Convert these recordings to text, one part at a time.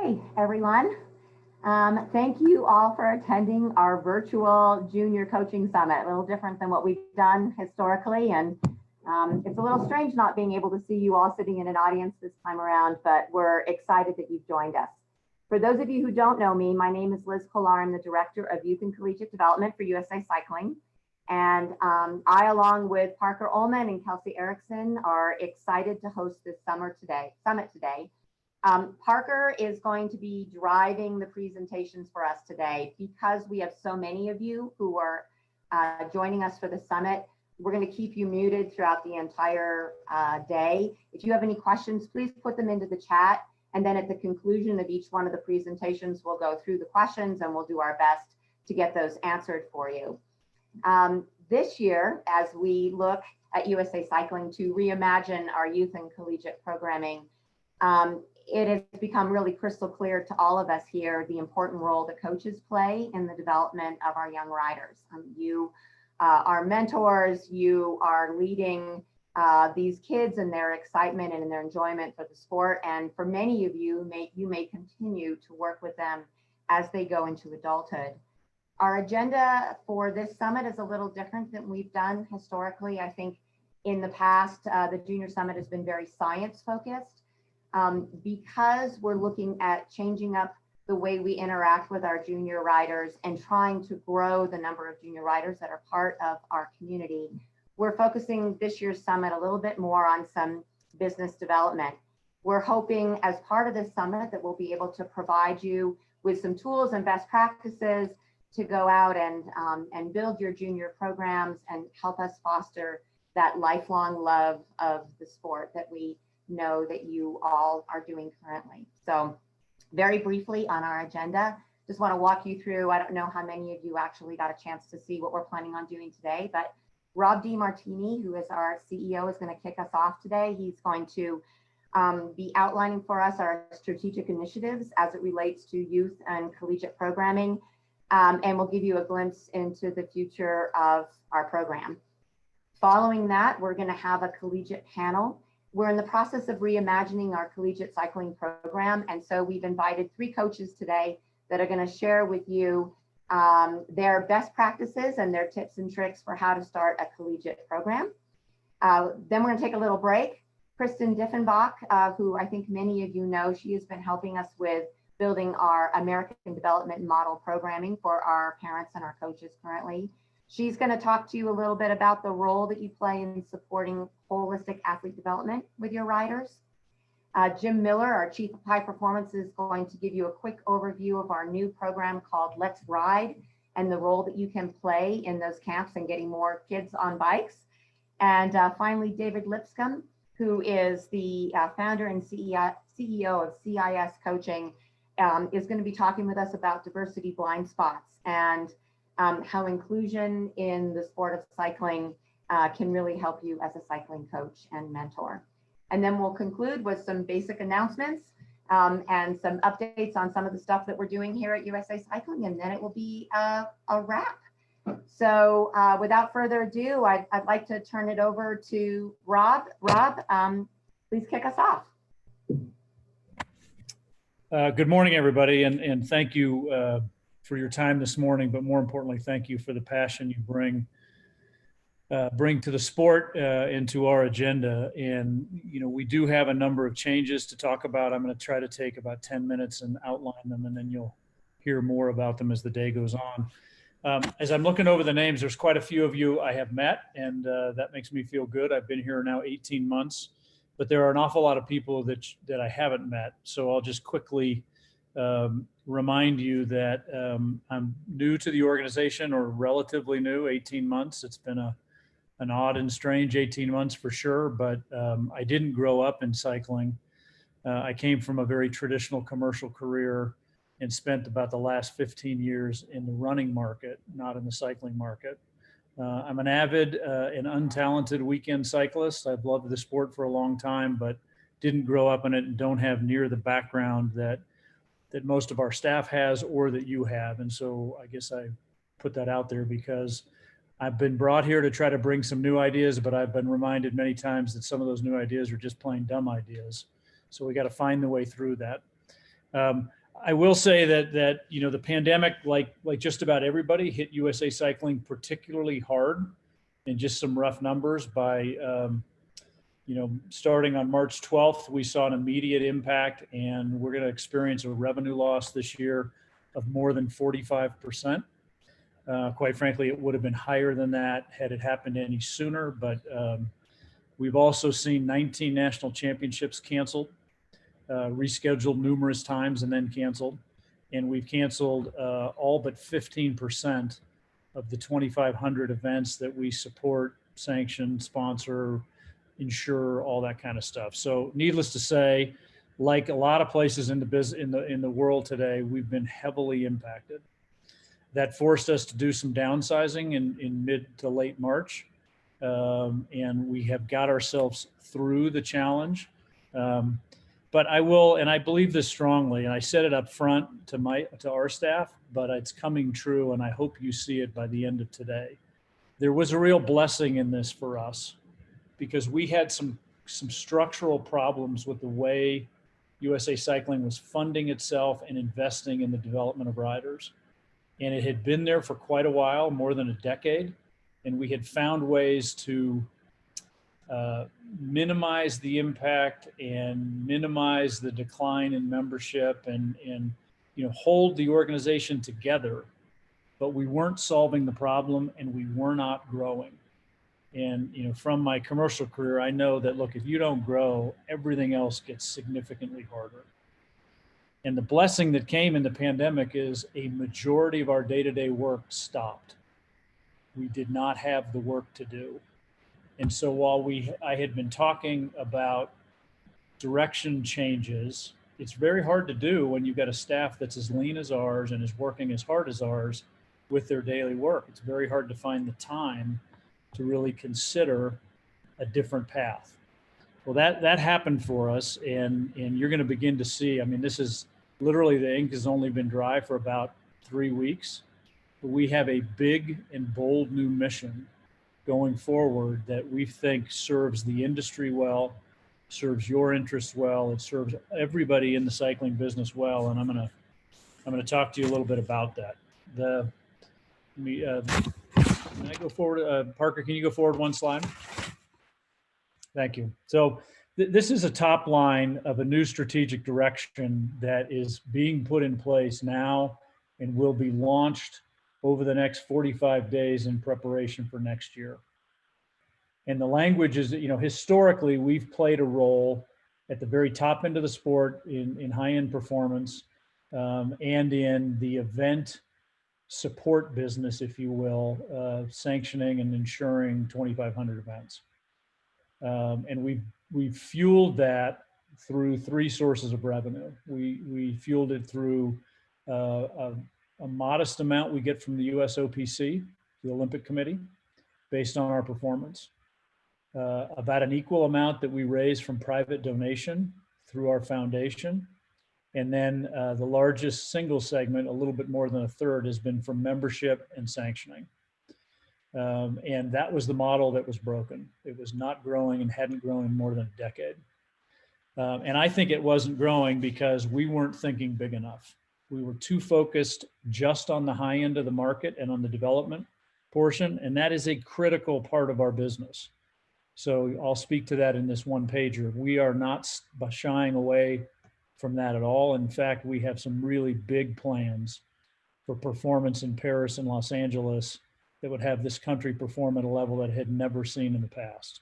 Hi, everyone. Thank you all for attending our virtual Junior Coaching Summit. A little different than what we've done historically, and it's a little strange not being able to see you all sitting in an audience this time around, but we're excited that you've joined us. For those of you who don't know me, my name is Liz Collaren, the Director of Youth and Collegiate Development for USA Cycling. And I, along with Parker Ullman and Kelsey Erickson, are excited to host this summit today. Parker is going to be driving the presentations for us today because we have so many of you who are joining us for the summit. We're going to keep you muted throughout the entire day. If you have any questions, please put them into the chat. And then at the conclusion of each one of the presentations, we'll go through the questions and we'll do our best to get those answered for you. This year, as we look at USA Cycling to reimagine our youth and collegiate programming, it has become really crystal clear to all of us here the important role that coaches play in the development of our young riders. You are mentors, you are leading these kids in their excitement and in their enjoyment for the sport. And for many of you, you may continue to work with them as they go into adulthood. Our agenda for this summit is a little different than we've done historically. I think in the past, the Junior Summit has been very science focused. Because we're looking at changing up the way we interact with our junior riders and trying to grow the number of junior riders that are part of our community, we're focusing this year's summit a little bit more on some business development. We're hoping as part of this summit that we'll be able to provide you with some tools and best practices to go out and build your junior programs and help us foster that lifelong love of the sport that we know that you all are doing currently. So very briefly on our agenda, just want to walk you through, I don't know how many of you actually got a chance to see what we're planning on doing today, but Rob DiMartini, who is our CEO, is going to kick us off today. He's going to be outlining for us our strategic initiatives as it relates to youth and collegiate programming, and we'll give you a glimpse into the future of our program. Following that, we're going to have a collegiate panel. We're in the process of reimagining our collegiate cycling program. And so we've invited 3 coaches today that are going to share with you their best practices and their tips and tricks for how to start a collegiate program. Then we're going to take a little break. Kristin Diffenbach, who I think many of you know, she has been helping us with building our American Development Model programming for our parents and our coaches currently. She's going to talk to you a little bit about the role that you play in supporting holistic athlete development with your riders. Jim Miller, our Chief of High Performance, is going to give you a quick overview of our new program called Let's Ride and the role that you can play in those camps and getting more kids on bikes. And finally, David Lipscomb, who is the founder and CEO of CIS Coaching, is going to be talking with us about diversity blind spots and how inclusion in the sport of cycling can really help you as a cycling coach and mentor. And then we'll conclude with some basic announcements and some updates on some of the stuff that we're doing here at USA Cycling, and then it will be a wrap. So without further ado, I'd like to turn it over to Rob. Rob, please kick us off. Good morning, everybody, and thank you for your time this morning, but more importantly, thank you for the passion you bring to the sport and to our agenda. And, you know, we do have a number of changes to talk about. I'm going to try to take about 10 minutes and outline them, and then you'll hear more about them as the day goes on. As I'm looking over the names, there's quite a few of you I have met, and that makes me feel good. I've been here now 18 months, but there are an awful lot of people that I haven't met. So I'll just quickly remind you that I'm new to the organization, or relatively new, 18 months. It's been an odd and strange 18 months for sure, but I didn't grow up in cycling. I came from a very traditional commercial career and spent about the last 15 years in the running market, not in the cycling market. I'm an avid and untalented weekend cyclist. I've loved the sport for a long time, but didn't grow up in it and don't have near the background that most of our staff has or that you have. And so I guess I put that out there because I've been brought here to try to bring some new ideas, but I've been reminded many times that some of those new ideas are just plain dumb ideas. So we got to find the way through that. I will say that you know, the pandemic, like just about everybody, hit USA Cycling particularly hard, and just some rough numbers by you know, starting on March 12th, we saw an immediate impact, and we're going to experience a revenue loss this year of more than 45%. Quite frankly, it would have been higher than that had it happened any sooner, but we've also seen 19 national championships canceled, rescheduled numerous times and then canceled. And we've canceled all but 15% of the 2,500 events that we support, sanction, sponsor, insure, all that kind of stuff. So needless to say, like a lot of places in the world today, we've been heavily impacted. That forced us to do some downsizing in mid to late March. And we have got ourselves through the challenge. But I will, and I believe this strongly, and I said it up front to our staff, but it's coming true, and I hope you see it by the end of today. There was a real blessing in this for us, because we had some structural problems with the way USA Cycling was funding itself and investing in the development of riders. And it had been there for quite a while, more than a decade. And we had found ways to minimize the impact and minimize the decline in membership and you know, hold the organization together. But we weren't solving the problem, and we were not growing. And you know, from my commercial career, I know that, look, if you don't grow, everything else gets significantly harder. And the blessing that came in the pandemic is a majority of our day-to-day work stopped. We did not have the work to do. And so while I had been talking about direction changes, it's very hard to do when you've got a staff that's as lean as ours and is working as hard as ours with their daily work. It's very hard to find the time to really consider a different path. Well, that happened for us, and you're going to begin to see. I mean, this is literally, the ink has only been dry for about 3 weeks, but we have a big and bold new mission going forward that we think serves the industry well, serves your interests well, it serves everybody in the cycling business well, and I'm going to talk to you a little bit about that. Can I go forward? Parker, can you go forward one slide? Thank you. So this is a top line of a new strategic direction that is being put in place now and will be launched over the next 45 days in preparation for next year. And the language is that, you know, historically, we've played a role at the very top end of the sport in high-end performance and in the event support business, if you will, sanctioning and insuring 2,500 events. And we've fueled that through 3 sources of revenue. We fueled it through a modest amount we get from the USOPC, the Olympic Committee, based on our performance. About an equal amount that we raise from private donation through our foundation. And then the largest single segment, a little bit more than a third, has been from membership and sanctioning. And that was the model that was broken. It was not growing and hadn't grown in more than a decade. And I think it wasn't growing because we weren't thinking big enough. We were too focused just on the high end of the market and on the development portion. And that is a critical part of our business. So I'll speak to that in this one pager. We are not shying away from that at all. In fact, we have some really big plans for performance in Paris and Los Angeles that would have this country perform at a level that it had never seen in the past.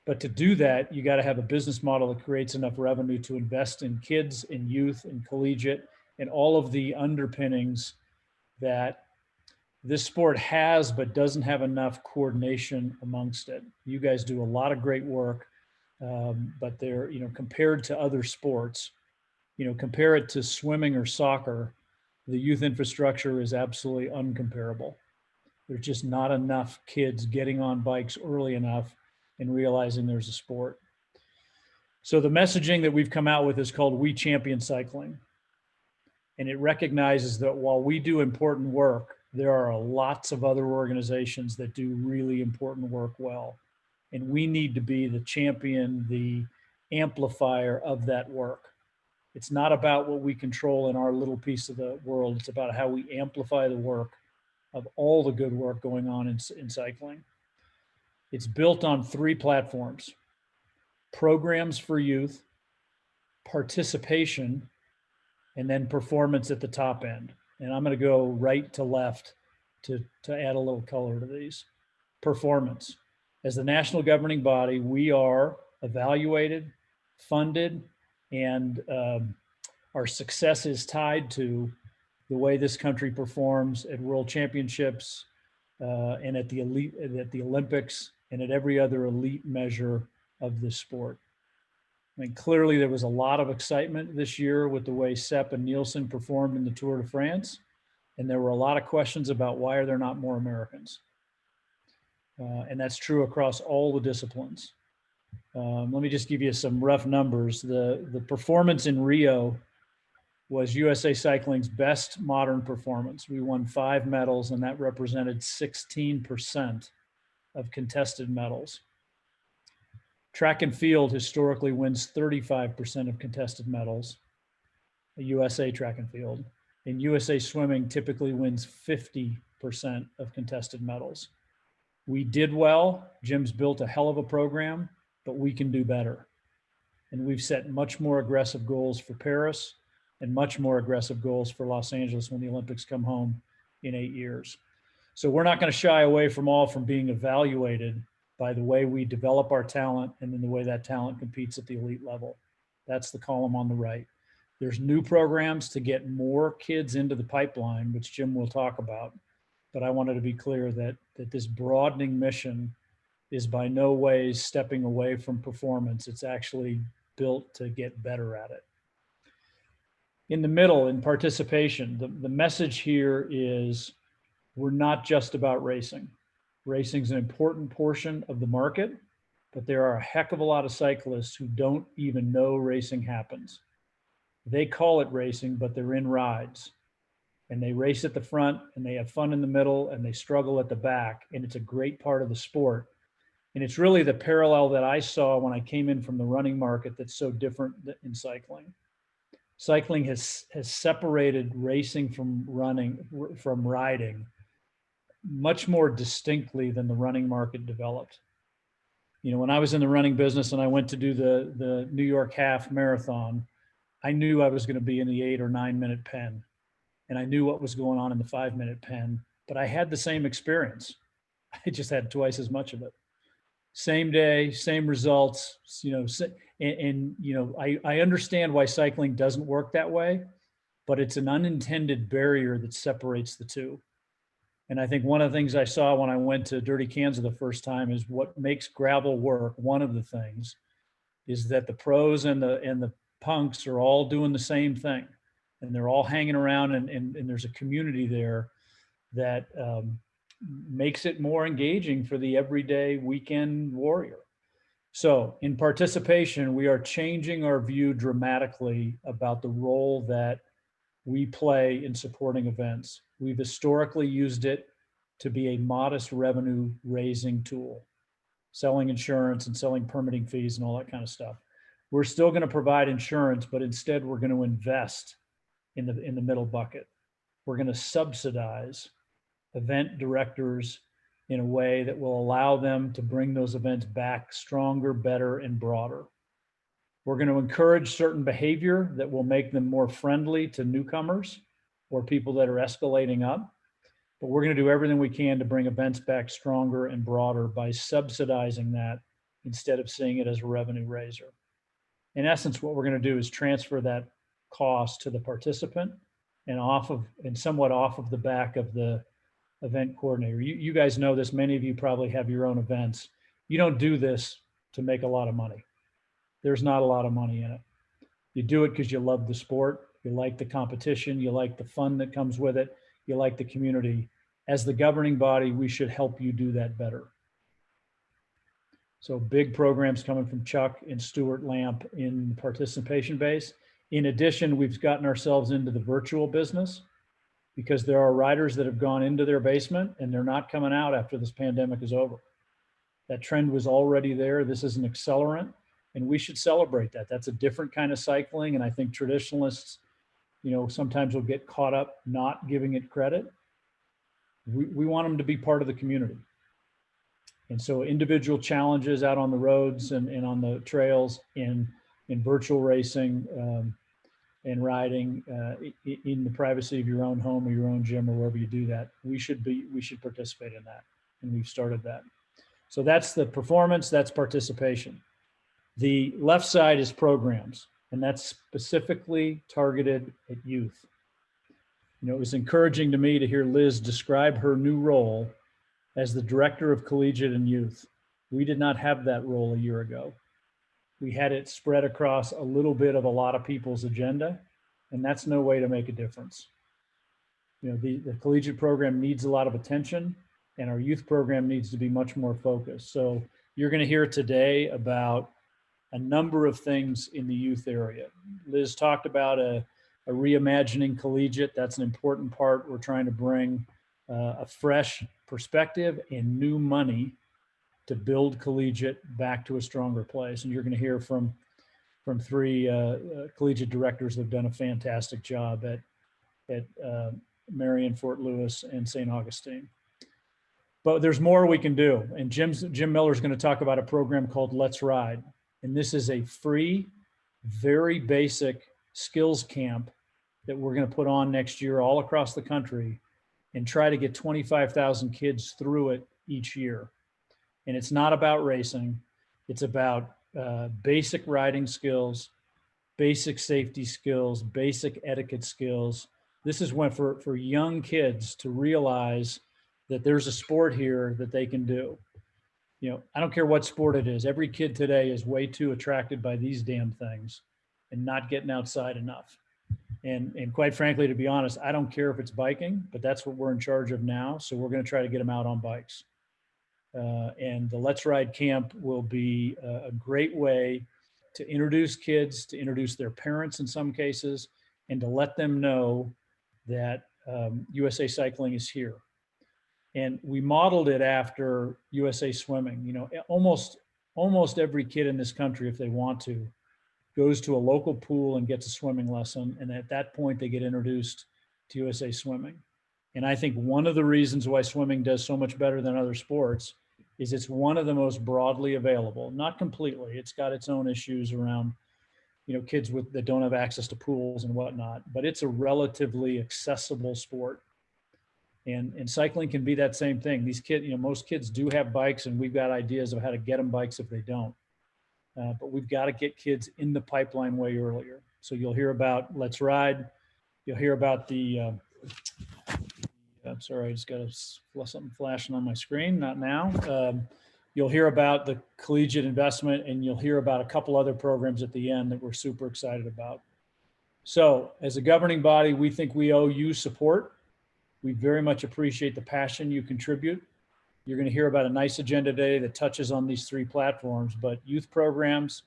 But to do that, you got to have a business model that creates enough revenue to invest in kids, in youth, in collegiate, and all of the underpinnings that this sport has, but doesn't have enough coordination amongst it. You guys do a lot of great work, but they're, you know, compared to other sports, you know, compare it to swimming or soccer, the youth infrastructure is absolutely uncomparable. There's just not enough kids getting on bikes early enough and realizing there's a sport. So the messaging that we've come out with is called We Champion Cycling. And it recognizes that while we do important work, there are lots of other organizations that do really important work well. And we need to be the champion, the amplifier of that work. It's not about what we control in our little piece of the world. It's about how we amplify the work of all the good work going on in cycling. It's built on 3 platforms: programs for youth, participation, and then performance at the top end. And I'm going to go right to left to add a little color to these. Performance. As the national governing body, we are evaluated, funded, and our success is tied to the way this country performs at world championships and at the elite, at the Olympics, and at every other elite measure of this sport. I mean, clearly there was a lot of excitement this year with the way Sepp and Nielsen performed in the Tour de France. And there were a lot of questions about why are there not more Americans? And that's true across all the disciplines. Let me just give you some rough numbers. The performance in Rio was USA Cycling's best modern performance. We won 5 medals, and that represented 16% of contested medals. Track and field historically wins 35% of contested medals, USA track and field. And USA swimming typically wins 50% of contested medals. We did well. Jim's built a hell of a program, but we can do better. And we've set much more aggressive goals for Paris and much more aggressive goals for Los Angeles when the Olympics come home in 8 years. So we're not going to shy away from being evaluated by the way we develop our talent and then the way that talent competes at the elite level. That's the column on the right. There's new programs to get more kids into the pipeline, which Jim will talk about. But I wanted to be clear that this broadening mission is by no ways stepping away from performance. It's actually built to get better at it. In the middle, in participation, the message here is we're not just about racing. Racing is an important portion of the market, but there are a heck of a lot of cyclists who don't even know racing happens. They call it racing, but they're in rides. And they race at the front, and they have fun in the middle, and they struggle at the back. And it's a great part of the sport. And it's really the parallel that I saw when I came in from the running market that's so different in cycling. Cycling has separated racing from riding much more distinctly than the running market developed. You know, when I was in the running business and I went to do the New York half marathon, I knew I was going to be in the 8 or 9 minute pen. And I knew what was going on in the 5 minute pen, but I had the same experience. I just had twice as much of it. Same day, same results, you know, and you know, I understand why cycling doesn't work that way, but it's an unintended barrier that separates the two. And I think one of the things I saw when I went to Dirty Kansas the first time is what makes gravel work. One of the things is that the pros and the punks are all doing the same thing, and they're all hanging around, and there's a community there that makes it more engaging for the everyday weekend warrior. So in participation, we are changing our view dramatically about the role that we play in supporting events. We've historically used it to be a modest revenue raising tool, selling insurance and selling permitting fees and all that kind of stuff. We're still going to provide insurance, but instead we're going to invest in the middle bucket. We're going to subsidize event directors in a way that will allow them to bring those events back stronger, better, and broader. We're going to encourage certain behavior that will make them more friendly to newcomers or people that are escalating up. But we're going to do everything we can to bring events back stronger and broader by subsidizing that instead of seeing it as a revenue raiser. In essence, what we're going to do is transfer that cost to the participant and somewhat off of the back of the event coordinator. You guys know this. Many of you probably have your own events. You don't do this to make a lot of money. There's not a lot of money in it. You do it because you love the sport. You like the competition. You like the fun that comes with it. You like the community. As the governing body, we should help you do that better. So big programs coming from Chuck and Stuart Lamp in the participation base. In addition, we've gotten ourselves into the virtual business because there are riders that have gone into their basement and they're not coming out after this pandemic is over. That trend was already there. This is an accelerant. And we should celebrate that. That's a different kind of cycling. And I think traditionalists, sometimes will get caught up not giving it credit. We want them to be part of the community. And so individual challenges out on the roads and on the trails, in virtual racing and riding in the privacy of your own home or your own gym or wherever you do that, we should participate in that. And we've started that. So that's the performance, that's participation. The left side is programs, and that's specifically targeted at youth. It was encouraging to me to hear Liz describe her new role as the Director of Collegiate and Youth. We did not have that role a year ago. We had it spread across a little bit of a lot of people's agenda, and that's no way to make a difference. The collegiate program needs a lot of attention, and our youth program needs to be much more focused. So you're going to hear today about a number of things in the youth area. Liz talked about a reimagining collegiate. That's an important part. We're trying to bring a fresh perspective and new money to build collegiate back to a stronger place. And you're going to hear from three collegiate directors that have done a fantastic job at Marion, Fort Lewis, and St. Augustine. But there's more we can do. And Jim Miller is going to talk about a program called Let's Ride. And this is a free, very basic skills camp that we're going to put on next year all across the country and try to get 25,000 kids through it each year. And it's not about racing. It's about basic riding skills, basic safety skills, basic etiquette skills. This is when for young kids to realize that there's a sport here that they can do. I don't care what sport it is. Every kid today is way too attracted by these damn things and not getting outside enough. And quite frankly, to be honest, I don't care if it's biking, but that's what we're in charge of now. So we're going to try to get them out on bikes. And the Let's Ride camp will be a great way to introduce kids, to introduce their parents in some cases, and to let them know that USA Cycling is here. And we modeled it after USA Swimming. Almost every kid in this country, if they want to, goes to a local pool and gets a swimming lesson. And at that point, they get introduced to USA Swimming. And I think one of the reasons why swimming does so much better than other sports is it's one of the most broadly available, not completely. It's got its own issues around, kids that don't have access to pools and whatnot, but it's a relatively accessible sport. And cycling can be that same thing. These kids, most kids do have bikes, and we've got ideas of how to get them bikes if they don't. But we've got to get kids in the pipeline way earlier. So you'll hear about Let's Ride. You'll hear about the, I'm sorry, I just got something flashing on my screen, not now. You'll hear about the collegiate investment, and you'll hear about a couple other programs at the end that we're super excited about. So as a governing body, we think we owe you support. We very much appreciate the passion you contribute. You're going to hear about a nice agenda today that touches on these three platforms, but youth programs,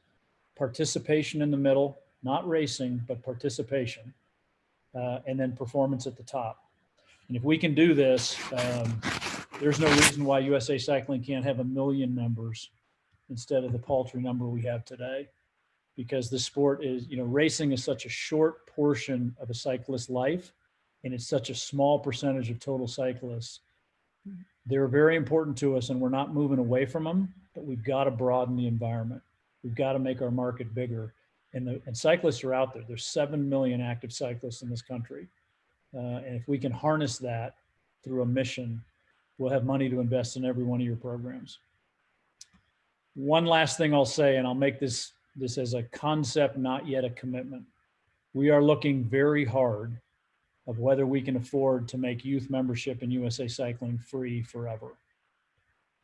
participation in the middle, not racing, but participation, and then performance at the top. And if we can do this, there's no reason why USA Cycling can't have 1 million members instead of the paltry number we have today, because the sport is, racing is such a short portion of a cyclist's life, and it's such a small percentage of total cyclists. They're very important to us, and we're not moving away from them, but we've got to broaden the environment. We've got to make our market bigger. And cyclists are out there. There's 7 million active cyclists in this country. And if we can harness that through a mission, we'll have money to invest in every one of your programs. One last thing I'll say, and I'll make this as a concept, not yet a commitment. We are looking very hard of whether we can afford to make youth membership in USA Cycling free forever.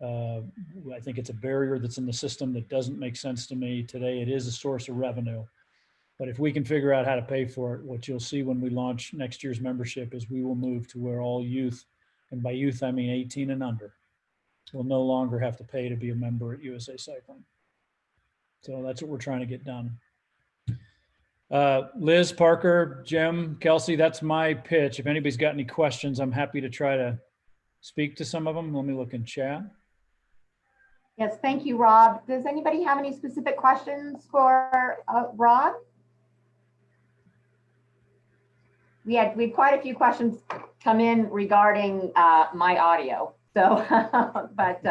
I think it's a barrier that's in the system that doesn't make sense to me. Today, it is a source of revenue. But if we can figure out how to pay for it, what you'll see when we launch next year's membership is we will move to where all youth, and by youth, I mean 18 and under, will no longer have to pay to be a member at USA Cycling. So that's what we're trying to get done. Liz, Parker, Jim, Kelsey, that's my pitch. If anybody's got any questions, I'm happy to try to speak to some of them. Let me look in chat. Yes, thank you, Rob. Does anybody have any specific questions for Rob? We had quite a few questions come in regarding my audio. So, but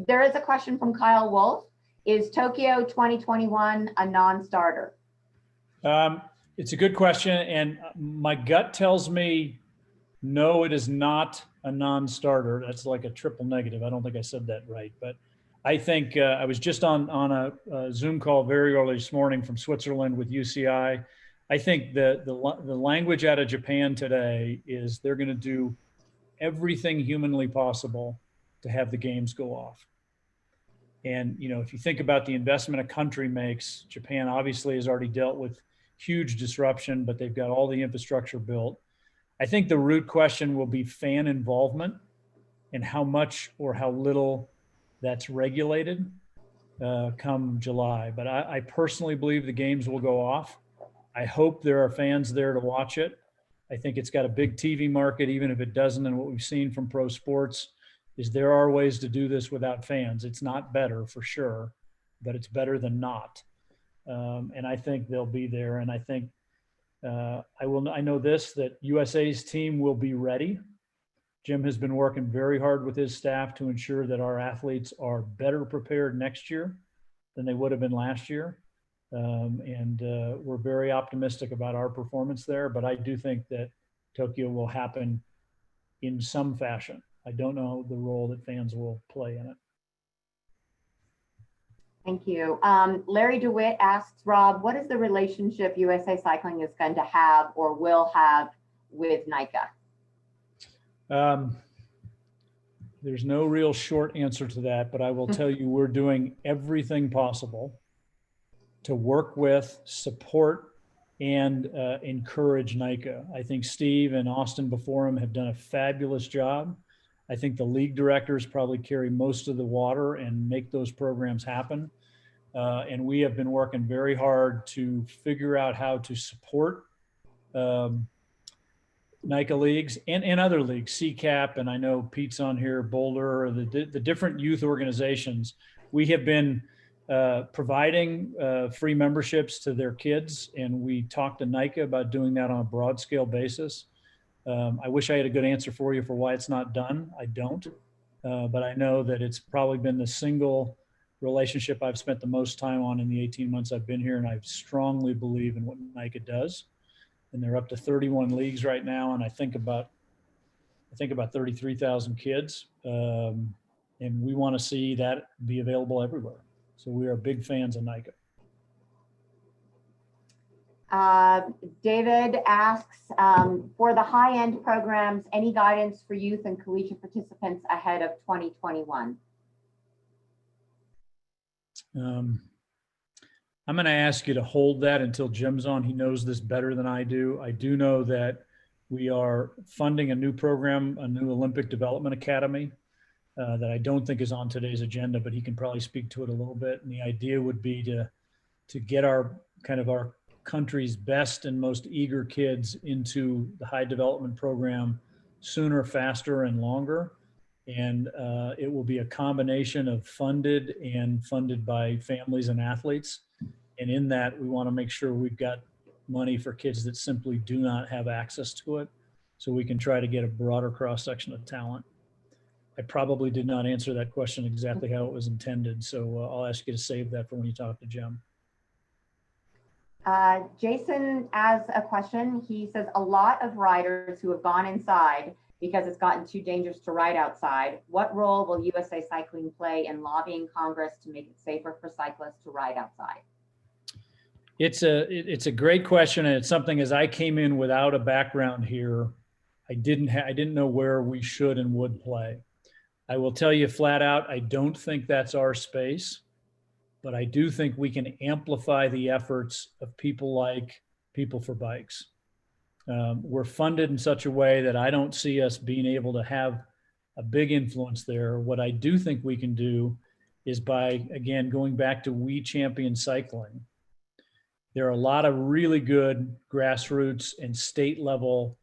there is a question from Kyle Wolf. Is Tokyo 2021 a non-starter? It's a good question. And my gut tells me, no, it is not a non-starter. That's like a triple negative. I don't think I said that right. But I think I was just on a Zoom call very early this morning from Switzerland with UCI. I think the language out of Japan today is they're going to do everything humanly possible to have the games go off. And, you know, if you think about the investment a country makes, Japan obviously has already dealt with huge disruption, but they've got all the infrastructure built. I think the root question will be fan involvement and how much or how little that's regulated come July. But I personally believe the games will go off. I hope there are fans there to watch it. I think it's got a big TV market, even if it doesn't. And what we've seen from pro sports is there are ways to do this without fans. It's not better for sure, but it's better than not. And I think they'll be there. And I think I know this, that USA's team will be ready. Jim has been working very hard with his staff to ensure that our athletes are better prepared next year than they would have been last year. And we're very optimistic about our performance there, but I do think that Tokyo will happen in some fashion. I don't know the role that fans will play in it. Thank you. Larry DeWitt asks, Rob, what is the relationship USA Cycling is going to have or will have with Nika? There's no real short answer to that, but I will tell you we're doing everything possible to work with, support, and encourage Nika. I think Steve and Austin before him have done a fabulous job. I think the league directors probably carry most of the water and make those programs happen. And we have been working very hard to figure out how to support Nika leagues and other leagues, CCAP, and I know Pete's on here, Boulder, the different youth organizations. We have been providing free memberships to their kids, and we talked to Nika about doing that on a broad scale basis. I wish I had a good answer for you for why it's not done. I don't, but I know that it's probably been the single relationship I've spent the most time on in the 18 months I've been here, and I strongly believe in what Nika does. And they're up to 31 leagues right now, and I think about 33,000 kids, and we want to see that be available everywhere. So we are big fans of Nika. David asks, for the high-end programs, any guidance for youth and collegiate participants ahead of 2021? I'm going to ask you to hold that until Jim's on. He knows this better than I do. I do know that we are funding a new program, a new Olympic Development Academy that I don't think is on today's agenda, but he can probably speak to it a little bit. And the idea would be to get our country's best and most eager kids into the high development program sooner, faster, and longer. And it will be a combination of funded and funded by families and athletes. And in that, we want to make sure we've got money for kids that simply do not have access to it, so we can try to get a broader cross-section of talent. I probably did not answer that question exactly how it was intended, so I'll ask you to save that for when you talk to Jim. Jason has a question. He says, a lot of riders who have gone inside because it's gotten too dangerous to ride outside. What role will USA Cycling play in lobbying Congress to make it safer for cyclists to ride outside? It's a great question, and it's something, as I came in without a background here, I didn't know where we should and would play. I will tell you flat out, I don't think that's our space, but I do think we can amplify the efforts of people like People for Bikes. We're funded in such a way that I don't see us being able to have a big influence there. What I do think we can do is by, again, going back to We Champion Cycling. There are a lot of really good grassroots and state level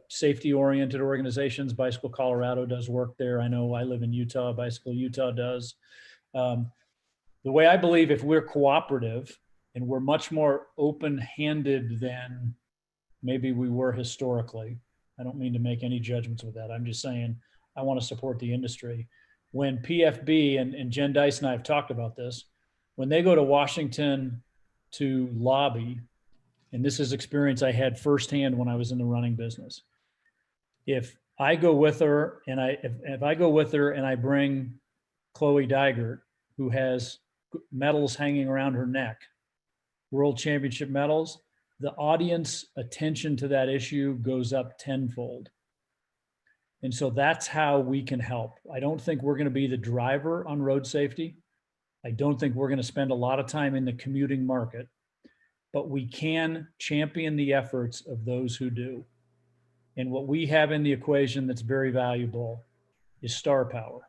safety-oriented organizations. Bicycle Colorado does work there. I know I live in Utah. Bicycle Utah does. The way I believe, if we're cooperative and we're much more open-handed than maybe we were historically, I don't mean to make any judgments with that. I'm just saying I want to support the industry. When PFB, and Jen Dice and I have talked about this, when they go to Washington to lobby, and this is experience I had firsthand when I was in the running business. If I go with her and if I go with her and I bring Chloe Dygert, who has medals hanging around her neck, world championship medals, the audience attention to that issue goes up tenfold. And so that's how we can help. I don't think we're going to be the driver on road safety. I don't think we're going to spend a lot of time in the commuting market, but we can champion the efforts of those who do. And what we have in the equation that's very valuable is star power,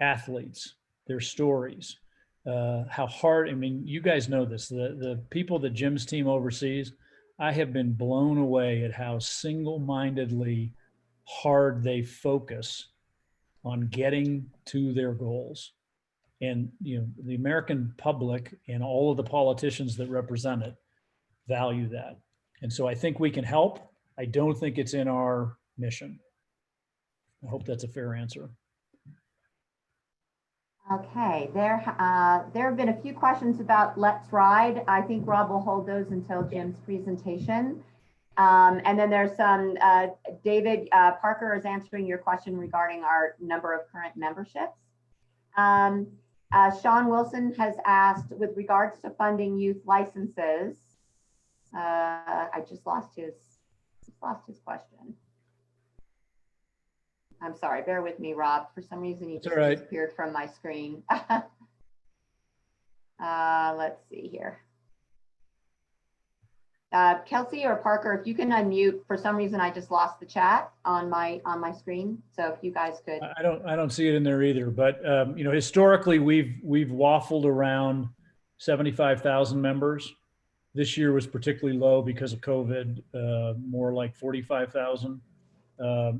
athletes, their stories, how hard, I mean, you guys know this, the people that Jim's team oversees, I have been blown away at how single-mindedly hard they focus on getting to their goals. And, you know, the American public and all of the politicians that represent it value that. And so I think we can help. I don't think it's in our mission. I hope that's a fair answer. Okay, there have been a few questions about Let's Ride. I think Rob will hold those until Jim's presentation. And then there's some, David Parker is answering your question regarding our number of current memberships. Sean Wilson has asked, with regards to funding youth licenses, I just lost his question. I'm sorry, bear with me, Rob. For some reason, he just disappeared from my screen. Let's see here. Kelsey or Parker, if you can unmute. For some reason, I just lost the chat on my screen. So if you guys could. I don't see it in there either. But you know, historically, we've waffled around 75,000 members. This year was particularly low because of COVID, more like 45,000.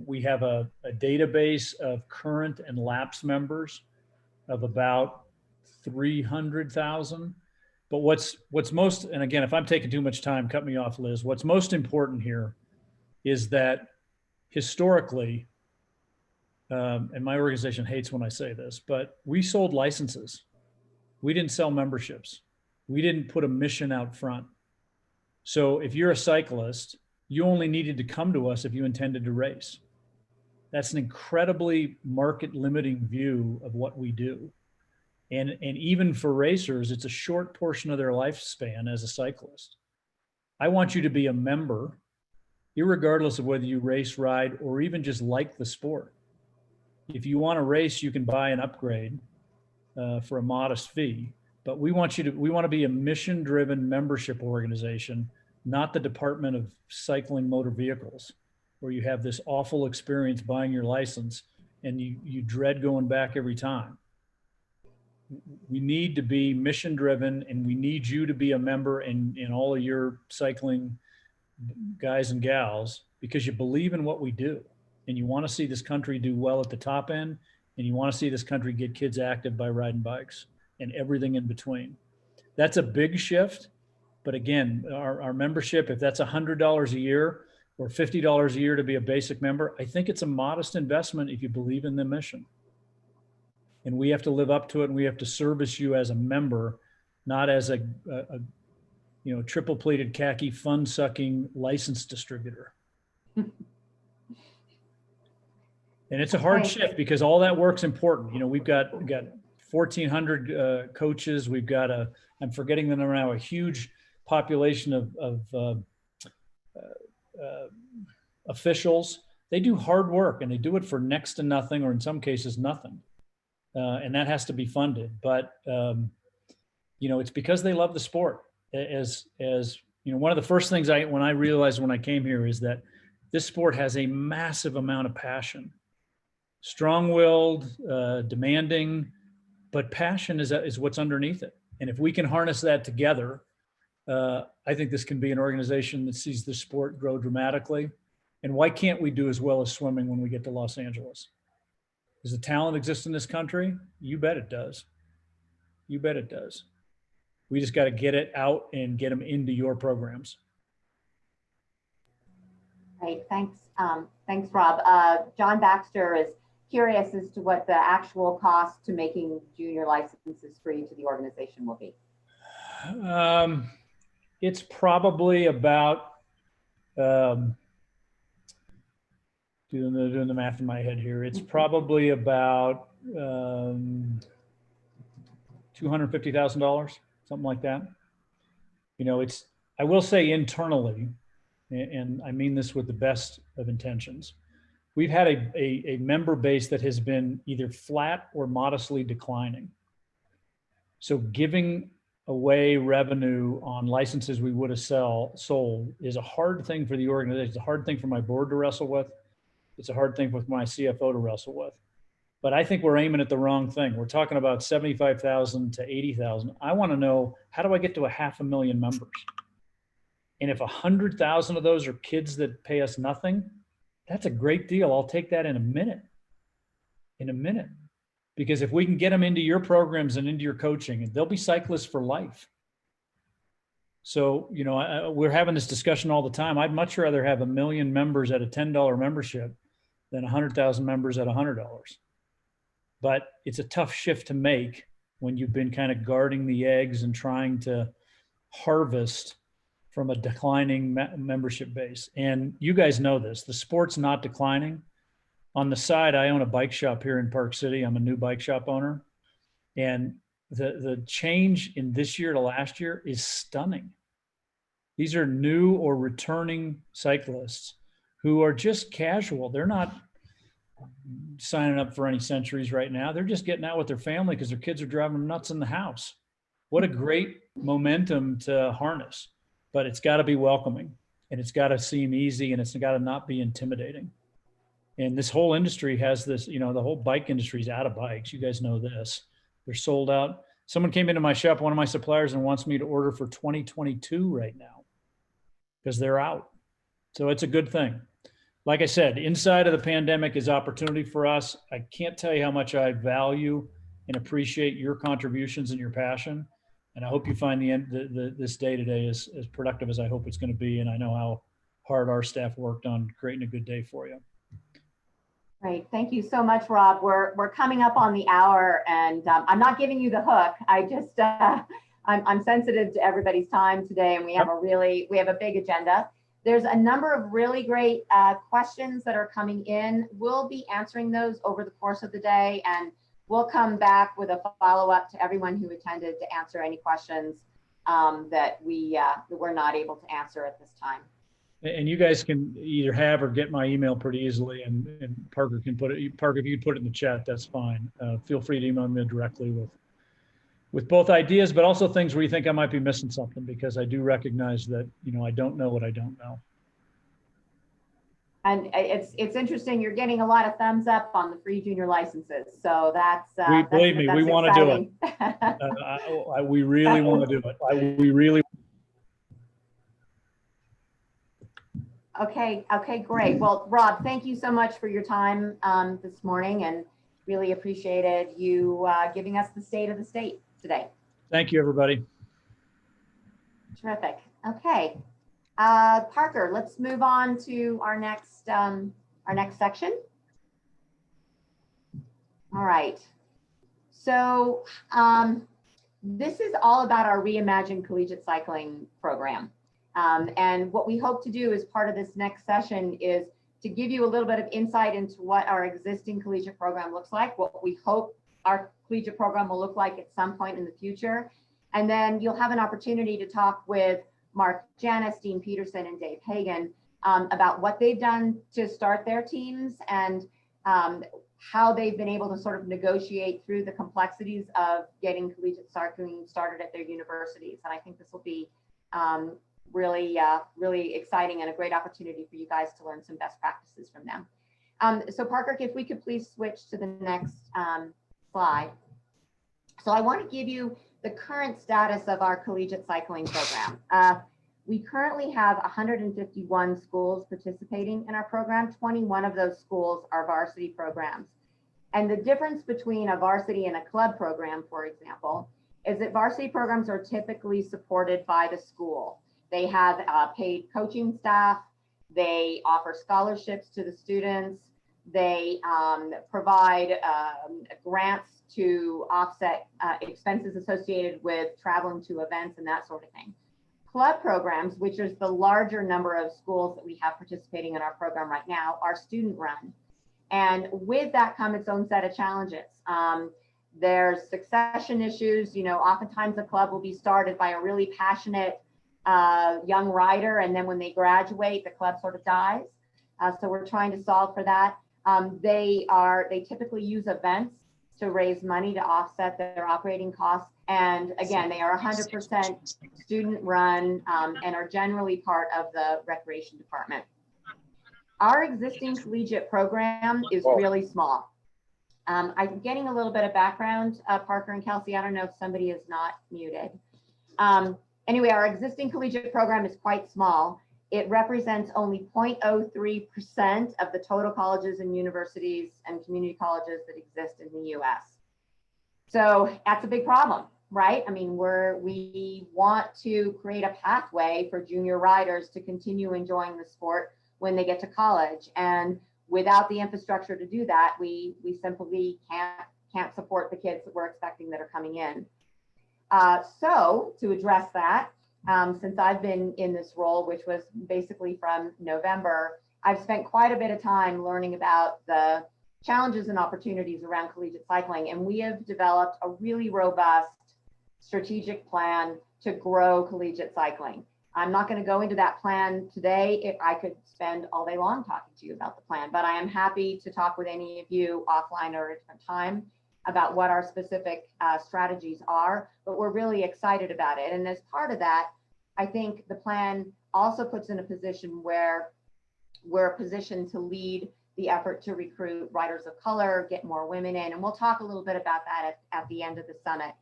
We have a database of current and lapsed members of about 300,000. But what's most, and again, if I'm taking too much time, cut me off, Liz. What's most important here is that historically, and my organization hates when I say this, but we sold licenses. We didn't sell memberships. We didn't put a mission out front. So if you're a cyclist, you only needed to come to us if you intended to race. That's an incredibly market limiting view of what we do. And even for racers, it's a short portion of their lifespan as a cyclist. I want you to be a member, irregardless of whether you race, ride, or even just like the sport. If you want to race, you can buy an upgrade for a modest fee. But we want to be a mission-driven membership organization, not the Department of Cycling Motor Vehicles, where you have this awful experience buying your license and you dread going back every time. We need to be mission driven, and we need you to be a member in all of your cycling guys and gals, because you believe in what we do and you want to see this country do well at the top end, and you want to see this country get kids active by riding bikes and everything in between. That's a big shift. But again, our membership, if that's $100 a year or $50 a year to be a basic member, I think it's a modest investment if you believe in the mission. And we have to live up to it, and we have to service you as a member, not as a you know, triple pleated khaki fun sucking license distributor. And it's a hard shift because all that work's important. You know, we've got 1,400 coaches. We've got I'm forgetting the number now, a huge population of officials. They do hard work, and they do it for next to nothing, or in some cases nothing. And that has to be funded. But, you know, it's because they love the sport. As you know, one of the first things when I realized when I came here is that this sport has a massive amount of passion, strong-willed, demanding, but passion is what's underneath it. And if we can harness that together, I think this can be an organization that sees the sport grow dramatically. And why can't we do as well as swimming when we get to Los Angeles? Does the talent exist in this country? You bet it does. You bet it does. We just got to get it out and get them into your programs. Great, thanks. Thanks, Rob. John Baxter is curious as to what the actual cost to making junior licenses free to the organization will be. It's probably about, doing the math in my head here, it's probably about $250,000, something like that. You know, I will say internally, and I mean this with the best of intentions, we've had a member base that has been either flat or modestly declining. So giving away revenue on licenses we would have sold is a hard thing for the organization. It's a hard thing for my board to wrestle with. It's a hard thing for my CFO to wrestle with. But I think we're aiming at the wrong thing. We're talking about 75,000 to 80,000. I want to know, how do I get to 500,000 members? And if 100,000 of those are kids that pay us nothing, that's a great deal. I'll take that in a minute. In a minute. Because if we can get them into your programs and into your coaching, they'll be cyclists for life. So, you know, we're having this discussion all the time. I'd much rather have 1 million members at a $10 membership than 100,000 members at $100. But it's a tough shift to make when you've been kind of guarding the eggs and trying to harvest from a declining membership base. And you guys know this, the sport's not declining. On the side, I own a bike shop here in Park City. I'm a new bike shop owner. And the change in this year to last year is stunning. These are new or returning cyclists who are just casual. They're not signing up for any centuries right now. They're just getting out with their family because their kids are driving them nuts in the house. What a great momentum to harness. But it's got to be welcoming, and it's got to seem easy, and it's got to not be intimidating. And this whole industry has this, you know, the whole bike industry is out of bikes. You guys know this. They're sold out. Someone came into my shop, one of my suppliers, and wants me to order for 2022 right now because they're out. So it's a good thing. Like I said, inside of the pandemic is opportunity for us. I can't tell you how much I value and appreciate your contributions and your passion. And I hope you find this day today as productive as I hope it's going to be. And I know how hard our staff worked on creating a good day for you. Great, thank you so much, Rob. We're coming up on the hour, and I'm not giving you the hook. I just I'm sensitive to everybody's time today, and we have a big agenda. There's a number of really great questions that are coming in. We'll be answering those over the course of the day, and we'll come back with a follow-up to everyone who attended to answer any questions that we're not able to answer at this time. And you guys can either have or get my email pretty easily, and Parker can put it. Parker, if you put it in the chat, that's fine. Feel free to email me directly with both ideas, but also things where you think I might be missing something, because I do recognize that, you know, I don't know what I don't know. And it's interesting. You're getting a lot of thumbs up on the free junior licenses, so that's believe me, we want to do it. We really want to do it. We really. Okay, great. Well, Rob, thank you so much for your time this morning, and really appreciated you giving us the state of the state today. Thank you, everybody. Terrific. Okay, Parker, let's move on to our next section. All right. So this is all about our Reimagined Collegiate Cycling program. And what we hope to do as part of this next session is to give you a little bit of insight into what our existing collegiate program looks like, what we hope our collegiate program will look like at some point in the future. And then you'll have an opportunity to talk with Mark Janis, Dean Peterson, and Dave Hagan about what they've done to start their teams and how they've been able to sort of negotiate through the complexities of getting collegiate cycling started at their universities. And I think this will be really exciting and a great opportunity for you guys to learn some best practices from them. So Parker, if we could please switch to the next slide. So I want to give you the current status of our collegiate cycling program. We currently have 151 schools participating in our program. 21 of those schools are varsity programs. And the difference between a varsity and a club program, for example, is that varsity programs are typically supported by the school. They have paid coaching staff. They offer scholarships to the students. They provide grants to offset expenses associated with traveling to events and that sort of thing. Club programs, which is the larger number of schools that we have participating in our program right now, are student run. And with that come its own set of challenges. There's succession issues. You know, oftentimes a club will be started by a really passionate young rider, and then when they graduate, the club sort of dies. So we're trying to solve for that. They typically use events to raise money to offset their operating costs. And again, they are 100% student run and are generally part of the recreation department. Our existing collegiate program is really small. I'm getting a little bit of background, Parker and Kelsey. I don't know if somebody is not muted. Anyway, our existing collegiate program is quite small. It represents only 0.03% of the total colleges and universities and community colleges that exist in the US. So that's a big problem, right? I mean, we want to create a pathway for junior riders to continue enjoying the sport when they get to college. And without the infrastructure to do that, we simply can't support the kids that we're expecting that are coming in. So to address that, since I've been in this role, which was basically from November, I've spent quite a bit of time learning about the challenges and opportunities around collegiate cycling. And we have developed a really robust strategic plan to grow collegiate cycling. I'm not going to go into that plan today. If I could spend all day long talking to you about the plan, but I am happy to talk with any of you offline or at a different time about what our specific strategies are, but we're really excited about it. And as part of that, I think the plan also puts in a position where we're positioned to lead the effort to recruit riders of color, get more women in, and we'll talk a little bit about that at the end of the summit.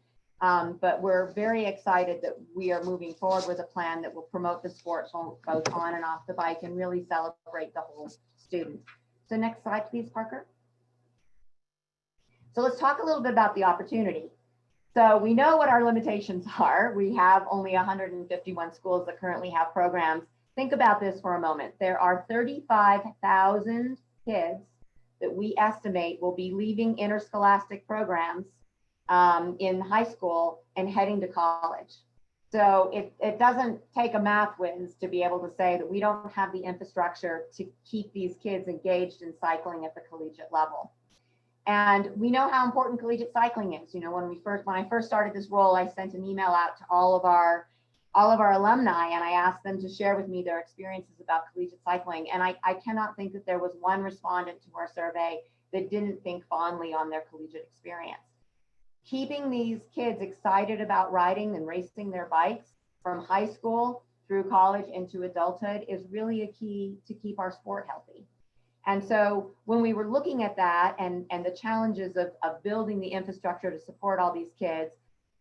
But we're very excited that we are moving forward with a plan that will promote the sport both on and off the bike and really celebrate the whole student. So next slide, please, Parker. So let's talk a little bit about the opportunity. So we know what our limitations are. We have only 151 schools that currently have programs. Think about this for a moment. There are 35,000 kids that we estimate will be leaving interscholastic programs in high school and heading to college. So it doesn't take a math whiz to be able to say that we don't have the infrastructure to keep these kids engaged in cycling at the collegiate level. And we know how important collegiate cycling is. You know, when I first started this role, I sent an email out to all of our alumni, and I asked them to share with me their experiences about collegiate cycling. And I cannot think that there was one respondent to our survey that didn't think fondly on their collegiate experience. Keeping these kids excited about riding and racing their bikes from high school through college into adulthood is really a key to keep our sport healthy. And so when we were looking at that and the challenges of building the infrastructure to support all these kids,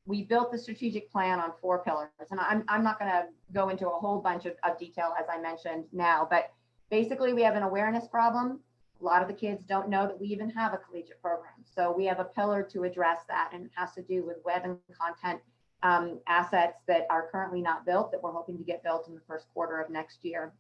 we built the strategic plan on 4 pillars. And I'm not going to go into a whole bunch of detail, as I mentioned now, but basically we have an awareness problem. A lot of the kids don't know that we even have a collegiate program. So we have a pillar to address that, and it has to do with web and content assets that are currently not built that we're hoping to get built in the first quarter of next year.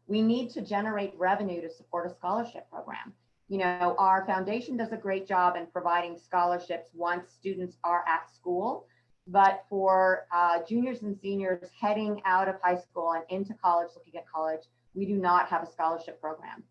We need to generate revenue to support a scholarship program. You know, our foundation does a great job in providing scholarships once students are at school, but for juniors and seniors heading out of high school and into college, looking at college, we do not have a scholarship program.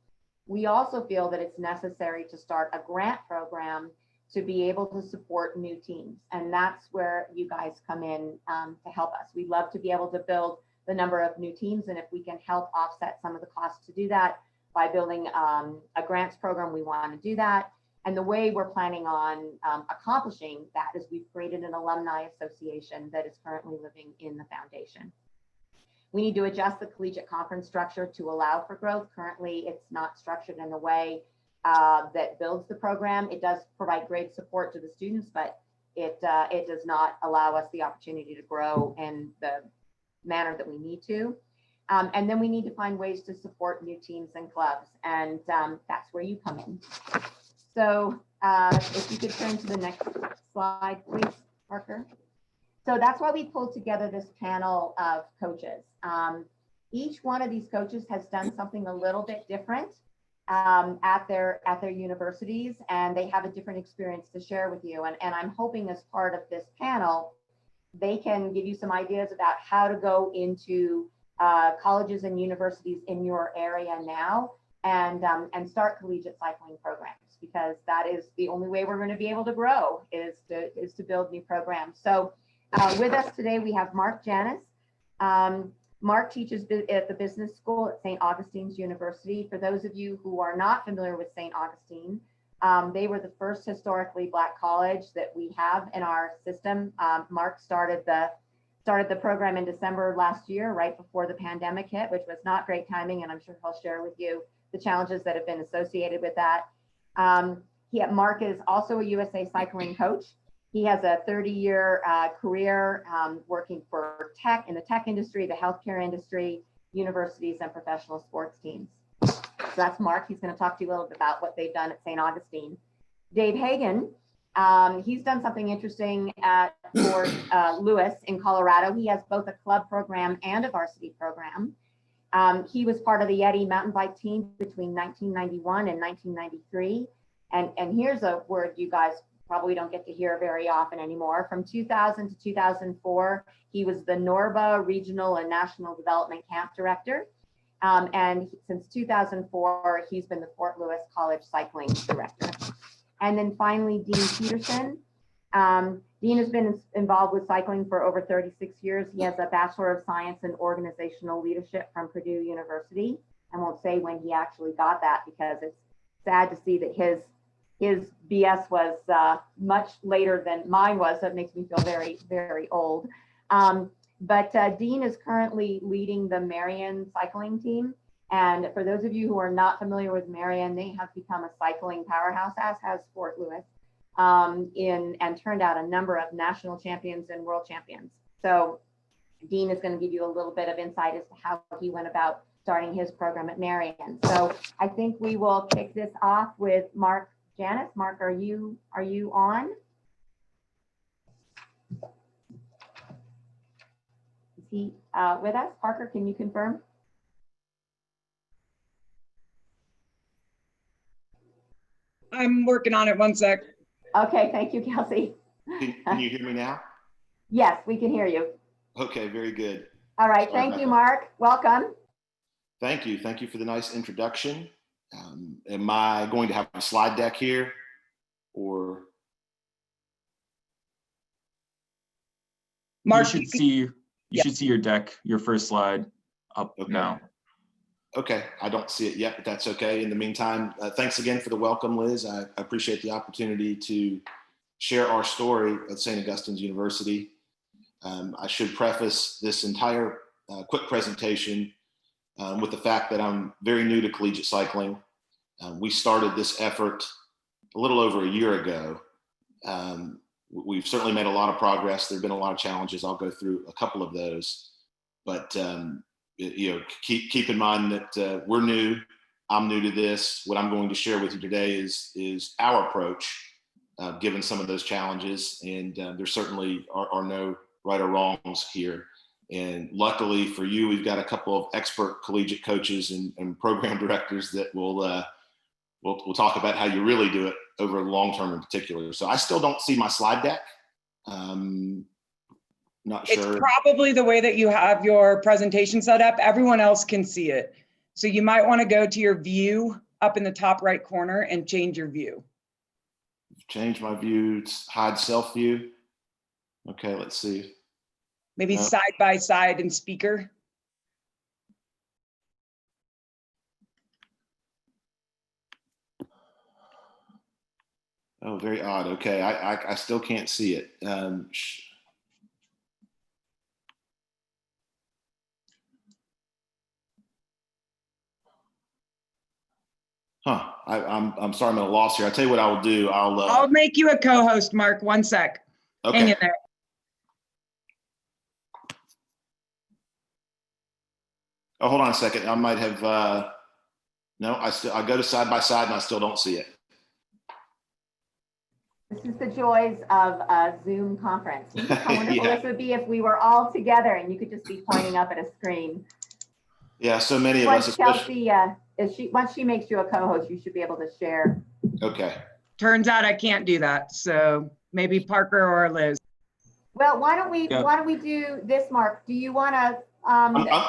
We also feel that it's necessary to start a grant program to be able to support new teams. And that's where you guys come in to help us. We'd love to be able to build the number of new teams. And if we can help offset some of the costs to do that by building a grants program, we want to do that. And the way we're planning on accomplishing that is we've created an alumni association that is currently living in the foundation. We need to adjust the collegiate conference structure to allow for growth. Currently, it's not structured in a way that builds the program. It does provide great support to the students, but it does not allow us the opportunity to grow in the manner that we need to. And then we need to find ways to support new teams and clubs. And that's where you come in. So if you could turn to the next slide, please, Parker. So that's why we pulled together this panel of coaches. Each one of these coaches has done something a little bit different at their universities, and they have a different experience to share with you. And I'm hoping as part of this panel, they can give you some ideas about how to go into colleges and universities in your area now and start collegiate cycling programs, because that is the only way we're going to be able to grow is to build new programs. So with us today, we have Mark Janis. Mark teaches at the business school at St. Augustine's University. For those of you who are not familiar with St. Augustine, they were the first historically Black college that we have in our system. Mark started the program in December last year, right before the pandemic hit, which was not great timing, and I'm sure he'll share with you the challenges that have been associated with that. Mark is also a USA Cycling coach. He has a 30-year career working for in the tech industry, the healthcare industry, universities, and professional sports teams. So that's Mark. He's going to talk to you a little bit about what they've done at St. Augustine. Dave Hagan, he's done something interesting at Fort Lewis in Colorado. He has both a club program and a varsity program. He was part of the Yeti mountain bike team between 1991 and 1993. And here's a word you guys probably don't get to hear very often anymore. From 2000 to 2004, he was the NORBA Regional and National Development Camp Director. And since 2004, he's been the Fort Lewis College Cycling Director. And then finally, Dean Peterson. Dean has been involved with cycling for over 36 years. He has a Bachelor of Science in Organizational Leadership from Purdue University. I won't say when he actually got that, because it's sad to see that his BS was much later than mine was. So it makes me feel very, very old. But Dean is currently leading the Marion cycling team. And for those of you who are not familiar with Marion, they have become a cycling powerhouse, as has Fort Lewis, and turned out a number of national champions and world champions. So Dean is going to give you a little bit of insight as to how he went about starting his program at Marion. So I think we will kick this off with Mark Janis. Mark, are you on? Is he with us? Parker, can you confirm? I'm working on it. One sec. Okay, thank you, Kelsey. Can you hear me now? Yes, we can hear you. Okay, very good. All right, thank you, Mark. Welcome. Thank you. Thank you for the nice introduction. Am I going to have a slide deck here, or? Mark, you should see your deck, your first slide up now. Okay, I don't see it yet, but that's okay. In the meantime, thanks again for the welcome, Liz. I appreciate the opportunity to share our story at St. Augustine's University. I should preface this entire quick presentation with the fact that I'm very new to collegiate cycling. We started this effort a little over a year ago. We've certainly made a lot of progress. There have been a lot of challenges. I'll go through a couple of those, but keep in mind that we're new. I'm new to this. What I'm going to share with you today is our approach, given some of those challenges, and there certainly are no right or wrongs here. And luckily for you, we've got a couple of expert collegiate coaches and program directors that will we'll talk about how you really do it over long term in particular. So I still don't see my slide deck. Not sure. It's probably the way that you have your presentation set up. Everyone else can see it. So you might want to go to your view up in the top right corner and change your view. Change my view, hide self view. Okay, let's see. Maybe side by side and speaker. Oh, very odd. Okay, I still can't see it. I'm sorry, I'm at a loss here. I'll tell you what I will do. I'll make you a co-host, Mark. One sec. Okay. Hang in there. Oh, hold on a second. I might have, no, I go to side by side and I still don't see it. This is the joys of a Zoom conference. How wonderful Yeah. this would be if we were all together and you could just be pointing up at a screen. Yeah, so many of Once us, especially. Chelsea, once she makes you a co-host, you should be able to share. Okay. Turns out I can't do that. So maybe Parker or Liz. Well, why don't we do this, Mark? Do you want to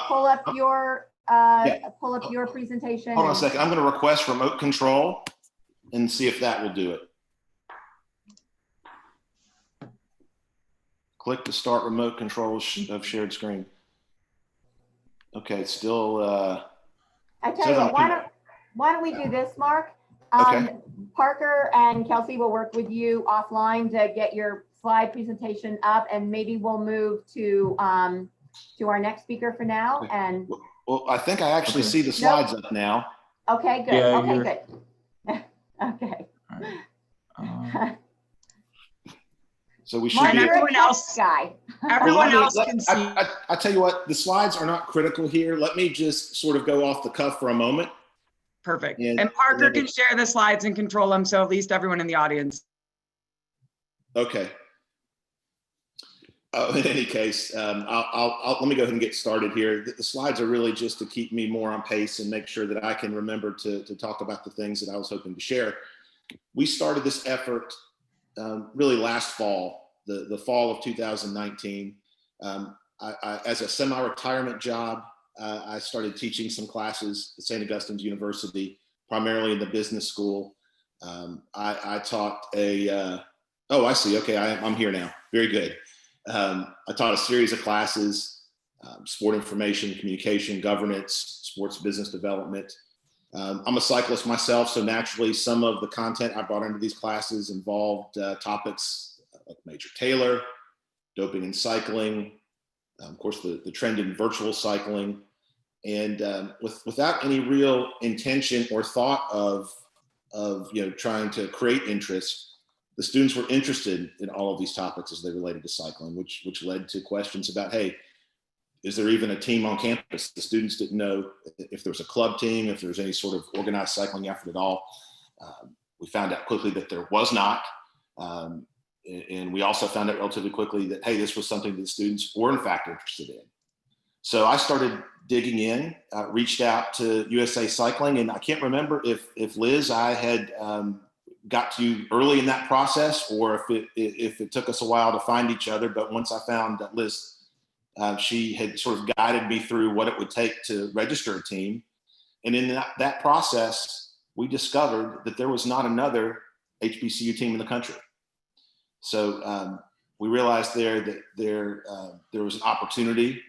pull up your presentation? Hold on a second. I'm going to request remote control and see if that will do it. Click to start remote control of shared screen. Okay, it's still. I tell you what, why don't we do this, Mark? Okay. Parker and Kelsey will work with you offline to get your slide presentation up, and maybe we'll move to our next speaker for now. Okay. And Well, I think I actually see the slides up now. okay, good. Yeah, Okay, good. Okay. So we should Mark, be. you're a everyone tech else- guy. Everyone else can see. I tell you what, the slides are not critical here. Let me just sort of go off the cuff for a moment. Perfect. And- And Parker and then- can share the slides and control them. So at least everyone in the audience. Okay. In any case, let me go ahead and get started here. The slides are really just to keep me more on pace and make sure that I can remember to talk about the things that I was hoping to share. We started this effort really last fall, the fall of 2019. As a semi-retirement job, I started teaching some classes at St. Augustine's University, primarily in the business school. I taught oh, I see. Okay, I'm here now. Very good. I taught a series of classes, sport information, communication, governance, sports business development. I'm a cyclist myself, so naturally some of the content I brought into these classes involved topics like Major Taylor, doping and cycling, of course the trend in virtual cycling, and without any real intention or thought of trying to create interest. The students were interested in all of these topics as they related to cycling, which led to questions about, hey, is there even a team on campus? The students didn't know if there was a club team, if there was any sort of organized cycling effort at all. We found out quickly that there was not. And we also found out relatively quickly that, hey, this was something that the students were in fact interested in. So I started digging in, reached out to USA Cycling, and I can't remember if Liz, I had got to you early in that process, or if it took us a while to find each other. But once I found that Liz, she had sort of guided me through what it would take to register a team. And in that process, we discovered that there was not another HBCU team in the country. So we realized that there was an opportunity,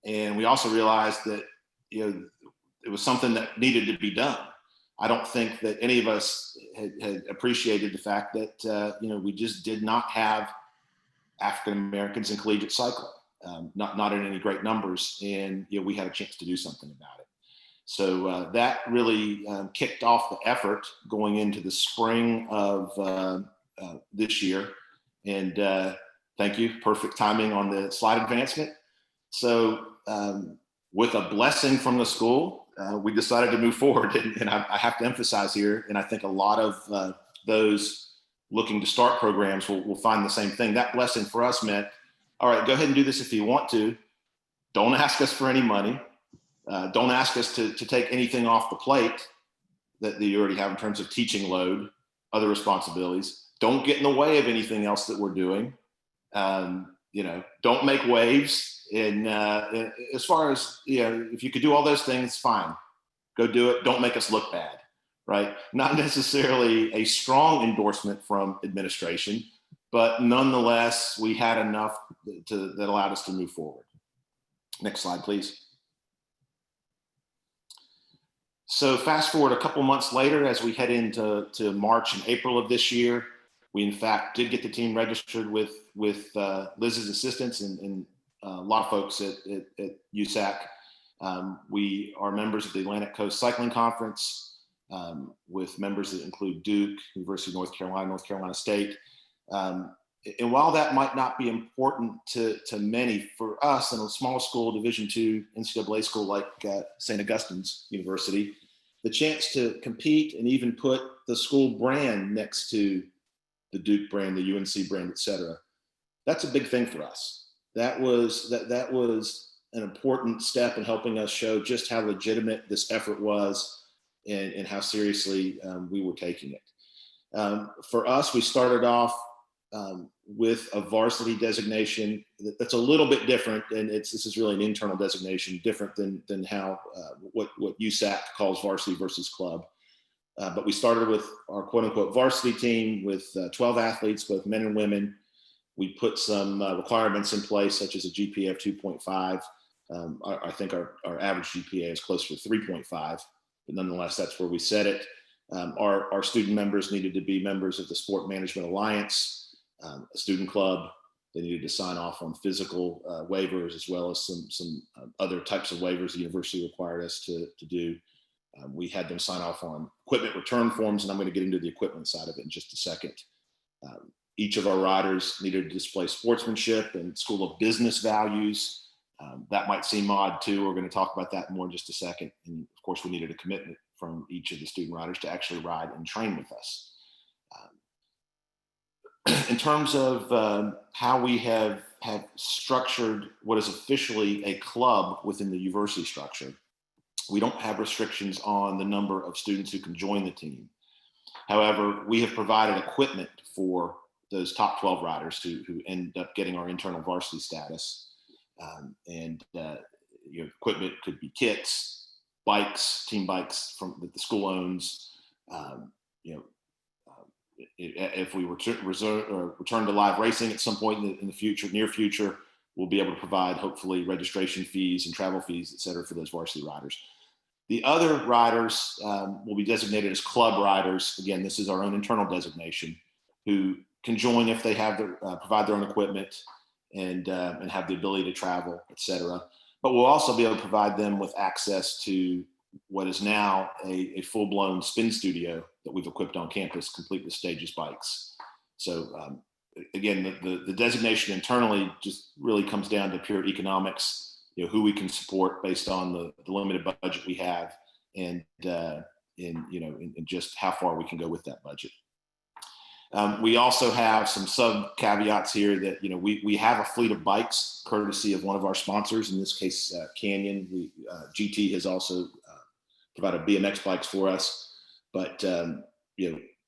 and we also realized that it was something that needed to be done. I don't think that any of us had appreciated the fact that we just did not have African Americans in collegiate cycling, not in any great numbers, and we had a chance to do something about it. So that really kicked off the effort going into the spring of this year. And thank you, perfect timing on the slide advancement. So with a blessing from the school, we decided to move forward. And I have to emphasize here, and I think a lot of those looking to start programs will find the same thing. That blessing for us meant, all right, go ahead and do this if you want to. Don't ask us for any money. Don't ask us to take anything off the plate that you already have in terms of teaching load, other responsibilities. Don't get in the way of anything else that we're doing. Don't make waves. And as far as, if you could do all those things, fine, go do it. Don't make us look bad, right? Not necessarily a strong endorsement from administration, but nonetheless, we had enough that allowed us to move forward. Next slide, please. So fast forward a couple months later, as we head into March and April of this year, we in fact did get the team registered with Liz's assistance and a lot of folks at USAC. We are members of the Atlantic Coast Cycling Conference with members that include Duke, University of North Carolina State. And while that might not be important to many, for us in a small school, Division II NCAA school like St. Augustine's University, the chance to compete and even put the school brand next to the Duke brand, the UNC brand, et cetera, that's a big thing for us. That was an important step in helping us show just how legitimate this effort was and how seriously we were taking it. For us, we started off with a varsity designation that's a little bit different, and this is really an internal designation, different than how what USAC calls varsity versus club. But we started with our quote unquote varsity team with 12 athletes, both men and women. We put some requirements in place, such as a GPA of 2.5. I think our average GPA is closer to 3.5, but nonetheless, that's where we set it. Our student members needed to be members of the Sport Management Alliance, a student club. They needed to sign off on physical waivers, as well as some other types of waivers the university required us to do. We had them sign off on equipment return forms, and I'm going to get into the equipment side of it in just a second. Each of our riders needed to display sportsmanship and School of Business values. That might seem odd too. We're going to talk about that more in just a second. And of course, we needed a commitment from each of the student riders to actually ride and train with us. In terms of how we have structured what is officially a club within the university structure, we don't have restrictions on the number of students who can join the team. However, we have provided equipment for those top 12 riders who end up getting our internal varsity status. Equipment could be kits, bikes, team bikes that the school owns. If we return to live racing at some point in the future, near future, we'll be able to provide hopefully registration fees and travel fees, et cetera, for those varsity riders. The other riders will be designated as club riders. Again, this is our own internal designation, who can join if they have provide their own equipment and have the ability to travel, et cetera. But we'll also be able to provide them with access to what is now a full-blown spin studio that we've equipped on campus, complete with stages, bikes. So again, the designation internally just really comes down to pure economics, who we can support based on the limited budget we have, and just how far we can go with that budget. We also have some sub caveats here that, we have a fleet of bikes courtesy of one of our sponsors, in this case, Canyon. GT has also provided BMX bikes for us, but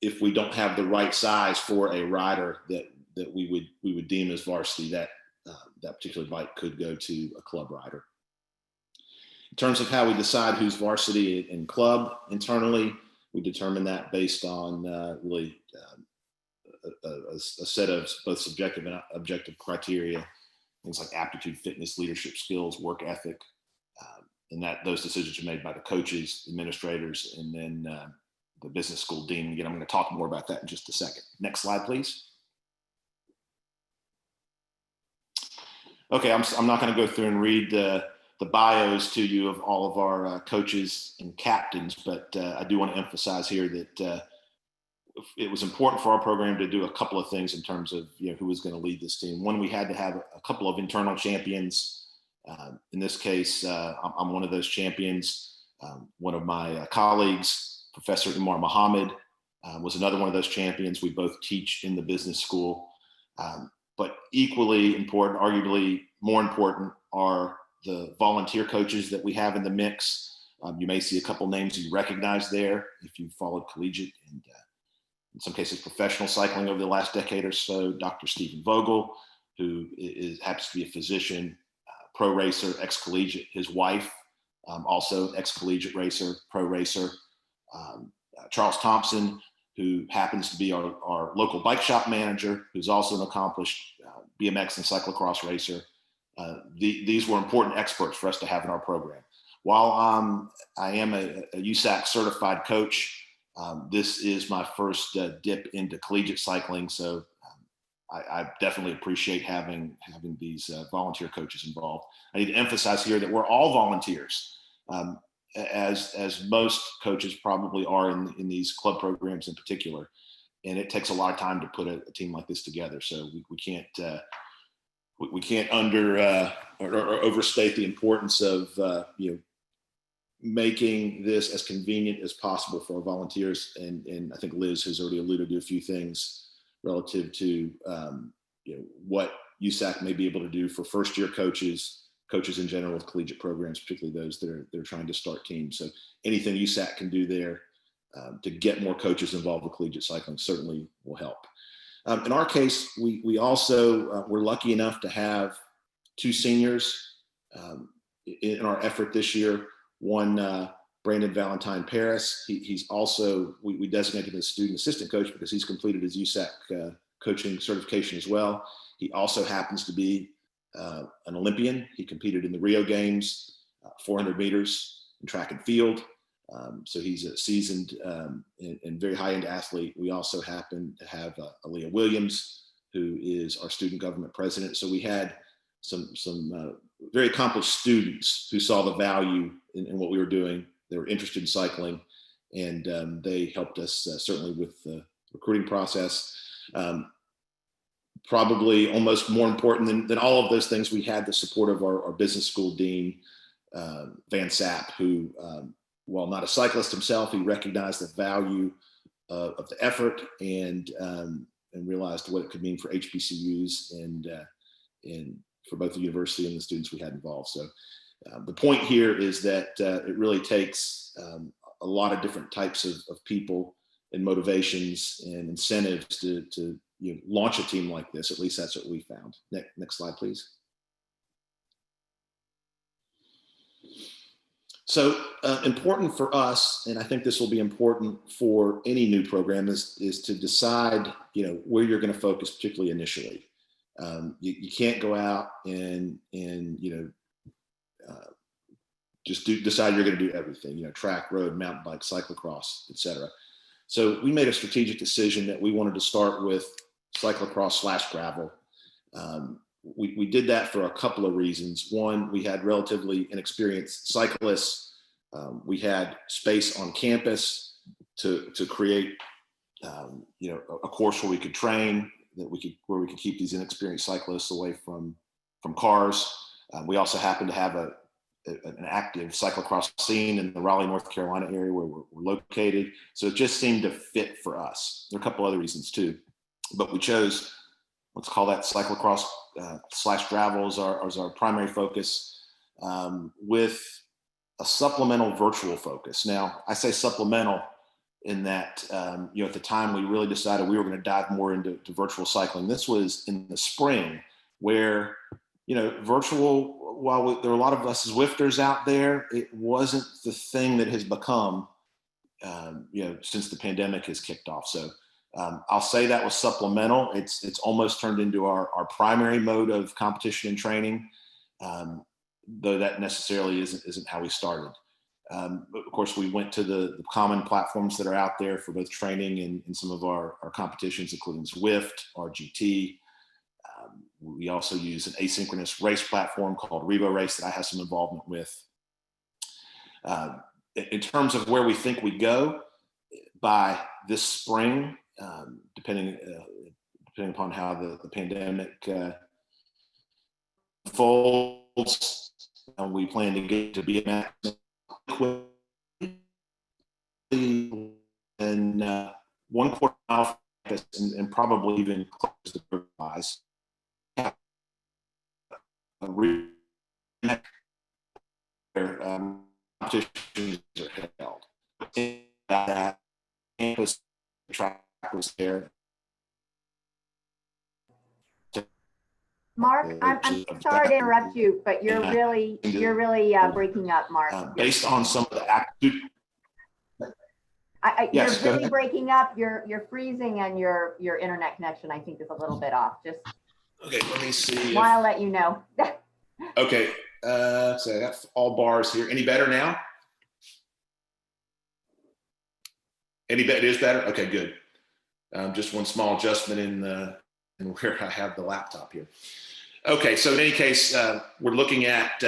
if we don't have the right size for a rider that we would deem as varsity, that particular bike could go to a club rider. In terms of how we decide who's varsity and club internally, we determine that based on really a set of both subjective and objective criteria, things like aptitude, fitness, leadership skills, work ethic, and those decisions are made by the coaches, administrators, and then the business school dean. Again, I'm going to talk more about that in just a second. Next slide, please. Okay, I'm not going to go through and read the bios to you of all of our coaches and captains, but I do want to emphasize here that it was important for our program to do a couple of things in terms of who was going to lead this team. One, we had to have a couple of internal champions. In this case, I'm one of those champions. One of my colleagues, Professor Umar Muhammad, was another one of those champions. We both teach in the business school. But equally important, arguably more important, are the volunteer coaches that we have in the mix. You may see a couple names you recognize there if you've followed collegiate and in some cases professional cycling over the last decade or so. Dr. Stephen Vogel, who happens to be a physician, pro racer, ex-collegiate. His wife, also ex-collegiate racer, pro racer. Charles Thompson, who happens to be our local bike shop manager, who's also an accomplished BMX and cyclocross racer. These were important experts for us to have in our program. While I am a USAC certified coach, this is my first dip into collegiate cycling, so I definitely appreciate having these volunteer coaches involved. I need to emphasize here that we're all volunteers, as most coaches probably are in these club programs in particular. and it takes a lot of time to put a team like this together. So we can't or overstate the importance of making this as convenient as possible for our volunteers. And I think Liz has already alluded to a few things relative to what USAC may be able to do for first-year coaches in general with collegiate programs, particularly those that are trying to start teams. So anything USAC can do there to get more coaches involved with collegiate cycling certainly will help. In our case, we also were lucky enough to have 2 seniors in our effort this year. One, Brandon Valentine Paris. He's also, we designated as student assistant coach because he's completed his USAC coaching certification as well. He also happens to be an Olympian. He competed in the Rio Games, 400 meters in track and field. So he's a seasoned and very high-end athlete. We also happen to have Aaliyah Williams, who is our student government president. So we had some very accomplished students who saw the value in what we were doing. They were interested in cycling, and they helped us certainly with the recruiting process. Probably almost more important than all of those things, we had the support of our business school dean, Van Sapp, who, while not a cyclist himself, he recognized the value of the effort and realized what it could mean for HBCUs and for both the university and the students we had involved. So the point here is that it really takes a lot of different types of people and motivations and incentives to launch a team like this. At least that's what we found. Next slide, please. So important for us, and I think this will be important for any new program, is to decide where you're going to focus, particularly initially. You can't go out and just decide you're going to do everything, track, road, mountain bike, cyclocross, etc. So we made a strategic decision that we wanted to start with cyclocross/gravel. We did that for a couple of reasons. One, we had relatively inexperienced cyclists. We had space on campus to create a course where we could train, where we could keep these inexperienced cyclists away from cars. We also happen to have an active cyclocross scene in the Raleigh, North Carolina area where we're located. So it just seemed to fit for us. There are a couple other reasons too, but we chose, let's call that cyclocross/gravel as our primary focus, with a supplemental virtual focus. Now, I say supplemental in that, at the time we really decided we were going to dive more into virtual cycling. This was in the spring where, virtual, while there are a lot of us as Zwifters out there, it wasn't the thing that has become, since the pandemic has kicked off. So I'll say that was supplemental. It's almost turned into our primary mode of competition and training, though that necessarily isn't how we started. But of course, we went to the common platforms that are out there for both training and some of our competitions, including Zwift, RGT. We also use an asynchronous race platform called Revo Race that I have some involvement with. In terms of where we think we go by this spring, depending upon how the pandemic unfolds, we plan to get to BMX and 1/4 mile and probably even close to otherwise. Competitions are held. That campus track was there. Mark, I'm sorry to interrupt you, but you're really breaking up, Mark. Based on some of the activity. Yes, you're really breaking up. You're freezing, and your internet connection, I think, is a little bit off. Just okay. Let me see. I'll let you know. Okay. So I got all bars here. Any better now? Any better? It is better. Okay, good. Just one small adjustment in where I have the laptop here. Okay, so in any case, we're looking at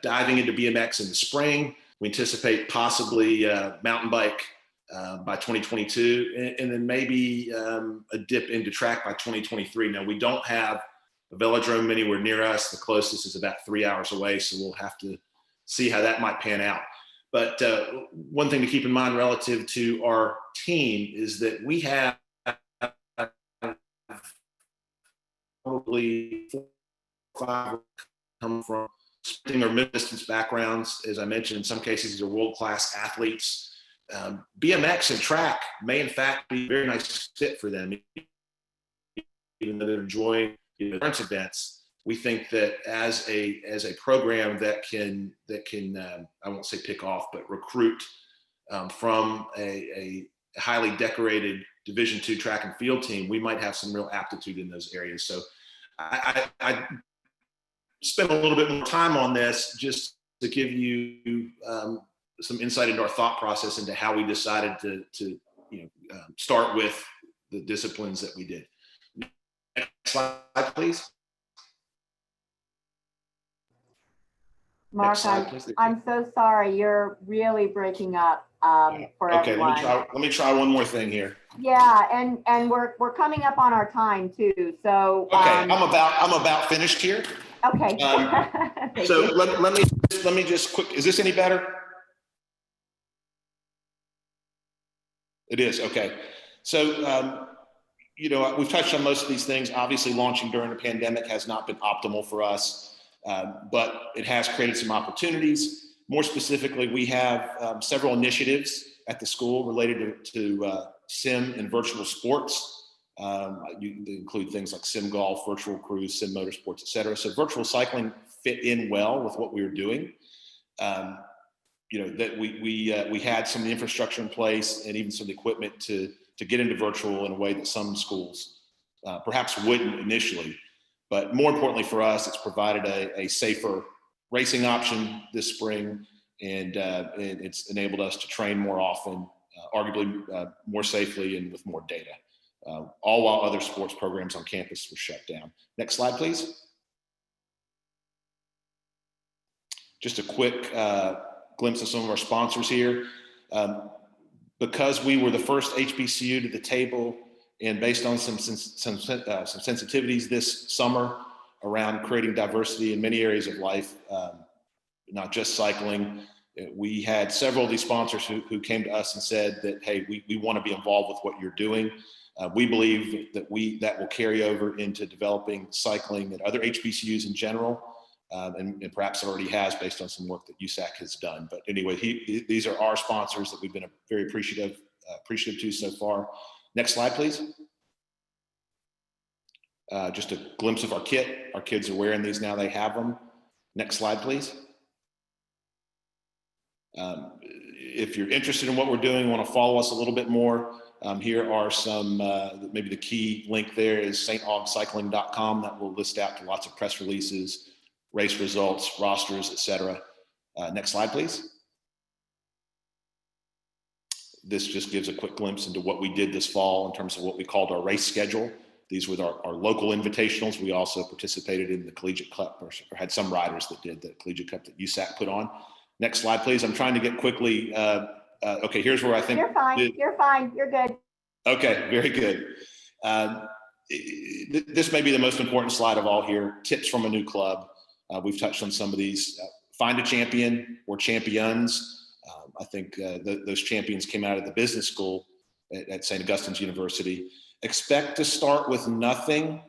diving into BMX in the spring. We anticipate possibly mountain bike by 2022, and then maybe a dip into track by 2023. Now, we don't have a velodrome anywhere near us. The closest is about 3 hours away, so we'll have to see how that might pan out. But one thing to keep in mind relative to our team is that we have probably 4 or 5 come from sprinting or mid-distance backgrounds. As I mentioned, in some cases, these are world-class athletes. BMX and track may, in fact, be a very nice fit for them, even though they're enjoying endurance events. We think that as a program that can I won't say pick off, but recruit from a highly decorated Division II track and field team, we might have some real aptitude in those areas. So I spent a little bit more time on this just to give you some insight into our thought process into how we decided to start with the disciplines that we did. Next slide, please. Mark, I'm so sorry. You're really breaking up for everyone. Let me try one more thing here. Yeah, and we're coming up on our time too. So okay, I'm about finished here. Okay. So let me just quick. Is this any better? It is. Okay. So we've touched on most of these things. Obviously, launching during the pandemic has not been optimal for us. But it has created some opportunities. More specifically, we have several initiatives at the school related to sim and virtual sports. They include things like sim golf, virtual cruise, sim motorsports, et cetera. So virtual cycling fit in well with what we were doing. That we had some of the infrastructure in place and even some of the equipment to get into virtual in a way that some schools perhaps wouldn't initially. But more importantly for us, it's provided a safer racing option this spring, and it's enabled us to train more often, arguably more safely and with more data, all while other sports programs on campus were shut down. Next slide, please. Just a quick glimpse of some of our sponsors here. Because we were the first HBCU to the table, and based on some sensitivities this summer around creating diversity in many areas of life, not just cycling, we had several of these sponsors who came to us and said that, hey, we want to be involved with what you're doing. We believe that that will carry over into developing cycling at other HBCUs in general, and perhaps it already has based on some work that USAC has done. But anyway, these are our sponsors that we've been very appreciative to so far. Next slide, please. Just a glimpse of our kit. Our kids are wearing these now, they have them. Next slide, please. If you're interested in what we're doing, want to follow us a little bit more, here are some, maybe the key link there is staugcycling.com. That will list out to lots of press releases, race results, rosters, etc. Next slide, please. This just gives a quick glimpse into what we did this fall in terms of what we called our race schedule. These were our local invitationals. We also participated in the Collegiate Cup, or had some riders that did the Collegiate Cup that USAC put on. Next slide, please. I'm trying to get quickly. Okay, here's where I think. You're fine. You're fine. You're good. Okay, very good. This may be the most important slide of all here. Tips from a new club. We've touched on some of these. Find a champion or champions. I think those champions came out of the business school at St. Augustine's University. Expect to start with nothing,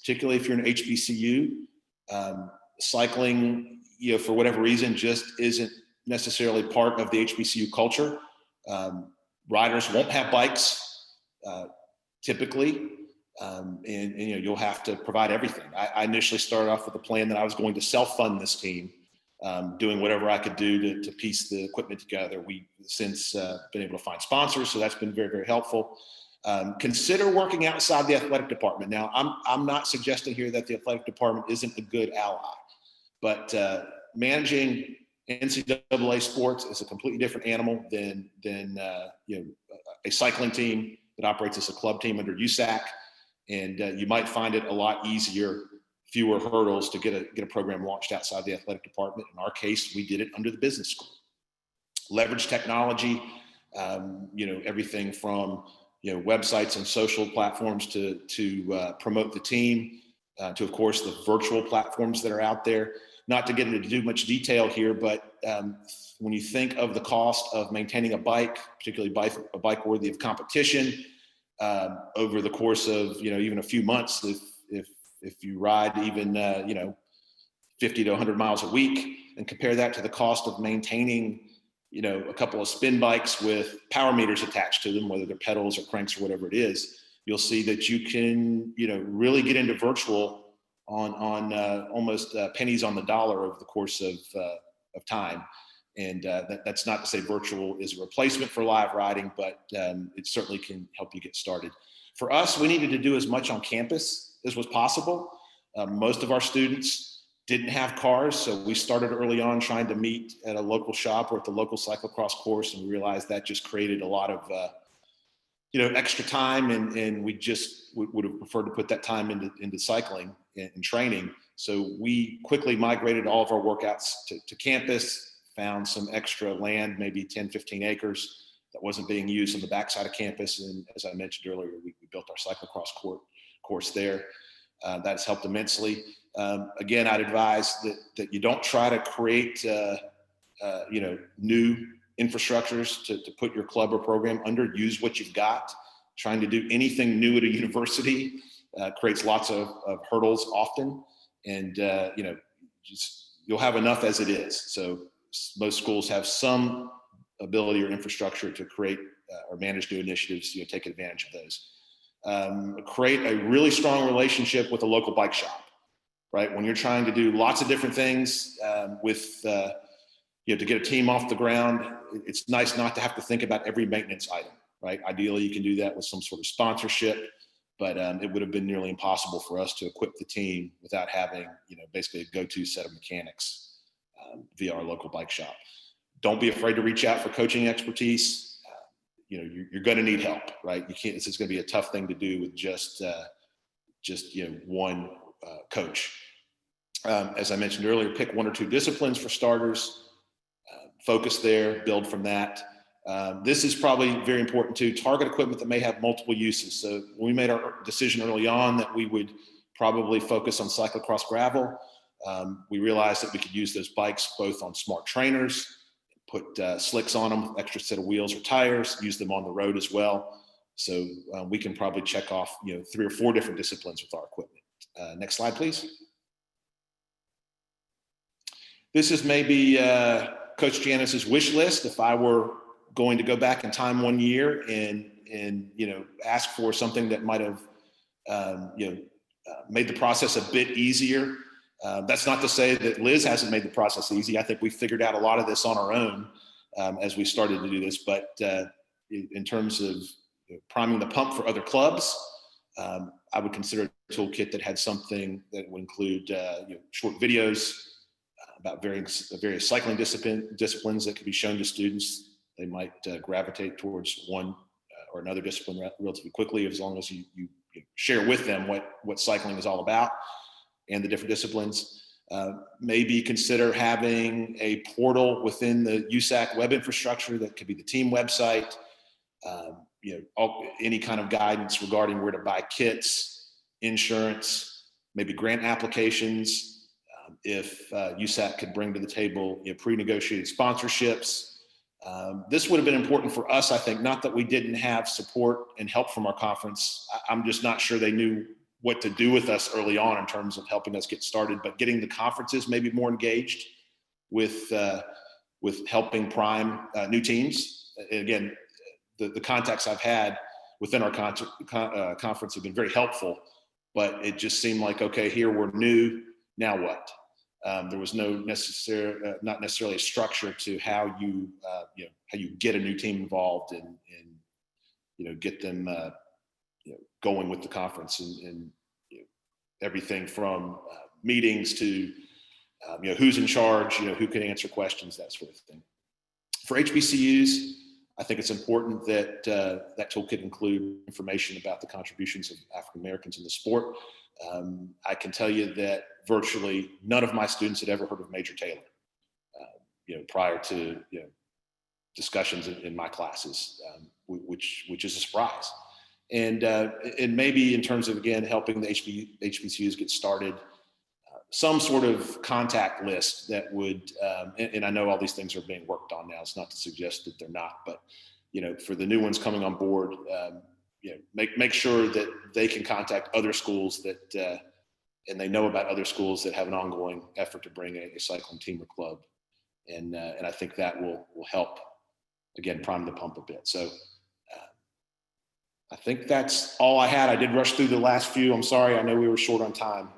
particularly if you're an HBCU. Cycling, for whatever reason, just isn't necessarily part of the HBCU culture. Riders won't have bikes typically, and you'll have to provide everything. I initially started off with a plan that I was going to self-fund this team, doing whatever I could do to piece the equipment together. We've since been able to find sponsors, so that's been very, very helpful. Consider working outside the athletic department. Now, I'm not suggesting here that the athletic department isn't a good ally, but managing NCAA sports is a completely different animal than a cycling team that operates as a club team under USAC, and you might find it a lot easier, fewer hurdles to get a program launched outside the athletic department. In our case, we did it under the business school. Leverage technology. Everything from websites and social platforms to promote the team, to of course the virtual platforms that are out there. Not to get into too much detail here, but when you think of the cost of maintaining a bike, particularly a bike worthy of competition, over the course of even a few months, if you ride even 50 to 100 miles a week, and compare that to the cost of maintaining a couple of spin bikes with power meters attached to them, whether they're pedals or cranks or whatever it is, you'll see that you can really get into virtual on almost pennies on the dollar over the course of time. And that's not to say virtual is a replacement for live riding, but it certainly can help you get started. For us, we needed to do as much on campus as was possible. Most of our students didn't have cars, so we started early on trying to meet at a local shop or at the local cyclocross course, and we realized that just created a lot of extra time, and we just would have preferred to put that time into cycling and training. So we quickly migrated all of our workouts to campus, found some extra land, maybe 10, 15 acres that wasn't being used on the backside of campus. And as I mentioned earlier, we built our cyclocross course there. That's helped immensely. Again, I'd advise that you don't try to create new infrastructures to put your club or program under. Use what you've got. Trying to do anything new at a university creates lots of hurdles often, and you'll have enough as it is. So most schools have some ability or infrastructure to create or manage new initiatives. Take advantage of those. Create a really strong relationship with a local bike shop. Right, when you're trying to do lots of different things to get a team off the ground, it's nice not to have to think about every maintenance item. Right, ideally you can do that with some sort of sponsorship, but it would have been nearly impossible for us to equip the team without having basically a go-to set of mechanics via our local bike shop. Don't be afraid to reach out for coaching expertise. You're going to need help. Right, you can't. This is going to be a tough thing to do with just one coach. As I mentioned earlier, pick one or two disciplines for starters, focus there, build from that. This is probably very important too. Target equipment that may have multiple uses. So when we made our decision early on that we would probably focus on cyclocross gravel, we realized that we could use those bikes both on smart trainers, put slicks on them, extra set of wheels or tires, use them on the road as well. So we can probably check off 3 or 4 different disciplines with our equipment. Next slide, please. This is maybe Coach Janice's wish list. If I were going to go back in time one year and ask for something that might have made the process a bit easier. That's not to say that Liz hasn't made the process easy. I think we figured out a lot of this on our own as we started to do this. But in terms of priming the pump for other clubs, I would consider a toolkit that had something that would include short videos about various cycling disciplines that could be shown to students. They might gravitate towards one or another discipline relatively quickly, as long as you share with them what cycling is all about and the different disciplines. Maybe consider having a portal within the USAC web infrastructure that could be the team website. Any kind of guidance regarding where to buy kits, insurance, maybe grant applications. If USAC could bring to the table pre-negotiated sponsorships. This would have been important for us, I think, not that we didn't have support and help from our conference. I'm just not sure they knew what to do with us early on in terms of helping us get started, but getting the conferences maybe more engaged with helping prime new teams. And again, the contacts I've had within our conference have been very helpful, but it just seemed like, okay, here we're new, now what? There was not necessarily a structure to how you get a new team involved and get them going with the conference and everything from meetings to who's in charge, who can answer questions, that sort of thing. For HBCUs, I think it's important that that toolkit include information about the contributions of African Americans in the sport. I can tell you that virtually none of my students had ever heard of Major Taylor, prior to discussions in my classes, which is a surprise. And maybe in terms of, again, helping the HBCUs get started, some sort of contact list that would, and I know all these things are being worked on now. It's not to suggest that they're not, but for the new ones coming on board, make sure that they can contact other schools that, and they know about other schools that have an ongoing effort to bring a cycling team or club, and I think that will help, again, prime the pump a bit. So I think that's all I had. I did rush through the last few. I'm sorry. I know we were short on time.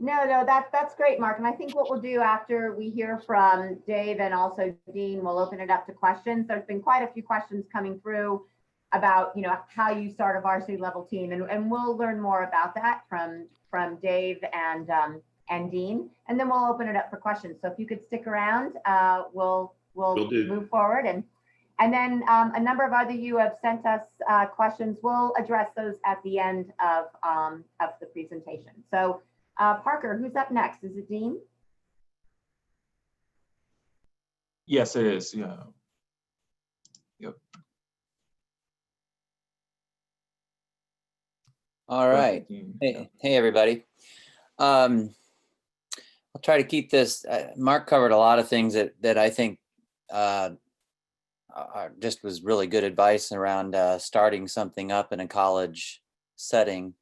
No, that's great, Mark. And I think what we'll do after we hear from Dave and also Dean, we'll open it up to questions. There's been quite a few questions coming through about, how you start a varsity level team, and we'll learn more about that from Dave and Dean, and then we'll open it up for questions. So if you could stick around, we'll move forward. And then a number of other you have sent us questions. We'll address those at the end of the presentation. So Parker, who's up next? Is it Dean? Yes, it is. Yeah. Yep. All right. Hey, everybody. I'll try to keep this. Mark covered a lot of things that I think just was really good advice around starting something up in a college setting.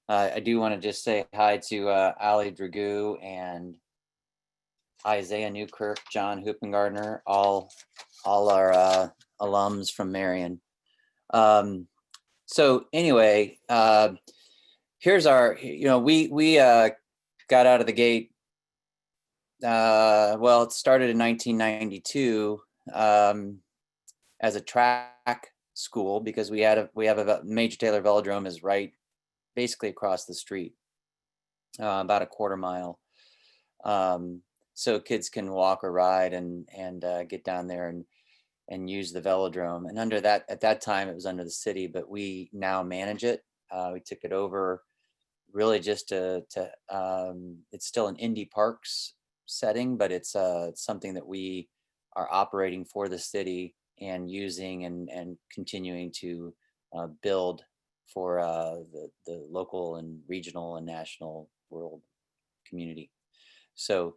I do want to just say hi to Ali Dragoo and Isaiah Newkirk, John Hoopengardner, all our alums from Marion. So anyway, here's our, we got out of the gate. Well, it started in 1992 as a track school because we have a Major Taylor Velodrome is right basically across the street, about a quarter mile. So kids can walk or ride and get down there and use the velodrome. And under that, at that time, it was under the city, but we now manage it. We took it over really just to it's still an Indy Parks setting, but it's something that we are operating for the city and using and continuing to build for the local and regional and national world community. So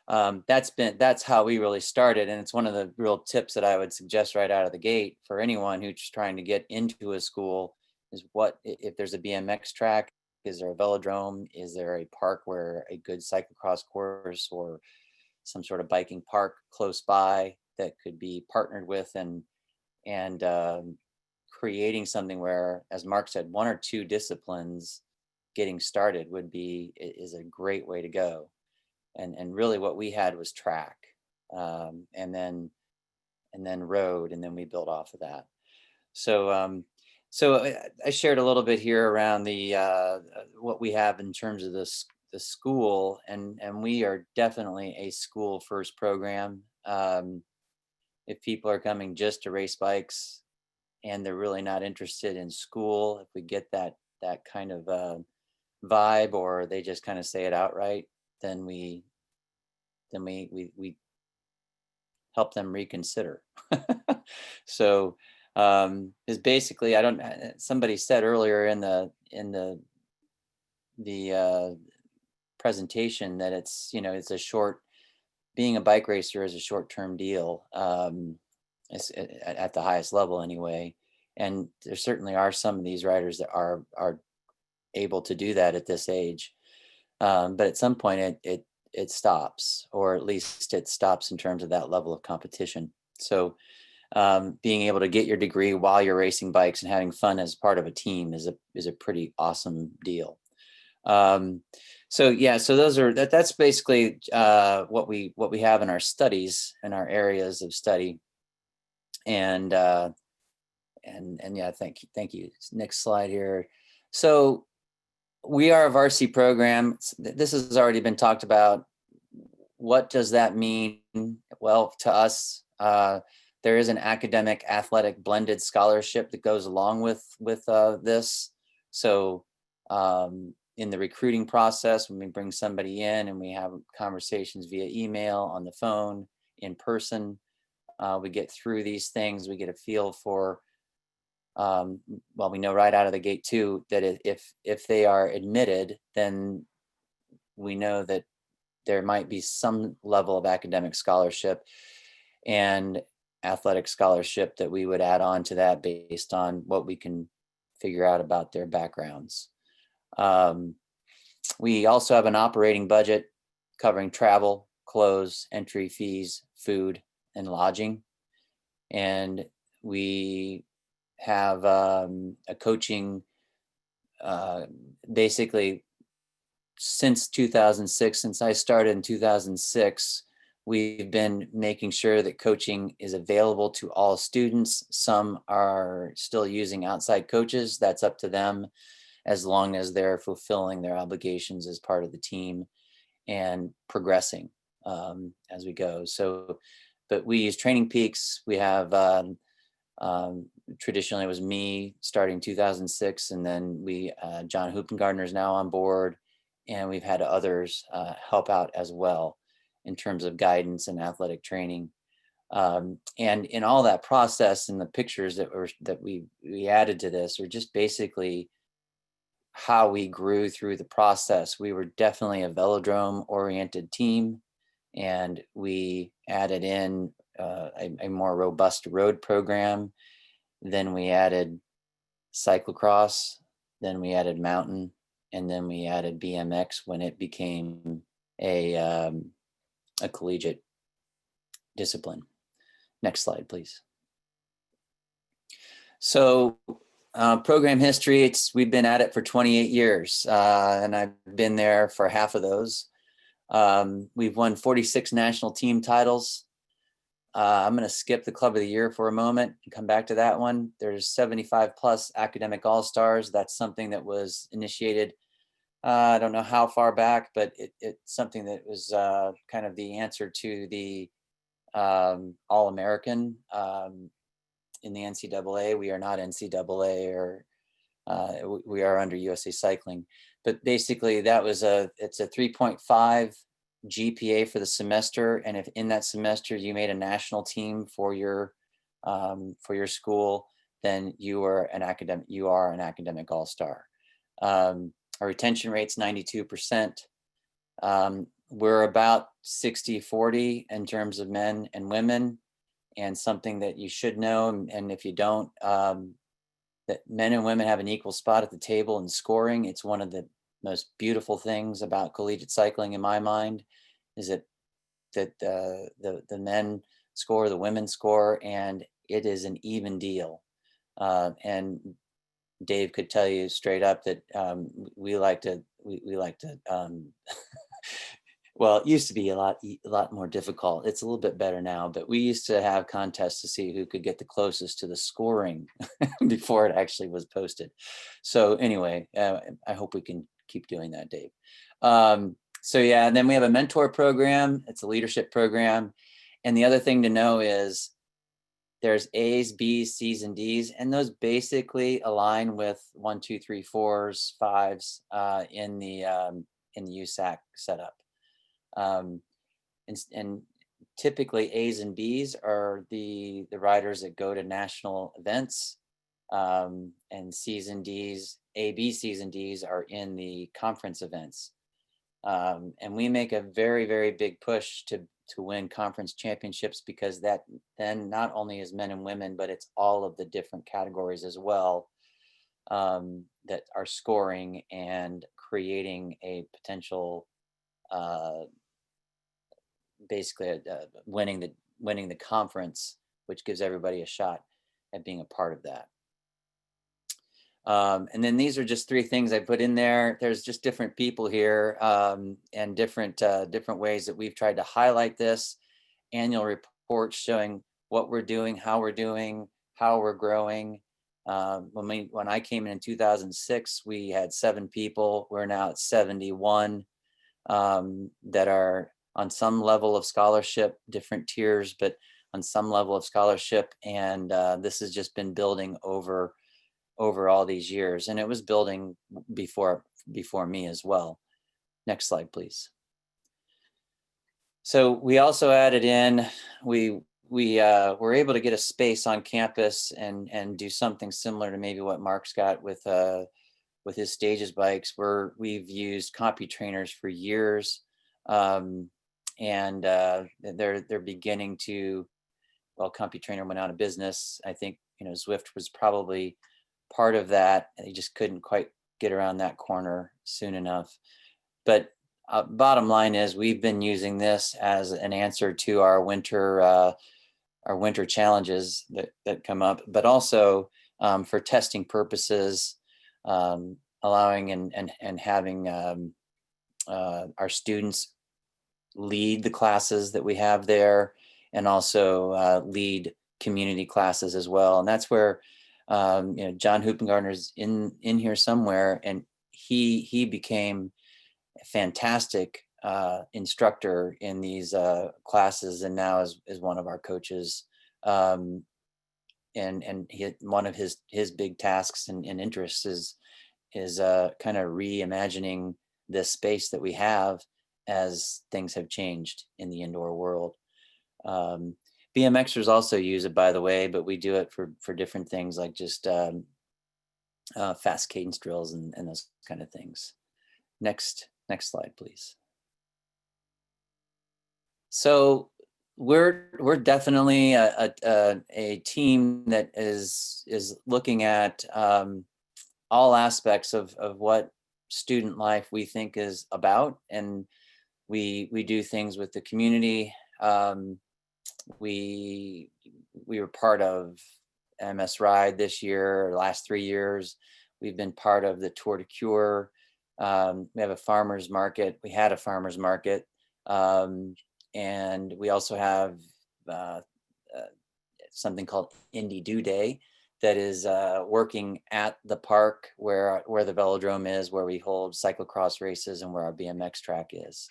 that's how we really started. And it's one of the real tips that I would suggest right out of the gate for anyone who's trying to get into a school is what, if there's a BMX track, is there a velodrome? Is there a park where a good cyclocross course or some sort of biking park close by that could be partnered with and creating something where, as Mark said, one or two disciplines getting started is a great way to go. And really what we had was track, and then road, and then we built off of that. So I shared a little bit here around the what we have in terms of the school, and we are definitely a school first program. If people are coming just to race bikes and they're really not interested in school, if we get that kind of vibe, or they just kind of say it outright, then we help them reconsider. So is basically, somebody said earlier in the presentation that it's being a bike racer is a short-term deal, at the highest level anyway. And there certainly are some of these riders that are able to do that at this age. But at some point it stops, or at least it stops in terms of that level of competition. So being able to get your degree while you're racing bikes and having fun as part of a team is a pretty awesome deal. So that's basically what we have in our studies and our areas of study. And yeah, thank you. Next slide here. So we are a varsity program. This has already been talked about. What does that mean? Well, to us, there is an academic athletic blended scholarship that goes along with this. So in the recruiting process, when we bring somebody in and we have conversations via email, on the phone, in person, we get through these things, we get a feel for, well, we know right out of the gate too, that if they are admitted, then we know that there might be some level of academic scholarship and athletic scholarship that we would add on to that based on what we can figure out about their backgrounds. We also have an operating budget covering travel, clothes, entry fees, food, and lodging. And we have a coaching, basically since 2006, since I started in 2006, we've been making sure that coaching is available to all students. Some are still using outside coaches. That's up to them, as long as they're fulfilling their obligations as part of the team and progressing as we go. So, but we use Training Peaks. We have, traditionally it was me starting 2006, and then John Hoopengardner is now on board, and we've had others help out as well in terms of guidance and athletic training. And in all that process, and the pictures that we added to this are just basically how we grew through the process. We were definitely a velodrome oriented team, and we added in a more robust road program. Then we added cyclocross, then we added mountain, and then we added BMX when it became a collegiate discipline. Next slide, please. So program history, we've been at it for 28 years, and I've been there for half of those. We've won 46 national team titles. I'm going to skip the Club of the Year for a moment and come back to that one. There's 75 plus academic all-stars. That's something that was initiated, I don't know how far back, but it's something that was kind of the answer to the All-American in the NCAA. We are not NCAA, or we are under USA Cycling. But basically it's a 3.5 GPA for the semester, and if in that semester you made a national team for your school, then you are an academic all-star. Our retention rate's 92%. We're about 60-40 in terms of men and women, and something that you should know, and if you don't, that men and women have an equal spot at the table in scoring. It's one of the most beautiful things about collegiate cycling in my mind, is that the men score, the women score, and it is an even deal. And Dave could tell you straight up that we like to well, it used to be a lot more difficult. It's a little bit better now, but we used to have contests to see who could get the closest to the scoring before it actually was posted. So anyway, I hope we can keep doing that, Dave. So yeah, and then we have a mentor program. It's a leadership program. And the other thing to know is there's A's, B's, C's, and D's, and those basically align with 1, 2, 3, 4s, 5s in the USAC setup. And typically A's and B's are the riders that go to national events, and C's and D's, A, B, C's and D's are in the conference events. And we make a very, very big push to win conference championships, because that then not only is men and women, but it's all of the different categories as well, that are scoring and creating a potential basically winning the conference, which gives everybody a shot at being a part of that. And then these are just 3 things I put in there. There's just different people here, and different ways that we've tried to highlight this. Annual reports showing what we're doing, how we're growing. When I came in 2006, we had 7 people. We're now at 71 that are on some level of scholarship, different tiers, but on some level of scholarship. And this has just been building over all these years, and it was building before me as well. Next slide, please. So we also added in, we we were able to get a space on campus and do something similar to maybe what Mark's got with his Stages bikes, where we've used copy trainers for years, and they're beginning to. Well, Compy Trainer went out of business. I think, Zwift was probably part of that. They just couldn't quite get around that corner soon enough. But bottom line is, we've been using this as an answer to our winter challenges that come up, but also for testing purposes, allowing and having our students lead the classes that we have there, and also lead community classes as well. And that's where John Hoopengartner's in here somewhere, and he became a fantastic instructor in these classes, and now is one of our coaches. And one of his big tasks and interests is kind of reimagining this space that we have as things have changed in the indoor world. BMXers also use it, by the way, but we do it for different things, like just fast cadence drills and those kind of things. Next slide, please. So we're definitely a team that is looking at all aspects of what student life we think is about, and we do things with the community. We were part of MS Ride this year, or last 3 years. We've been part of the Tour de Cure. We have a farmer's market. We had a farmer's market. And we also have something called Indie Do Day that is working at the park where the velodrome is, where we hold cyclocross races, and where our BMX track is.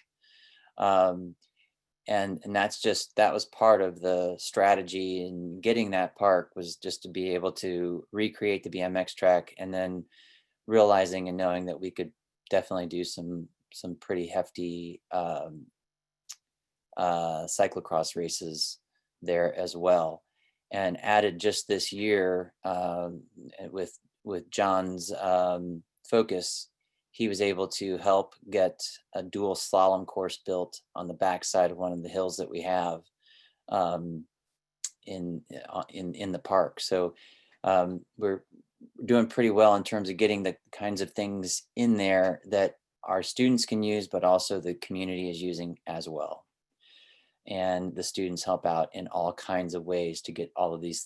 And that was part of the strategy in getting that park, was just to be able to recreate the BMX track, and then realizing and knowing that we could definitely do some pretty hefty cyclocross races there as well. And added just this year, with John's focus, he was able to help get a dual slalom course built on the backside of one of the hills that we have in the park. So we're doing pretty well in terms of getting the kinds of things in there that our students can use, but also the community is using as well. And the students help out in all kinds of ways to get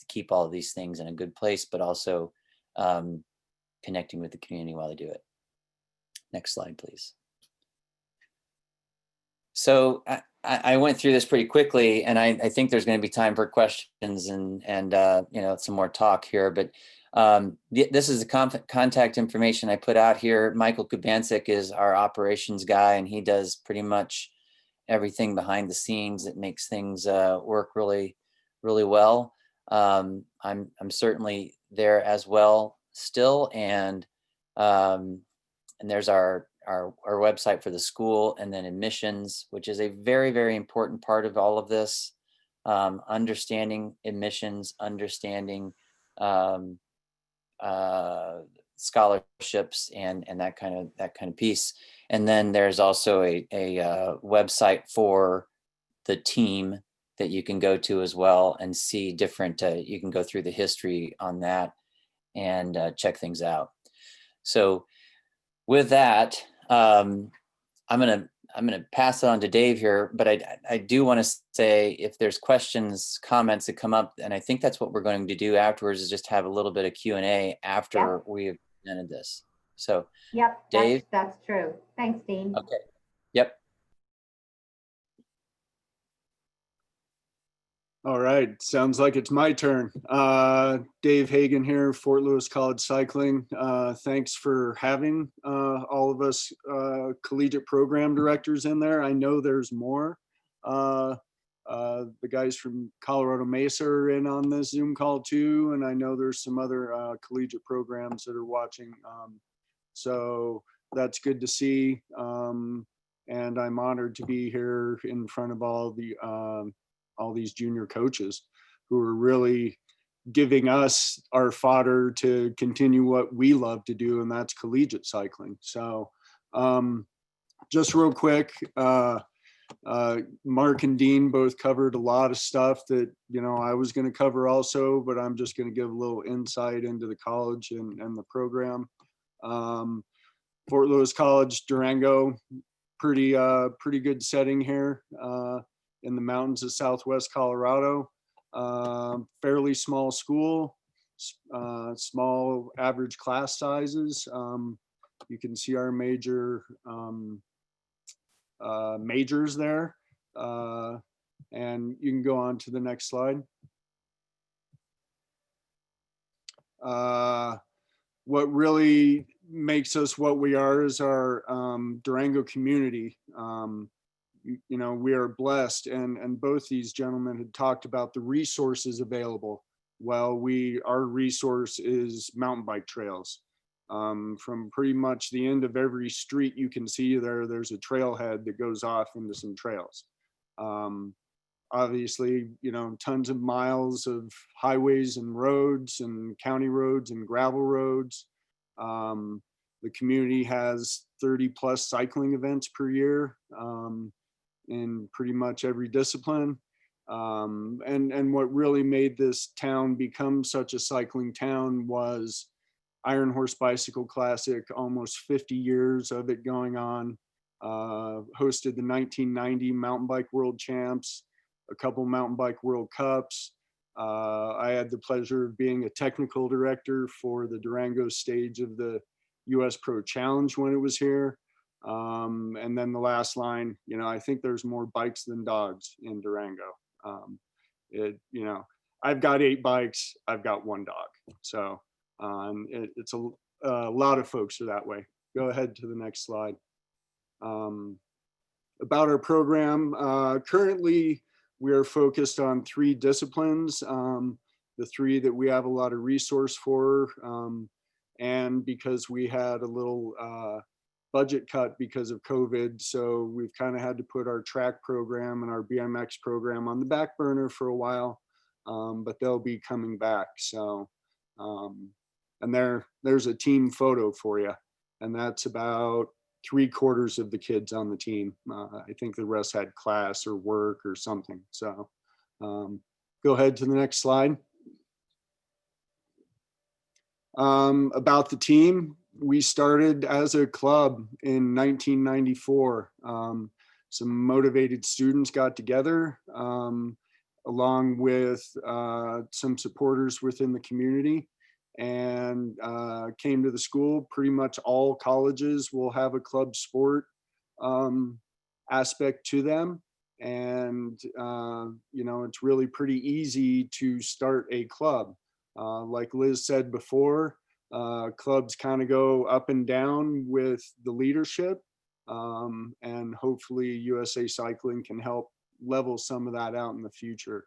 keep all of these things in a good place, but also connecting with the community while they do it. Next slide, please. So I went through this pretty quickly, and I think there's going to be time for questions and some more talk here. But this is the contact information I put out here. Michael Kubancic is our operations guy, and he does pretty much everything behind the scenes that makes things work really, really well. I'm certainly there as well still, and there's our website for the school, and then admissions, which is a very, very important part of all of this. Understanding admissions, understanding scholarships, and that kind of piece. And then there's also a website for the team that you can go to as well and see different. You can go through the history on that and check things out. So with that, I'm gonna pass it on to Dave here, but I do want to say, if there's questions, comments that come up, and I think that's what we're going to do afterwards, is just have a little bit of Q&A after we have presented this. So yep, Dave, that's true. Thanks, Dean. okay, yep. All right, sounds like it's my turn. Dave Hagan here, Fort Lewis College Cycling. Thanks for having all of us collegiate program directors in there. I know there's more. The guys from Colorado Mesa are in on this Zoom call too, and I know there's some other collegiate programs that are watching. So that's good to see. And I'm honored to be here in front of all all these junior coaches who are really giving us our fodder to continue what we love to do, and that's collegiate cycling. So just real quick, Mark and Dean both covered a lot of stuff that, you know, I was going to cover also, but I'm just going to give a little insight into the college and the program. Fort Lewis College, Durango, pretty good setting here in the mountains of Southwest Colorado. Fairly small school, small average class sizes. You can see our major majors there. And you can go on to the next slide. What really makes us what we are is our Durango community. You know, we are blessed, and both these gentlemen had talked about the resources available. Well, our resource is mountain bike trails. From pretty much the end of every street you can see there's a trailhead that goes off into some trails. Obviously, you know, tons of miles of highways and roads and county roads and gravel roads. The community has 30 plus cycling events per year in pretty much every discipline. And what really made this town become such a cycling town was Iron Horse Bicycle Classic, almost 50 years of it going on. Hosted the 1990 Mountain Bike World Champs, a couple Mountain Bike World Cups. I had the pleasure of being a technical director for the Durango stage of the US Pro Challenge when it was here. And then the last line, you know, I think there's more bikes than dogs in Durango. You know, I've got 8 bikes, I've got 1 dog. So it's a lot of folks are that way. Go ahead to the next slide. About our program, currently we are focused on 3 disciplines, the 3 that we have a lot of resource for, and because we had a little budget cut because of COVID, so we've kind of had to put our track program and our BMX program on the back burner for a while, but they'll be coming back. So, and there's a team photo for you, and that's about 3/4 of the kids on the team. I think the rest had class or work or something. So go ahead to the next slide. About the team, we started as a club in 1994. Some motivated students got together along with some supporters within the community, and came to the school. Pretty much all colleges will have a club sport aspect to them. And, you know, it's really pretty easy to start a club. Like Liz said before, clubs kind of go up and down with the leadership. And hopefully USA Cycling can help level some of that out in the future.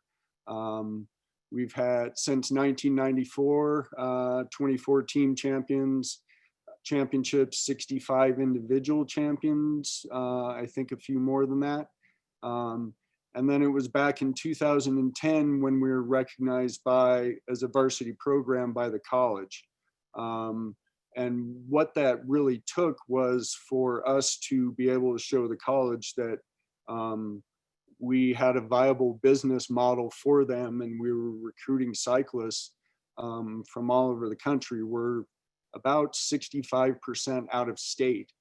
We've had since 1994, 24 team championships, 65 individual champions, I think a few more than that. And then it was back in 2010 when we were recognized as a varsity program by the college. And what that really took was for us to be able to show the college that we had a viable business model for them, and we were recruiting cyclists from all over the country. We're about 65% out of state.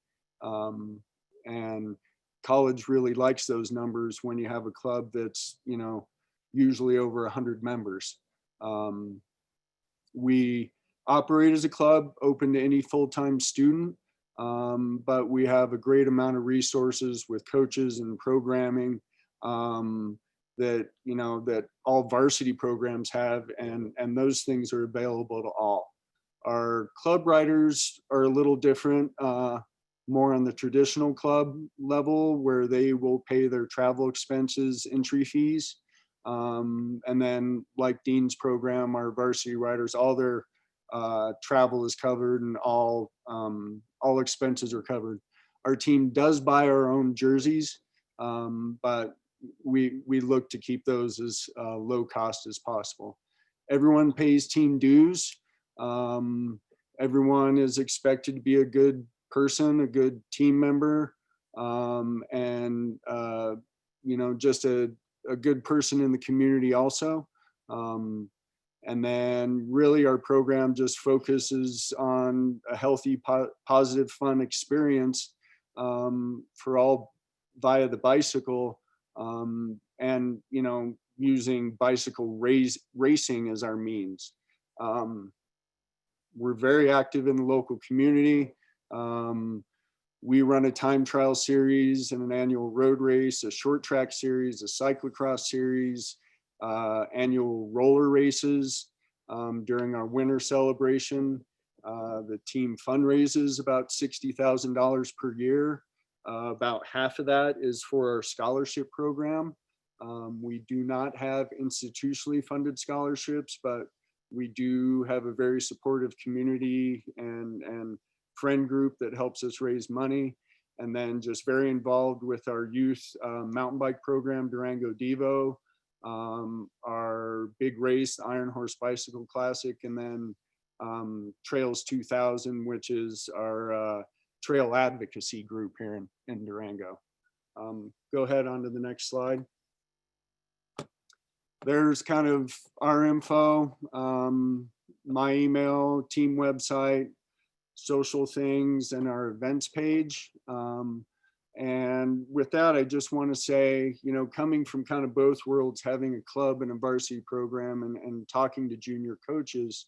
And college really likes those numbers when you have a club that's, you know, usually over 100 members. We operate as a club open to any full-time student, but we have a great amount of resources with coaches and programming that, you know, that all varsity programs have, and those things are available to all. Our club riders are a little different, more on the traditional club level, where they will pay their travel expenses, entry fees. And then like Dean's program, our varsity riders, all their travel is covered and all expenses are covered. Our team does buy our own jerseys, but we look to keep those as low cost as possible. Everyone pays team dues. Everyone is expected to be a good person, a good team member, and just a good person in the community also. And then really our program just focuses on a healthy, positive, fun experience for all via the bicycle, and using bicycle racing as our means. We're very active in the local community. We run a time trial series and an annual road race, a short track series, a cyclocross series, annual roller races during our winter celebration. The team fundraises about $60,000 per year. About half of that is for our scholarship program. We do not have institutionally funded scholarships, but we do have a very supportive community and friend group that helps us raise money. And then just very involved with our youth mountain bike program, Durango Devo, our big race, Iron Horse Bicycle Classic, and then Trails 2000, which is our trail advocacy group here in Durango. Go ahead on to the next slide. There's kind of our info, my email, team website, social things, and our events page. And with that, I just want to say, coming from kind of both worlds, having a club and a varsity program and talking to junior coaches,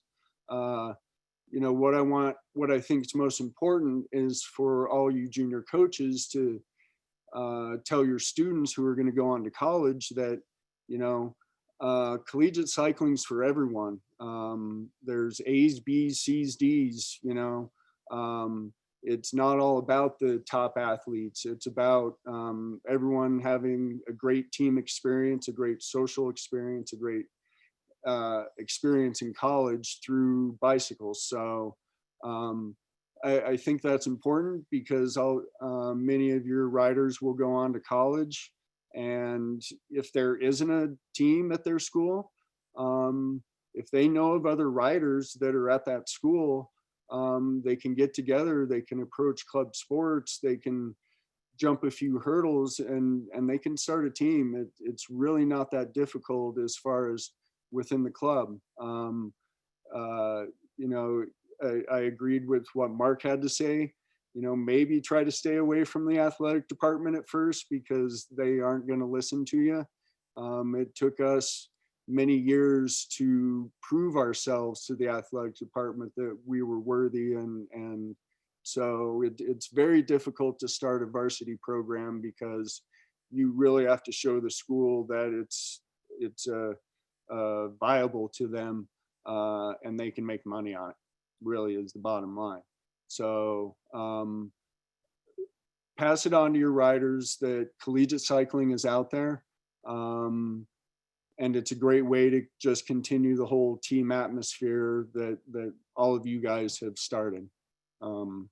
what I think is most important is for all you junior coaches to tell your students who are going to go on to college that, collegiate cycling's for everyone. There's A's, B's, C's, D's, it's not all about the top athletes. It's about everyone having a great team experience, a great social experience, a great experience in college through bicycles. So I think that's important because many of your riders will go on to college. And if there isn't a team at their school, if they know of other riders that are at that school, they can get together, they can approach club sports, they can jump a few hurdles and they can start a team. It's really not that difficult as far as within the club. I agreed with what Mark had to say. Maybe try to stay away from the athletic department at first because they aren't going to listen to you. It took us many years to prove ourselves to the athletic department that we were worthy, and so it's very difficult to start a varsity program because you really have to show the school that it's viable to them, and they can make money on it, really is the bottom line. So pass it on to your riders that collegiate cycling is out there. And it's a great way to just continue the whole team atmosphere that all of you guys have started. I'll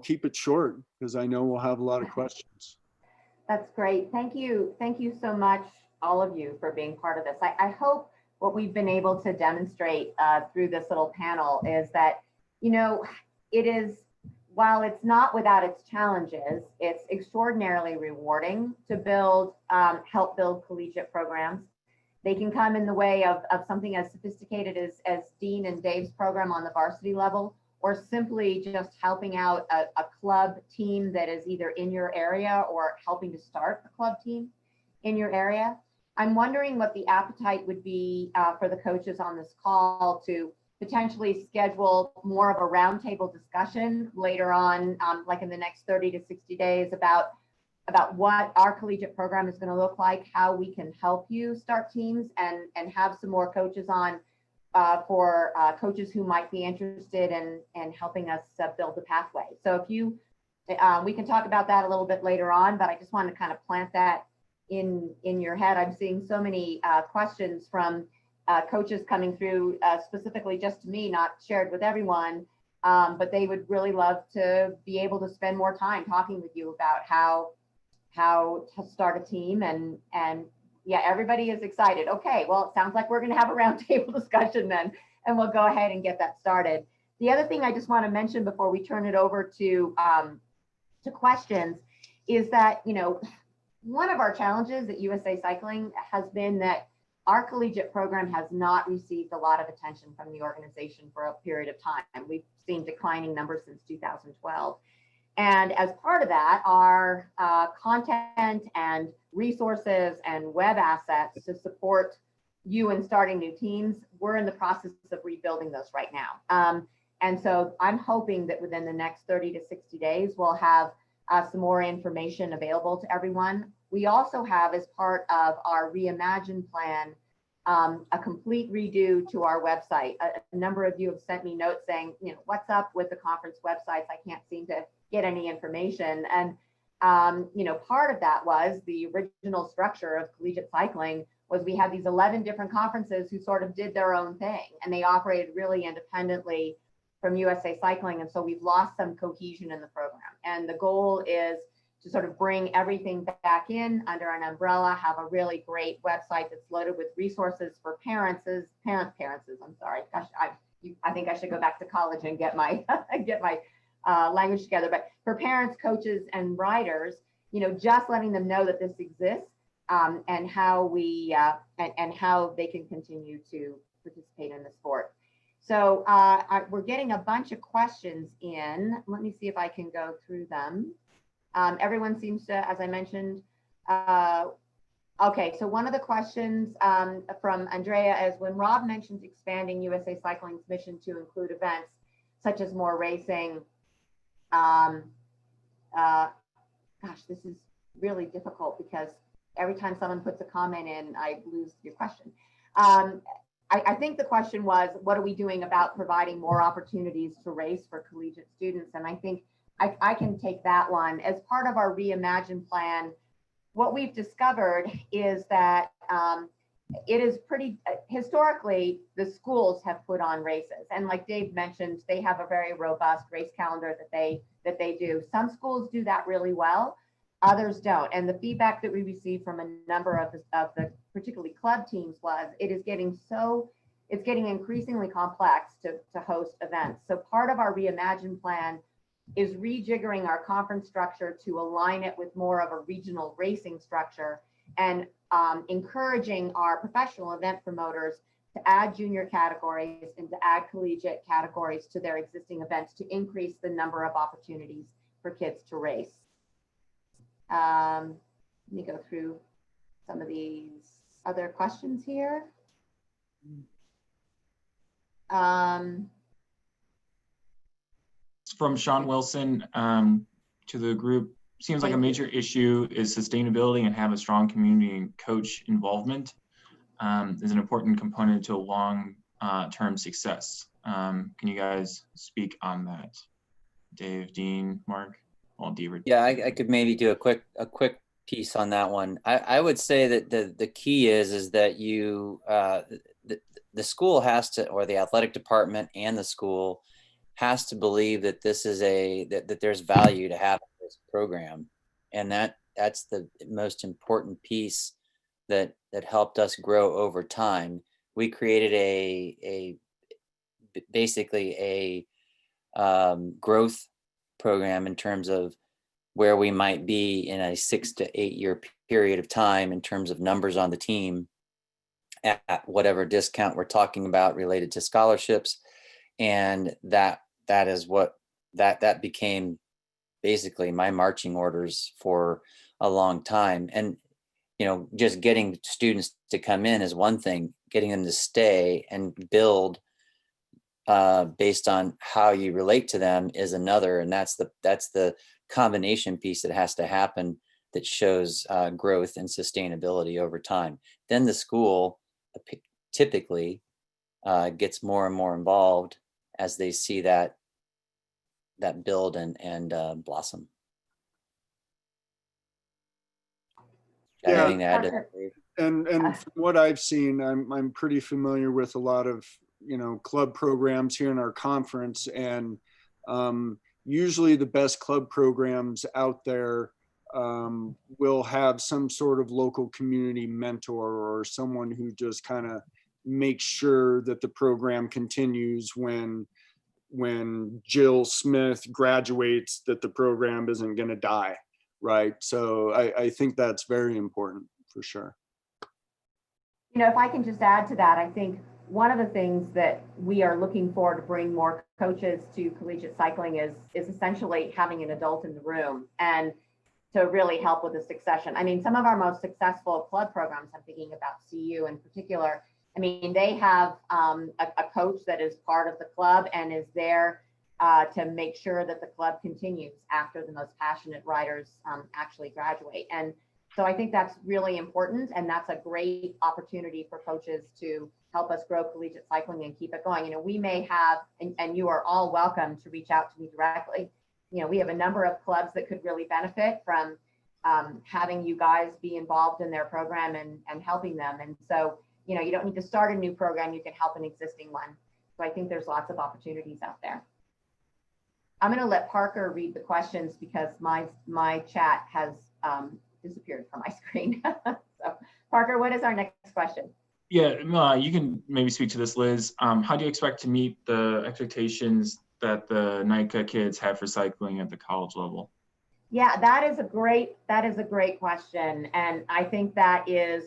keep it short because I know we'll have a lot of questions. That's great. Thank you. Thank you so much, all of you, for being part of this. I hope what we've been able to demonstrate through this little panel is that, it is, while it's not without its challenges, it's extraordinarily rewarding to help build collegiate programs. They can come in the way of something as sophisticated as Dean and Dave's program on the varsity level, or simply just helping out a club team that is either in your area or helping to start a club team in your area. I'm wondering what the appetite would be for the coaches on this call to potentially schedule more of a roundtable discussion later on, like in the next 30 to 60 days about what our collegiate program is going to look like, how we can help you start teams, and have some more coaches on for coaches who might be interested in helping us build the pathway. So if you, we can talk about that a little bit later on, but I just want to kind of plant that in your head. I'm seeing so many questions from coaches coming through, specifically just to me, not shared with everyone, but they would really love to be able to spend more time talking with you about how how to start a team, and yeah, everybody is excited. Okay, well, it sounds like we're going to have a roundtable discussion then, and we'll go ahead and get that started. The other thing I just want to mention before we turn it over to questions is that, you know, one of our challenges at USA Cycling has been that our collegiate program has not received a lot of attention from the organization for a period of time. We've seen declining numbers since 2012. And as part of that, our content and resources and web assets to support you in starting new teams, we're in the process of rebuilding those right now. And so I'm hoping that within the next 30 to 60 days, we'll have some more information available to everyone. We also have, as part of our Reimagined plan, a complete redo to our website. A number of you have sent me notes saying, you know, what's up with the conference websites? I can't seem to get any information. And, you know, part of that was the original structure of collegiate cycling was we had these 11 different conferences who sort of did their own thing, and they operated really independently from USA Cycling. And so we've lost some cohesion in the program. And the goal is to sort of bring everything back in under an umbrella, have a really great website that's loaded with resources for parents. I'm sorry. Gosh, I think I should go back to college and get my language together. But for parents, coaches, and riders, you know, just letting them know that this exists, and how we and how they can continue to participate in the sport. So we're getting a bunch of questions in. Let me see if I can go through them. Everyone seems to, as I mentioned, okay, so one of the questions from Andrea is, when Rob mentions expanding USA Cycling's mission to include events such as more racing, gosh, this is really difficult because every time someone puts a comment in, I lose your question. I think the question was, what are we doing about providing more opportunities to race for collegiate students? And I think I can take that one. As part of our Reimagined plan, what we've discovered is that it is pretty, historically, the schools have put on races. And like Dave mentioned, they have a very robust race calendar that they do. Some schools do that really well, others don't. And the feedback that we received from a number of the particularly club teams was, it's getting increasingly complex to host events. So part of our Reimagined plan is rejiggering our conference structure to align it with more of a regional racing structure, and encouraging our professional event promoters to add junior categories and to add collegiate categories to their existing events to increase the number of opportunities for kids to race. Let me go through some of these other questions here. From Sean Wilson to the group, seems like a major issue is sustainability, and have a strong community and coach involvement is an important component to a long-term success. Can you guys speak on that? Dave, Dean, Mark? Well, Deaver. Yeah, I could maybe do a quick piece on that one. I would say that the key is that you the school has to, or the athletic department and the school has to believe that this is that there's value to having this program, and that's the most important piece that helped us grow over time. We created basically a growth program in terms of where we might be in a 6 to 8 year period of time in terms of numbers on the team at whatever discount we're talking about related to scholarships. And that is what that became basically my marching orders for a long time. And, you know, just getting students to come in is one thing, getting them to stay and build based on how you relate to them is another. And that's the combination piece that has to happen that shows growth and sustainability over time. Then the school typically gets more and more involved as they see that build and blossom. Yeah. Anything to add to that, Dave? And from what I've seen, I'm pretty familiar with a lot of, you know, club programs here in our conference, and usually the best club programs out there will have some sort of local community mentor or someone who just kind of makes sure that the program continues when Jill Smith graduates, that the program isn't going to die, right? So I think that's very important for sure. You know, if I can just add to that, I think one of the things that we are looking for to bring more coaches to collegiate cycling is essentially having an adult in the room and to really help with the succession. I mean, some of our most successful club programs, I'm thinking about CU in particular, I mean, they have a coach that is part of the club and is there to make sure that the club continues after the most passionate riders actually graduate. And so I think that's really important, and that's a great opportunity for coaches to help us grow collegiate cycling and keep it going. You know, we may have, and you are all welcome to reach out to me directly. You know, we have a number of clubs that could really benefit from having you guys be involved in their program and helping them. And so, you know, you don't need to start a new program, you can help an existing one. So I think there's lots of opportunities out there. I'm going to let Parker read the questions because my chat has disappeared from my screen. So Parker, what is our next question? Yeah, you can maybe speak to this, Liz. How do you expect to meet the expectations that the Nika kids have for cycling at the college level? Yeah, that is a great question. And I think that is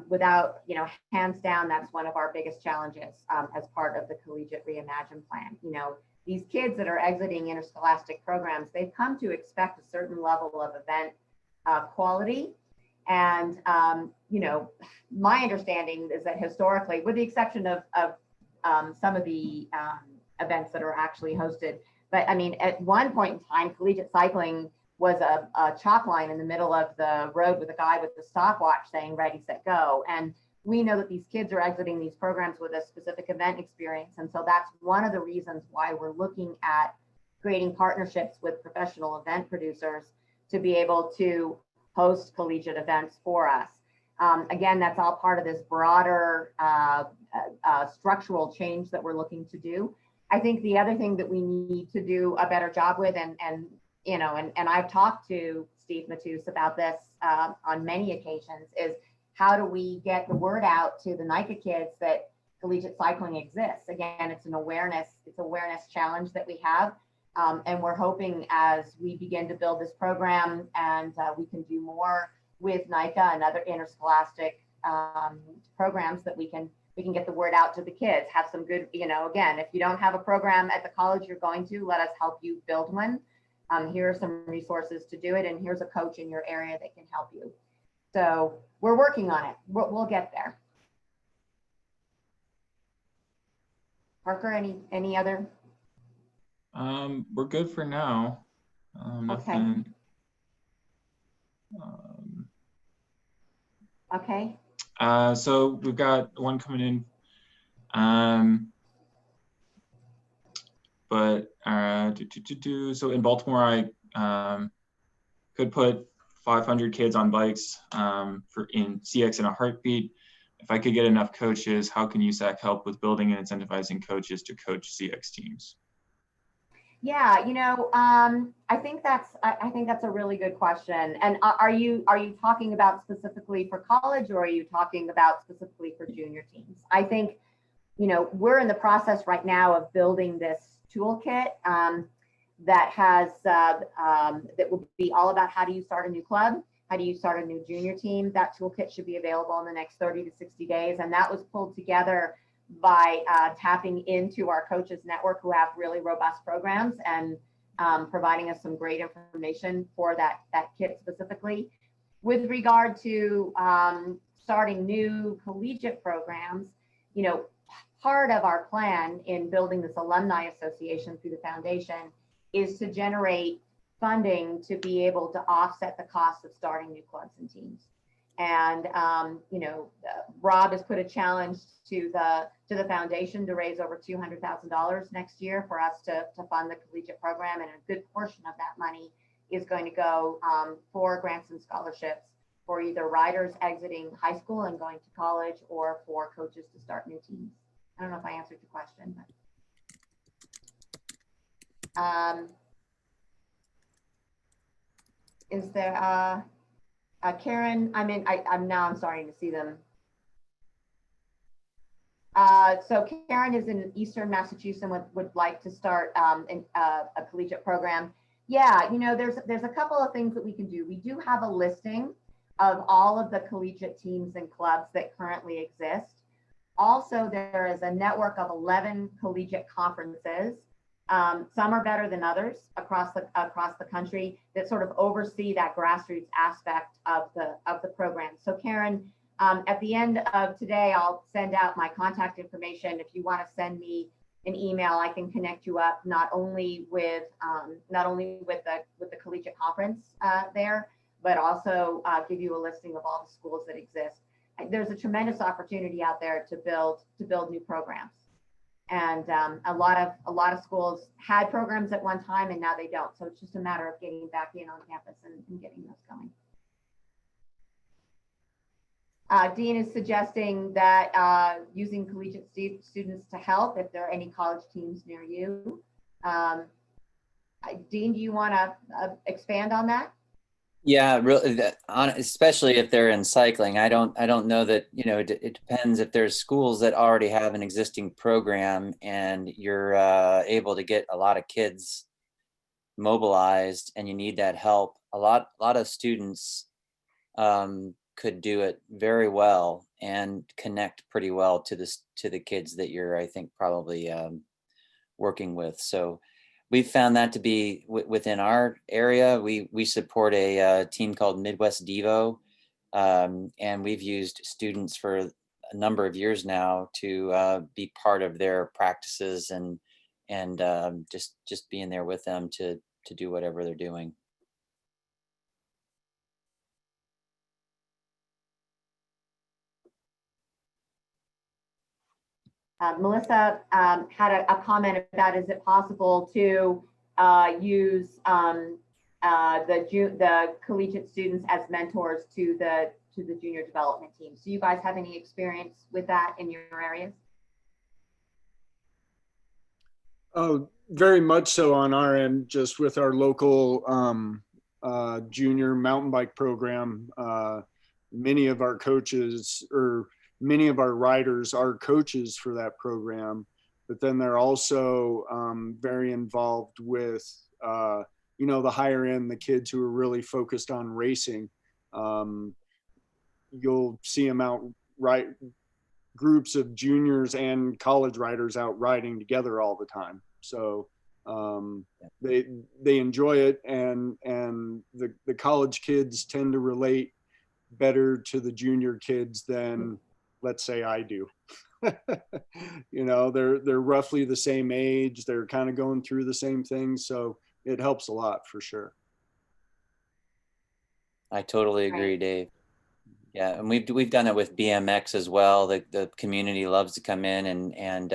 without, you know, hands down, that's one of our biggest challenges as part of the Collegiate Reimagined plan. You know, these kids that are exiting interscholastic programs, they've come to expect a certain level of event quality. And, you know, my understanding is that historically, with the exception of some of the events that are actually hosted, but I mean, at one point in time, collegiate cycling was a chalk line in the middle of the road with a guy with the stopwatch saying ready, set, go. And we know that these kids are exiting these programs with a specific event experience. And so that's one of the reasons why we're looking at creating partnerships with professional event producers to be able to host collegiate events for us. Again, that's all part of this broader structural change that we're looking to do. I think the other thing that we need to do a better job with, and you know, and I've talked to Steve Matus about this on many occasions, is how do we get the word out to the Nika kids that collegiate cycling exists? Again, it's an awareness challenge that we have. And we're hoping as we begin to build this program and we can do more with Nika and other interscholastic programs that we can get the word out to the kids, have some good, you know, again, if you don't have a program at the college you're going to, let us help you build one. Here are some resources to do it, and here's a coach in your area that can help you. So we're working on it. We'll get there. Parker, any other? We're good for now. Nothing. Okay. So we've got one coming in. So in Baltimore, I could put 500 kids on bikes in CX in a heartbeat. If I could get enough coaches, how can USAC help with building and incentivizing coaches to coach CX teams? Yeah, you know, I think that's a really good question. And are you talking about specifically for college, or are you talking about specifically for junior teams? I think, you know, we're in the process right now of building this toolkit that has that will be all about how do you start a new club, how do you start a new junior team. That toolkit should be available in the next 30 to 60 days, and that was pulled together by tapping into our coaches network who have really robust programs and providing us some great information for that kit specifically. With regard to starting new collegiate programs, you know, part of our plan in building this alumni association through the foundation is to generate funding to be able to offset the cost of starting new clubs and teams. And you know, Rob has put a challenge to the foundation to raise over $200,000 next year for us to fund the collegiate program, and a good portion of that money is going to go for grants and scholarships for either riders exiting high school and going to college, or for coaches to start new teams. I don't know if I answered your question, but is there, Karen, I'm starting to see them. So Karen is in Eastern Massachusetts and would like to start a collegiate program. Yeah, you know, there's a couple of things that we can do. We do have a listing of all of the collegiate teams and clubs that currently exist. Also, there is a network of 11 collegiate conferences. Some are better than others across the country that sort of oversee that grassroots aspect of the program. So Karen, at the end of today, I'll send out my contact information. If you want to send me an email, I can connect you up not only with the collegiate conference there, but also give you a listing of all the schools that exist. There's a tremendous opportunity out there to build new programs, and a lot of schools had programs at one time and now they don't. So it's just a matter of getting back in on campus and getting those going. Dean is suggesting that using collegiate students to help if there are any college teams near you. Dean, do you want to expand on that? Yeah, really, especially if they're in cycling. I don't know that, you know, it depends if there's schools that already have an existing program and you're able to get a lot of kids mobilized and you need that help. A lot of students could do it very well and connect pretty well to the kids that you're, I think, probably working with. So we've found that to be within our area. We support a team called Midwest Devo, and we've used students for a number of years now to be part of their practices and just being there with them to do whatever they're doing. Melissa had a comment about, is it possible to use the collegiate students as mentors to the junior development team? So you guys have any experience with that in your areas? Oh, very much so on our end, just with our local junior mountain bike program. Many of our coaches, or many of our riders, are coaches for that program, but then they're also very involved with, you know, the higher end, the kids who are really focused on racing. You'll see them out, groups of juniors and college riders out riding together all the time. So they enjoy it, and the college kids tend to relate better to the junior kids than, let's say, I do. You know, they're roughly the same age. They're kind of going through the same things, so it helps a lot for sure. I totally agree, Dave. Yeah, and we've done it with BMX as well. The community loves to come in and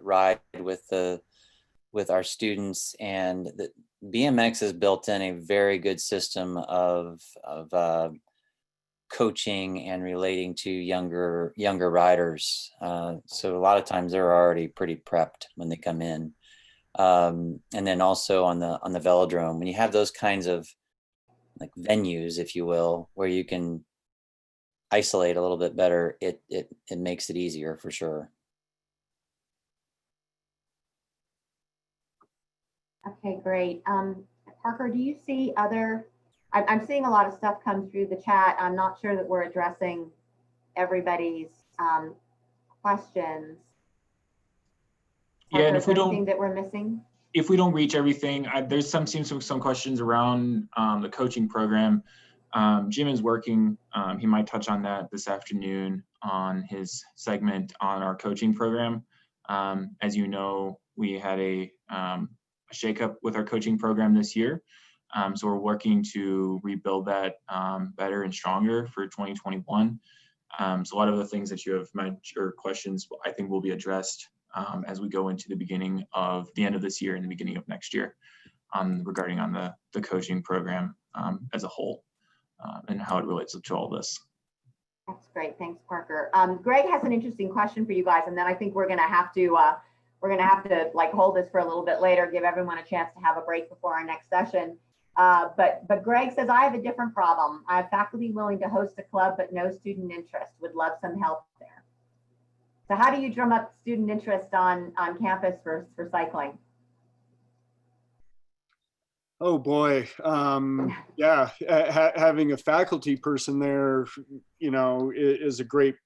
ride with our students, and the BMX has built in a very good system of coaching and relating to younger riders. So a lot of times they're already pretty prepped when they come in. And then also on the velodrome, when you have those kinds of like venues, if you will, where you can isolate a little bit better, it makes it easier for sure. Okay, great. Parker, do you see other, I'm seeing a lot of stuff come through the chat. I'm not sure that we're addressing everybody's questions. Yeah, Parker, and is there anything that we're missing? If we don't reach everything, there's some questions around the coaching program. Jim is working, he might touch on that this afternoon on his segment on our coaching program. As you know, we had a shakeup with our coaching program this year. So we're working to rebuild that better and stronger for 2021. So a lot of the things that you have mentioned or questions, I think will be addressed as we go into the end of this year and the beginning of next year regarding on the coaching program as a whole. And how it relates to all this. That's great. Thanks, Parker. Greg has an interesting question for you guys, and then I think we're gonna have to like hold this for a little bit later, give everyone a chance to have a break before our next session. But Greg says, I have a different problem. I have faculty willing to host a club, but no student interest. Would love some help there. So how do you drum up student interest on campus for cycling? Oh boy. Yeah, having a faculty person there, is a great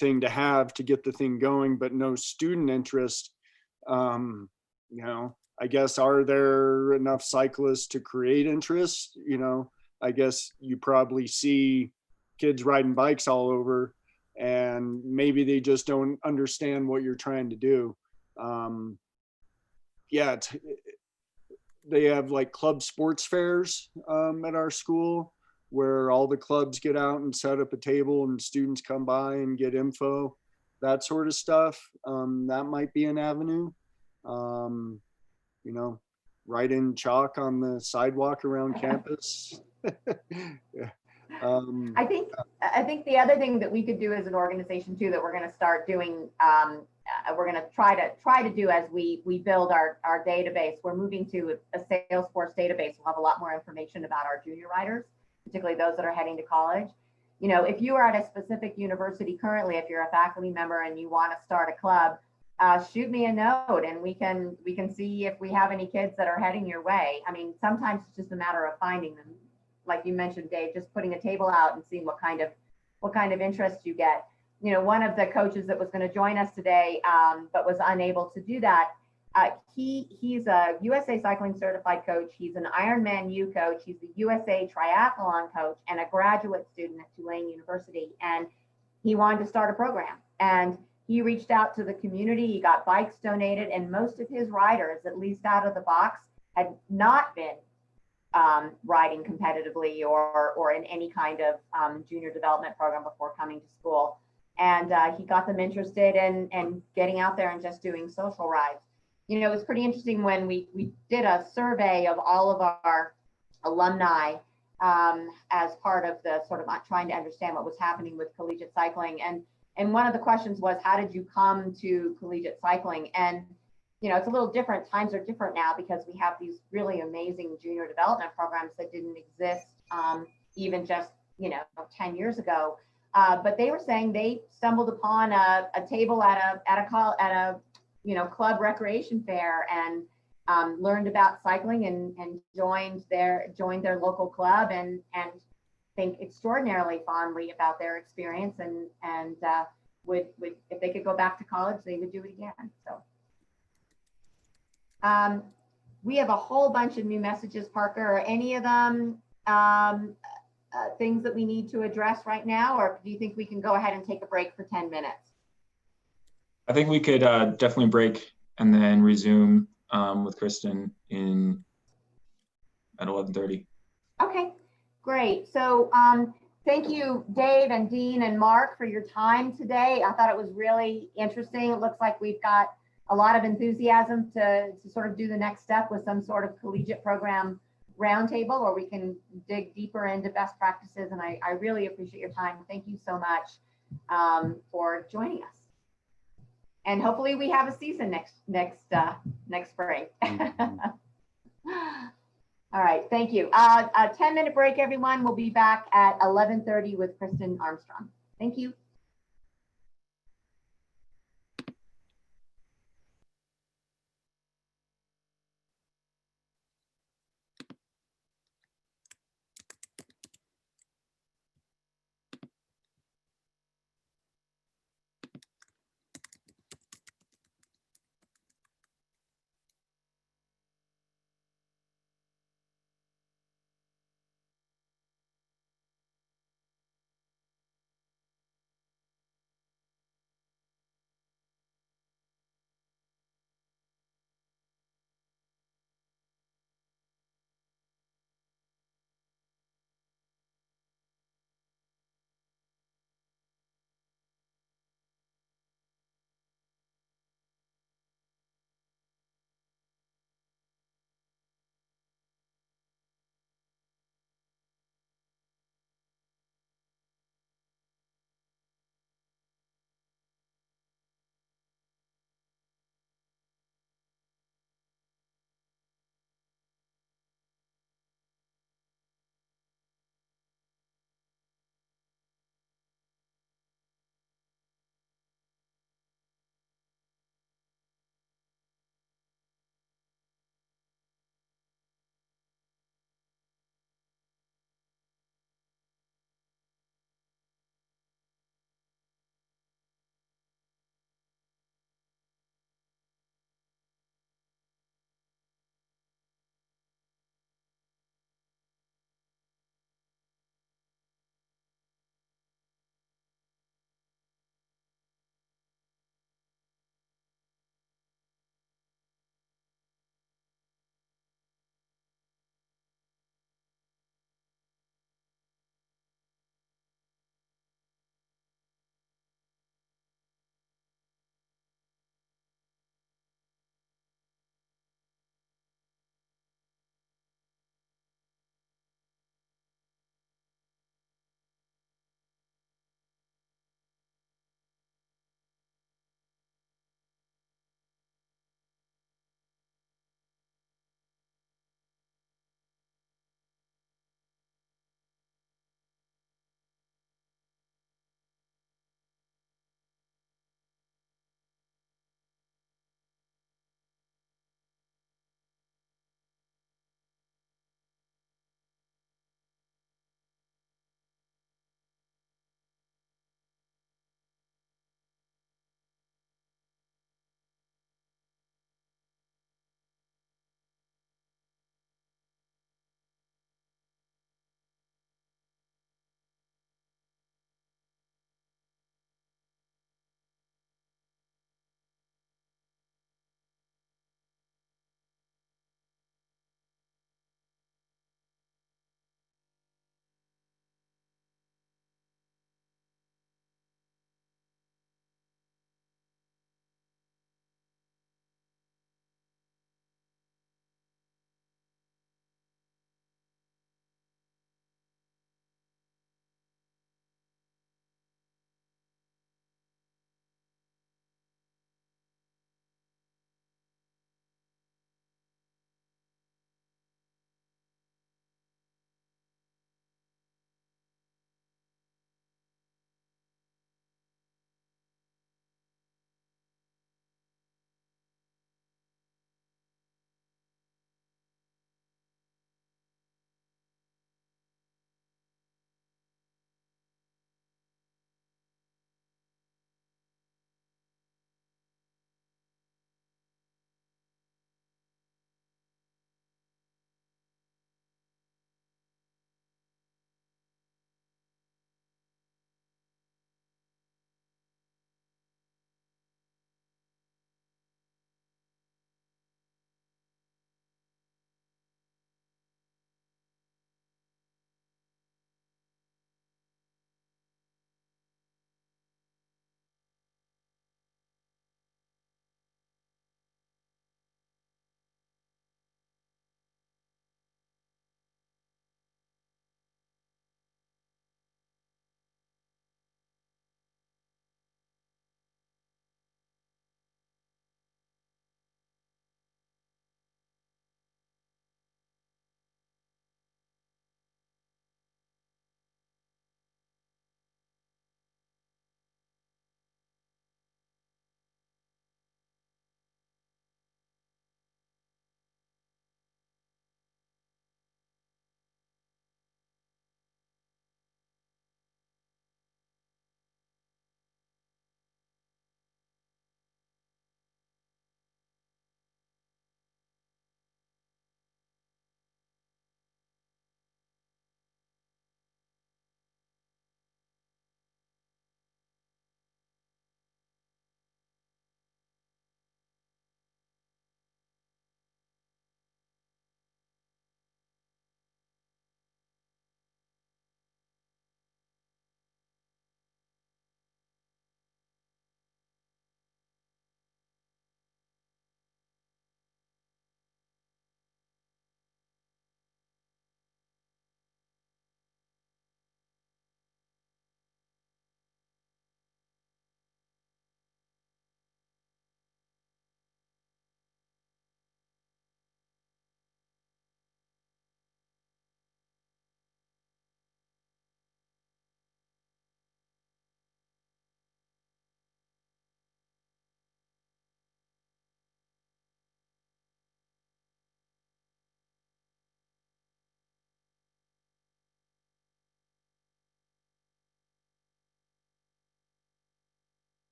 thing to have to get the thing going, but no student interest. I guess, are there enough cyclists to create interest? I guess you probably see kids riding bikes all over, and maybe they just don't understand what you're trying to do. Yeah, they have like club sports fairs at our school, where all the clubs get out and set up a table and students come by and get info, that sort of stuff. That might be an avenue. Writing chalk on the sidewalk around campus. Yeah. I think the other thing that we could do as an organization too, that we're going to start doing, we're going to try to do as we build our database. We're moving to a Salesforce database. We'll have a lot more information about our junior riders, particularly those that are heading to college. If you are at a specific university currently, if you're a faculty member and you want to start a club, shoot me a note and we can see if we have any kids that are heading your way. I mean, sometimes it's just a matter of finding them. Like you mentioned, Dave, just putting a table out and seeing what kind of interest you get. One of the coaches that was going to join us today, but was unable to do that. He's a USA Cycling certified coach. He's an Ironman U coach. He's the USA Triathlon coach and a graduate student at Tulane University. And he wanted to start a program. And he reached out to the community. He got bikes donated, and most of his riders, at least out of the box, had not been riding competitively or in any kind of junior development program before coming to school. And he got them interested in getting out there and just doing social rides. It was pretty interesting when we did a survey of all of our alumni as part of the sort of trying to understand what was happening with collegiate cycling. And one of the questions was, how did you come to collegiate cycling? And it's a little different. Times are different now because we have these really amazing junior development programs that didn't exist even just 10 years ago. But they were saying they stumbled upon a table at a club recreation fair and learned about cycling and joined their local club and think extraordinarily fondly about their experience and would if they could go back to college, they would do it again. So. We have a whole bunch of new messages, Parker. Are any of them things that we need to address right now, or do you think we can go ahead and take a break for 10 minutes? I think we could definitely break and then resume with Kristin at 11:30. Okay, great. So thank you, Dave and Dean and Mark, for your time today. I thought it was really interesting. It looks like we've got a lot of enthusiasm to sort of do the next step with some sort of collegiate program roundtable where we can dig deeper into best practices. And I really appreciate your time. Thank you so much for joining us. And hopefully we have a season next spring. All right, thank you. A 10-minute break, everyone. We'll be back at 11:30 with Kristin Armstrong. Thank you.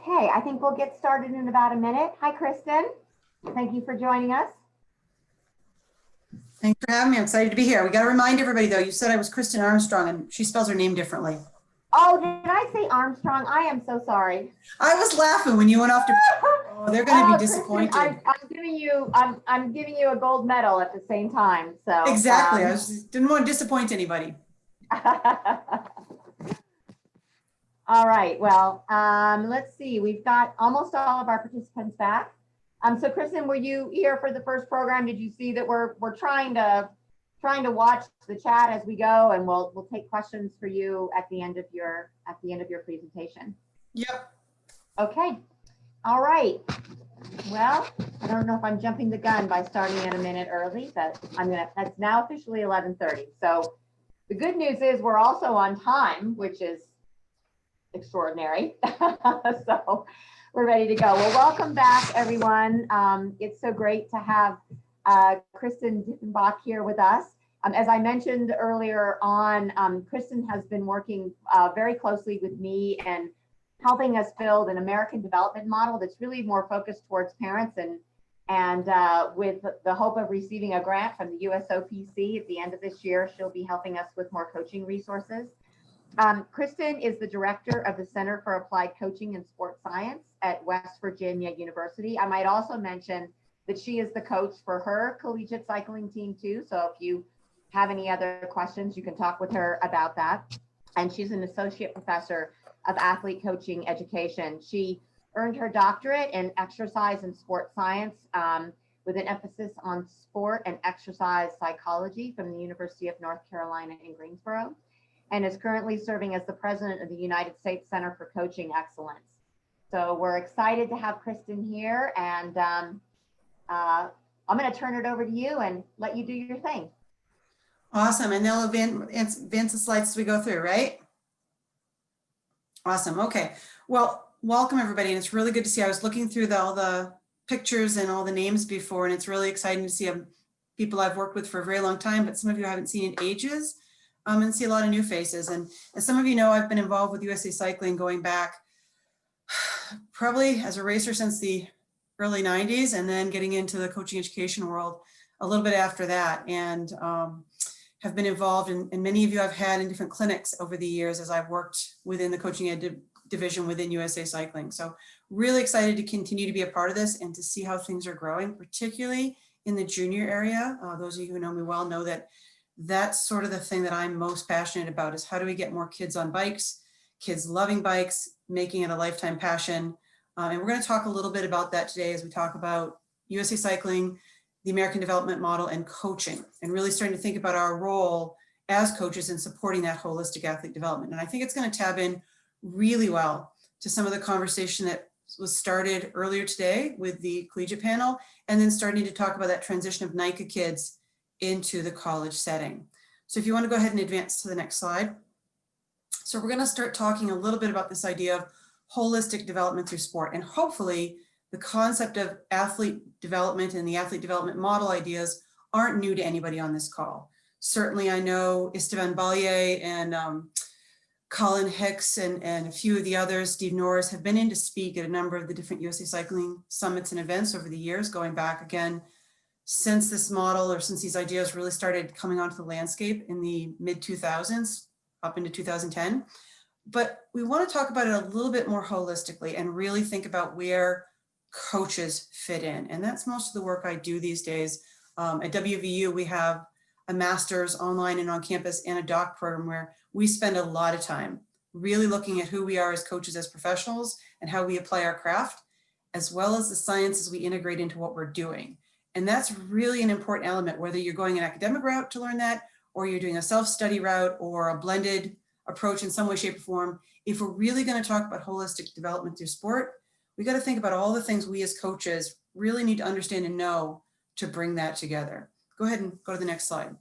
Okay, I think we'll get started in about a minute. Hi, Kristin. Thank you for joining us. Thanks for having me. I'm excited to be here. We got to remind everybody, though, you said I was Kristin Armstrong, and she spells her name differently. Oh, did I say Armstrong? I am so sorry. I was laughing when you went off to. Oh, they're going to be disappointed. Kristin, I'm giving you a gold medal at the same time. So exactly. I didn't want to disappoint anybody. All right. Well, let's see. We've got almost all of our participants back. So Kristin, were you here for the first program? Did you see that we're trying to watch the chat as we go, and we'll take questions for you at the end of your presentation. Yep. Okay. All right. Well, I don't know if I'm jumping the gun by starting at a minute early, but that's now officially 11:30. So the good news is we're also on time, which is extraordinary. So we're ready to go. Well, welcome back, everyone. It's so great to have Kristin Diffenbach here with us. As I mentioned earlier on, Kristin has been working very closely with me and helping us build an American development model that's really more focused towards parents, and with the hope of receiving a grant from the USOPC at the end of this year, she'll be helping us with more coaching resources. Kristin is the director of the Center for Applied Coaching and Sports Science at West Virginia University. I might also mention that she is the coach for her collegiate cycling team too. So if you have any other questions, you can talk with her about that. And she's an associate professor of athlete coaching education. She earned her doctorate in exercise and sport science with an emphasis on sport and exercise psychology from the University of North Carolina in Greensboro, and is currently serving as the president of the United States Center for Coaching Excellence. So we're excited to have Kristin here, and I'm going to turn it over to you and let you do your thing. Awesome. And they'll advance the slides as we go through, right? Awesome. Okay. Well, welcome everybody. And it's really good to see. I was looking through all the pictures and all the names before, and it's really exciting to see people I've worked with for a very long time, but some of you I haven't seen in ages, and see a lot of new faces. And as some of you know, I've been involved with USA Cycling going back probably as a racer since the early 90s, and then getting into the coaching education world a little bit after that. And have been involved in, and many of you I've had in different clinics over the years as I've worked within the coaching ed division within USA Cycling. So really excited to continue to be a part of this and to see how things are growing, particularly in the junior area. Those of you who know me well know that that's sort of the thing that I'm most passionate about, is how do we get more kids on bikes, kids loving bikes, making it a lifetime passion. And we're going to talk a little bit about that today as we talk about USA Cycling, the American development model, and coaching, and really starting to think about our role as coaches in supporting that holistic athlete development. And I think it's going to tab in really well to some of the conversation that was started earlier today with the collegiate panel, and then starting to talk about that transition of Nika kids into the college setting. So if you want to go ahead and advance to the next slide. So we're going to start talking a little bit about this idea of holistic development through sport, and hopefully the concept of athlete development and the athlete development model ideas aren't new to anybody on this call. Certainly I know Istvan Ballier and Colin Hicks and a few of the others, Steve Norris, have been in to speak at a number of the different USA Cycling summits and events over the years, going back again since this model, or since these ideas really started coming onto the landscape in the mid 2000s up into 2010. But we want to talk about it a little bit more holistically and really think about where coaches fit in. And that's most of the work I do these days. At WVU, we have a master's online and on campus and a doc program where we spend a lot of time really looking at who we are as coaches, as professionals, and how we apply our craft, as well as the sciences we integrate into what we're doing. And that's really an important element, whether you're going an academic route to learn that, or you're doing a self-study route or a blended approach in some way, shape, or form. If we're really going to talk about holistic development through sport, we got to think about all the things we as coaches really need to understand and know to bring that together. Go ahead and go to the next slide.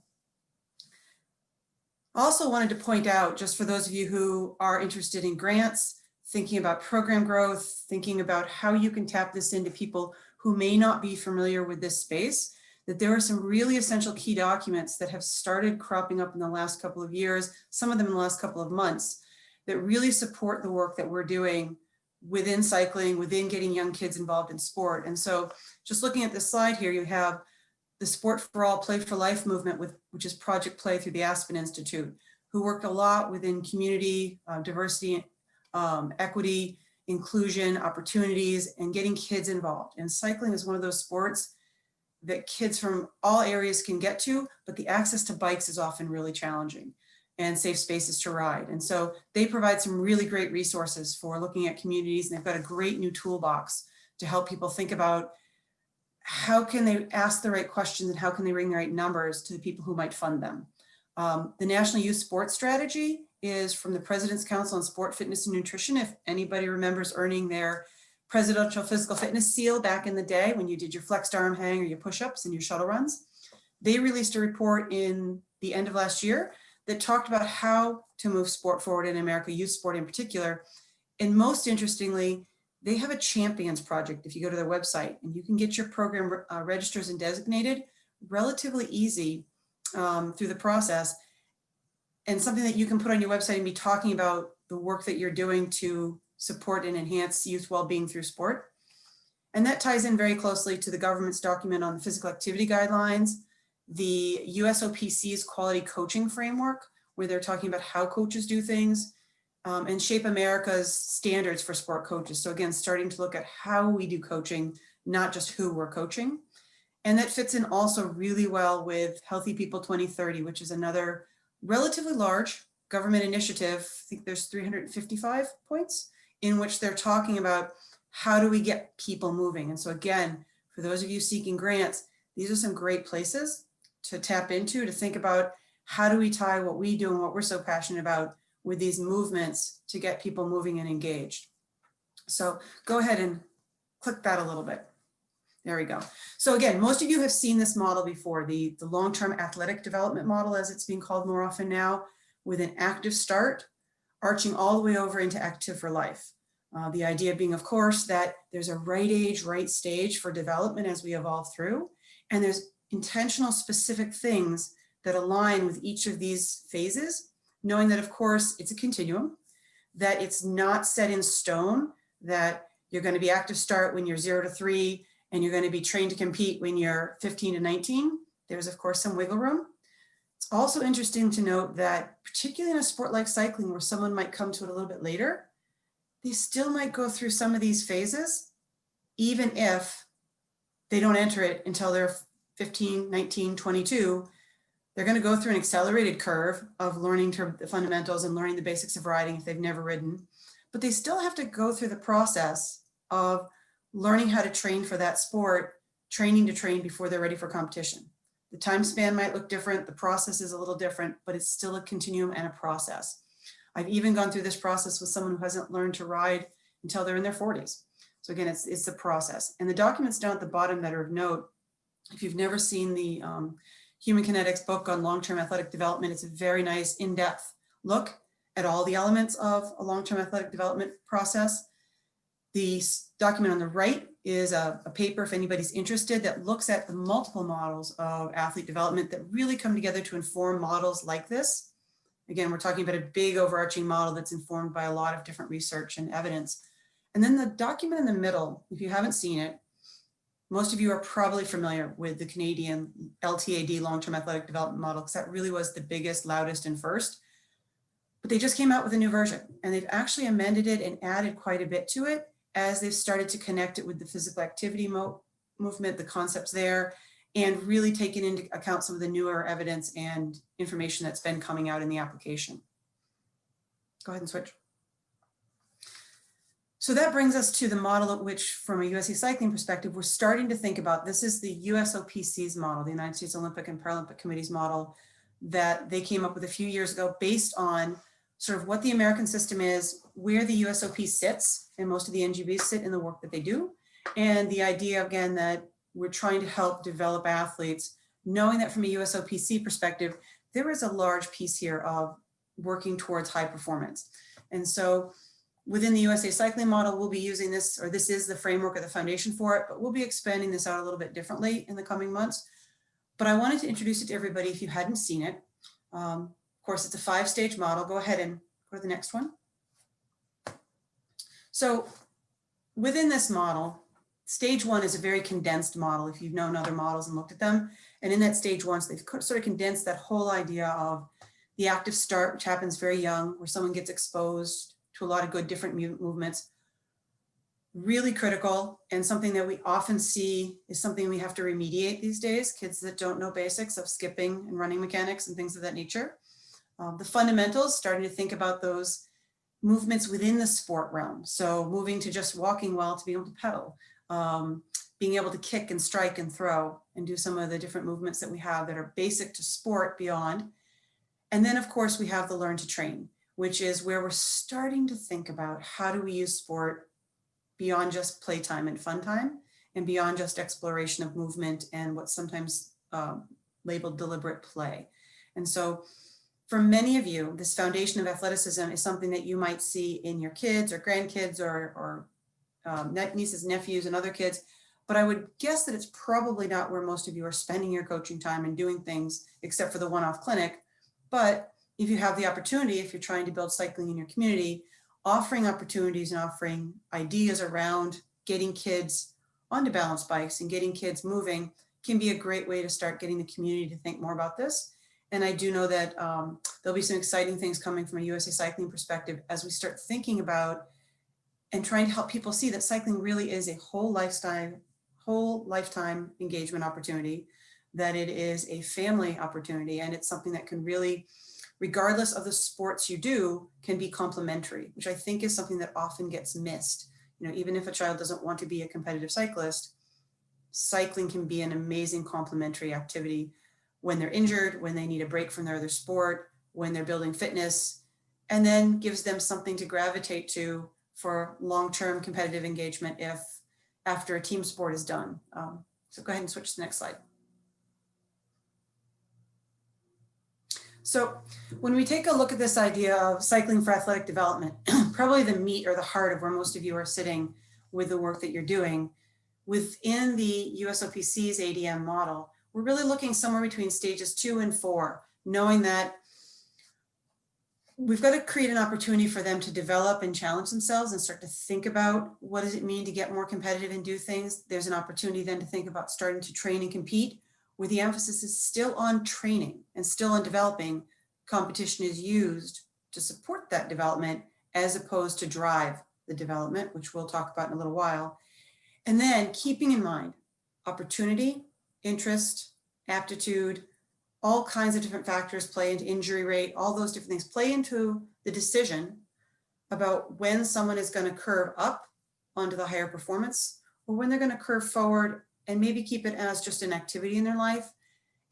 Also wanted to point out, just for those of you who are interested in grants, thinking about program growth, thinking about how you can tap this into people who may not be familiar with this space, that there are some really essential key documents that have started cropping up in the last couple of years, some of them in the last couple of months, that really support the work that we're doing within cycling, within getting young kids involved in sport. And so just looking at this slide here, you have the Sport for All, Play for Life movement, which is Project Play through the Aspen Institute, who worked a lot within community, diversity, equity, inclusion, opportunities, and getting kids involved. And cycling is one of those sports that kids from all areas can get to, but the access to bikes is often really challenging and safe spaces to ride. And so they provide some really great resources for looking at communities, and they've got a great new toolbox to help people think about how can they ask the right questions and how can they bring the right numbers to the people who might fund them. The National Youth Sports Strategy is from the President's Council on Sport, Fitness, and Nutrition. If anybody remembers earning their presidential physical fitness seal back in the day when you did your flexed arm hang or your push-ups and your shuttle runs, they released a report in the end of last year that talked about how to move sport forward in America, youth sport in particular. And most interestingly, they have a champions project. If you go to their website, and you can get your program registered and designated relatively easy through the process, and something that you can put on your website and be talking about the work that you're doing to support and enhance youth well-being through sport. And that ties in very closely to the government's document on the physical activity guidelines, the USOPC's quality coaching framework, where they're talking about how coaches do things, and Shape America's standards for sport coaches. So again, starting to look at how we do coaching, not just who we're coaching. And that fits in also really well with Healthy People 2030, which is another relatively large government initiative. I think there's 355 points in which they're talking about how do we get people moving. And so again, for those of you seeking grants, these are some great places to tap into, to think about how do we tie what we do and what we're so passionate about with these movements to get people moving and engaged. So go ahead and click that a little bit. There we go. So again, most of you have seen this model before, the long-term athletic development model, as it's being called more often now, with an active start, arching all the way over into active for life. The idea being, of course, that there's a right age, right stage for development as we evolve through, and there's intentional specific things that align with each of these phases, knowing that, of course, it's a continuum, that it's not set in stone, that you're going to be active start when you're 0 to 3, and you're going to be trained to compete when you're 15 to 19. There's, of course, some wiggle room. It's also interesting to note that, particularly in a sport like cycling, where someone might come to it a little bit later, they still might go through some of these phases, even if they don't enter it until they're 15, 19, 22. They're going to go through an accelerated curve of learning the fundamentals and learning the basics of riding if they've never ridden, but they still have to go through the process of learning how to train for that sport, training to train before they're ready for competition. The time span might look different, the process is a little different, but it's still a continuum and a process. I've even gone through this process with someone who hasn't learned to ride until they're in their 40s. So again, it's the process. And the documents down at the bottom that are of note, if you've never seen the Human Kinetics book on long-term athletic development, it's a very nice in-depth look at all the elements of a long-term athletic development process. The document on the right is a paper, if anybody's interested, that looks at the multiple models of athlete development that really come together to inform models like this. Again, we're talking about a big overarching model that's informed by a lot of different research and evidence. And then the document in the middle, if you haven't seen it, most of you are probably familiar with the Canadian LTAD, long-term athletic development model, because that really was the biggest, loudest, and first. But they just came out with a new version, and they've actually amended it and added quite a bit to it as they've started to connect it with the physical activity movement, the concepts there, and really taken into account some of the newer evidence and information that's been coming out in the application. Go ahead and switch. So that brings us to the model at which, from a USA Cycling perspective, we're starting to think about. This is the USOPC's model, the United States Olympic and Paralympic Committee's model, that they came up with a few years ago based on sort of what the American system is, where the USOP sits, and most of the NGBs sit in the work that they do. And the idea, again, that we're trying to help develop athletes, knowing that from a USOPC perspective, there is a large piece here of working towards high performance. And so within the USA Cycling model, we'll be using this, or this is the framework or the foundation for it, but we'll be expanding this out a little bit differently in the coming months. But I wanted to introduce it to everybody if you hadn't seen it. Of course, it's a 5-stage model. Go ahead and go to the next one. So within this model, stage one is a very condensed model if you've known other models and looked at them. And in that stage one, so they've sort of condensed that whole idea of the active start, which happens very young, where someone gets exposed to a lot of good different movements. Really critical, and something that we often see is something we have to remediate these days, kids that don't know basics of skipping and running mechanics and things of that nature. The fundamentals, starting to think about those movements within the sport realm. So moving to just walking well to be able to pedal, being able to kick and strike and throw and do some of the different movements that we have that are basic to sport beyond. And then of course we have the learn to train, which is where we're starting to think about how do we use sport beyond just playtime and fun time and beyond just exploration of movement and what's sometimes labeled deliberate play. And so for many of you, this foundation of athleticism is something that you might see in your kids or grandkids or nieces, nephews, and other kids. But I would guess that it's probably not where most of you are spending your coaching time and doing things, except for the one-off clinic. But if you have the opportunity, if you're trying to build cycling in your community, offering opportunities and offering ideas around getting kids onto balance bikes and getting kids moving can be a great way to start getting the community to think more about this. And I do know that there'll be some exciting things coming from a USA Cycling perspective as we start thinking about and trying to help people see that cycling really is a whole lifetime engagement opportunity, that it is a family opportunity, and it's something that can really, regardless of the sports you do, can be complementary, which I think is something that often gets missed. You know, even if a child doesn't want to be a competitive cyclist, cycling can be an amazing complementary activity when they're injured, when they need a break from their other sport, when they're building fitness, and then gives them something to gravitate to for long-term competitive engagement if after a team sport is done. So go ahead and switch to the next slide. So when we take a look at this idea of cycling for athletic development, probably the meat or the heart of where most of you are sitting with the work that you're doing, within the USOPC's ADM model, we're really looking somewhere between stages 2 and 4, knowing that we've got to create an opportunity for them to develop and challenge themselves and start to think about what does it mean to get more competitive and do things. There's an opportunity then to think about starting to train and compete, where the emphasis is still on training and still on developing. Competition is used to support that development as opposed to drive the development, which we'll talk about in a little while. And then keeping in mind opportunity, interest, aptitude, all kinds of different factors play into injury rate, all those different things play into the decision about when someone is going to curve up onto the higher performance or when they're going to curve forward and maybe keep it as just an activity in their life.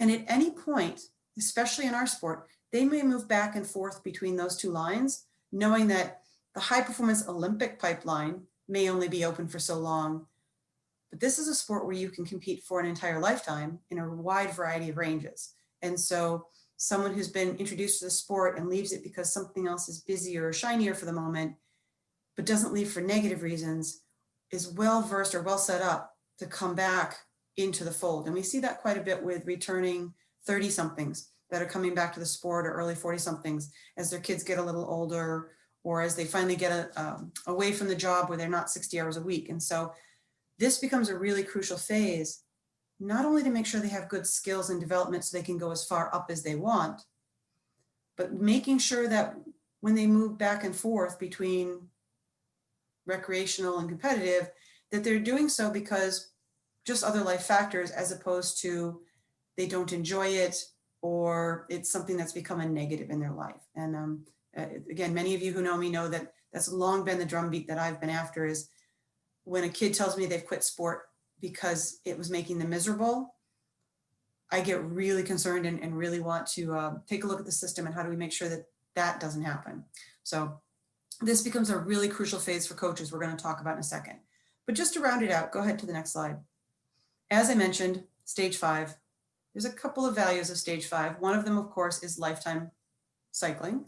And at any point, especially in our sport, they may move back and forth between those two lines, knowing that the high performance Olympic pipeline may only be open for so long. But this is a sport where you can compete for an entire lifetime in a wide variety of ranges. And so someone who's been introduced to the sport and leaves it because something else is busier or shinier for the moment, but doesn't leave for negative reasons, is well versed or well set up to come back into the fold. And we see that quite a bit with returning 30 somethings that are coming back to the sport, or early 40 somethings as their kids get a little older, or as they finally get away from the job where they're not 60 hours a week. And so this becomes a really crucial phase, not only to make sure they have good skills and development so they can go as far up as they want, but making sure that when they move back and forth between recreational and competitive, that they're doing so because just other life factors, as opposed to they don't enjoy it or it's something that's become a negative in their life. And again, many of you who know me know that that's long been the drumbeat that I've been after, is when a kid tells me they've quit sport because it was making them miserable, I get really concerned and really want to take a look at the system and how do we make sure that that doesn't happen. So this becomes a really crucial phase for coaches we're going to talk about in a second. But just to round it out, go ahead to the next slide. As I mentioned, stage 5, there's a couple of values of stage 5. One of them, of course, is lifetime cycling.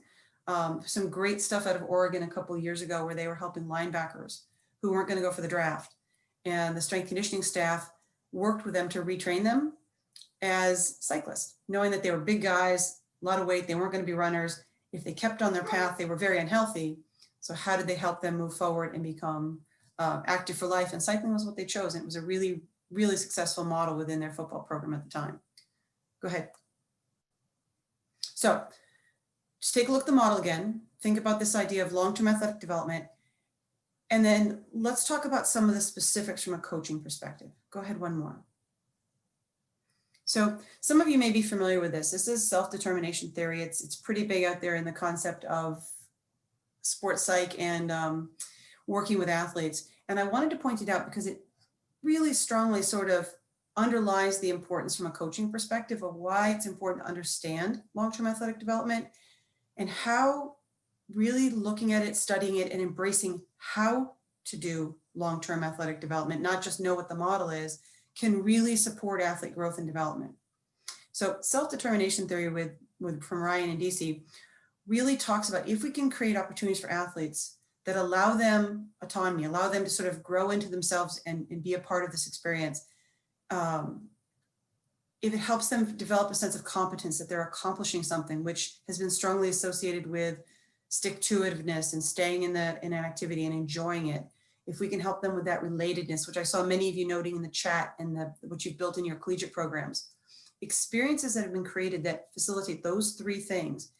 Some great stuff out of Oregon a couple of years ago where they were helping linebackers who weren't going to go for the draft. And the strength conditioning staff worked with them to retrain them as cyclists, knowing that they were big guys, a lot of weight, they weren't going to be runners. If they kept on their path, they were very unhealthy. So how did they help them move forward and become Active for Life, and cycling was what they chose. And it was a really, really successful model within their football program at the time. Go ahead. So just take a look at the model again. Think about this idea of long-term athletic development. And then let's talk about some of the specifics from a coaching perspective. Go ahead, one more. So some of you may be familiar with this. This is self-determination theory. It's pretty big out there in the concept of sports psych and working with athletes. And I wanted to point it out because it really strongly sort of underlies the importance from a coaching perspective of why it's important to understand long-term athletic development and how really looking at it, studying it, and embracing how to do long-term athletic development, not just know what the model is, can really support athlete growth and development. So self-determination theory from Ryan and DC really talks about if we can create opportunities for athletes that allow them autonomy, allow them to sort of grow into themselves and be a part of this experience. If it helps them develop a sense of competence that they're accomplishing something, which has been strongly associated with stick-to-itiveness and staying in an activity and enjoying it. If we can help them with that relatedness, which I saw many of you noting in the chat and what you've built in your collegiate programs, experiences that have been created that facilitate those three things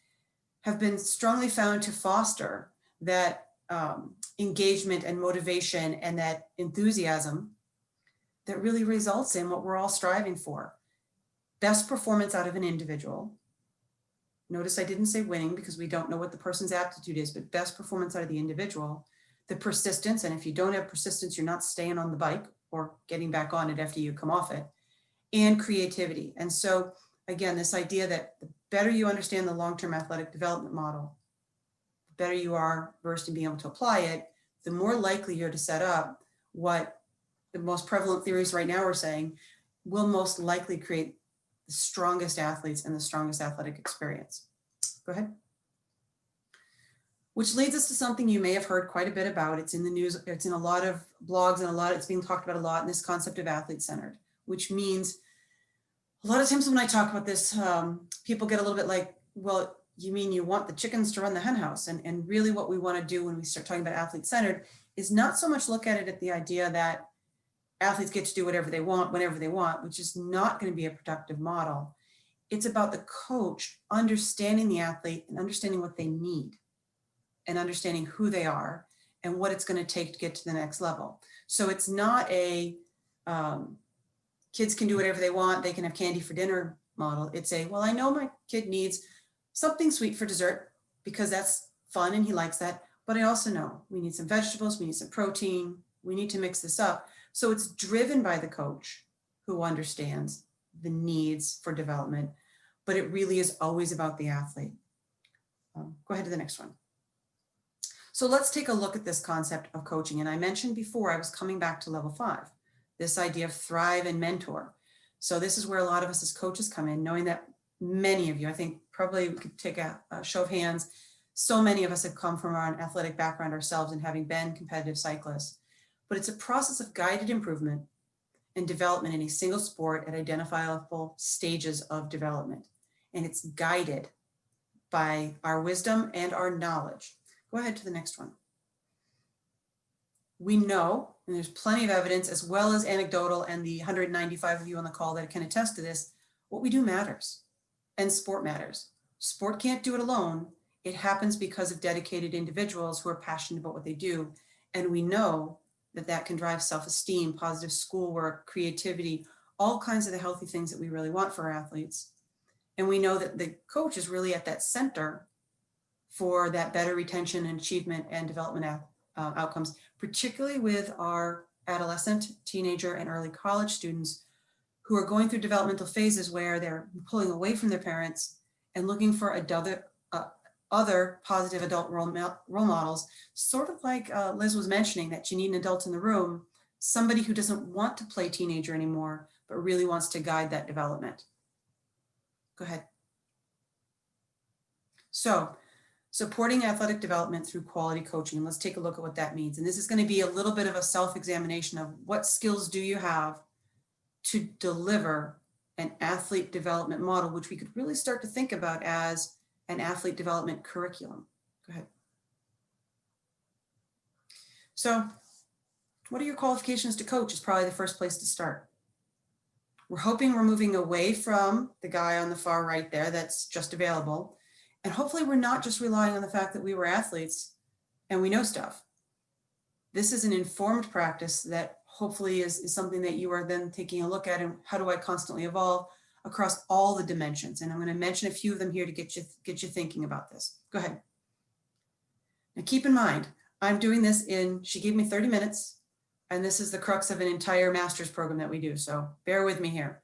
have been strongly found to foster that engagement and motivation and that enthusiasm that really results in what we're all striving for. Best performance out of an individual. Notice I didn't say winning because we don't know what the person's aptitude is, but best performance out of the individual, the persistence, and if you don't have persistence, you're not staying on the bike or getting back on it after you come off it, and creativity. And so again, this idea that the better you understand the long-term athletic development model, the better you are versed in being able to apply it, the more likely you're to set up what the most prevalent theories right now are saying will most likely create the strongest athletes and the strongest athletic experience. Go ahead. Which leads us to something you may have heard quite a bit about. It's in the news, it's in a lot of blogs and it's being talked about a lot in this concept of athlete-centered, which means a lot of times when I talk about this, people get a little bit like, well, you mean you want the chickens to run the hen house? And really what we want to do when we start talking about athlete-centered is not so much look at it at the idea that athletes get to do whatever they want, whenever they want, which is not going to be a productive model. It's about the coach understanding the athlete and understanding what they need and understanding who they are and what it's going to take to get to the next level. So it's not a kids can do whatever they want, they can have candy for dinner model. It's a, well, I know my kid needs something sweet for dessert because that's fun and he likes that, but I also know we need some vegetables, we need some protein, we need to mix this up. So it's driven by the coach who understands the needs for development, but it really is always about the athlete. Go ahead to the next one. So let's take a look at this concept of coaching. And I mentioned before I was coming back to level 5, this idea of thrive and mentor. So this is where a lot of us as coaches come in, knowing that many of you, I think probably we could take a show of hands. So many of us have come from our athletic background ourselves and having been competitive cyclists. But it's a process of guided improvement and development in a single sport at identifiable stages of development. And it's guided by our wisdom and our knowledge. Go ahead to the next one. We know, and there's plenty of evidence as well as anecdotal, and the 195 of you on the call that can attest to this, what we do matters and sport matters. Sport can't do it alone. It happens because of dedicated individuals who are passionate about what they do. And we know that can drive self-esteem, positive schoolwork, creativity, all kinds of the healthy things that we really want for our athletes. And we know that the coach is really at that center for that better retention and achievement and development outcomes, particularly with our adolescent, teenager, and early college students who are going through developmental phases where they're pulling away from their parents and looking for other positive adult role models, sort of like Liz was mentioning, that you need an adult in the room, somebody who doesn't want to play teenager anymore, but really wants to guide that development. Go ahead. So, supporting athletic development through quality coaching. Let's take a look at what that means. And this is going to be a little bit of a self-examination of what skills do you have to deliver an athlete development model, which we could really start to think about as an athlete development curriculum. Go ahead. So What are your qualifications to coach is probably the first place to start. We're hoping we're moving away from the guy on the far right there that's just available. And hopefully we're not just relying on the fact that we were athletes and we know stuff. This is an informed practice that hopefully is something that you are then taking a look at, and how do I constantly evolve across all the dimensions? And I'm going to mention a few of them here to get you thinking about this. Go ahead. Now keep in mind, I'm doing this she gave me 30 minutes, and this is the crux of an entire master's program that we do. So bear with me here.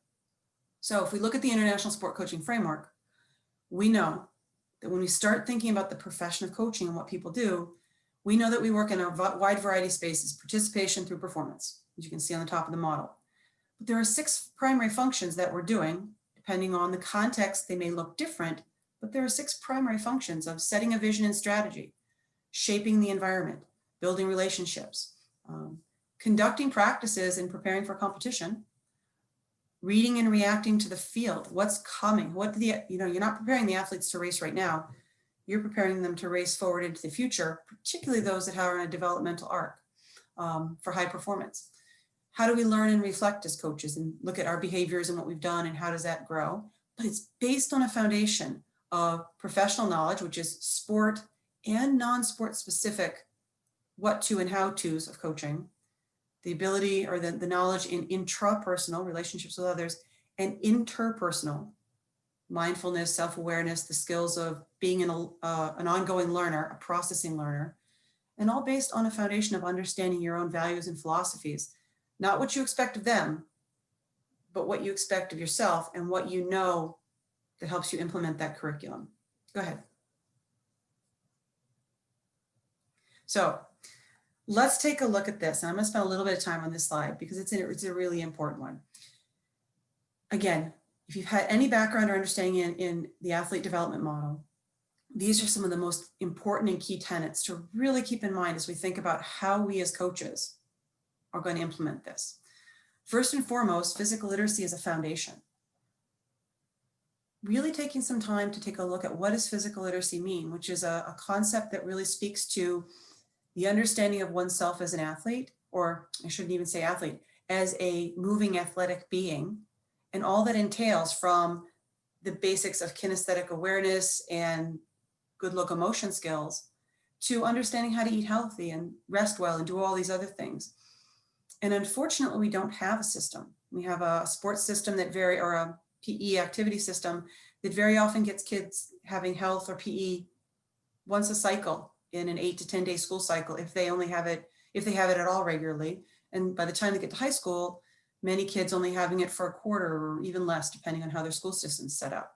So if we look at the International Sport Coaching Framework, we know that when we start thinking about the profession of coaching and what people do, we know that we work in a wide variety of spaces: participation through performance, as you can see on the top of the model. But there are 6 primary functions that we're doing. Depending on the context, they may look different, but there are 6 primary functions of setting a vision and strategy, shaping the environment, building relationships, conducting practices and preparing for competition, reading and reacting to the field, what's coming, you're not preparing the athletes to race right now. You're preparing them to race forward into the future, particularly those that are in a developmental arc for high performance. How do we learn and reflect as coaches and look at our behaviors and what we've done and how does that grow? But it's based on a foundation of professional knowledge, which is sport and non-sport specific what to and how to's of coaching, the ability or the knowledge in intrapersonal relationships with others, and interpersonal mindfulness, self-awareness, the skills of being an ongoing learner, a processing learner, and all based on a foundation of understanding your own values and philosophies, not what you expect of them, but what you expect of yourself and what you know that helps you implement that curriculum. Go ahead. So let's take a look at this. And I'm going to spend a little bit of time on this slide because it's a really important one. Again, if you've had any background or understanding in the athlete development model, these are some of the most important and key tenets to really keep in mind as we think about how we as coaches are going to implement this. First and foremost, physical literacy is a foundation. Really taking some time to take a look at what does physical literacy mean, which is a concept that really speaks to the understanding of oneself as an athlete, or I shouldn't even say athlete, as a moving athletic being, and all that entails from the basics of kinesthetic awareness and good locomotion skills to understanding how to eat healthy and rest well and do all these other things. And unfortunately, we don't have a system. We have a sports system or a PE activity system that very often gets kids having health or PE once a cycle in an 8 to 10 day school cycle, if they have it at all regularly. And by the time they get to high school, many kids only having it for a quarter or even less, depending on how their school system's set up.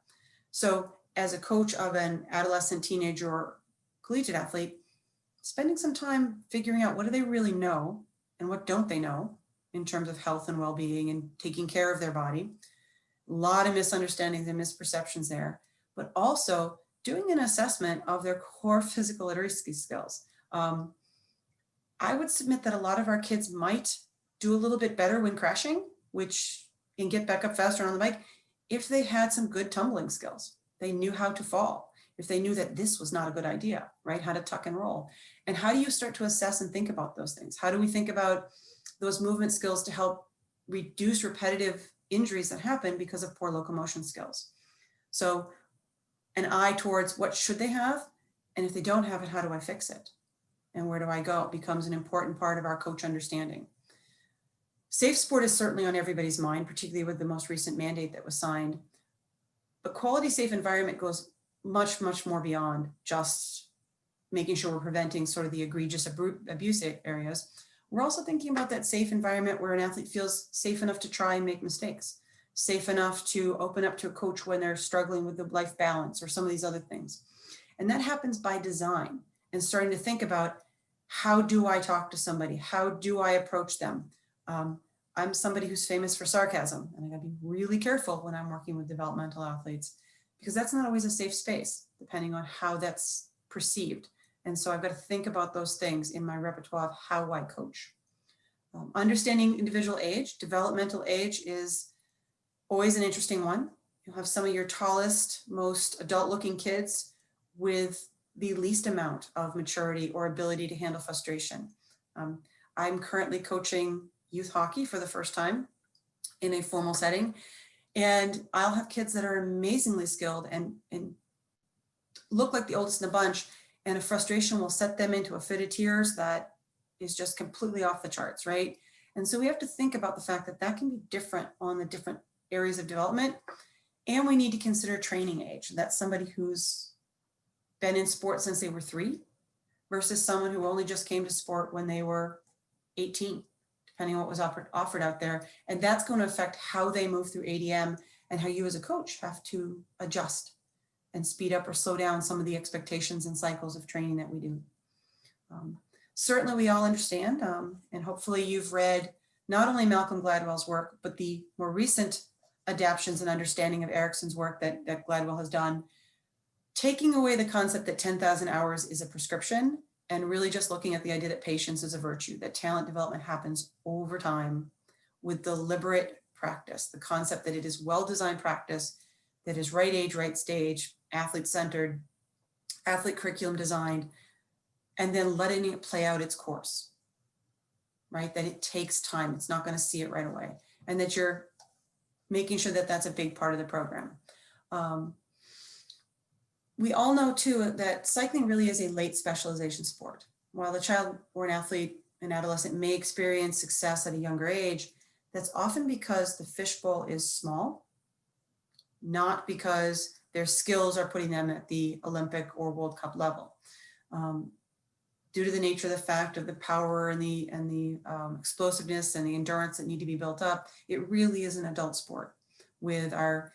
So as a coach of an adolescent, teenager, or collegiate athlete, spending some time figuring out what do they really know and what don't they know in terms of health and well-being and taking care of their body. A lot of misunderstandings and misperceptions there, but also doing an assessment of their core physical literacy skills. I would submit that a lot of our kids might do a little bit better when crashing, and get back up faster on the bike, if they had some good tumbling skills. They knew how to fall. If they knew that this was not a good idea, right? How to tuck and roll. And how do you start to assess and think about those things? How do we think about those movement skills to help reduce repetitive injuries that happen because of poor locomotion skills? So an eye towards what should they have? And if they don't have it, how do I fix it? And where do I go? It becomes an important part of our coach understanding. Safe sport is certainly on everybody's mind, particularly with the most recent mandate that was signed. But quality safe environment goes much, much more beyond just making sure we're preventing sort of the egregious abuse areas. We're also thinking about that safe environment where an athlete feels safe enough to try and make mistakes, safe enough to open up to a coach when they're struggling with the life balance or some of these other things. And that happens by design and starting to think about, how do I talk to somebody? How do I approach them? I'm somebody who's famous for sarcasm, and I gotta be really careful when I'm working with developmental athletes, because that's not always a safe space, depending on how that's perceived. And so I've got to think about those things in my repertoire of how I coach. Understanding individual age, developmental age is always an interesting one. You'll have some of your tallest, most adult-looking kids with the least amount of maturity or ability to handle frustration. I'm currently coaching youth hockey for the first time in a formal setting. And I'll have kids that are amazingly skilled and look like the oldest in the bunch. And a frustration will set them into a fit of tears that is just completely off the charts, right? And so we have to think about the fact that that can be different on the different areas of development. And we need to consider training age. That's somebody who's been in sport since they were 3 versus someone who only just came to sport when they were 18, depending on what was offered out there. And that's going to affect how they move through ADM and how you as a coach have to adjust and speed up or slow down some of the expectations and cycles of training that we do. Certainly we all understand, and hopefully you've read not only Malcolm Gladwell's work, but the more recent adaptations and understanding of Erickson's work that Gladwell has done, taking away the concept that 10,000 hours is a prescription and really just looking at the idea that patience is a virtue, that talent development happens over time with deliberate practice, the concept that it is well-designed practice, that is right age, right stage, athlete-centered, athlete curriculum designed, and then letting it play out its course, right? That it takes time. It's not going to see it right away. And that you're making sure that that's a big part of the program. We all know too that cycling really is a late specialization sport. While the child or an athlete, an adolescent may experience success at a younger age, that's often because the fishbowl is small, not because their skills are putting them at the Olympic or World Cup level. Due to the nature of the fact of the power and the explosiveness and the endurance that need to be built up, it really is an adult sport, with our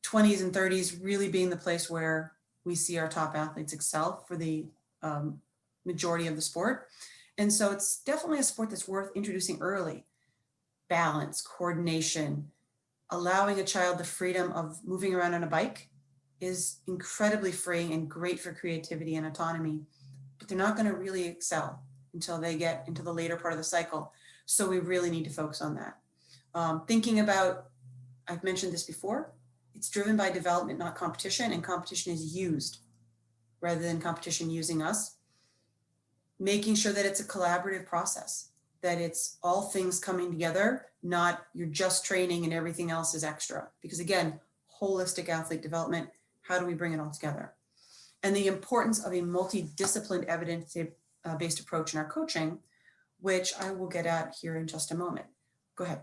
20s and 30s really being the place where we see our top athletes excel for the majority of the sport. And so it's definitely a sport that's worth introducing early. Balance, coordination, allowing a child the freedom of moving around on a bike is incredibly freeing and great for creativity and autonomy, but they're not going to really excel until they get into the later part of the cycle. So we really need to focus on that. Thinking about, I've mentioned this before, it's driven by development, not competition, and competition is used rather than competition using us. Making sure that it's a collaborative process, that it's all things coming together, not you're just training and everything else is extra. Because again, holistic athlete development, how do we bring it all together? And the importance of a multidisciplined evidence-based approach in our coaching, which I will get at here in just a moment. Go ahead.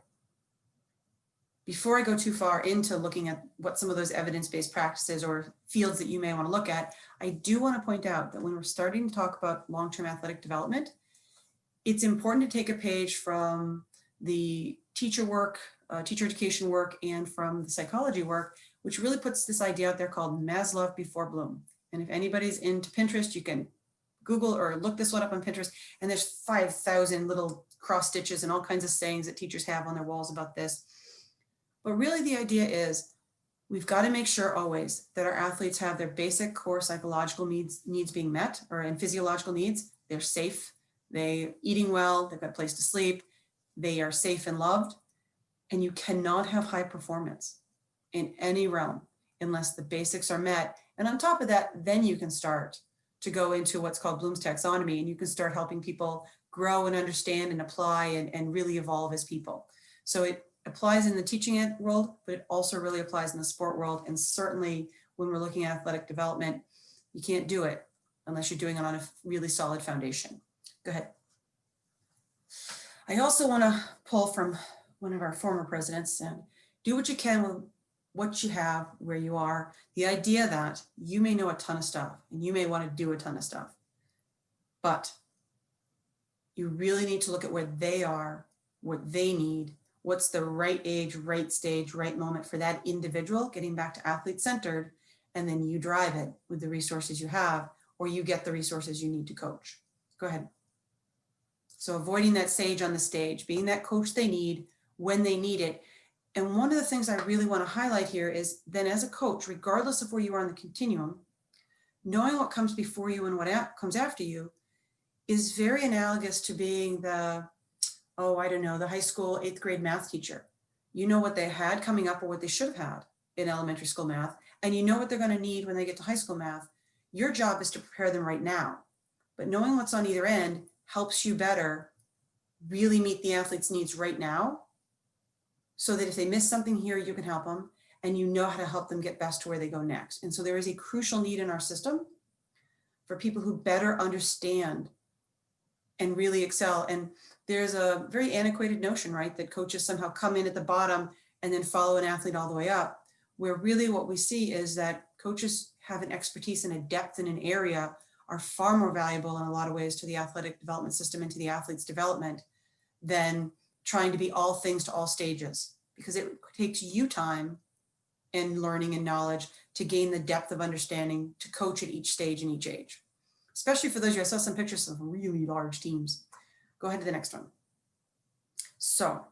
Before I go too far into looking at what some of those evidence-based practices or fields that you may want to look at, I do want to point out that when we're starting to talk about long-term athletic development, it's important to take a page from the teacher work, teacher education work, and from the psychology work, which really puts this idea out there called Maslow before Bloom. And if anybody's into Pinterest, you can Google or look this one up on Pinterest, and there's 5,000 little cross stitches and all kinds of sayings that teachers have on their walls about this. But really the idea is we've got to make sure always that our athletes have their basic core psychological needs being met, and physiological needs. They're safe, they're eating well, they've got a place to sleep, they are safe and loved. And you cannot have high performance in any realm unless the basics are met. And on top of that, then you can start to go into what's called Bloom's taxonomy, and you can start helping people grow and understand and apply and really evolve as people. So it applies in the teaching world, but it also really applies in the sport world. And certainly when we're looking at athletic development, you can't do it unless you're doing it on a really solid foundation. Go ahead. I also want to pull from one of our former presidents and do what you can with what you have, where you are. The idea that you may know a ton of stuff and you may want to do a ton of stuff, but you really need to look at where they are, what they need, what's the right age, right stage, right moment for that individual, getting back to athlete-centered, and then you drive it with the resources you have, or you get the resources you need to coach. Go ahead. So avoiding that sage on the stage, being that coach they need when they need it. And one of the things I really want to highlight here is then as a coach, regardless of where you are on the continuum, knowing what comes before you and what comes after you is very analogous to being the, the high school 8th grade math teacher. You know what they had coming up or what they should have had in elementary school math, and you know what they're going to need when they get to high school math. Your job is to prepare them right now. But knowing what's on either end helps you better really meet the athlete's needs right now, so that if they miss something here, you can help them, and you know how to help them get best to where they go next. And so there is a crucial need in our system for people who better understand and really excel. And there's a very antiquated notion, right, that coaches somehow come in at the bottom and then follow an athlete all the way up, where really what we see is that coaches have an expertise and a depth in an area are far more valuable in a lot of ways to the athletic development system and to the athlete's development than trying to be all things to all stages, because it takes you time and learning and knowledge to gain the depth of understanding to coach at each stage and each age. Especially for those of you, I saw some pictures of really large teams. Go ahead to the next one. So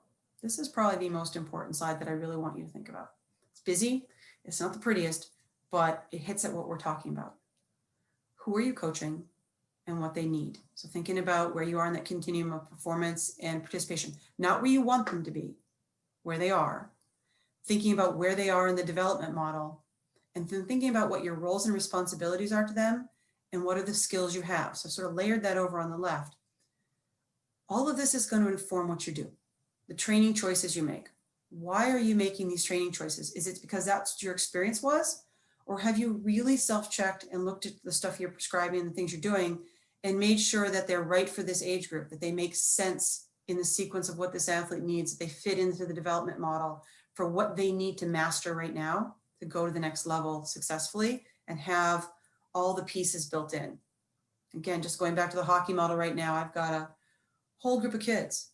this is probably the most important slide that I really want you to think about. It's busy, it's not the prettiest, but it hits at what we're talking about. Who are you coaching and what they need? So thinking about where you are in that continuum of performance and participation, not where you want them to be, where they are, thinking about where they are in the development model, and then thinking about what your roles and responsibilities are to them and what are the skills you have. So sort of layered that over on the left. All of this is going to inform what you do, the training choices you make. Why are you making these training choices? Is it because that's what your experience was? Or have you really self-checked and looked at the stuff you're prescribing and the things you're doing and made sure that they're right for this age group, that they make sense in the sequence of what this athlete needs, that they fit into the development model for what they need to master right now to go to the next level successfully and have all the pieces built in. Again, just going back to the hockey model right now, I've got a whole group of kids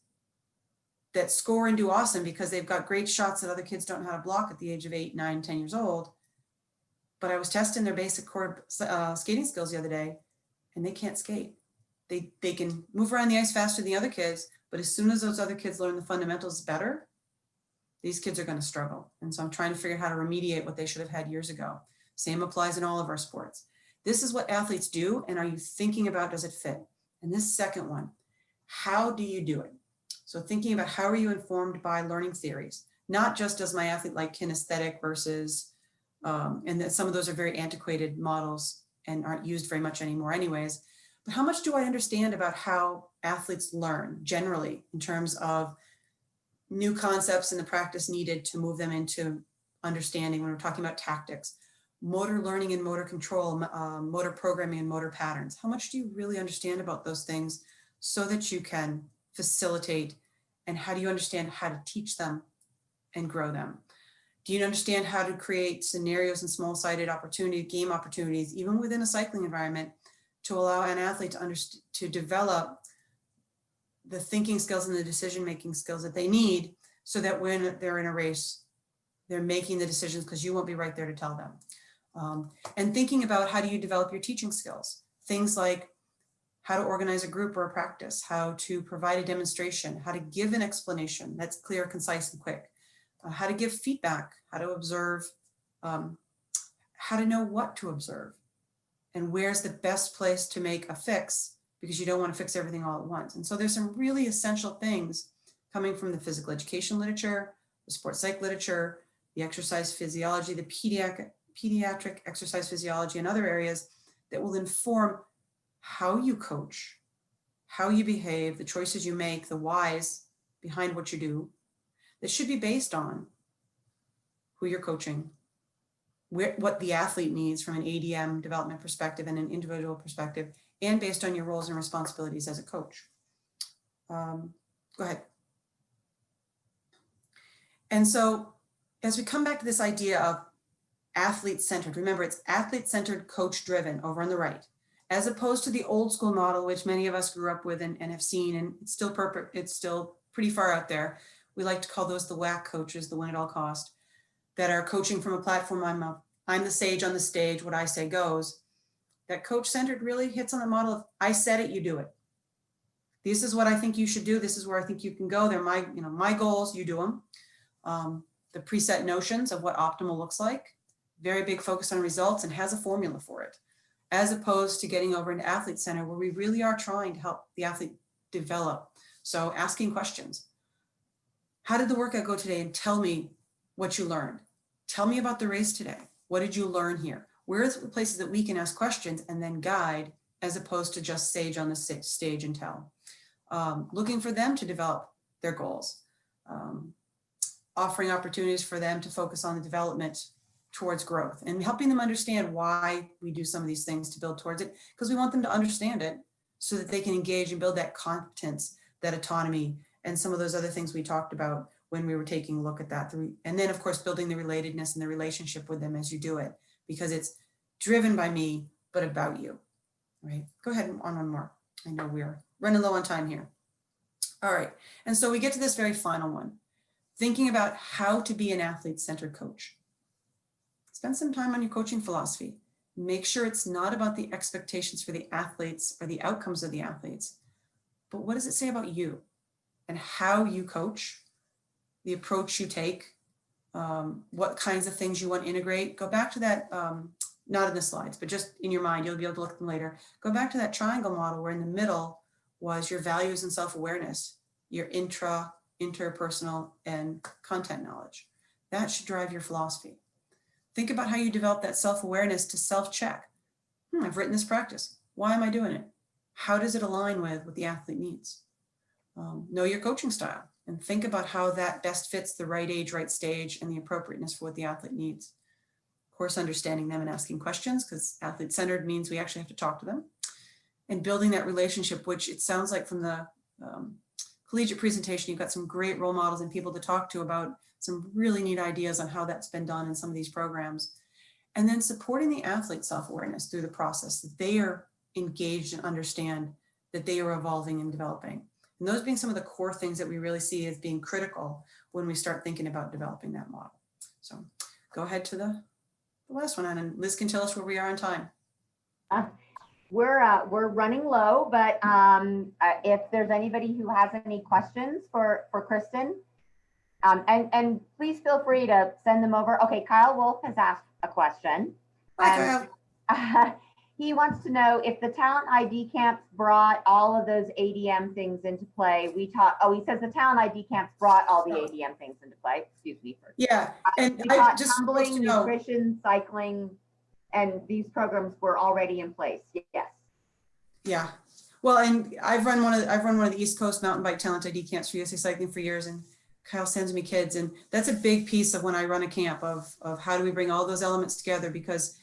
that score and do awesome because they've got great shots that other kids don't know how to block at the age of 8, 9, 10 years old. But I was testing their basic core skating skills the other day, and they can't skate. They can move around the ice faster than the other kids, but as soon as those other kids learn the fundamentals better, these kids are going to struggle. And so I'm trying to figure out how to remediate what they should have had years ago. Same applies in all of our sports. This is what athletes do, and are you thinking about, does it fit? And this second one, how do you do it? So thinking about how are you informed by learning theories, not just does my athlete like kinesthetic versus, and that some of those are very antiquated models and aren't used very much anymore anyways, but how much do I understand about how athletes learn generally in terms of new concepts and the practice needed to move them into understanding when we're talking about tactics, motor learning and motor control, motor programming and motor patterns. How much do you really understand about those things so that you can facilitate, and how do you understand how to teach them and grow them? Do you understand how to create scenarios and small-sided game opportunities, even within a cycling environment, to allow an athlete to develop the thinking skills and the decision-making skills that they need so that when they're in a race, they're making the decisions because you won't be right there to tell them. And thinking about how do you develop your teaching skills, things like how to organize a group or a practice, how to provide a demonstration, how to give an explanation that's clear, concise, and quick, how to give feedback, how to observe, how to know what to observe, and where's the best place to make a fix, because you don't want to fix everything all at once. And so there's some really essential things coming from the physical education literature, the sports psych literature, the exercise physiology, the pediatric exercise physiology, and other areas that will inform how you coach, how you behave, the choices you make, the whys behind what you do, that should be based on who you're coaching, what the athlete needs from an ADM development perspective and an individual perspective, and based on your roles and responsibilities as a coach. Go ahead. And so as we come back to this idea of athlete-centered, remember it's athlete-centered, coach-driven over on the right, as opposed to the old school model, which many of us grew up with and have seen, and it's still pretty far out there. We like to call those the whack coaches, the win at all cost, that are coaching from a platform. I'm the sage on the stage, what I say goes. That coach-centered really hits on the model of I said it, you do it. This is what I think you should do. This is where I think you can go. They're my goals, you do them. The preset notions of what optimal looks like, very big focus on results and has a formula for it, as opposed to getting over into athlete center where we really are trying to help the athlete develop. So asking questions. How did the workout go today? And tell me what you learned. Tell me about the race today. What did you learn here? Where are the places that we can ask questions and then guide, as opposed to just sage on the stage and tell? looking for them to develop their goals, offering opportunities for them to focus on the development towards growth, and helping them understand why we do some of these things to build towards it, because we want them to understand it so that they can engage and build that competence, that autonomy, and some of those other things we talked about when we were taking a look at that. And then, of course, building the relatedness and the relationship with them as you do it, because it's driven by me, but about you, right? Go ahead on one more. I know we're running low on time here. All right, and so we get to this very final one, thinking about how to be an athlete-centered coach. Spend some time on your coaching philosophy. Make sure it's not about the expectations for the athletes or the outcomes of the athletes, but what does it say about you and how you coach, the approach you take, what kinds of things you want to integrate. Go back to that, not in the slides, but just in your mind, you'll be able to look at them later. Go back to that triangle model where in the middle was your values and self-awareness, your interpersonal, and content knowledge. That should drive your philosophy. Think about how you develop that self-awareness to self-check. I've written this practice. Why am I doing it? How does it align with what the athlete needs? Know your coaching style and think about how that best fits the right age, right stage, and the appropriateness for what the athlete needs. Of course, understanding them and asking questions, because athlete-centered means we actually have to talk to them. And building that relationship, which it sounds like from the collegiate presentation, you've got some great role models and people to talk to about some really neat ideas on how that's been done in some of these programs. And then supporting the athlete self-awareness through the process, that they are engaged and understand that they are evolving and developing. And those being some of the core things that we really see as being critical when we start thinking about developing that model. So go ahead to the last one, and Liz can tell us where we are on time. We're running low, but if there's anybody who has any questions for Kristin, and please feel free to send them over. Okay, Kyle Wolf has asked a question. Hi, Kyle. He wants to know if the talent ID camps brought all of those ADM things into play. He says the talent ID camps brought all the ADM things into play. Excuse me. Yeah, and I I just tumbling, know, nutrition, cycling, and these programs were already in place. Yes. Yeah. Well, and I've run one of the East Coast mountain bike talent ID camps for USA Cycling for years, and Kyle sends me kids, and that's a big piece of when I run a camp of how do we bring all those elements together, because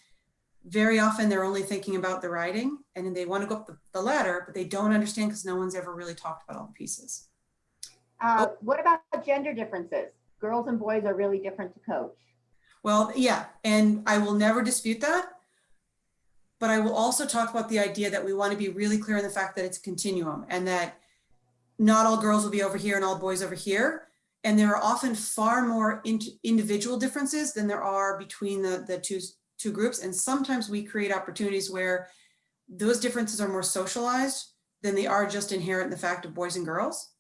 very often they're only thinking about the riding and they want to go up the ladder, but they don't understand because no one's ever really talked about all the pieces. What about gender differences? Girls and boys are really different to coach. Well, yeah, and I will never dispute that, but I will also talk about the idea that we want to be really clear in the fact that it's a continuum and that not all girls will be over here and all boys over here. And there are often far more individual differences than there are between the two groups. And sometimes we create opportunities where those differences are more socialized than they are just inherent in the fact of boys and girls.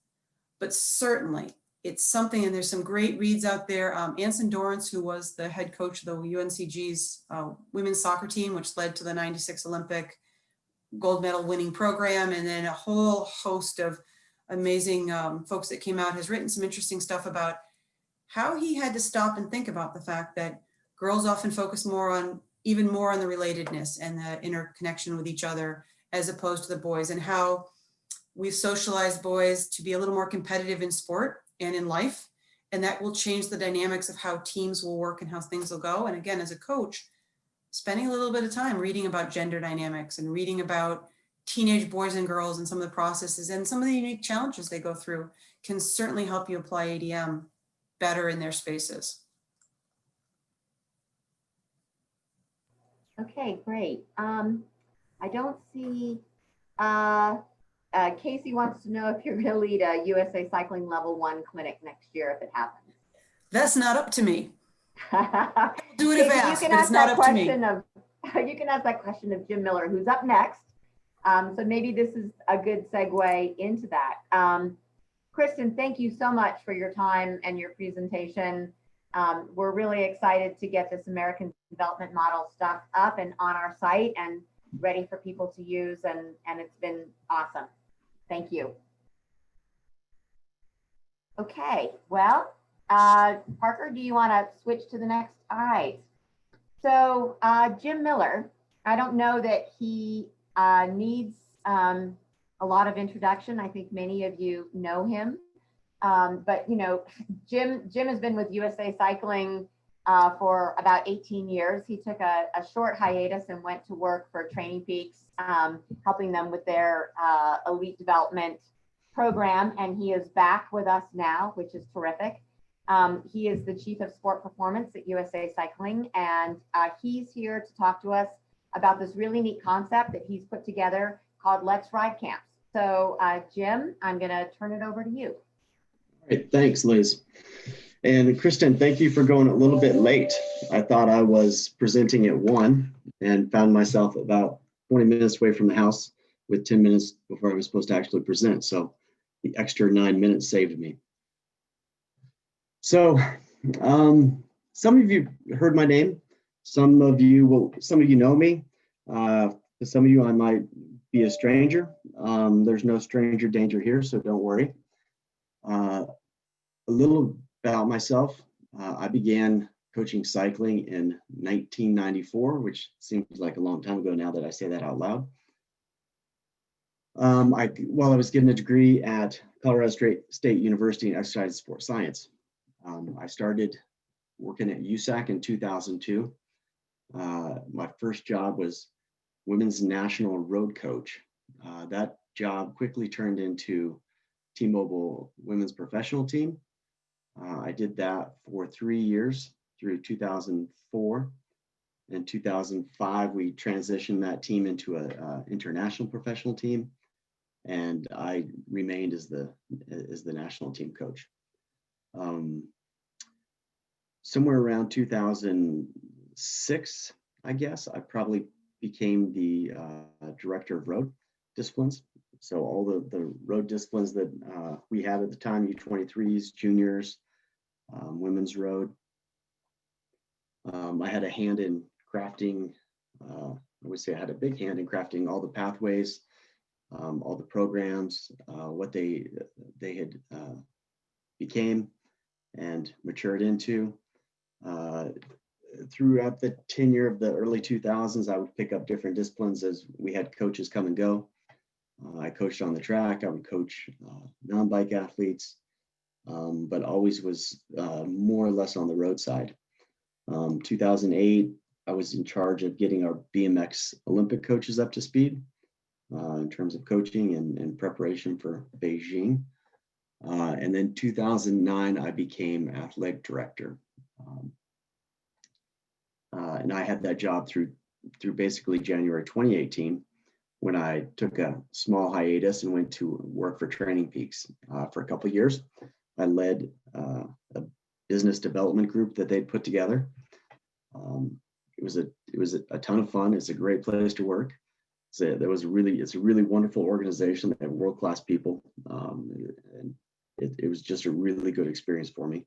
But certainly it's something, and there's some great reads out there. Anson Dorrance, who was the head coach of the UNCG's women's soccer team, which led to the 96 Olympic gold medal winning program, and then a whole host of amazing folks that came out, has written some interesting stuff about how he had to stop and think about the fact that girls often focus even more on the relatedness and the interconnection with each other as opposed to the boys, and how we've socialized boys to be a little more competitive in sport and in life. And that will change the dynamics of how teams will work and how things will go. And again, as a coach, spending a little bit of time reading about gender dynamics and reading about teenage boys and girls and some of the processes and some of the unique challenges they go through can certainly help you apply ADM better in their spaces. Okay, great. I don't see, Casey wants to know if you're going to lead a USA Cycling Level 1 clinic next year if it happens. That's not up to me. Do it if Casey, asked, but it's not up to me. You can ask that question of Jim Miller, who's up next. So maybe this is a good segue into that. Kristin, thank you so much for your time and your presentation. We're really excited to get this American development model stuff up and on our site and ready for people to use, and it's been awesome. Thank you. Okay, well, Parker, do you want to switch to the next? All right. So Jim Miller, I don't know that he needs a lot of introduction. I think many of you know him. But you know, Jim has been with USA Cycling for about 18 years. He took a short hiatus and went to work for Training Peaks, helping them with their elite development program. And he is back with us now, which is terrific. He is the Chief of Sport Performance at USA Cycling, and he's here to talk to us about this really neat concept that he's put together called Let's Ride Camps. So Jim, I'm going to turn it over to you. All right, thanks, Liz. And Kristin, thank you for going a little bit late. I thought I was presenting at 1 and found myself about 20 minutes away from the house with 10 minutes before I was supposed to actually present. So the extra 9 minutes saved me. So some of you heard my name. Some of you know me. For some of you, I might be a stranger. There's no stranger danger here, so don't worry. A little about myself. I began coaching cycling in 1994, which seems like a long time ago now that I say that out loud. While I was getting a degree at Colorado State University in exercise and sport science, I started working at USAC in 2002. My first job was women's national road coach. That job quickly turned into T-Mobile women's professional team. I did that for 3 years through 2004. In 2005, we transitioned that team into an international professional team, and I remained as the national team coach. Somewhere around 2006, I guess, I probably became the director of road disciplines. So all the road disciplines that we had at the time, U23s, juniors, women's road. I had a hand in crafting, I would say I had a big hand in crafting all the pathways, all the programs, what they had became and matured into. Throughout the tenure of the early 2000s, I would pick up different disciplines as we had coaches come and go. I coached on the track, I would coach non-bike athletes, but always was more or less on the roadside. 2008, I was in charge of getting our BMX Olympic coaches up to speed in terms of coaching and preparation for Beijing. And then 2009, I became athletic director. And I had that job through basically January 2018, when I took a small hiatus and went to work for Training Peaks for a couple of years. I led a business development group that they'd put together. It was a ton of fun. It's a great place to work. It's a really wonderful organization. They have world-class people. And it was just a really good experience for me.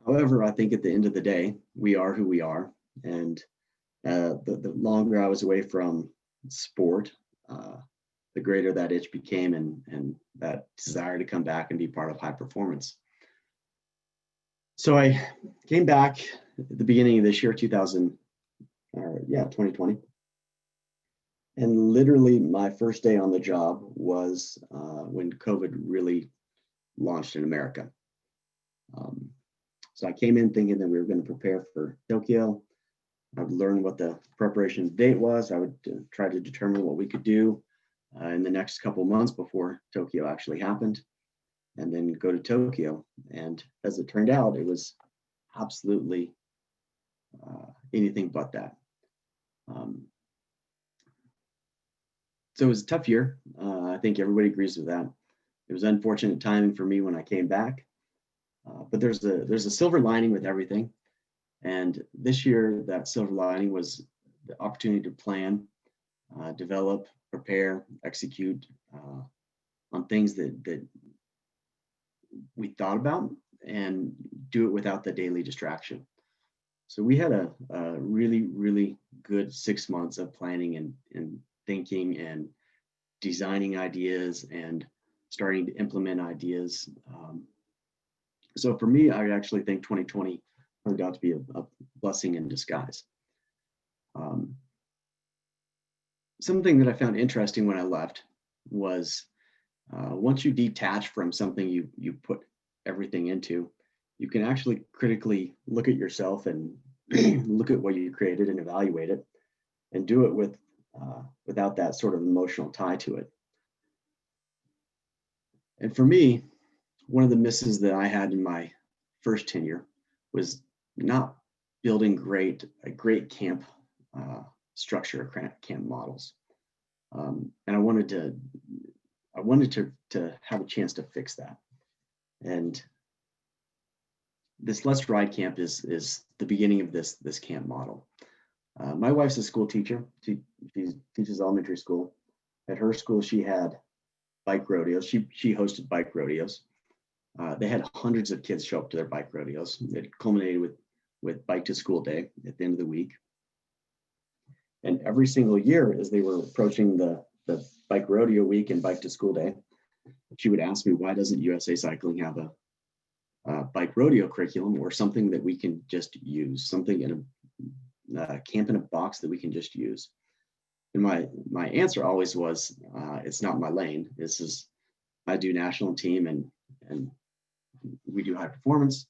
However, I think at the end of the day, we are who we are. And the longer I was away from sport, the greater that itch became and that desire to come back and be part of high performance. So I came back at the beginning of this year, 2020. And literally my first day on the job was when COVID really launched in America. So I came in thinking that we were going to prepare for Tokyo. I would learn what the preparation date was. I would try to determine what we could do in the next couple months before Tokyo actually happened, and then go to Tokyo. And as it turned out, it was absolutely anything but that. So it was a tough year. I think everybody agrees with that. It was unfortunate timing for me when I came back, but there's a silver lining with everything. And this year, that silver lining was the opportunity to plan, develop, prepare, execute on things that we thought about, and do it without the daily distraction. So we had a really, really good 6 months of planning and thinking and designing ideas and starting to implement ideas. So for me, I actually think 2020 turned out to be a blessing in disguise. something that I found interesting when I left was once you detach from something you put everything into, you can actually critically look at yourself and look at what you created and evaluate it, and do it with without that sort of emotional tie to it. And for me, one of the misses that I had in my first tenure was not building a great camp structure, camp models. And I wanted to have a chance to fix that. And this Let's Ride camp is the beginning of this camp model. My wife's a school teacher. She teaches elementary school. At her school, she had bike rodeos. She hosted bike rodeos. They had hundreds of kids show up to their bike rodeos. It culminated with Bike to School Day at the end of the week. And every single year, as they were approaching the bike rodeo week and Bike to School Day, she would ask me, why doesn't USA Cycling have a bike rodeo curriculum or something that we can just use, something in a camp in a box that we can just use? And my answer always was, it's not my lane. I do national team and we do high performance,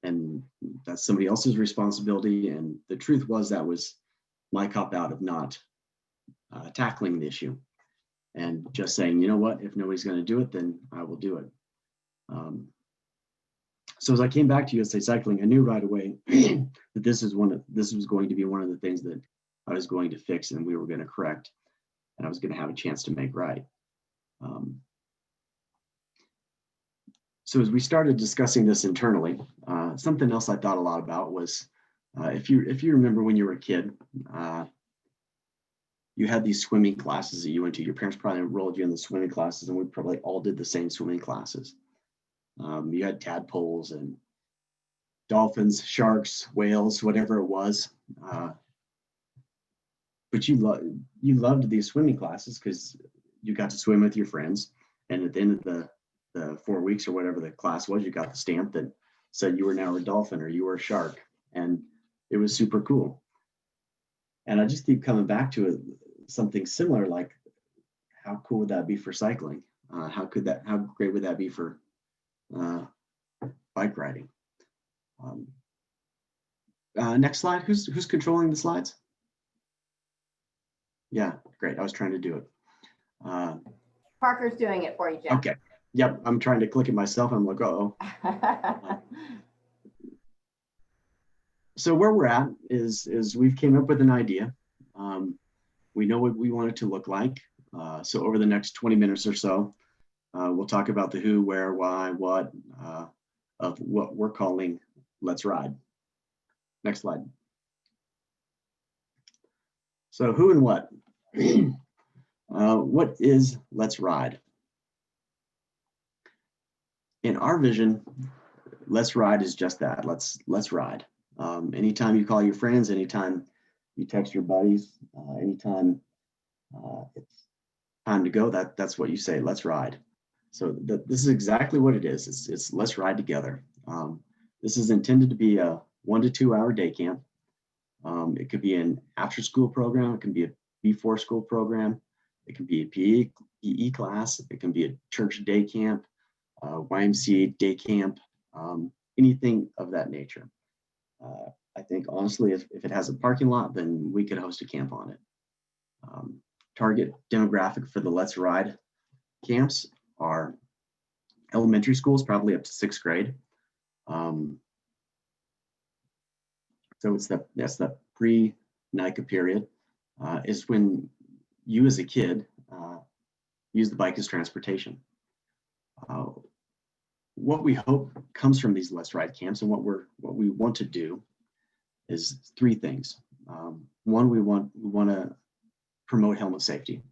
and that's somebody else's responsibility. And the truth was that was my cop out of not tackling the issue and just saying, you know what, if nobody's going to do it, then I will do it. So as I came back to USA Cycling, I knew right away that this was going to be one of the things that I was going to fix and we were going to correct, and I was going to have a chance to make right. So as we started discussing this internally, something else I thought a lot about was, if you remember when you were a kid, you had these swimming classes that you went to. Your parents probably enrolled you in the swimming classes, and we probably all did the same swimming classes. You had tadpoles and dolphins, sharks, whales, whatever it was. But you loved these swimming classes because you got to swim with your friends, and at the end of the 4 weeks or whatever the class was, you got the stamp that said you were now a dolphin or you were a shark, and it was super cool. And I just keep coming back to it, something similar, like how cool would that be for cycling? How great would that be for bike riding? Next slide. Who's controlling the slides? Yeah, great. I was trying to do it. Parker's doing it for you, Jim. Okay. Yep. I'm trying to click it myself. I'm like, oh. So where we're at is we've came up with an idea. We know what we want it to look like. So over the next 20 minutes or so, we'll talk about the who, where, why, what of what we're calling Let's Ride. Next slide. So who and what? What is Let's Ride? In our vision, Let's Ride is just that. Let's ride. Anytime you call your friends, anytime you text your buddies, anytime it's time to go, that's what you say. Let's ride. So this is exactly what it is. It's let's ride together. This is intended to be a 1 to 2 hour day camp. It could be an after school program. It can be a before school program. It can be a PE class. It can be a church day camp, YMCA day camp, anything of that nature. I think honestly, if it has a parking lot, then we could host a camp on it. Target demographic for the Let's Ride camps are elementary schools, probably up to 6th grade. So that's the pre-Nika period, is when you as a kid use the bike as transportation. What we hope comes from these Let's Ride camps and what we want to do is 3 things. One, we want to promote helmet safety.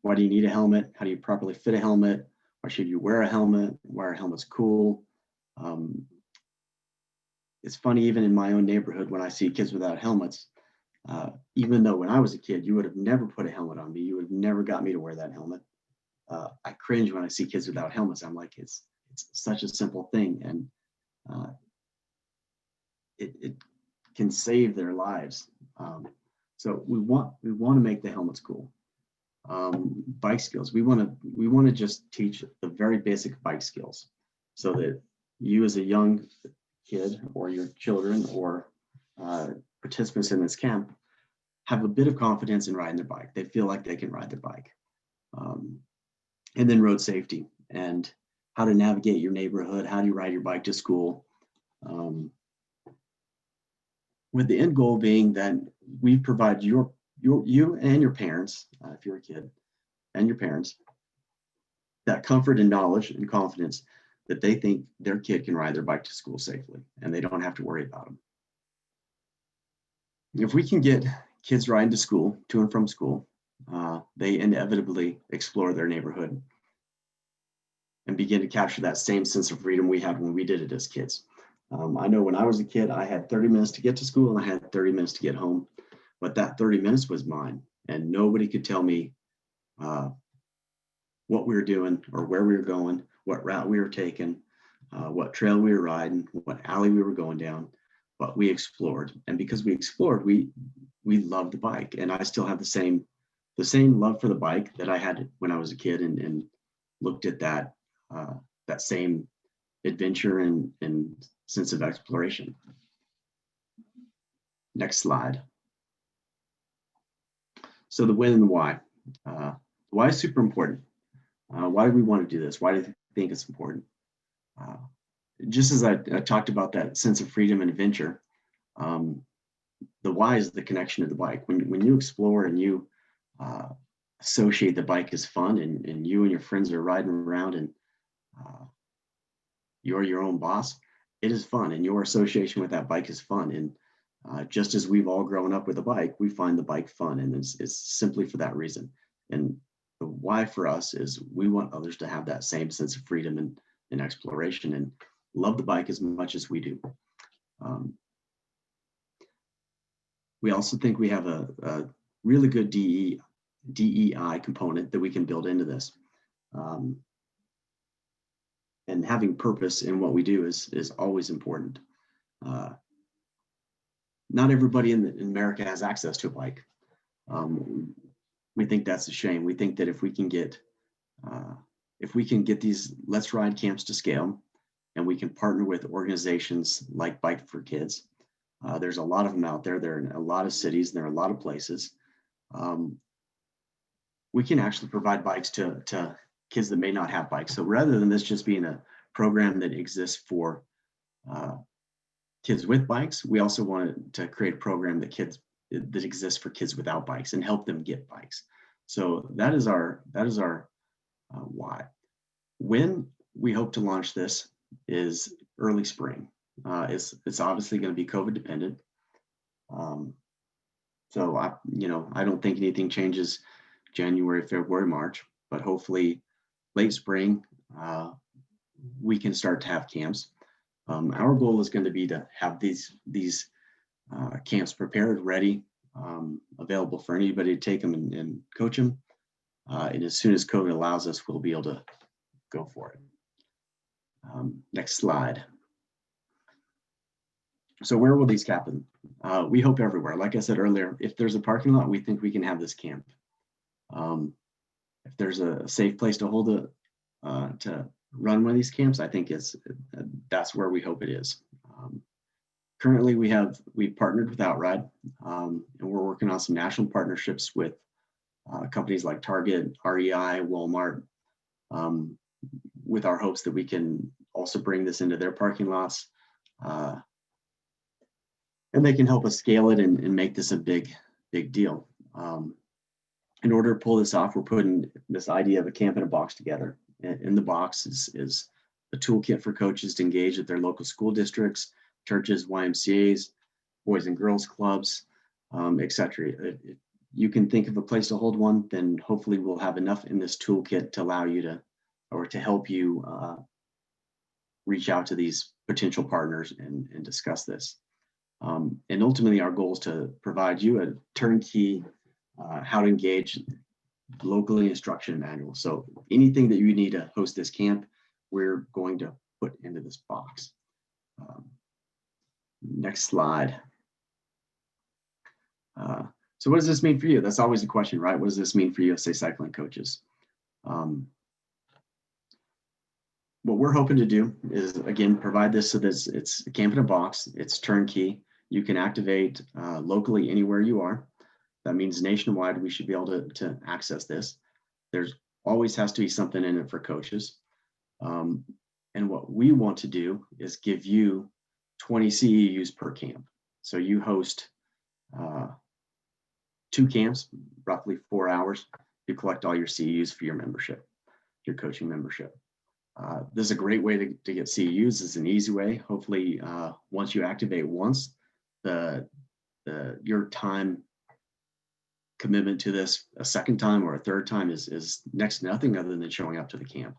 Why do you need a helmet? How do you properly fit a helmet? Why should you wear a helmet? Why are helmets cool? It's funny, even in my own neighborhood, when I see kids without helmets, even though when I was a kid, you would have never put a helmet on me. You would have never got me to wear that helmet. I cringe when I see kids without helmets. I'm like, it's such a simple thing, and it can save their lives. So we want to make the helmets cool. bike skills. We want to just teach the very basic bike skills so that you as a young kid or your children or participants in this camp have a bit of confidence in riding their bike. They feel like they can ride their bike. And then road safety and how to navigate your neighborhood, how do you ride your bike to school. With the end goal being that we provide you and your parents, if you're a kid, and your parents, that comfort and knowledge and confidence that they think their kid can ride their bike to school safely and they don't have to worry about them. If we can get kids riding to school, to and from school, they inevitably explore their neighborhood and begin to capture that same sense of freedom we had when we did it as kids. I know when I was a kid, I had 30 minutes to get to school and I had 30 minutes to get home, but that 30 minutes was mine and nobody could tell me what we were doing or where we were going, what route we were taking, what trail we were riding, what alley we were going down, but we explored. And because we explored, we loved the bike. And I still have the same love for the bike that I had when I was a kid and looked at that same adventure and sense of exploration. Next slide. So the when and the why. Why is super important. Why do we want to do this? Why do you think it's important? Just as I talked about that sense of freedom and adventure, the why is the connection to the bike. When you explore and you associate the bike as fun and you and your friends are riding around and you're your own boss, it is fun and your association with that bike is fun. And just as we've all grown up with a bike, we find the bike fun and it's simply for that reason. And the why for us is we want others to have that same sense of freedom and exploration and love the bike as much as we do. We also think we have a really good DEI component that we can build into this. And having purpose in what we do is always important. Not everybody in America has access to a bike. We think that's a shame. We think that if we can get these Let's Ride camps to scale, and we can partner with organizations like Bike for Kids, there's a lot of them out there. They're in a lot of cities, and there are a lot of places. We can actually provide bikes to kids that may not have bikes. So rather than this just being a program that exists for kids with bikes, we also wanted to create a program that exists for kids without bikes and help them get bikes. So that is our why. When we hope to launch this is early spring. It's obviously going to be COVID dependent. So I don't think anything changes January, February, March, but hopefully late spring we can start to have camps. Our goal is going to be to have these camps prepared, ready, available for anybody to take them and coach them. And as soon as COVID allows us, we'll be able to go for it. Next slide. So where will these happen? We hope everywhere. Like I said earlier, if there's a parking lot, we think we can have this camp. If there's a safe place to hold to run one of these camps, I think that's where we hope it is. Currently, we've partnered with Outride, and we're working on some national partnerships with companies like Target, REI, Walmart, with our hopes that we can also bring this into their parking lots, and they can help us scale it and make this a big deal. In order to pull this off, we're putting this idea of a camp in a box together. In the box is a toolkit for coaches to engage at their local school districts, churches, YMCAs, boys and girls clubs, etc. If you can think of a place to hold one, then hopefully we'll have enough in this toolkit to allow you to help you reach out to these potential partners and discuss this. And ultimately, our goal is to provide you a turnkey how to engage locally instruction manual. So anything that you need to host this camp, we're going to put into this box. Next slide. So what does this mean for you? That's always a question, right? What does this mean for USA Cycling coaches? What we're hoping to do is, again, provide this so that it's a camp in a box. It's turnkey. You can activate locally anywhere you are. That means nationwide, we should be able to access this. There's always has to be something in it for coaches. And what we want to do is give you 20 CEUs per camp. So you host 2 camps, roughly 4 hours. You collect all your CEUs for your membership, your coaching membership. This is a great way to get CEUs. It's an easy way. Hopefully, once you activate once, your time commitment to this a second time or a third time is next to nothing other than showing up to the camp.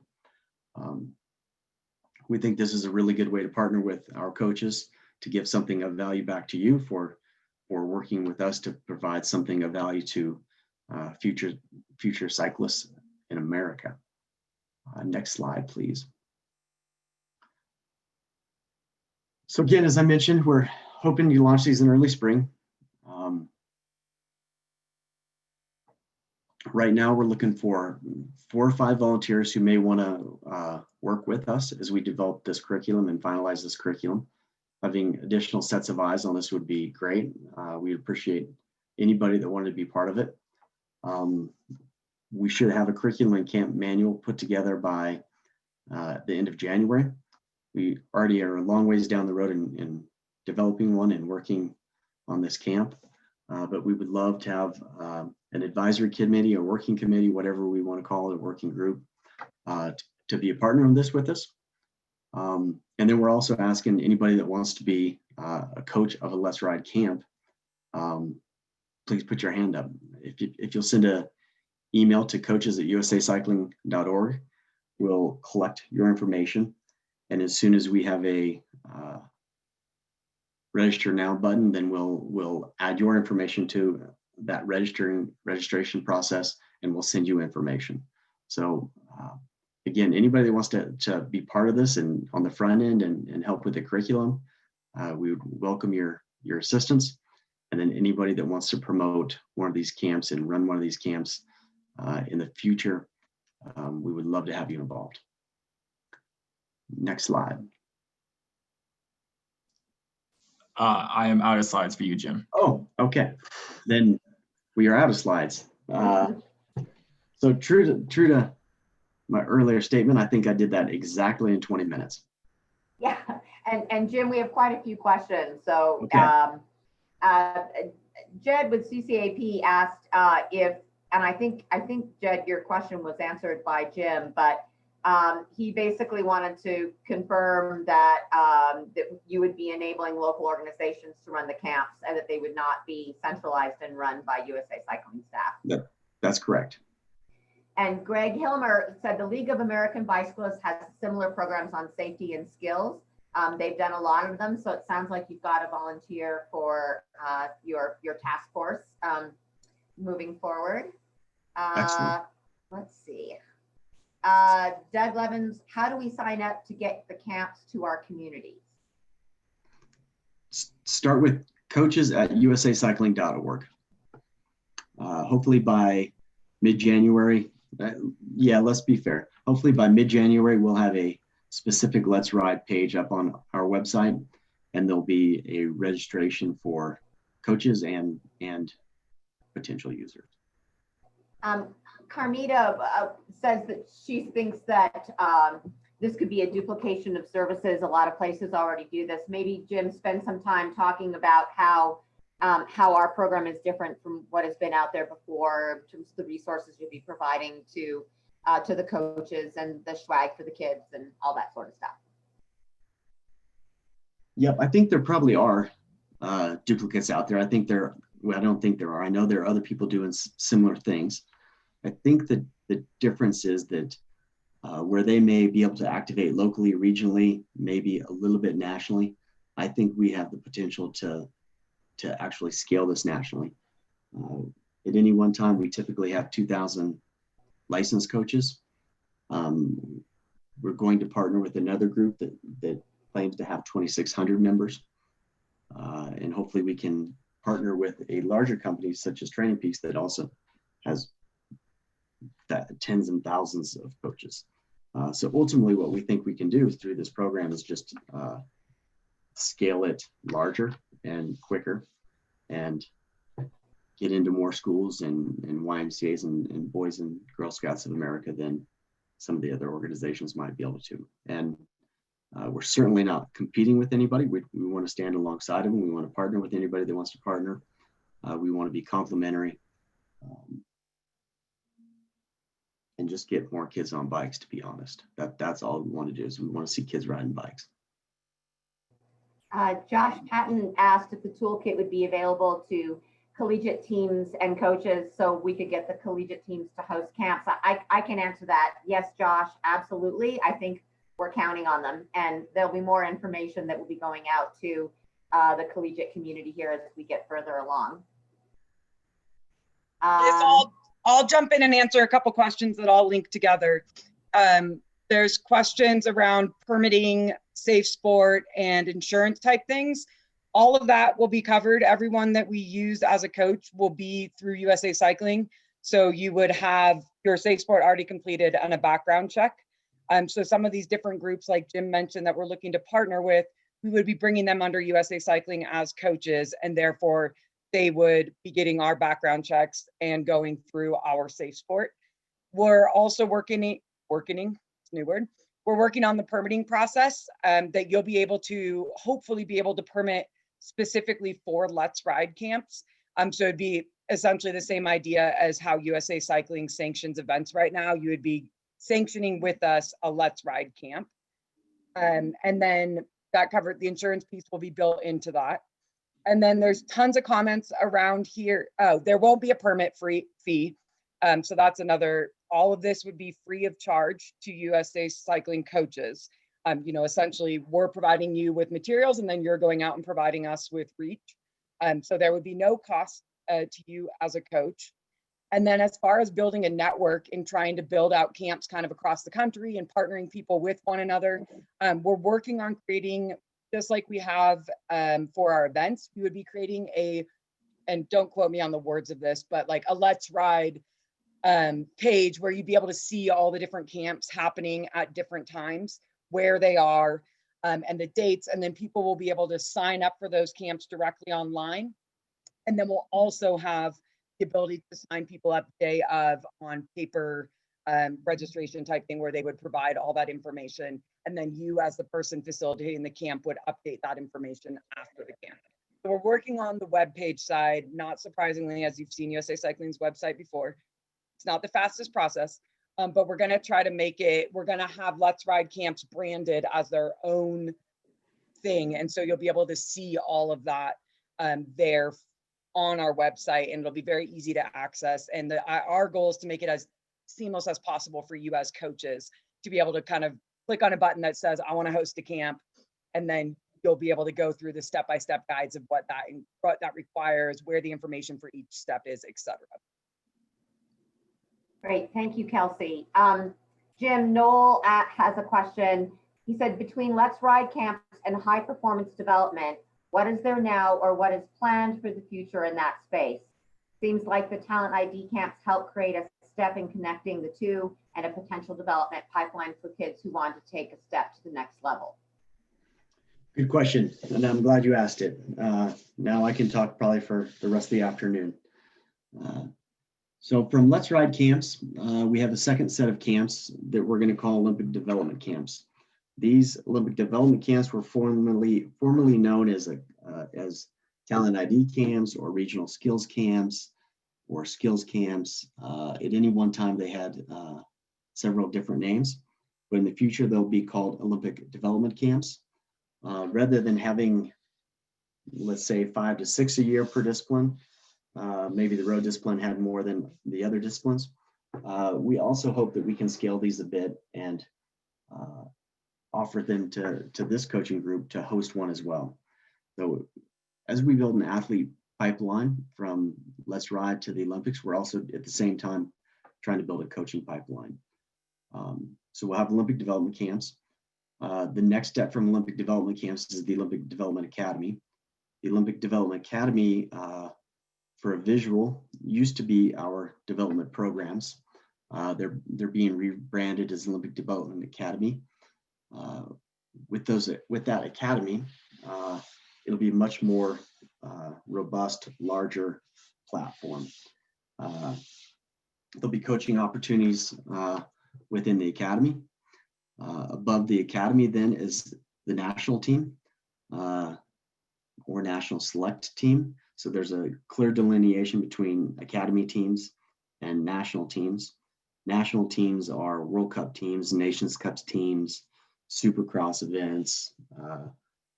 We think this is a really good way to partner with our coaches to give something of value back to you for working with us to provide something of value to future cyclists in America. Next slide, please. So again, as I mentioned, we're hoping to launch these in early spring. Right now, we're looking for 4 or 5 volunteers who may want to work with us as we develop this curriculum and finalize this curriculum. Having additional sets of eyes on this would be great. We appreciate anybody that wanted to be part of it. We should have a curriculum and camp manual put together by the end of January. We already are a long ways down the road in developing one and working on this camp, but we would love to have an advisory committee, a working committee, whatever we want to call it, a working group, to be a partner on this with us. And then we're also asking anybody that wants to be a coach of a Let's Ride camp, please put your hand up. If you'll send an email to coaches@usacycling.org, we'll collect your information. And as soon as we have a register now button, then we'll add your information to that registration process, and we'll send you information. So again, anybody that wants to be part of this and on the front end and help with the curriculum, we would welcome your assistance. And then anybody that wants to promote one of these camps and run one of these camps in the future, we would love to have you involved. Next slide. I am out of slides for you, Jim. Oh, okay. Then we are out of slides. So true to my earlier statement, I think I did that exactly in 20 minutes. Yeah, and Jim, we have quite a few questions. So Okay. Jed with CCAP asked if, and I think Jed, your question was answered by Jim, but he basically wanted to confirm that that you would be enabling local organizations to run the camps and that they would not be centralized and run by USA Cycling staff. Yep, that's correct. And Greg Hilmer said the League of American Bicyclists has similar programs on safety and skills. They've done a lot of them, so it sounds like you've got a volunteer for your task force moving forward. Excellent. Let's see. Doug Levins, how do we sign up to get the camps to our communities? Start with coaches@usacycling.org. Hopefully by mid-January, yeah, let's be fair. Hopefully by mid-January, we'll have a specific Let's Ride page up on our website, and there'll be a registration for coaches and potential users. Carmita says that she thinks that this could be a duplication of services. A lot of places already do this. Maybe Jim, spend some time talking about how our program is different from what has been out there before in terms of the resources you'll be providing to the coaches and the swag for the kids and all that sort of stuff. Yep, I think there probably are duplicates out there. I don't think there are. I know there are other people doing similar things. I think that the difference is that where they may be able to activate locally, regionally, maybe a little bit nationally, I think we have the potential to actually scale this nationally. At any one time, we typically have 2,000 licensed coaches. We're going to partner with another group that claims to have 2,600 members. And hopefully we can partner with a larger company such as Training Peaks that also has tens and thousands of coaches. So ultimately what we think we can do through this program is just scale it larger and quicker and get into more schools and YMCAs and Boys and Girl Scouts of America than some of the other organizations might be able to. And we're certainly not competing with anybody. We want to stand alongside them. We want to partner with anybody that wants to partner. We want to be complementary and just get more kids on bikes, to be honest. That's all we want to do is we want to see kids riding bikes. Josh Patton asked if the toolkit would be available to collegiate teams and coaches so we could get the collegiate teams to host camps. I can answer that. Yes, Josh, absolutely. I think we're counting on them, and there'll be more information that will be going out to the collegiate community here as we get further along. I'll jump in and answer a couple questions that all link together. There's questions around permitting, safe sport, and insurance type things. All of that will be covered. Everyone that we use as a coach will be through USA Cycling. So you would have your safe sport already completed and a background check. So some of these different groups, like Jim mentioned, that we're looking to partner with, we would be bringing them under USA Cycling as coaches, and therefore they would be getting our background checks and going through our safe sport. We're also working, it's a new word. We're working on the permitting process that you'll be able to hopefully be able to permit specifically for Let's Ride camps. So it'd be essentially the same idea as how USA Cycling sanctions events right now. You would be sanctioning with us a Let's Ride camp. And then that covered, the insurance piece will be built into that. And then there's tons of comments around here. Oh, there won't be a permit fee. So that's another, all of this would be free of charge to USA Cycling coaches. You know, essentially we're providing you with materials and then you're going out and providing us with reach. So there would be no cost to you as a coach. And then as far as building a network and trying to build out camps kind of across the country and partnering people with one another, we're working on creating, just like we have for our events, we would be creating and don't quote me on the words of this, but like a Let's Ride page where you'd be able to see all the different camps happening at different times, where they are, and the dates, and then people will be able to sign up for those camps directly online. And then we'll also have the ability to sign people up day of on paper registration type thing where they would provide all that information. And then you as the person facilitating the camp would update that information after the camp. So we're working on the webpage side, not surprisingly, as you've seen USA Cycling's website before. It's not the fastest process, but we're gonna try to make it, we're gonna have Let's Ride camps branded as their own thing. And so you'll be able to see all of that there on our website, and it'll be very easy to access. And our goal is to make it as seamless as possible for you as coaches to be able to kind of click on a button that says, I want to host a camp. And then you'll be able to go through the step-by-step guides of what that requires, where the information for each step is, etc. Great, thank you, Kelsey. Jim, Noel has a question. He said, between Let's Ride camps and high performance development, what is there now or what is planned for the future in that space? Seems like the Talent ID camps help create a step in connecting the two and a potential development pipeline for kids who want to take a step to the next level. Good question, and I'm glad you asked it. Now I can talk probably for the rest of the afternoon. So from Let's Ride camps, we have a second set of camps that we're going to call Olympic Development Camps. These Olympic Development Camps were formerly known as Talent ID camps or regional skills camps or skills camps. At any one time, they had several different names, but in the future, they'll be called Olympic Development Camps. Rather than having, let's say, 5 to 6 a year per discipline, maybe the road discipline had more than the other disciplines. We also hope that we can scale these a bit and offer them to this coaching group to host one as well. So as we build an athlete pipeline from Let's Ride to the Olympics, we're also at the same time trying to build a coaching pipeline. So we'll have Olympic development camps. The next step from Olympic development camps is the Olympic Development Academy. the Olympic Development Academy for a visual used to be our development programs. They're being rebranded as Olympic Development Academy. With that academy, it'll be a much more robust, larger platform. There'll be coaching opportunities within the academy. Above the academy then is the national team or national select team. So there's a clear delineation between academy teams and national teams. National teams are World Cup teams, Nations Cup teams, Supercross events,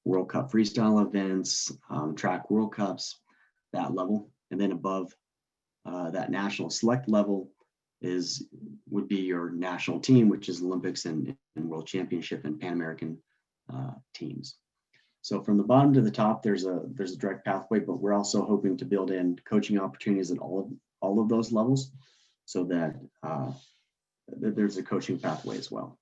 World Cup freestyle events, track World Cups, that level. And then above that national select level would be your national team, which is Olympics and World Championship and Pan American teams. So from the bottom to the top, there's a direct pathway, but we're also hoping to build in coaching opportunities at all of those levels, so that there's a coaching pathway as well.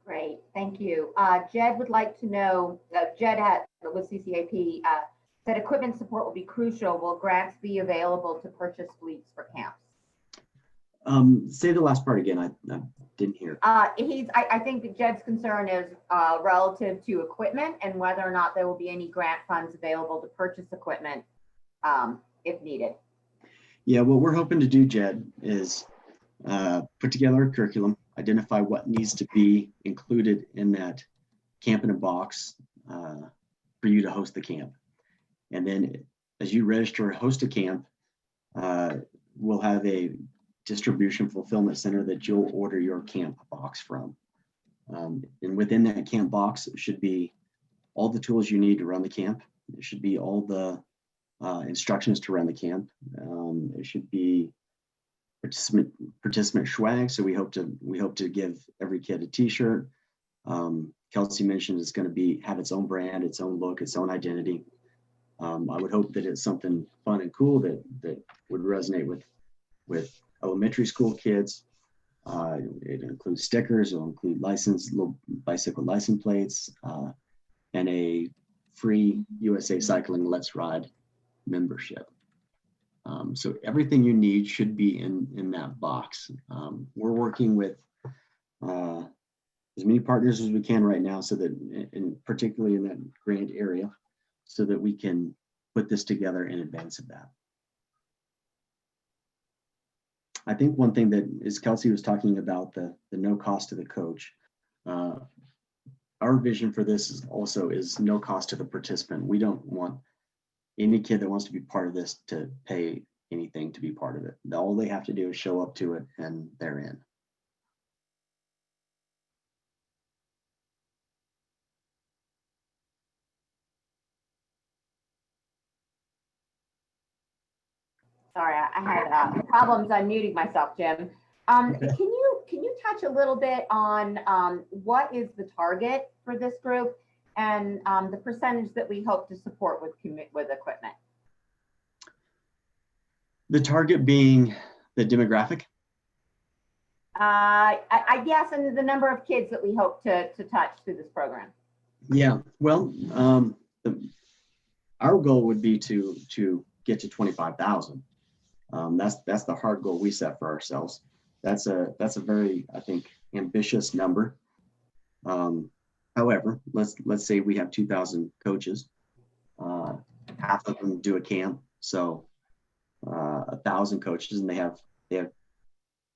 Great, thank you. Jed would like to know, Jed with CCAP said equipment support will be crucial. Will grants be available to purchase fleets for camps? Say the last part again. I didn't hear. I think that Jed's concern is relative to equipment and whether or not there will be any grant funds available to purchase equipment if needed. Yeah, what we're hoping to do, Jed, is put together a curriculum, identify what needs to be included in that camp in a box for you to host the camp. And then as you register to host a camp, we'll have a distribution fulfillment center that you'll order your camp box from. And within that camp box, it should be all the tools you need to run the camp. It should be all the instructions to run the camp. It should be participant swag. So we hope to give every kid a t-shirt. Kelsey mentioned it's going to have its own brand, its own look, its own identity. I would hope that it's something fun and cool that would resonate with elementary school kids. It includes stickers, it'll include little bicycle license plates, and a free USA Cycling Let's Ride membership. So everything you need should be in that box. We're working with as many partners as we can right now, so that, and particularly in that grant area, so that we can put this together in advance of that. I think one thing that is, Kelsey was talking about the no cost to the coach. Our vision for this is no cost to the participant. We don't want any kid that wants to be part of this to pay anything to be part of it. All they have to do is show up to it and they're in. Sorry, I had problems unmuting myself, Jim. Okay. Can you touch a little bit on what is the target for this group and the percentage that we hope to support with equipment? The target being the demographic? I guess, and the number of kids that we hope to touch through this program. Yeah, well, our goal would be to get to 25,000. That's the hard goal we set for ourselves. That's a very, I think, ambitious number. However, let's say we have 2,000 coaches. Half of them do a camp, so 1,000 coaches, and they have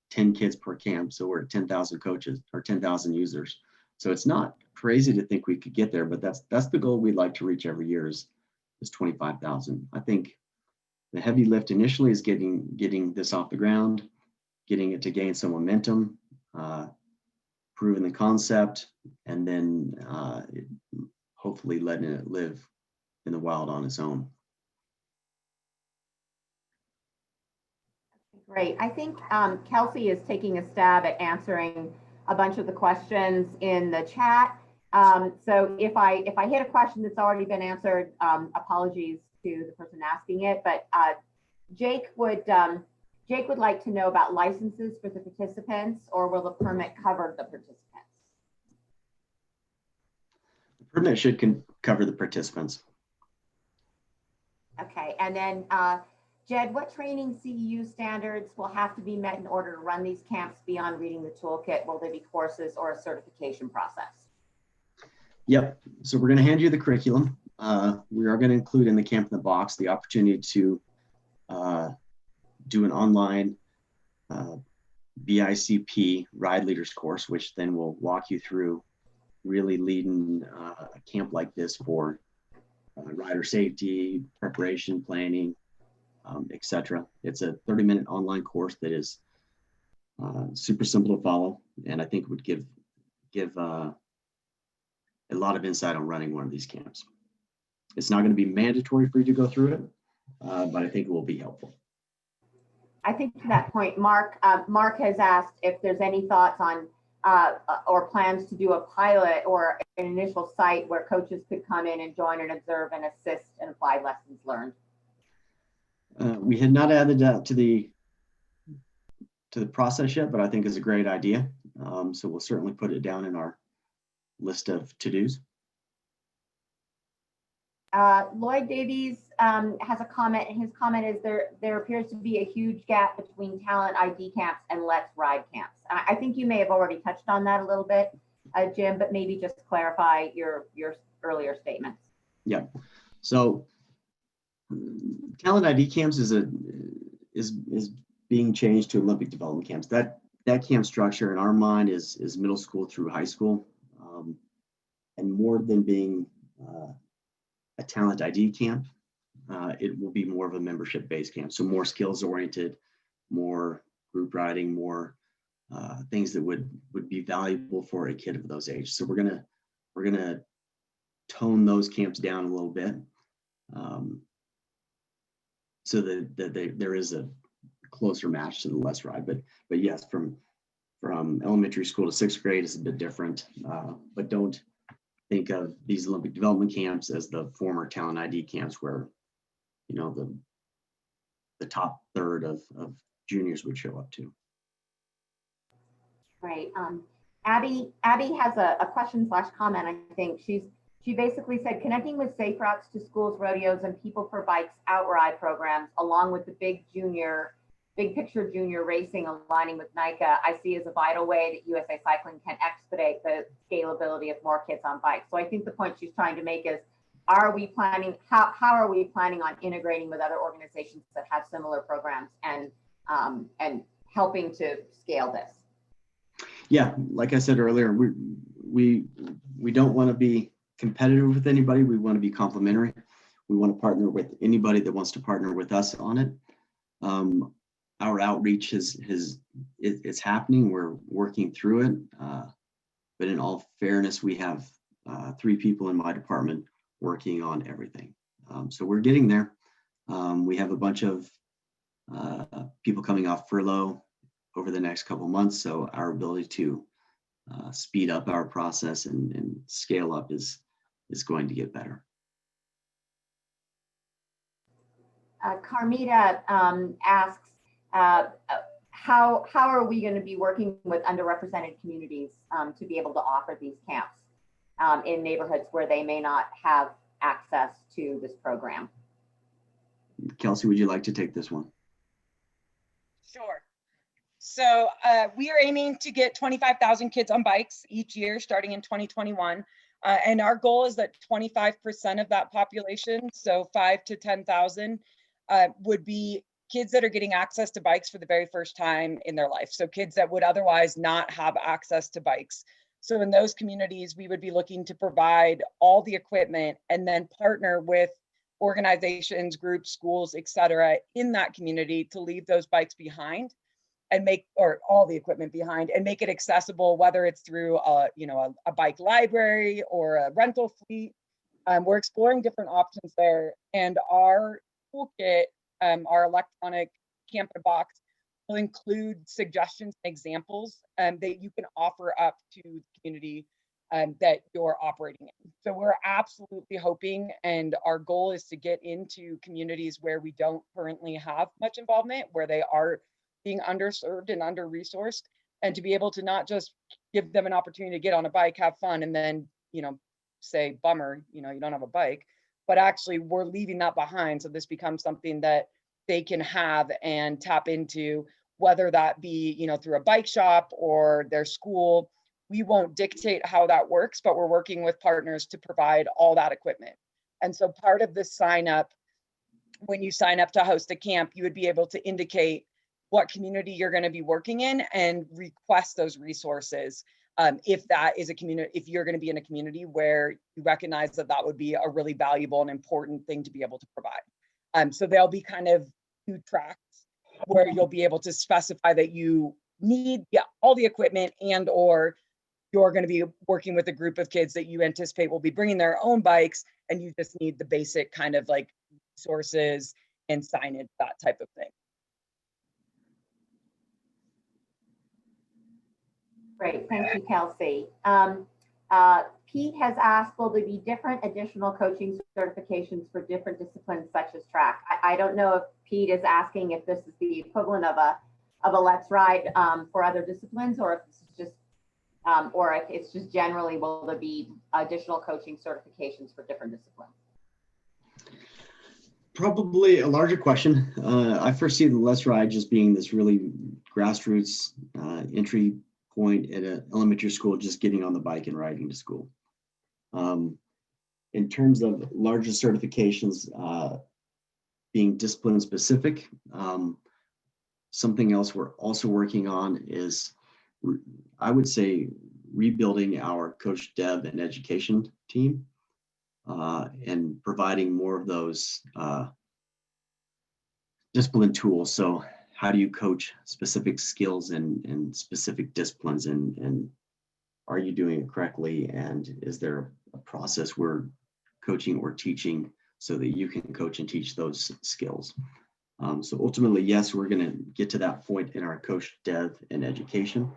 10 kids per camp. So we're at 10,000 coaches or 10,000 users. So it's not crazy to think we could get there, but that's the goal we'd like to reach every year is 25,000. I think the heavy lift initially is getting this off the ground, getting it to gain some momentum, proving the concept, and then hopefully letting it live in the wild on its own. Great. I think Kelsey is taking a stab at answering a bunch of the questions in the chat. So if I hit a question that's already been answered, apologies to the person asking it. But Jake would like to know about licenses for the participants, or will the permit cover the participants? permit should cover the participants. Okay, and then Jed, what training CEU standards will have to be met in order to run these camps beyond reading the toolkit? Will there be courses or a certification process? Yep, so we're gonna hand you the curriculum. We are gonna include in the Camp in the Box the opportunity to do an online BICP Ride Leaders course, which then will walk you through really leading a camp like this for rider safety, preparation, planning, etc. It's a 30-minute online course that is super simple to follow, and I think would give a lot of insight on running one of these camps. It's not going to be mandatory for you to go through it, but I think it will be helpful. I think to that point, Mark has asked if there's any thoughts on or plans to do a pilot or an initial site where coaches could come in and join and observe and assist and apply lessons learned. We had not added that to the process yet, but I think it's a great idea. So we'll certainly put it down in our list of to-dos. Lloyd Davies has a comment, and his comment is there appears to be a huge gap between talent ID camps and Let's Ride camps. I think you may have already touched on that a little bit, Jim, but maybe just clarify your earlier statements. Yeah. So talent ID camps is being changed to Olympic development camps. That camp structure in our mind is middle school through high school, and more than being a talent ID camp, it will be more of a membership-based camp. So more skills-oriented, more group riding, more things that would be valuable for a kid of those ages. So we're gonna tone those camps down a little bit, so that there is a closer match to the Let's Ride. But yes, from elementary school to 6th grade is a bit different. But don't think of these Olympic development camps as the former talent ID camps where, you know, the top third of juniors would show up to. Right. Abby has a question / comment. I think she basically said, connecting with safe routes to schools, rodeos, and People for Bikes outride programs, along with the big picture junior racing aligning with Nika, I see as a vital way that USA Cycling can expedite the scalability of more kids on bikes. So I think the point she's trying to make is, how are we planning on integrating with other organizations that have similar programs and helping to scale this? Yeah, like I said earlier, we don't want to be competitive with anybody. We want to be complementary. We want to partner with anybody that wants to partner with us on it. Our outreach it's happening. We're working through it. But in all fairness, we have 3 people in my department working on everything. So we're getting there. We have a bunch of people coming off furlough over the next couple of months. So our ability to speed up our process and scale up is going to get better. Carmita asks, how are we going to be working with underrepresented communities to be able to offer these camps in neighborhoods where they may not have access to this program? Kelsey, would you like to take this one? Sure. So we are aiming to get 25,000 kids on bikes each year starting in 2021. And our goal is that 25% of that population, so 5,000 to 10,000, would be kids that are getting access to bikes for the very first time in their life. So kids that would otherwise not have access to bikes. So in those communities, we would be looking to provide all the equipment and then partner with organizations, groups, schools, et cetera, in that community to leave those bikes behind and or all the equipment behind and make it accessible, whether it's through a bike library or a rental fleet. We're exploring different options there, and our toolkit, our electronic Camp in a Box, will include suggestions and examples that you can offer up to the community that you're operating in. So we're absolutely hoping, and our goal is to get into communities where we don't currently have much involvement, where they are being underserved and under-resourced, and to be able to not just give them an opportunity to get on a bike, have fun, and then, say, bummer, you know, you don't have a bike, but actually we're leaving that behind. So this becomes something that they can have and tap into, whether that be, you know, through a bike shop or their school. We won't dictate how that works, but we're working with partners to provide all that equipment. And so part of the sign up, when you sign up to host a camp, you would be able to indicate what community you're going to be working in and request those resources. If that is a community, if you're going to be in a community where you recognize that that would be a really valuable and important thing to be able to provide. So there'll be kind of 2 tracks where you'll be able to specify that you need all the equipment, and or you're going to be working with a group of kids that you anticipate will be bringing their own bikes, and you just need the basic kind of like sources and signage, that type of thing. Great, thank you, Kelsey. Pete has asked, will there be different additional coaching certifications for different disciplines such as track? I don't know if Pete is asking if this is the equivalent of a Let's Ride for other disciplines, or if this is just, or if it's just generally, will there be additional coaching certifications for different disciplines? Probably a larger question. I first see the Let's Ride just being this really grassroots entry point at an elementary school, just getting on the bike and riding to school. In terms of larger certifications, being discipline specific, something else we're also working on is, I would say, rebuilding our coach dev and education team and providing more of those discipline tools. So how do you coach specific skills and specific disciplines, and are you doing it correctly? And is there a process we're coaching or teaching so that you can coach and teach those skills? So ultimately, yes, we're going to get to that point in our coach dev and education.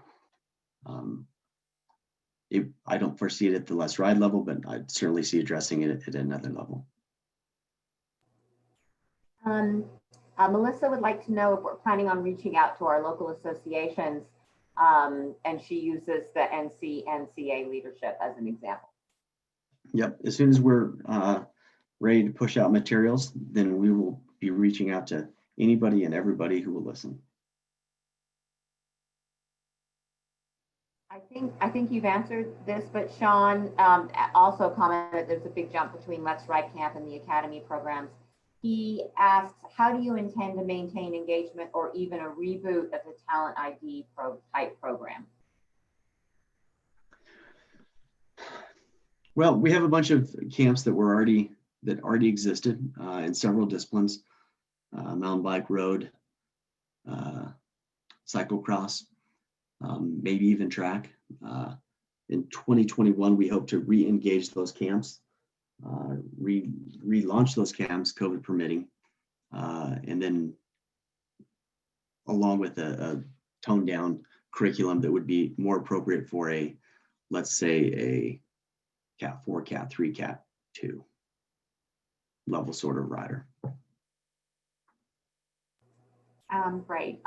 I don't foresee it at the Let's Ride level, but I'd certainly see addressing it at another level. Melissa would like to know if we're planning on reaching out to our local associations, and she uses the NCNCA leadership as an example. Yep, as soon as we're ready to push out materials, then we will be reaching out to anybody and everybody who will listen. I think you've answered this, but Sean also commented there's a big jump between Let's Ride Camp and the Academy programs. He asks, how do you intend to maintain engagement or even a reboot of the Talent ID type program? Well, we have a bunch of camps that already existed in several disciplines: mountain bike, road, cyclocross, maybe even track. In 2021, we hope to re-engage those camps, relaunch those camps, COVID permitting, and then along with a toned down curriculum that would be more appropriate for a, let's say, a Cat 4, Cat 3, Cat 2 level sort of rider. Great.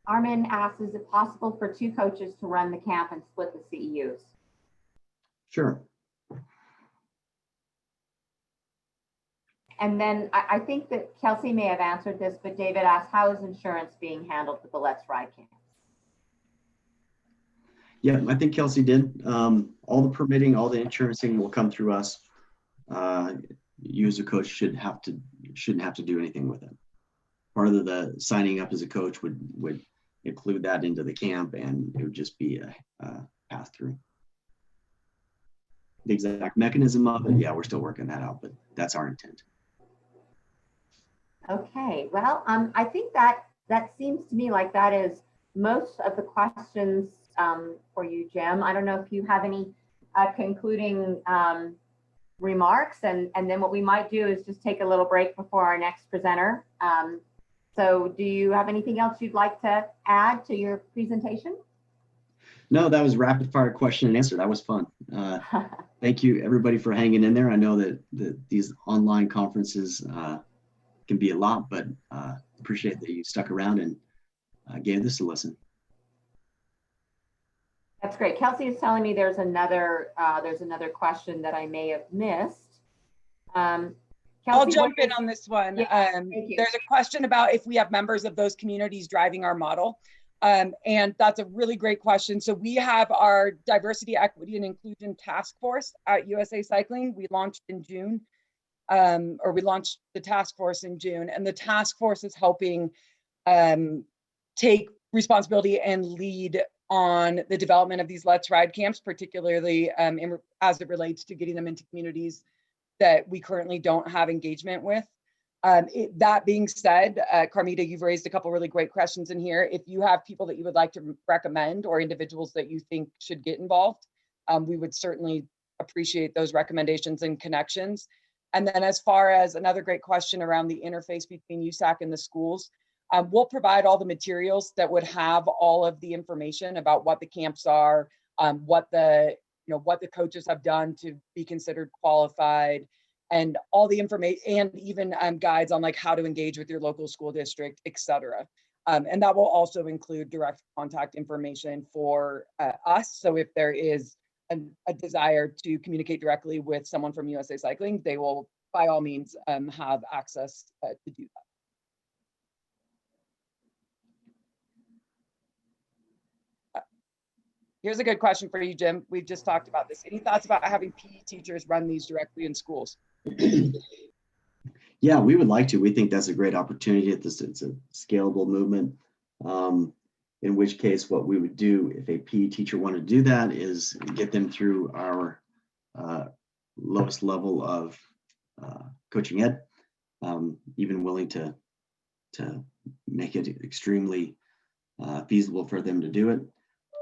Armin asks, is it possible for 2 coaches to run the camp and split the CEUs? Sure. And then I think that Kelsey may have answered this, but David asked, how is insurance being handled with the Let's Ride camps? Yeah, I think Kelsey did. All the permitting, all the insurancing will come through us. You as a coach shouldn't have to do anything with it. Part of the signing up as a coach would include that into the camp, and it would just be a pass through. The exact mechanism of it, yeah, we're still working that out, but that's our intent. Okay, well, I think that seems to me like that is most of the questions for you, Jim. I don't know if you have any concluding remarks, and then what we might do is just take a little break before our next presenter. So do you have anything else you'd like to add to your presentation? No, that was rapid fire question and answer. That was fun. Thank you everybody for hanging in there. I know that these online conferences can be a lot, but appreciate that you stuck around and gave this a listen. That's great. Kelsey is telling me there's another question that I may have missed. I'll Kelsey, jump in on this one. Yeah, thank you. There's a question about if we have members of those communities driving our model. And that's a really great question. So we have our Diversity, Equity, and Inclusion Task Force at USA Cycling. We launched in June, or we launched the task force in June, and the task force is helping take responsibility and lead on the development of these Let's Ride camps, particularly as it relates to getting them into communities that we currently don't have engagement with. That being said, Carmita, you've raised a couple really great questions in here. If you have people that you would like to recommend or individuals that you think should get involved, we would certainly appreciate those recommendations and connections. And then as far as another great question around the interface between USAC and the schools, we'll provide all the materials that would have all of the information about what the camps are, what the coaches have done to be considered qualified, and all the information, and even guides on like how to engage with your local school district, et cetera. And that will also include direct contact information for us. So if there is a desire to communicate directly with someone from USA Cycling, they will by all means have access to do that. Here's a good question for you, Jim. We've just talked about this. Any thoughts about having PE teachers run these directly in schools? Yeah, we would like to. We think that's a great opportunity. It's a scalable movement. In which case, what we would do if a PE teacher wanted to do that is get them through our lowest level of coaching ed, even willing to make it extremely feasible for them to do it.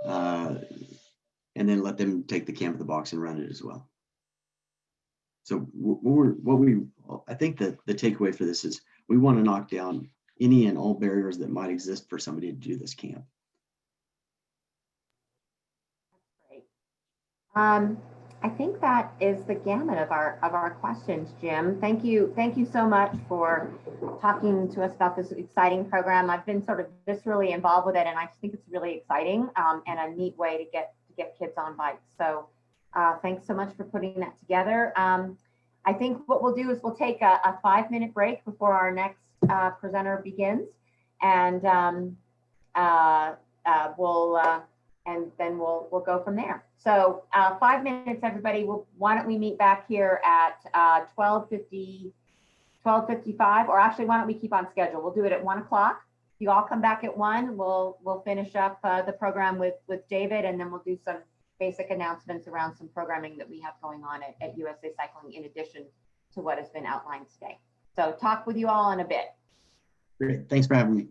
And then let them take the camp in the box and run it as well. So I think that the takeaway for this is we want to knock down any and all barriers that might exist for somebody to do this camp. Great. I think that is the gamut of our questions, Jim. Thank you so much for talking to us about this exciting program. I've been sort of viscerally involved with it, and I think it's really exciting and a neat way to get kids on bikes. So thanks so much for putting that together. I think what we'll do is we'll take a 5-minute break before our next presenter begins, and then we'll go from there. So 5 minutes, everybody. Why don't we meet back here at 12:55, or actually, why don't we keep on schedule? We'll do it at 1 o'clock. If you all come back at 1, we'll finish up the program with David, and then we'll do some basic announcements around some programming that we have going on at USA Cycling in addition to what has been outlined today. So talk with you all in a bit. Great, thanks for having me.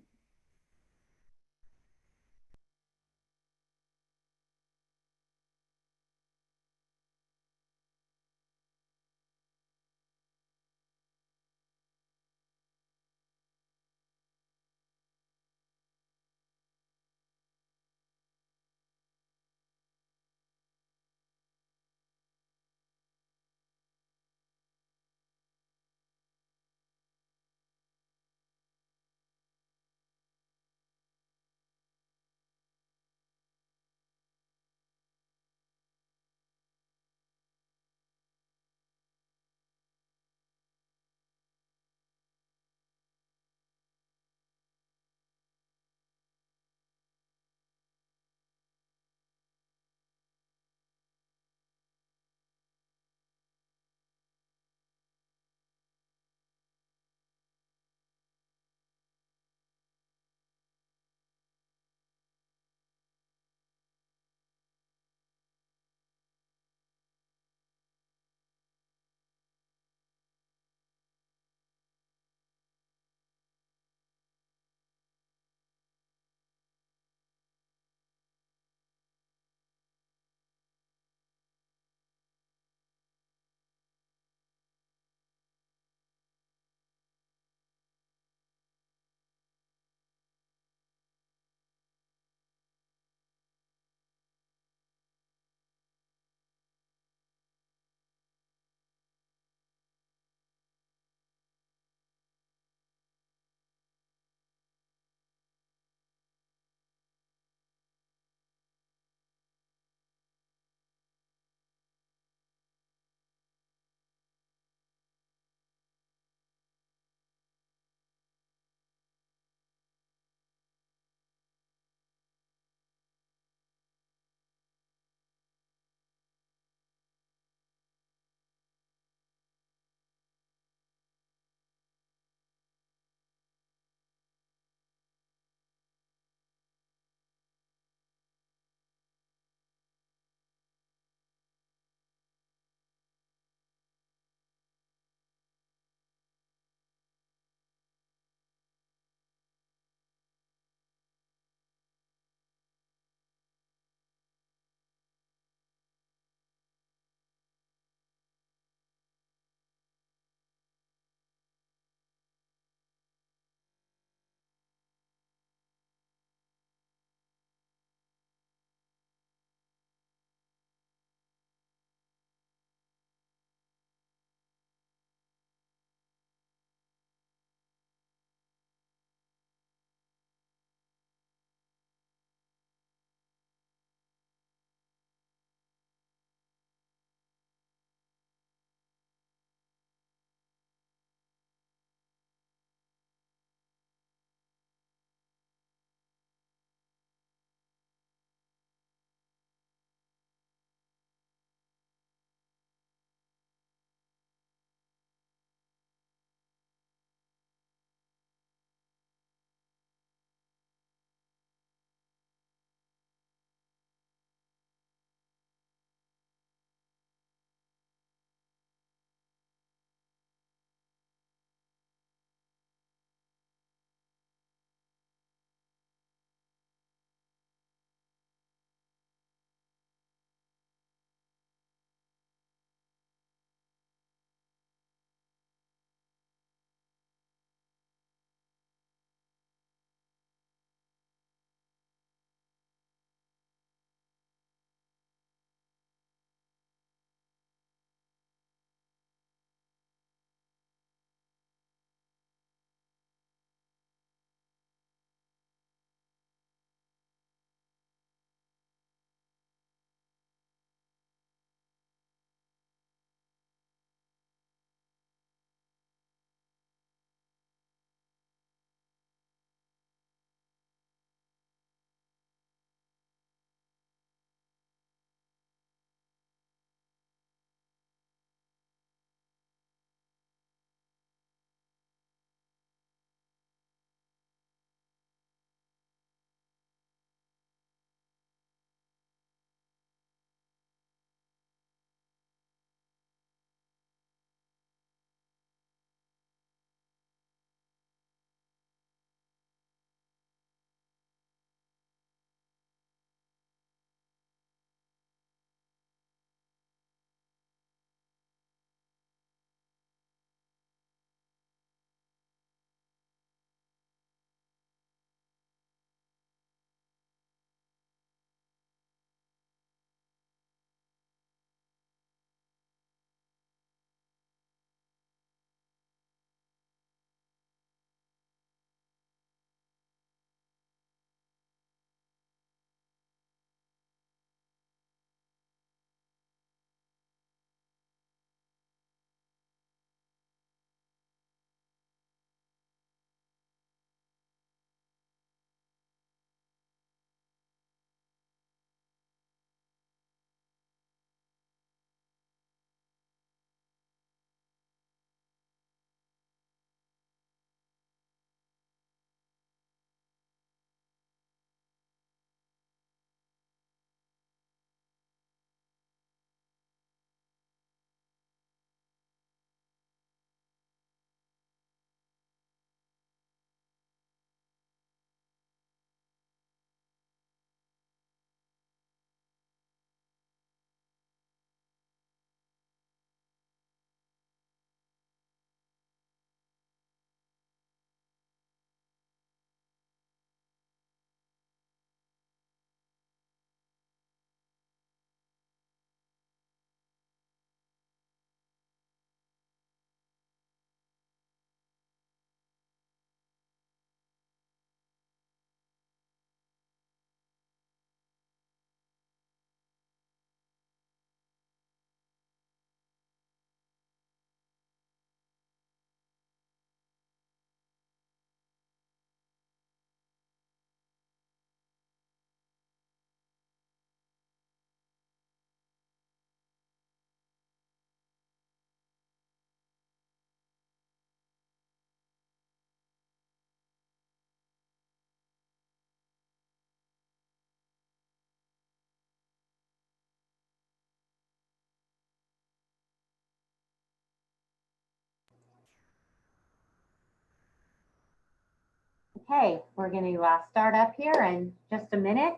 Okay, we're going to start up here in just a minute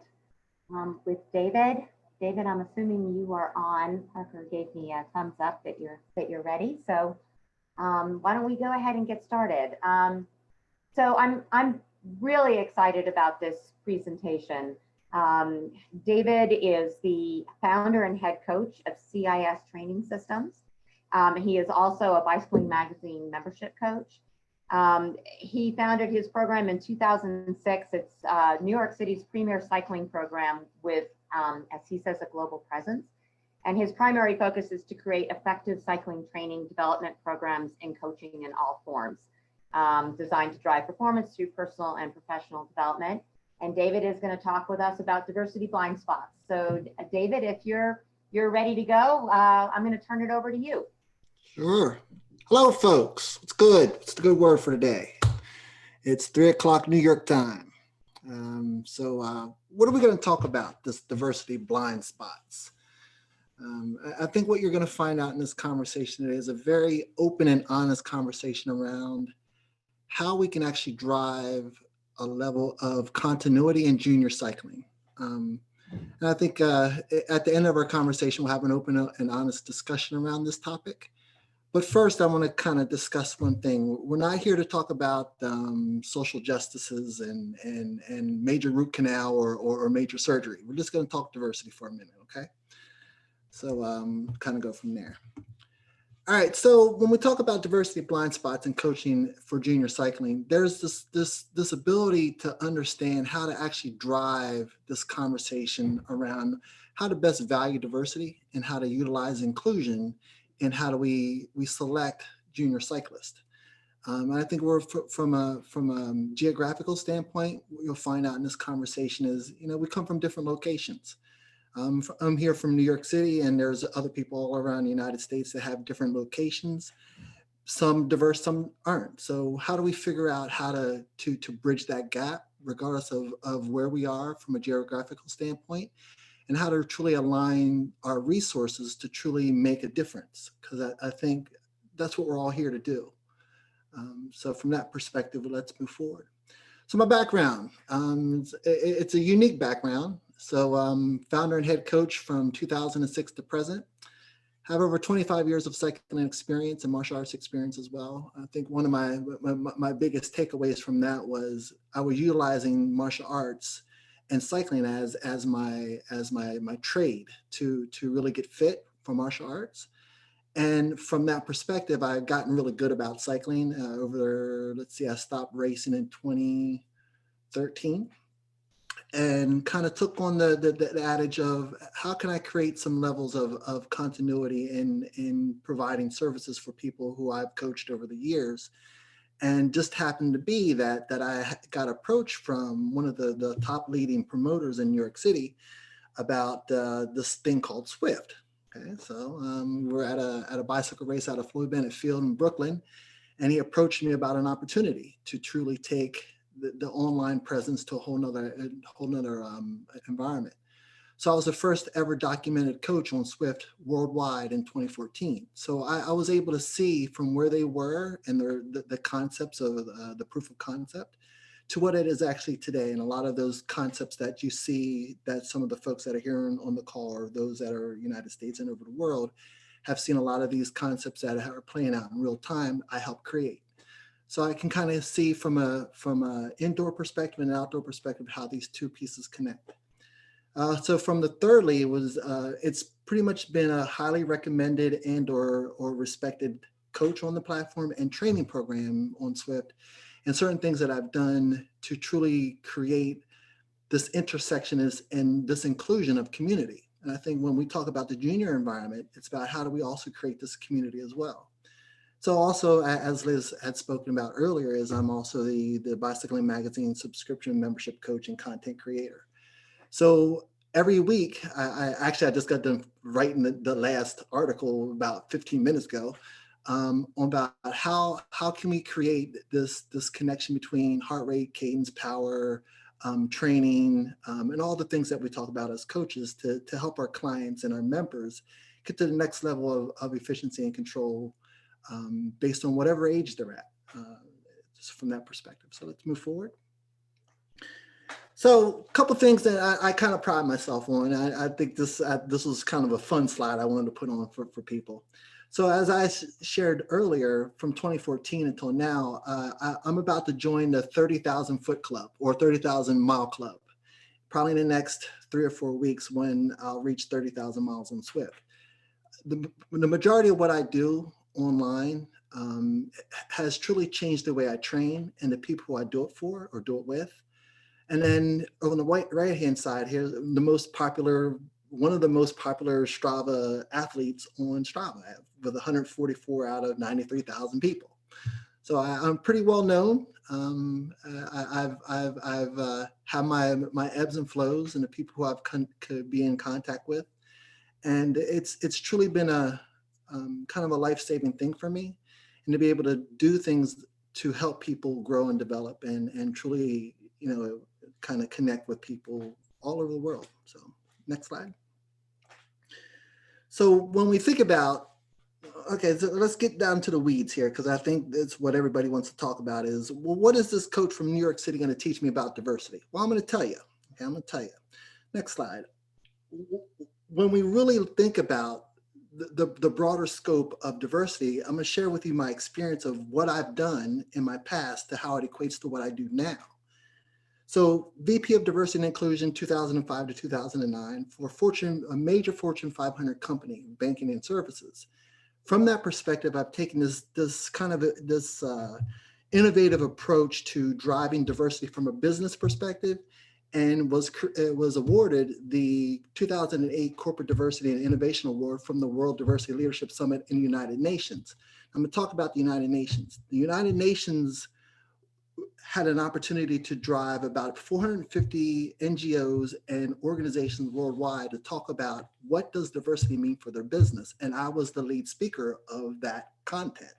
with David. David, I'm assuming you are on. Parker gave me a thumbs up that you're ready. So why don't we go ahead and get started? So I'm really excited about this presentation. David is the founder and head coach of CIS Training Systems. He is also a Bicycling Magazine membership coach. He founded his program in 2006. It's New York City's premier cycling program with, as he says, a global presence. And his primary focus is to create effective cycling training development programs and coaching in all forms, designed to drive performance through personal and professional development. And David is going to talk with us about diversity blind spots. So David, if you're ready to go, I'm going to turn it over to you. Sure. Hello, folks. What's good? What's the good word for today? It's 3 o'clock New York time. So what are we going to talk about, this diversity blind spots? I think what you're going to find out in this conversation today is a very open and honest conversation around how we can actually drive a level of continuity in junior cycling. And I think at the end of our conversation, we'll have an open and honest discussion around this topic. But first, I want to kind of discuss one thing. We're not here to talk about social justices and major root canal or major surgery. We're just going to talk diversity for a minute, okay? So kind of go from there. All right, so when we talk about diversity blind spots and coaching for junior cycling, there's this ability to understand how to actually drive this conversation around how to best value diversity and how to utilize inclusion and how do we select junior cyclists. And I think we're from a geographical standpoint, what you'll find out in this conversation is, we come from different locations. I'm here from New York City, and there's other people all around the United States that have different locations. Some diverse, some aren't. So how do we figure out how to bridge that gap, regardless of where we are from a geographical standpoint, and how to truly align our resources to truly make a difference? Because I think that's what we're all here to do. So from that perspective, let's move forward. So my background, it's a unique background. So founder and head coach from 2006 to present. Have over 25 years of cycling experience and martial arts experience as well. I think one of my biggest takeaways from that was I was utilizing martial arts and cycling as my trade to really get fit for martial arts. And from that perspective, I've gotten really good about cycling I stopped racing in 2013 and kind of took on the adage of how can I create some levels of continuity in providing services for people who I've coached over the years. And just happened to be that I got approached from one of the top leading promoters in New York City about this thing called Swift. Okay, so we're at a bicycle race out of Floyd Bennett Field in Brooklyn, and he approached me about an opportunity to truly take the online presence to a whole nother environment. So I was the first ever documented coach on Swift worldwide in 2014. So I was able to see from where they were and the concepts of the proof of concept to what it is actually today. And a lot of those concepts that you see that some of the folks that are here on the call or those that are United States and over the world have seen a lot of these concepts that are playing out in real time, I help create. So I can kind of see from a indoor perspective and an outdoor perspective how these two pieces connect. So from the thirdly, it's pretty much been a highly recommended and or respected coach on the platform and training program on Swift, and certain things that I've done to truly create this intersection and this inclusion of community. And I think when we talk about the junior environment, it's about how do we also create this community as well. So also, as Liz had spoken about earlier, is I'm also the Bicycling Magazine subscription membership coach and content creator. So every week, I just got done writing the last article about 15 minutes ago about how can we create this connection between heart rate, cadence, power, training, and all the things that we talk about as coaches to help our clients and our members get to the next level of efficiency and control based on whatever age they're at, just from that perspective. So let's move forward. So a couple things that I kind of pride myself on. I think this was kind of a fun slide I wanted to put on for people. So as I shared earlier, from 2014 until now, I'm about to join the 30,000 foot club or 30,000 mile club, probably in the next 3 or 4 weeks when I'll reach 30,000 miles on Swift. The majority of what I do online has truly changed the way I train and the people who I do it for or do it with. And then on the right-hand side here, one of the most popular Strava athletes on Strava with 144 out of 93,000 people. So I'm pretty well known. I've had my ebbs and flows and the people who I've could be in contact with. And it's truly been a kind of a life-saving thing for me, and to be able to do things to help people grow and develop and truly, kind of connect with people all over the world. So next slide. So when we think about, okay, so let's get down to the weeds here, because I think that's what everybody wants to talk about is, well, what is this coach from New York City going to teach me about diversity? Well, I'm going to tell you. Okay, I'm going to tell you. Next slide. When we really think about the broader scope of diversity, I'm going to share with you my experience of what I've done in my past to how it equates to what I do now. So VP of Diversity and Inclusion, 2005 to 2009 for a major Fortune 500 company, banking and services. From that perspective, I've taken this innovative approach to driving diversity from a business perspective, and was awarded the 2008 Corporate Diversity and Innovation Award from the World Diversity Leadership Summit in the United Nations. I'm going to talk about the United Nations. The United Nations had an opportunity to drive about 450 NGOs and organizations worldwide to talk about what does diversity mean for their business. And I was the lead speaker of that content.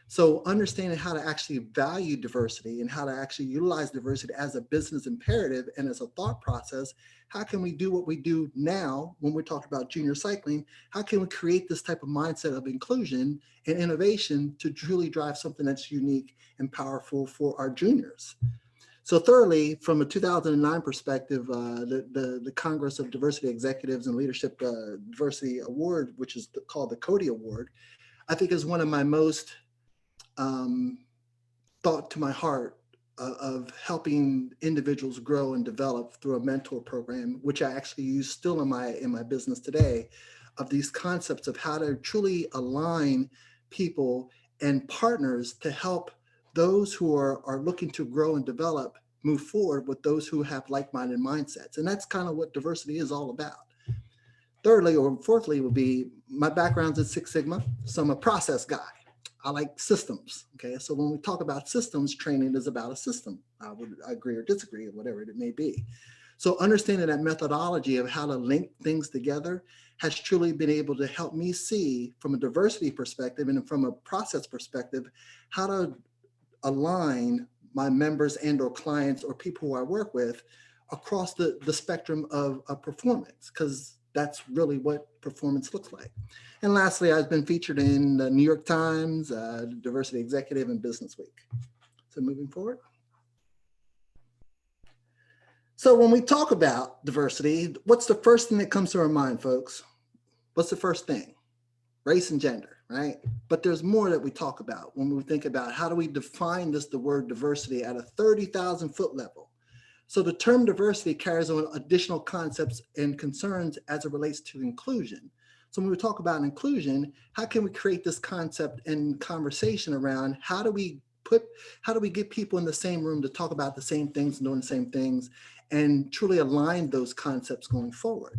So understanding how to actually value diversity and how to actually utilize diversity as a business imperative and as a thought process, how can we do what we do now when we're talking about junior cycling? How can we create this type of mindset of inclusion and innovation to truly drive something that's unique and powerful for our juniors? So thirdly, from a 2009 perspective, the Congress of Diversity Executives and Leadership Diversity Award, which is called the Cody Award, I think is one of my most thought to my heart of helping individuals grow and develop through a mentor program, which I actually use still in my business today, of these concepts of how to truly align people and partners to help those who are looking to grow and develop move forward with those who have like-minded mindsets. And that's kind of what diversity is all about. Thirdly, or fourthly, would be my background's in Six Sigma, so I'm a process guy. I like systems, okay? So when we talk about systems, training is about a system. I would agree or disagree, whatever it may be. So understanding that methodology of how to link things together has truly been able to help me see from a diversity perspective and from a process perspective, how to align my members and or clients or people who I work with across the spectrum of performance, because that's really what performance looks like. And lastly, I've been featured in the New York Times, Diversity Executive, and Business Week. So moving forward. So when we talk about diversity, what's the first thing that comes to our mind, folks? What's the first thing? Race and gender, right? But there's more that we talk about when we think about how do we define the word diversity at a 30,000 foot level. So the term diversity carries on additional concepts and concerns as it relates to inclusion. So when we talk about inclusion, how can we create this concept and conversation around how do we get people in the same room to talk about the same things and doing the same things and truly align those concepts going forward?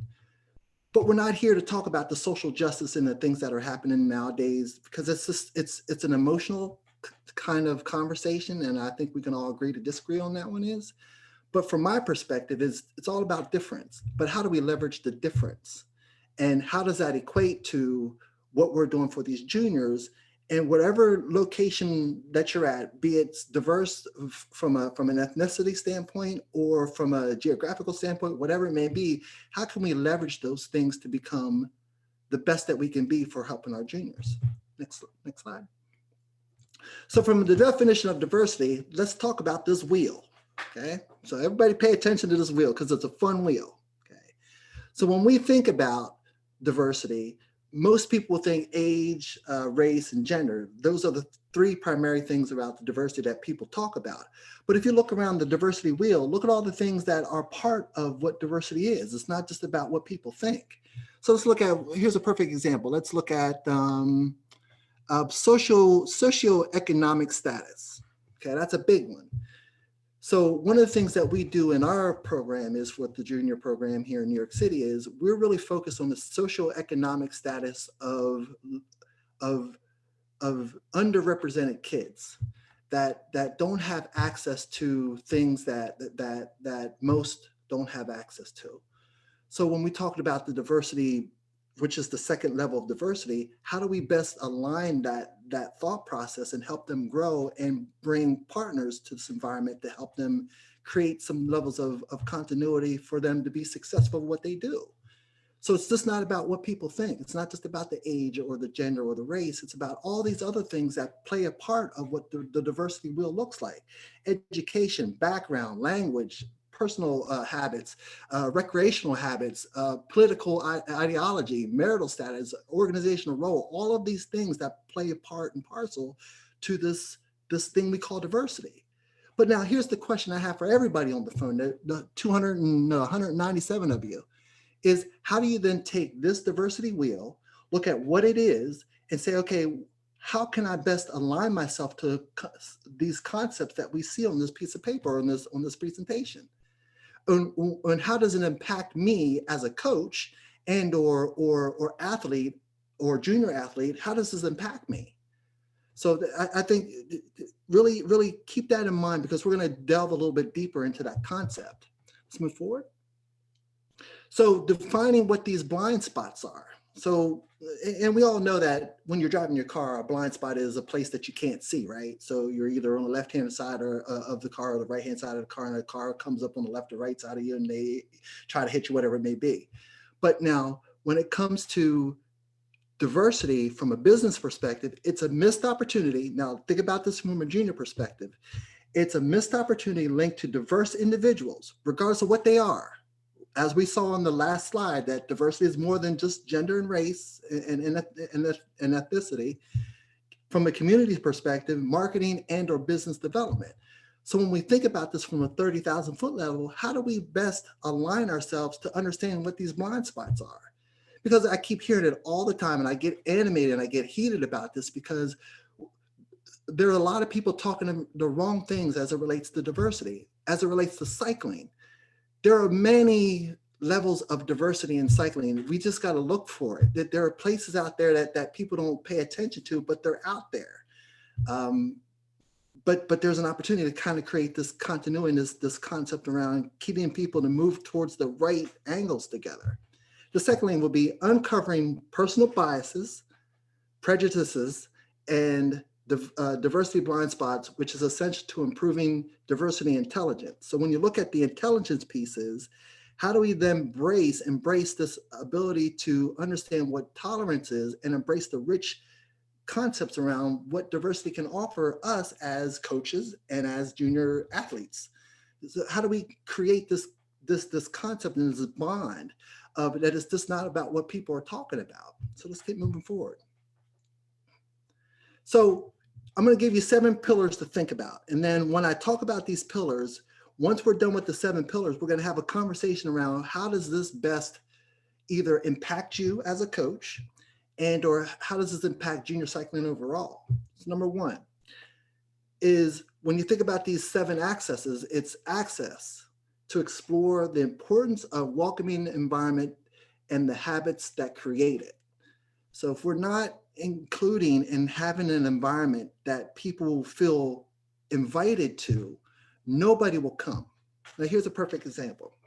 But we're not here to talk about the social justice and the things that are happening nowadays, because it's an emotional kind of conversation, and I think we can all agree to disagree on that one is. But from my perspective, it's all about difference. But how do we leverage the difference? And how does that equate to what we're doing for these juniors? And whatever location that you're at, be it diverse from an ethnicity standpoint or from a geographical standpoint, whatever it may be, how can we leverage those things to become the best that we can be for helping our juniors? Next slide. So from the definition of diversity, let's talk about this wheel. Okay, so everybody pay attention to this wheel because it's a fun wheel. Okay, so when we think about diversity, most people think age, race, and gender. Those are the three primary things about the diversity that people talk about. But if you look around the diversity wheel, look at all the things that are part of what diversity is. It's not just about what people think. So let's look at, here's a perfect example. Let's look at socioeconomic status. Okay, that's a big one. So one of the things that we do in our program is with the junior program here in New York City is we're really focused on the socioeconomic status of underrepresented kids that don't have access to things that most don't have access to. So when we talked about the diversity, which is the second level of diversity, how do we best align that thought process and help them grow and bring partners to this environment to help them create some levels of continuity for them to be successful in what they do? So it's just not about what people think. It's not just about the age or the gender or the race. It's about all these other things that play a part of what the diversity wheel looks like. Education, background, language, personal habits, recreational habits, political ideology, marital status, organizational role, all of these things that play a part and parcel to this thing we call diversity. But now here's the question I have for everybody on the phone, the 197 of you, is how do you then take this diversity wheel, look at what it is, and say, okay, how can I best align myself to these concepts that we see on this piece of paper, on this presentation? And how does it impact me as a coach and or athlete or junior athlete? How does this impact me? So I think really keep that in mind, because we're going to delve a little bit deeper into that concept. Let's move forward. So defining what these blind spots are. So, and we all know that when you're driving your car, a blind spot is a place that you can't see, right? So you're either on the left-hand side of the car or the right-hand side of the car, and the car comes up on the left or right side of you and they try to hit you, whatever it may be. But now, when it comes to diversity from a business perspective, it's a missed opportunity. Now, think about this from a junior perspective. It's a missed opportunity linked to diverse individuals, regardless of what they are. As we saw on the last slide, that diversity is more than just gender and race and ethnicity. From a community perspective, marketing and or business development. So when we think about this from a 30,000 foot level, how do we best align ourselves to understand what these blind spots are? Because I keep hearing it all the time, and I get animated and I get heated about this, because there are a lot of people talking the wrong things as it relates to diversity, as it relates to cycling. There are many levels of diversity in cycling. We just got to look for it. That there are places out there that people don't pay attention to, but they're out there. But there's an opportunity to kind of create this continuity, this concept around keeping people to move towards the right angles together. The second lane will be uncovering personal biases, prejudices, and diversity blind spots, which is essential to improving diversity intelligence. So when you look at the intelligence pieces, how do we then embrace this ability to understand what tolerance is and embrace the rich concepts around what diversity can offer us as coaches and as junior athletes? So how do we create this concept and this bond that is just not about what people are talking about? So let's keep moving forward. So I'm going to give you 7 pillars to think about. And then when I talk about these pillars, once we're done with the 7 pillars, we're going to have a conversation around how does this best either impact you as a coach and or how does this impact junior cycling overall? So number 1 is when you think about these 7 accesses, it's access to explore the importance of welcoming environment and the habits that create it. So if we're not including and having an environment that people feel invited to, nobody will come. Now here's a perfect example.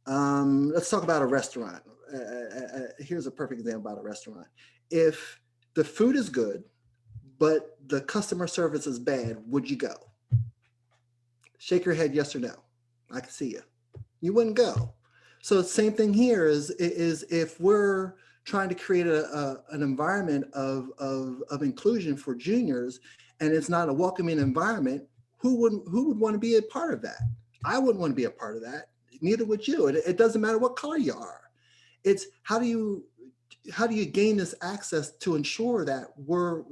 Let's talk about a restaurant. Here's a perfect example about a restaurant. If the food is good, but the customer service is bad, would you go? Shake your head yes or no. I can see you. You wouldn't go. So the same thing here is if we're trying to create an environment of inclusion for juniors and it's not a welcoming environment, who would want to be a part of that? I wouldn't want to be a part of that. Neither would you. It doesn't matter what color you are. It's how do you gain this access to ensure that we're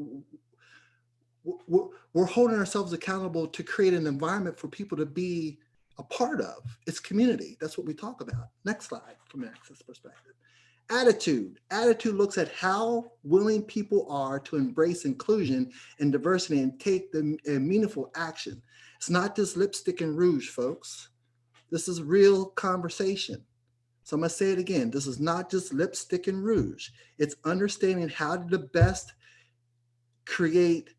holding ourselves accountable to create an environment for people to be a part of. It's community. That's what we talk about. Next slide from an access perspective. Attitude. Attitude looks at how willing people are to embrace inclusion and diversity and take the meaningful action. It's not just lipstick and rouge, folks. This is real conversation. So I'm going to say it again. This is not just lipstick and rouge. It's understanding how to best create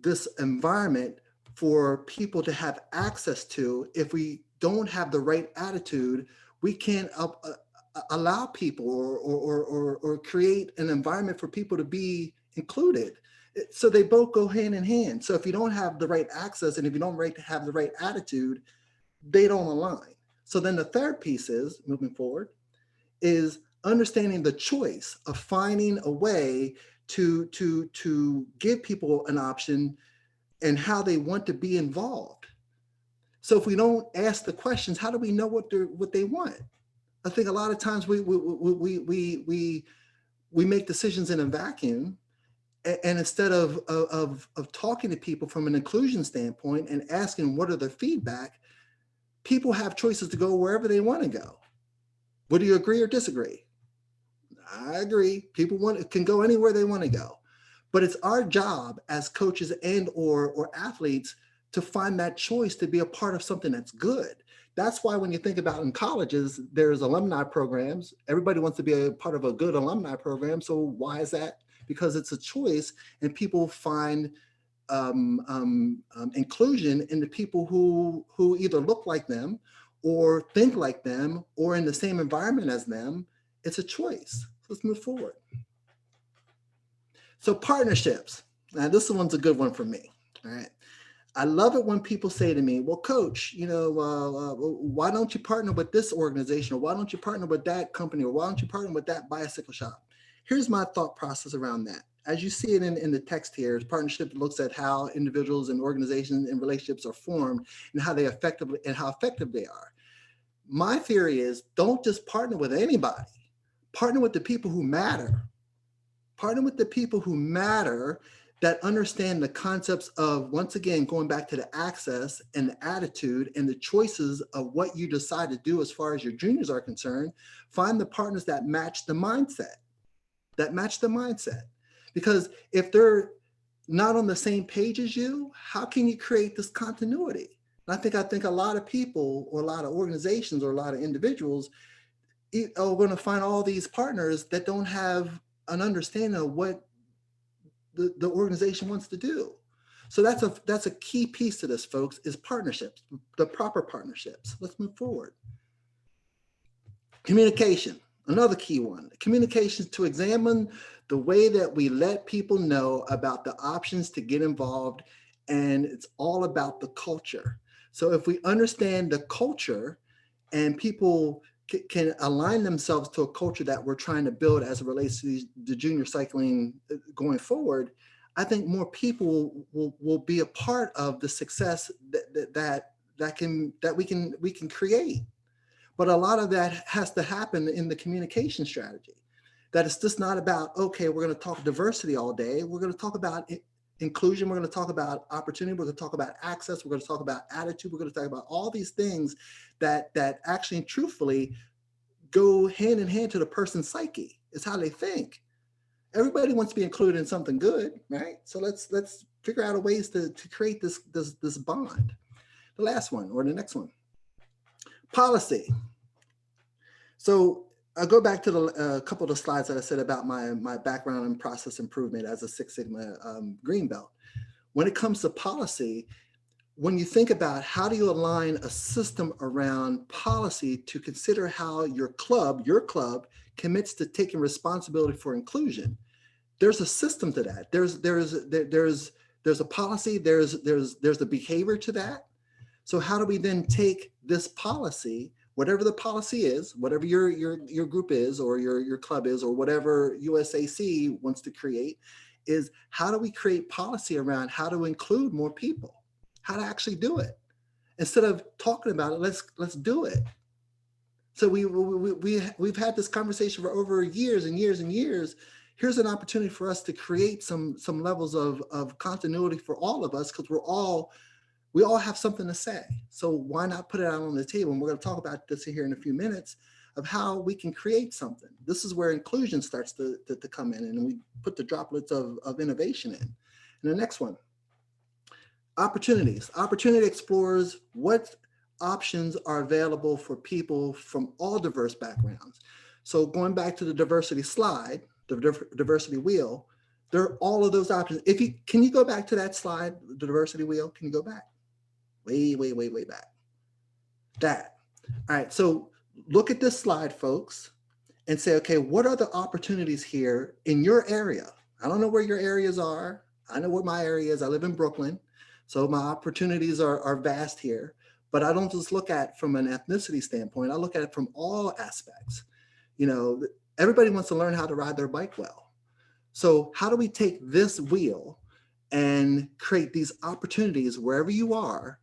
this environment for people to have access to. If we don't have the right attitude, we can't allow people or create an environment for people to be included. So they both go hand in hand. So if you don't have the right access and if you don't have the right attitude, they don't align. So then the third piece is, moving forward, is understanding the choice of finding a way to give people an option and how they want to be involved. So if we don't ask the questions, how do we know what they want? I think a lot of times we make decisions in a vacuum, and instead of talking to people from an inclusion standpoint and asking what are their feedback, people have choices to go wherever they want to go. Would you agree or disagree? I agree. People can go anywhere they want to go, but it's our job as coaches and or athletes to find that choice to be a part of something that's good. That's why when you think about in colleges, there's alumni programs. Everybody wants to be a part of a good alumni program. So why is that? Because it's a choice, and people find inclusion in the people who either look like them or think like them or in the same environment as them. It's a choice. Let's move forward. So partnerships. Now this one's a good one for me. All right. I love it when people say to me, well, coach, why don't you partner with this organization? Or why don't you partner with that company? Or why don't you partner with that bicycle shop? Here's my thought process around that. As you see it in the text here, partnership looks at how individuals and organizations and relationships are formed and how effective they are. My theory is don't just partner with anybody. Partner with the people who matter. Partner with the people who matter that understand the concepts of, once again, going back to the access and the attitude and the choices of what you decide to do as far as your juniors are concerned. Find the partners that match the mindset. Because if they're not on the same page as you, how can you create this continuity? And I think a lot of people or a lot of organizations or a lot of individuals are going to find all these partners that don't have an understanding of what the organization wants to do. So that's a key piece to this, folks, is partnerships, the proper partnerships. Let's move forward. Communication, another key one. Communication to examine the way that we let people know about the options to get involved, and it's all about the culture. So if we understand the culture and people can align themselves to a culture that we're trying to build as it relates to the junior cycling going forward, I think more people will be a part of the success that we can create. But a lot of that has to happen in the communication strategy. That it's just not about, okay, we're going to talk diversity all day. We're going to talk about inclusion. We're going to talk about opportunity. We're going to talk about access. We're going to talk about attitude. We're going to talk about all these things that actually truthfully go hand in hand to the person's psyche. It's how they think. Everybody wants to be included in something good, right? So let's figure out ways to create this bond. The last one, or the next one, policy. So I'll go back to a couple of the slides that I said about my background in process improvement as a Six Sigma green belt. When it comes to policy, when you think about how do you align a system around policy to consider how your club commits to taking responsibility for inclusion, there's a system to that. There's a policy, there's a behavior to that. So how do we then take this policy, whatever the policy is, whatever your group is, or your club is, or whatever USAC wants to create, is how do we create policy around how to include more people? how to actually do it. Instead of talking about it, let's do it. So we've had this conversation for over years and years and years. Here's an opportunity for us to create some levels of continuity for all of us, because we all have something to say. So why not put it out on the table? And we're going to talk about this here in a few minutes of how we can create something. This is where inclusion starts to come in, and we put the droplets of innovation in. And the next one, opportunities. Opportunity explores what options are available for people from all diverse backgrounds. So going back to the diversity slide, the diversity wheel, there are all of those options. Can you go back to that slide, the diversity wheel? Can you go back? Way back. That. All right, so look at this slide, folks, and say, okay, what are the opportunities here in your area? I don't know where your areas are. I know what my area is. I live in Brooklyn. So my opportunities are vast here, but I don't just look at from an ethnicity standpoint. I look at it from all aspects. You know, everybody wants to learn how to ride their bike well. So how do we take this wheel and create these opportunities wherever you are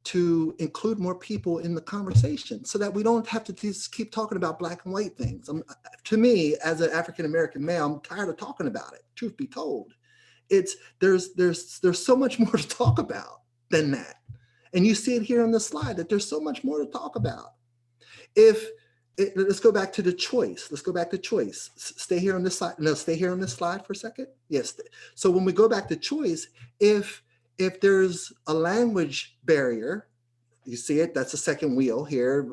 to include more people in the conversation, so that we don't have to just keep talking about black and white things? To me, as an African-American male, I'm tired of talking about it, truth be told. There's so much more to talk about than that. And you see it here on the slide that there's so much more to talk about. Let's go back to the choice. Let's go back to choice. Stay here on this slide. No, stay here on this slide for a second. Yes. So when we go back to choice, if there's a language barrier, you see it, that's the second wheel here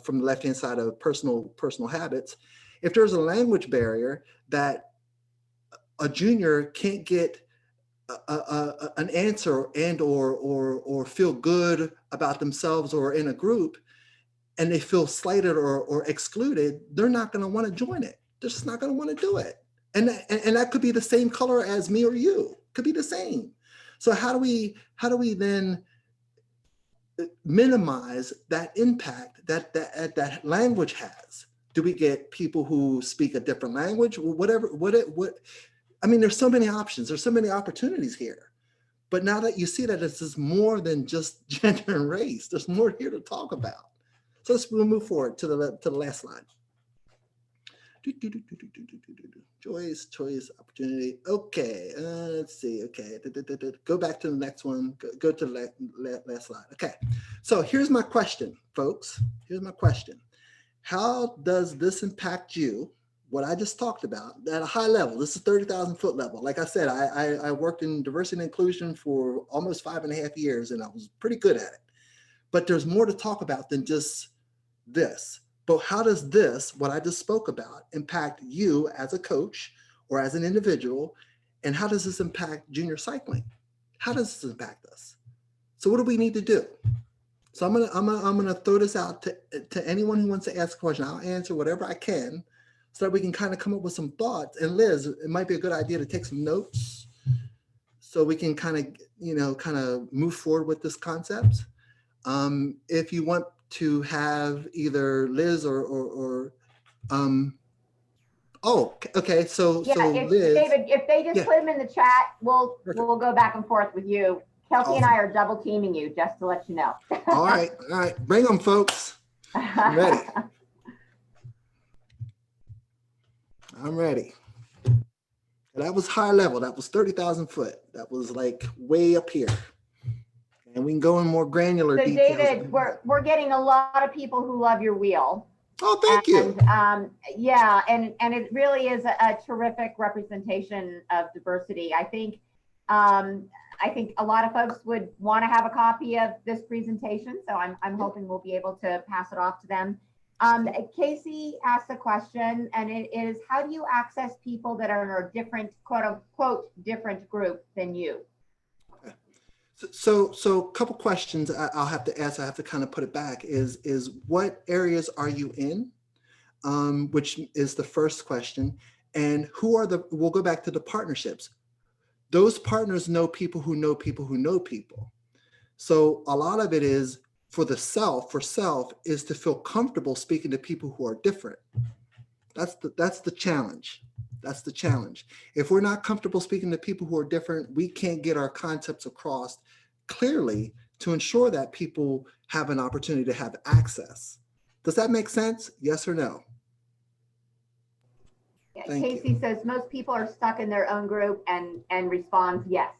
from the left-hand side of personal habits. If there's a language barrier that a junior can't get an answer and or feel good about themselves or in a group, and they feel slighted or excluded, they're not going to want to join it. They're just not going to want to do it. And that could be the same color as me or you. Could be the same. So how do we then minimize that impact that language has? Do we get people who speak a different language? Whatever. I mean, there's so many options. There's so many opportunities here. But now that you see that this is more than just gender and race, there's more here to talk about. So we'll move forward to the last slide. Choice, opportunity. Okay, let's see. Okay, go back to the next one. Go to the last slide. Okay, so here's my question, folks. Here's my question. How does this impact you? What I just talked about at a high level. This is 30,000 foot level. Like I said, I worked in diversity and inclusion for almost 5.5 years, and I was pretty good at it. But there's more to talk about than just this. But how does this, what I just spoke about, impact you as a coach or as an individual? And how does this impact junior cycling? How does this impact us? So what do we need to do? So I'm gonna throw this out to anyone who wants to ask a question. I'll answer whatever I can, so that we can kind of come up with some thoughts. And Liz, it might be a good idea to take some notes so we can kind of move forward with this concept. If you want to have either Liz or oh, okay. So Liz, David, if they just put them in the chat, we'll go back and forth with you. Kelsey and I are double teaming you, just to let you know. All right, bring them, folks. I'm ready. I'm ready. That was high level. That was 30,000 foot. That was like way up here. And we can go in more granular details. David, we're getting a lot of people who love your wheel. Oh, thank you. Yeah, and it really is a terrific representation of diversity. I think a lot of folks would want to have a copy of this presentation, so I'm hoping we'll be able to pass it off to them. Casey asked a question, and it is, how do you access people that are in a different, quote unquote, different group than you? So a couple questions I'll have to ask. I have to kind of put it back. Is what areas are you in? Which is the first question. And we'll go back to the partnerships. Those partners know people who know people who know people. So a lot of it is for self is to feel comfortable speaking to people who are different. That's the challenge. That's the challenge. If we're not comfortable speaking to people who are different, we can't get our concepts across clearly to ensure that people have an opportunity to have access. Does that make sense? Yes or no? Yeah, Thank Casey you. says most people are stuck in their own group and responds yes.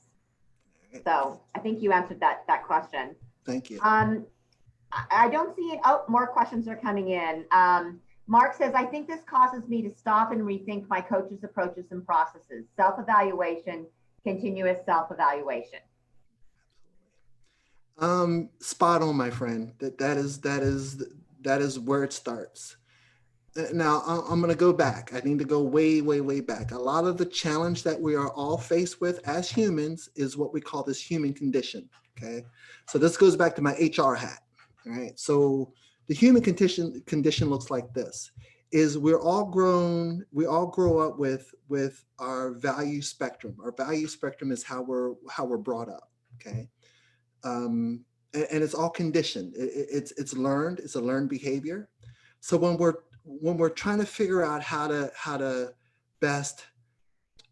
So I think you answered that question. Thank you. I don't see it. Oh, more questions are coming in. Mark says, I think this causes me to stop and rethink my coach's approaches and processes. Self-evaluation, continuous self-evaluation. Spot on, my friend. That is where it starts. Now I'm going to go back. I need to go way, way, way back. A lot of the challenge that we are all faced with as humans is what we call this human condition. Okay, so this goes back to my HR hat. All right, so the human condition looks like this: is we all grow up with our value spectrum. Our value spectrum is how we're brought up. Okay. And it's all conditioned. It's learned. It's a learned behavior. So when we're trying to figure out how to best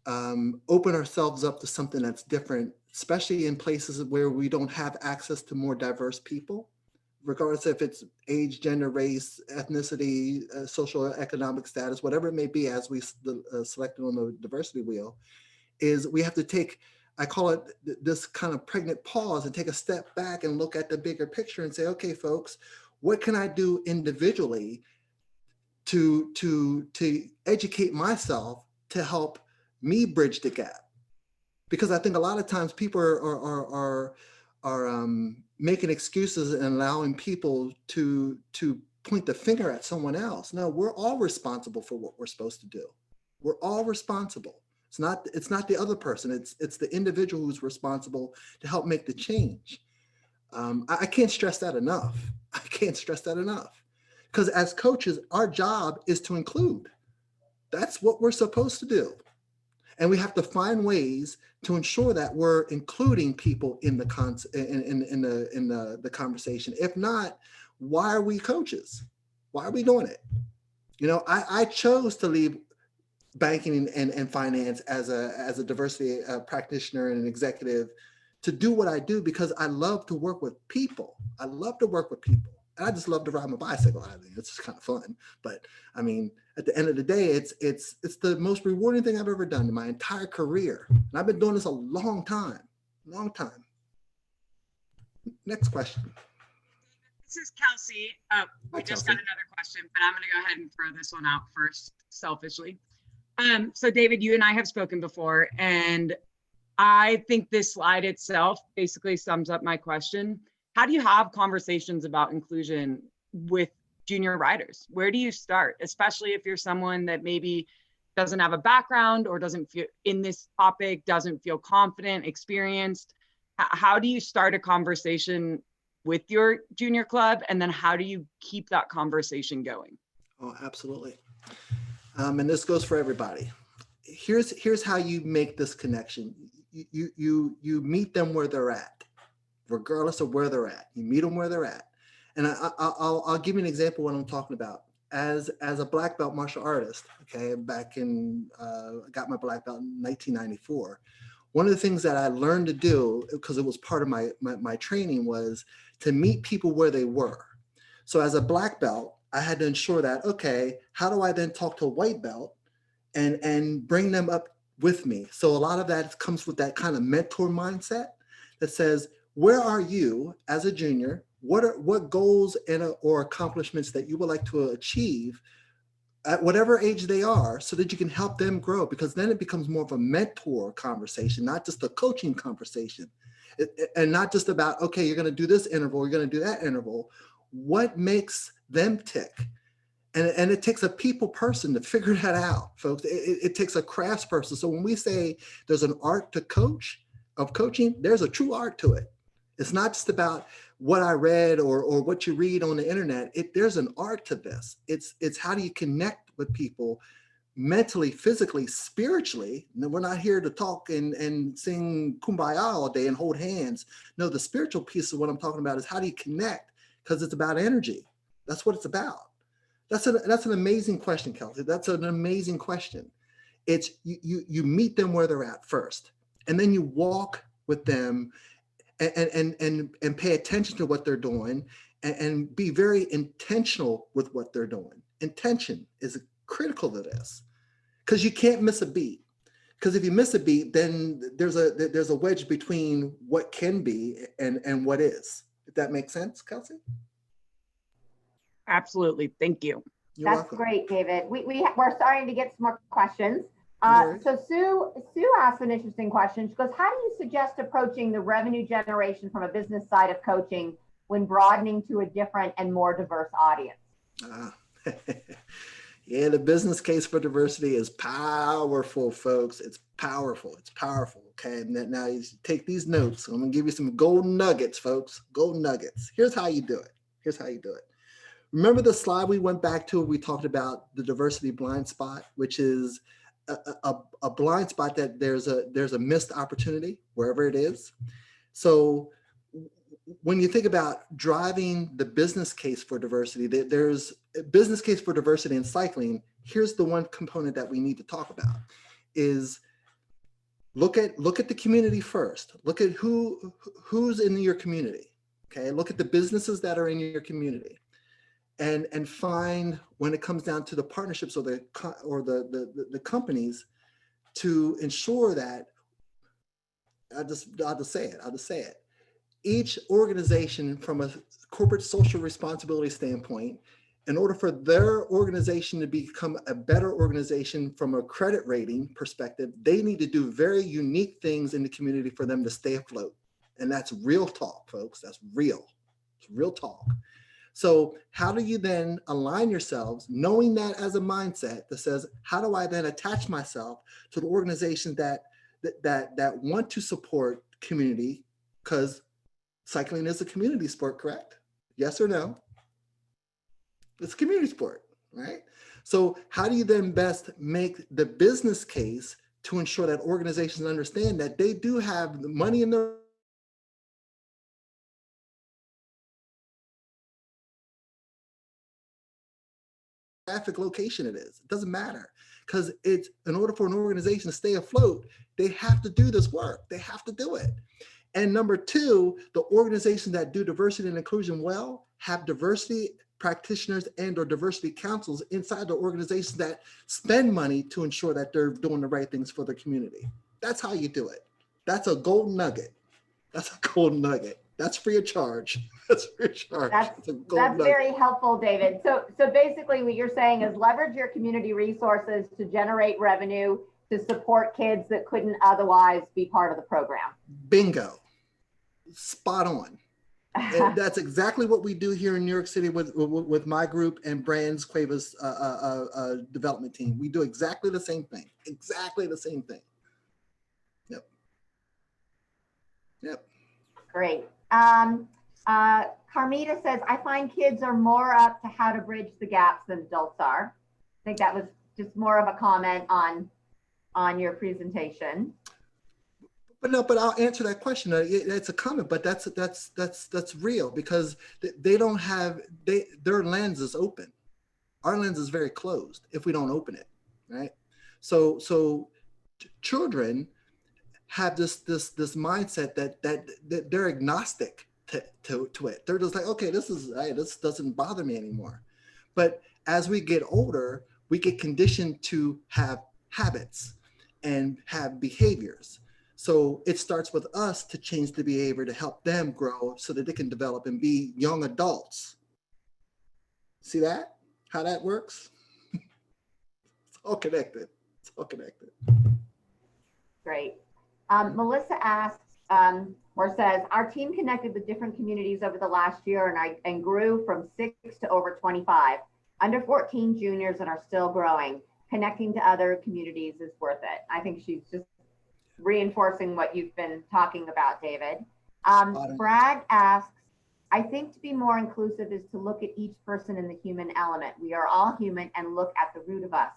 open ourselves up to something that's different, especially in places where we don't have access to more diverse people, regardless if it's age, gender, race, ethnicity, social economic status, whatever it may be, as we selected on the diversity wheel, is we have to take, I call it this kind of pregnant pause and take a step back and look at the bigger picture and say, okay, folks, what can I do individually to educate myself to help me bridge the gap? Because I think a lot of times people are making excuses and allowing people to point the finger at someone else. No, we're all responsible for what we're supposed to do. We're all responsible. It's not the other person. It's the individual who's responsible to help make the change. I can't stress that enough. I can't stress that enough. Because as coaches, our job is to include. That's what we're supposed to do. And we have to find ways to ensure that we're including people in the conversation. If not, why are we coaches? Why are we doing it? You know, I chose to leave banking and finance as a diversity practitioner and an executive to do what I do because I love to work with people. I love to work with people. And I just love to ride my bicycle. I mean, it's just kind of fun. But I mean, at the end of the day, it's the most rewarding thing I've ever done in my entire career. And I've been doing this a long time. Next question. This is Kelsey. We just got another question, but I'm going to go ahead and throw this one out first, selfishly. So David, you and I have spoken before, and I think this slide itself basically sums up my question. How do you have conversations about inclusion with junior riders? Where do you start, especially if you're someone that maybe doesn't have a background or doesn't feel in this topic, doesn't feel confident, experienced? How do you start a conversation with your junior club? And then how do you keep that conversation going? Oh, absolutely. And this goes for everybody. Here's how you make this connection. You meet them where they're at, regardless of where they're at. You meet them where they're at. And I'll give you an example of what I'm talking about. As a black belt martial artist, okay, back in, I got my black belt in 1994. One of the things that I learned to do, because it was part of my training, was to meet people where they were. So as a black belt, I had to ensure that, okay, how do I then talk to a white belt and bring them up with me? So a lot of that comes with that kind of mentor mindset that says, where are you as a junior? What goals or accomplishments that you would like to achieve at whatever age they are, so that you can help them grow? Because then it becomes more of a mentor conversation, not just a coaching conversation. And not just about, okay, you're going to do this interval, you're going to do that interval. What makes them tick? And it takes a people person to figure that out, folks. It takes a crafts person. So when we say there's an art to coaching, there's a true art to it. It's not just about what I read or what you read on the internet. There's an art to this. It's how do you connect with people mentally, physically, spiritually. No, we're not here to talk and sing Kumbaya all day and hold hands. No, the spiritual piece of what I'm talking about is how do you connect? Because it's about energy. That's what it's about. That's an amazing question, Kelsey. That's an amazing question. It's you meet them where they're at first, and then you walk with them and pay attention to what they're doing and be very intentional with what they're doing. Intention is critical to this because you can't miss a beat. Because if you miss a beat, then there's a wedge between what can be and what is. If that makes sense, Kelsey? Absolutely. Thank you. You're That's welcome. great, David. We're starting to get some more questions. All right. So Sue asked an interesting question. She goes, how do you suggest approaching the revenue generation from a business side of coaching when broadening to a different and more diverse audience? Yeah, the business case for diversity is powerful, folks. It's powerful. It's powerful. Okay. And now you take these notes. I'm going to give you some golden nuggets, folks. Golden nuggets. Here's how you do it. Here's how you do it. Remember the slide we went back to? We talked about the diversity blind spot, which is a blind spot that there's a missed opportunity wherever it is. So when you think about driving the business case for diversity, there's a business case for diversity in cycling. Here's the one component that we need to talk about is look at the community first. Look at who's in your community. Okay, look at the businesses that are in your community, and find when it comes down to the partnerships or the companies to ensure that I'll just say it. Each organization from a corporate social responsibility standpoint, in order for their organization to become a better organization from a credit rating perspective, they need to do very unique things in the community for them to stay afloat. And that's real talk, folks. That's real. It's real talk. So how do you then align yourselves, knowing that as a mindset that says, how do I then attach myself to the organizations that want to support community? Because cycling is a community sport, correct? Yes or no? It's a community sport, right? So how do you then best make the business case to ensure that organizations understand that they do have the money in their geographic location it is? It doesn't matter, because it's in order for an organization to stay afloat, they have to do this work. They have to do it. And number two, the organizations that do diversity and inclusion well have diversity practitioners and or diversity councils inside the organizations that spend money to ensure that they're doing the right things for the community. That's how you do it. That's a golden nugget. That's a golden nugget. That's free of charge. That's free of charge. That's very helpful, David. So basically what you're saying is leverage your community resources to generate revenue to support kids that couldn't otherwise be part of the program. Bingo. Spot on. And that's exactly what we do here in New York City with my group and Brand's Cueva's development team. We do exactly the same thing. Exactly the same thing. Yep. Great. Carmita says, I find kids are more up to how to bridge the gaps than adults are. I think that was just more of a comment on your presentation. But I'll answer that question. It's a comment, but that's real, because they don't have, their lens is open. Our lens is very closed if we don't open it, right? So children have this mindset that they're agnostic to it. They're just like, okay, this doesn't bother me anymore. But as we get older, we get conditioned to have habits and have behaviors. So it starts with us to change the behavior to help them grow so that they can develop and be young adults. See that? How that works? It's all connected. It's all connected. Great. Melissa asks, or says, our team connected with different communities over the last year and grew from 6 to over 25. Under 14 juniors and are still growing. Connecting to other communities is worth it. I think she's just reinforcing what you've been talking about, David. Brad asks, I think to be more inclusive is to look at each person in the human element. We are all human and look at the root of us.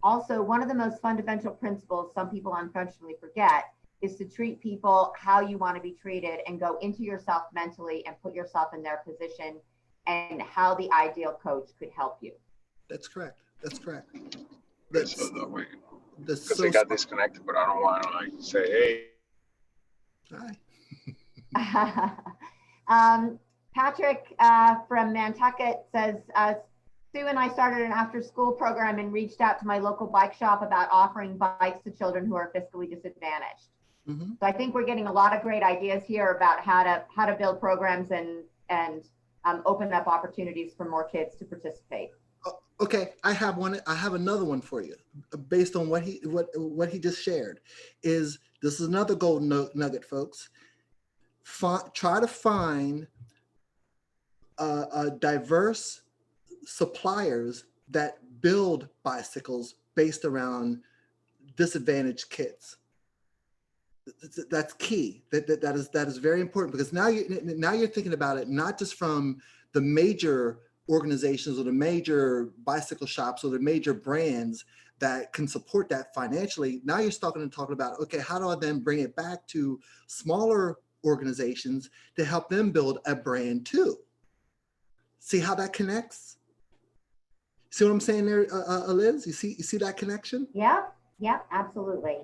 Also, one of the most fundamental principles some people unfortunately forget is to treat people how you want to be treated and go into yourself mentally and put yourself in their position and how the ideal coach could help you. That's correct. That's correct. Because they got disconnected, but I don't want to like say, hey. Hi. Patrick from Nantucket says, Sue and I started an after-school program and reached out to my local bike shop about offering bikes to children who are fiscally disadvantaged. Mm-hmm. So I think we're getting a lot of great ideas here about how to build programs and open up opportunities for more kids to participate. Okay, I have one. I have another one for you, based on what he just shared. This is another golden nugget, folks. Try to find diverse suppliers that build bicycles based around disadvantaged kids. That's key. That is very important, because now you're thinking about it not just from the major organizations or the major bicycle shops or the major brands that can support that financially. Now you're talking about, okay, how do I then bring it back to smaller organizations to help them build a brand too? See how that connects? See what I'm saying there, Liz? You see that connection? Yeah, absolutely.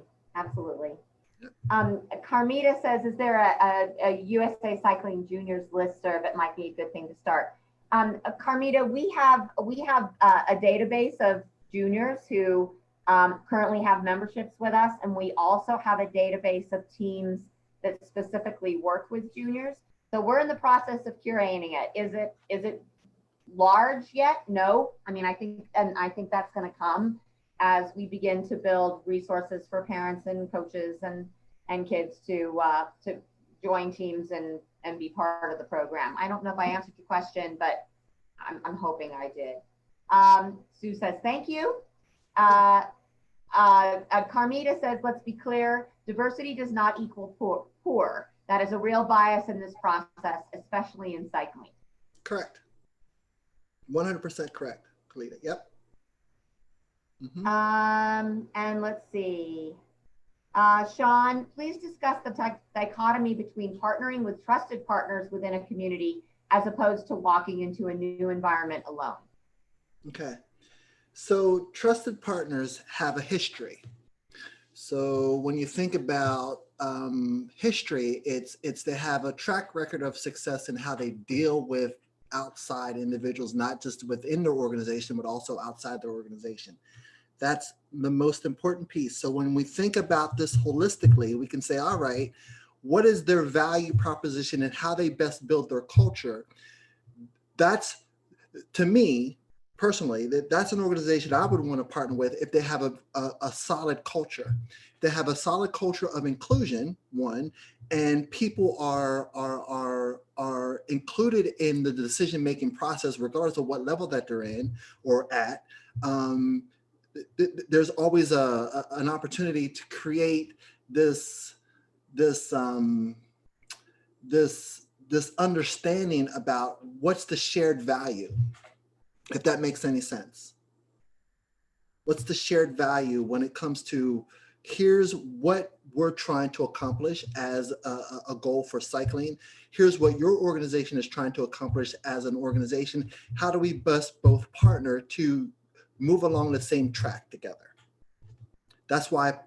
Carmita says, is there a USA Cycling Juniors listserv? It might be a good thing to start. Carmita, we have a database of juniors who currently have memberships with us, and we also have a database of teams that specifically work with juniors. So we're in the process of curating it. Is it large yet? No. I mean, I think that's going to come as we begin to build resources for parents and coaches and kids to join teams and be part of the program. I don't know if I answered your question, but I'm hoping I did. Sue says, thank you. Carmita says, let's be clear, diversity does not equal poor. That is a real bias in this process, especially in cycling. Correct. 100% correct, Kalita. Yep. Mm-hmm. And let's see. Sean, please discuss the dichotomy between partnering with trusted partners within a community as opposed to walking into a new environment alone. Okay. So trusted partners have a history. So when you think about history, it's they have a track record of success in how they deal with outside individuals, not just within their organization, but also outside their organization. That's the most important piece. So when we think about this holistically, we can say, all right, what is their value proposition and how they best build their culture? That's, to me, personally, that's an organization I would want to partner with if they have a solid culture. They have a solid culture of inclusion, one, and people are included in the decision-making process, regardless of what level that they're in or at. There's always an opportunity to create this understanding about what's the shared value, if that makes any sense. What's the shared value when it comes to, here's what we're trying to accomplish as a goal for cycling. Here's what your organization is trying to accomplish as an organization. How do we best both partner to move along the same track together? That's why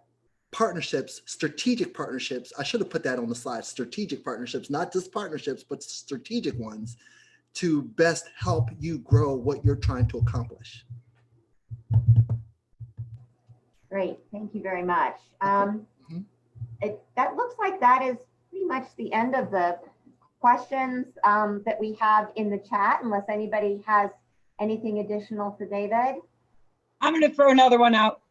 partnerships, strategic partnerships, I should have put that on the slide, strategic partnerships, not just partnerships, but strategic ones, to best help you grow what you're trying to accomplish. Great, thank you very much. That looks like that is pretty much the end of the questions that we have in the chat, unless anybody has anything additional for David. I'm going to throw another one out.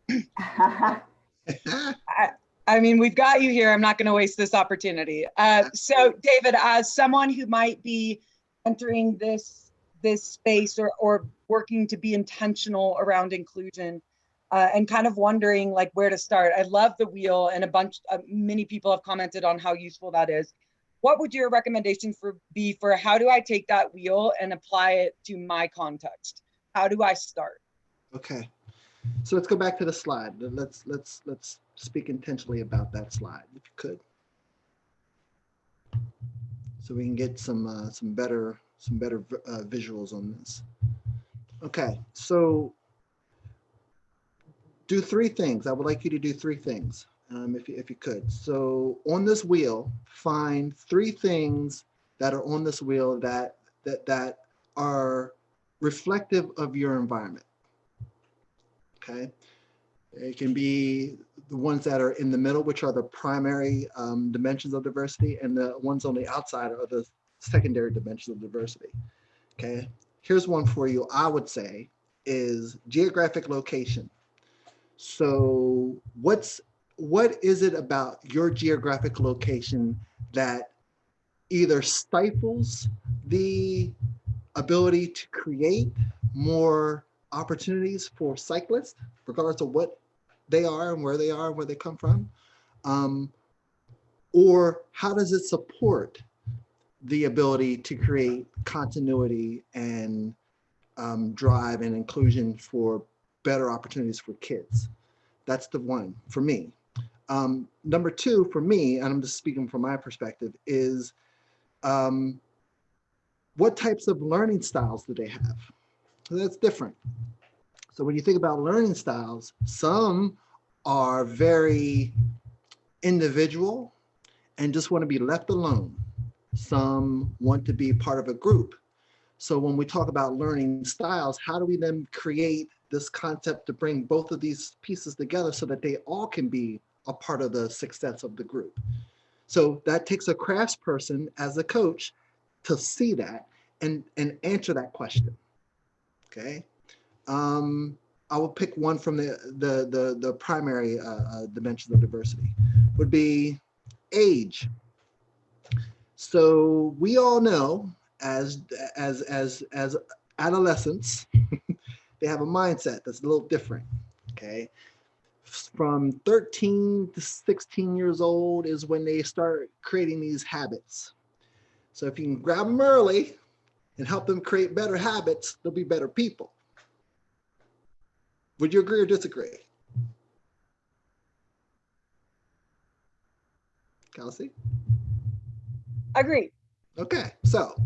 I mean, we've got you here. I'm not going to waste this opportunity. So David, as someone who might be entering this space or working to be intentional around inclusion and kind of wondering like where to start. I love the wheel, and many people have commented on how useful that is. What would your recommendation be for how do I take that wheel and apply it to my context? How do I start? Okay, so let's go back to the slide. Let's speak intentionally about that slide, if you could, so we can get some better visuals on this. Okay, so do three things. I would like you to do three things. if you could. So on this wheel, find 3 things that are on this wheel that are reflective of your environment. Okay, it can be the ones that are in the middle, which are the primary dimensions of diversity, and the ones on the outside are the secondary dimensions of diversity. Okay, here's one for you. I would say is geographic location. So what is it about your geographic location that either stifles the ability to create more opportunities for cyclists, regardless of what they are and where they are and where they come from? Or how does it support the ability to create continuity and drive and inclusion for better opportunities for kids? That's the one for me. Number 2 for me, and I'm just speaking from my perspective, is what types of learning styles do they have? So that's different. So when you think about learning styles, some are very individual and just want to be left alone. Some want to be part of a group. So when we talk about learning styles, how do we then create this concept to bring both of these pieces together so that they all can be a part of the success of the group? So that takes a crafts person as a coach to see that and answer that question. Okay. I will pick one from the primary dimensions of diversity. Would be age. So we all know as adolescents, they have a mindset that's a little different. Okay. From 13 to 16 years old is when they start creating these habits. So if you can grab them early and help them create better habits, they'll be better people. Would you agree or disagree? Kelsey? Agree. Okay, so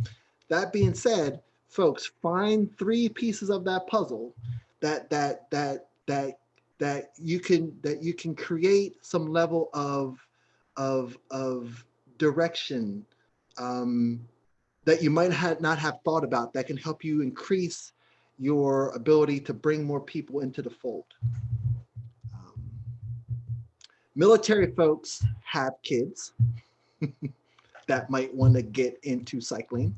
that being said, folks, find 3 pieces of that puzzle that you can create some level of direction that you might not have thought about, that can help you increase your ability to bring more people into the fold. Military folks have kids that might want to get into cycling.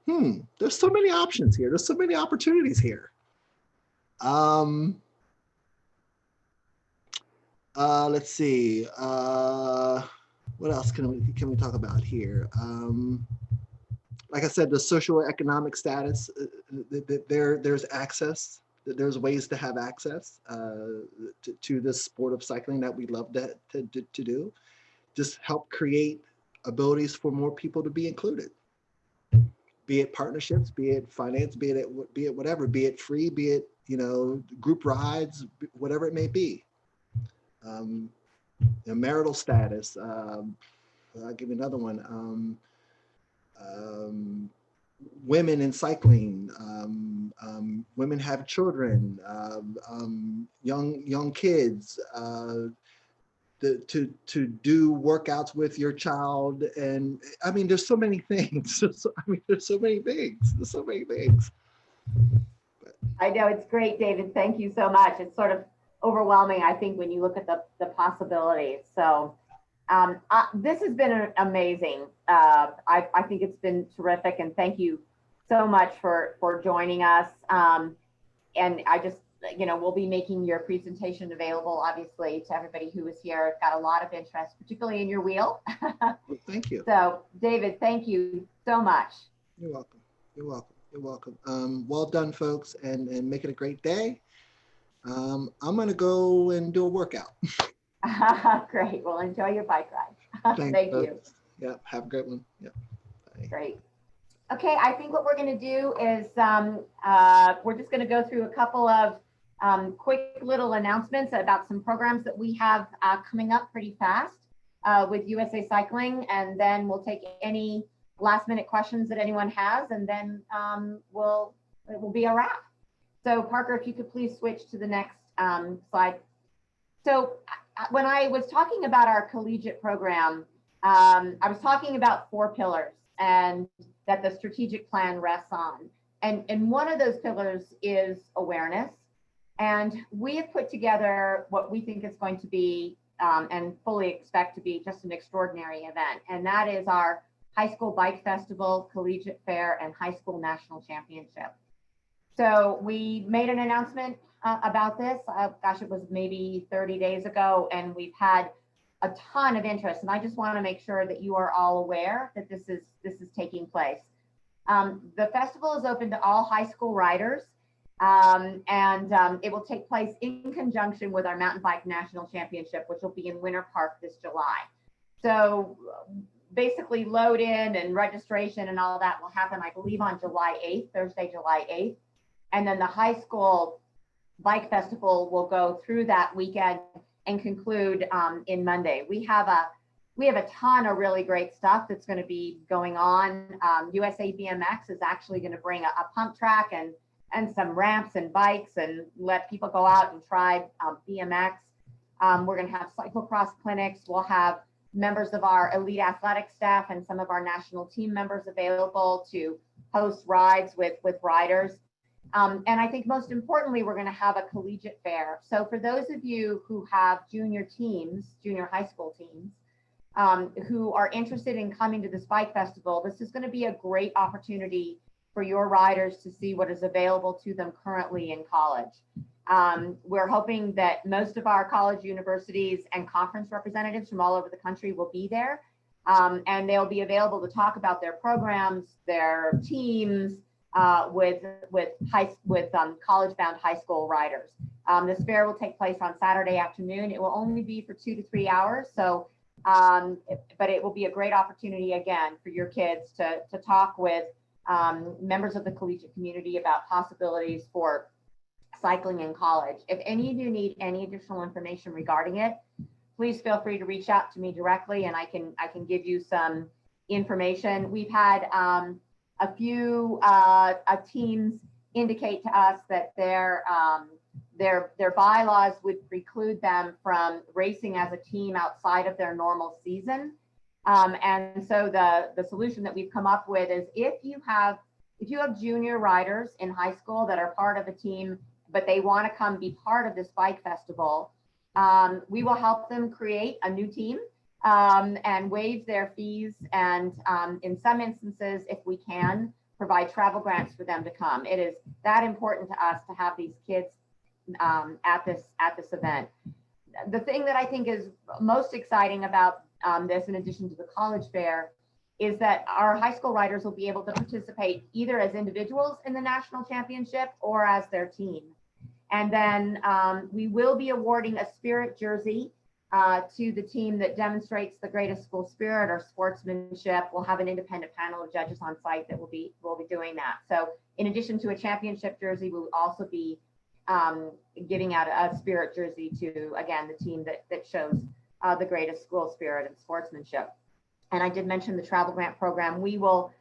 There's so many options here. There's so many opportunities here. Let's see. What else can we talk about here? Like I said, the socioeconomic status, there's access. There's ways to have access to this sport of cycling that we love to do. Just help create abilities for more people to be included. Be it partnerships, be it finance, be it whatever, be it free, be it group rides, whatever it may be. Marital status. I'll give you another one. Women in cycling, women have children, young kids, to do workouts with your child. And I mean, there's so many things. There's so many things. I know, it's great, David. Thank you so much. It's sort of overwhelming, I think, when you look at the possibilities. So this has been amazing. I think it's been terrific, and thank you so much for joining us. And I just, we'll be making your presentation available, obviously, to everybody who is here. I've got a lot of interest, particularly in your wheel. Thank you. So, David, thank you so much. You're welcome. You're welcome. You're welcome. Well done, folks, and make it a great day. I'm going to go and do a workout. Great. Well, enjoy your bike ride. Thank you. Yeah. Have a great one. Yeah. Bye. Great. Okay. I think what we're going to do is we're just going to go through a couple of quick little announcements about some programs that we have coming up pretty fast with USA Cycling, and then we'll take any last minute questions that anyone has, and then it will be a wrap. So Parker, if you could please switch to the next slide. So when I was talking about our collegiate program, I was talking about 4 pillars and that the strategic plan rests on. And one of those pillars is awareness. And we have put together what we think is going to be and fully expect to be just an extraordinary event. And that is our High School Bike Festival, Collegiate Fair, and High School National Championship. So we made an announcement about this. Gosh, it was maybe 30 days ago, and we've had a ton of interest. And I just want to make sure that you are all aware that this is taking place. The festival is open to all high school riders, and it will take place in conjunction with our Mountain Bike National Championship, which will be in Winter Park this July. So basically load in and registration and all that will happen, I believe, on July 8th, Thursday, July 8th. And then the high school bike festival will go through that weekend and conclude in Monday. We have a ton of really great stuff that's going to be going on. USA BMX is actually going to bring a pump track and some ramps and bikes and let people go out and try BMX. We're going to have cyclocross clinics. We'll have members of our elite athletic staff and some of our national team members available to host rides with riders. And I think most importantly, we're going to have a collegiate fair. So for those of you who have junior teams, junior high school teams, who are interested in coming to this bike festival, this is going to be a great opportunity for your riders to see what is available to them currently in college. We're hoping that most of our college, universities, and conference representatives from all over the country will be there, and they'll be available to talk about their programs, their teams, with college-bound high school riders. This fair will take place on Saturday afternoon. It will only be for 2 to 3 hours, so but it will be a great opportunity again for your kids to talk with members of the collegiate community about possibilities for cycling in college. If any of you need any additional information regarding it, please feel free to reach out to me directly, and I can give you some information. We've had a few teams indicate to us that their bylaws would preclude them from racing as a team outside of their normal season. And so the solution that we've come up with is if you have junior riders in high school that are part of a team, but they want to come be part of this bike festival, we will help them create a new team and waive their fees. And in some instances, if we can, provide travel grants for them to come. It is that important to us to have these kids at this event. The thing that I think is most exciting about this, in addition to the college fair, is that our high school riders will be able to participate either as individuals in the national championship or as their team. And then we will be awarding a spirit jersey to the team that demonstrates the greatest school spirit or sportsmanship. We'll have an independent panel of judges on site that will be doing that. So in addition to a championship jersey, we will also be giving out a spirit jersey to, again, the team that shows the greatest school spirit and sportsmanship. And I did mention the travel grant program. We will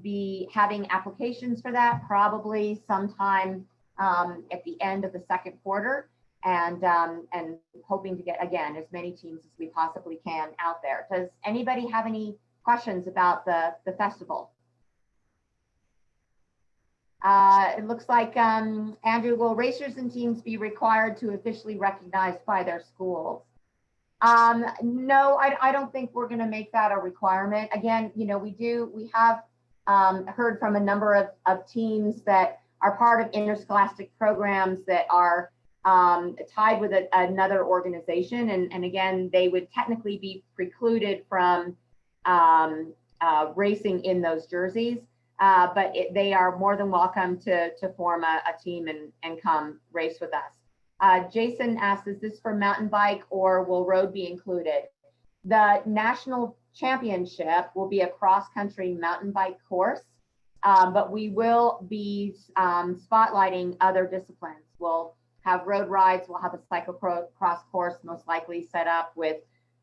be having applications for that probably sometime at the end of the second quarter, and hoping to get, again, as many teams as we possibly can out there. Does anybody have any questions about the festival? It looks like, Andrew, will racers and teams be required to officially recognized by their schools? No, I don't think we're going to make that a requirement. Again, you know, we have heard from a number of teams that are part of interscholastic programs that are tied with another organization. And again, they would technically be precluded from racing in those jerseys. But they are more than welcome to form a team and come race with us. Jason asks, is this for mountain bike or will road be included? The national championship will be a cross-country mountain bike course, but we will be spotlighting other disciplines. We'll have road rides, we'll have a cyclocross course most likely set up with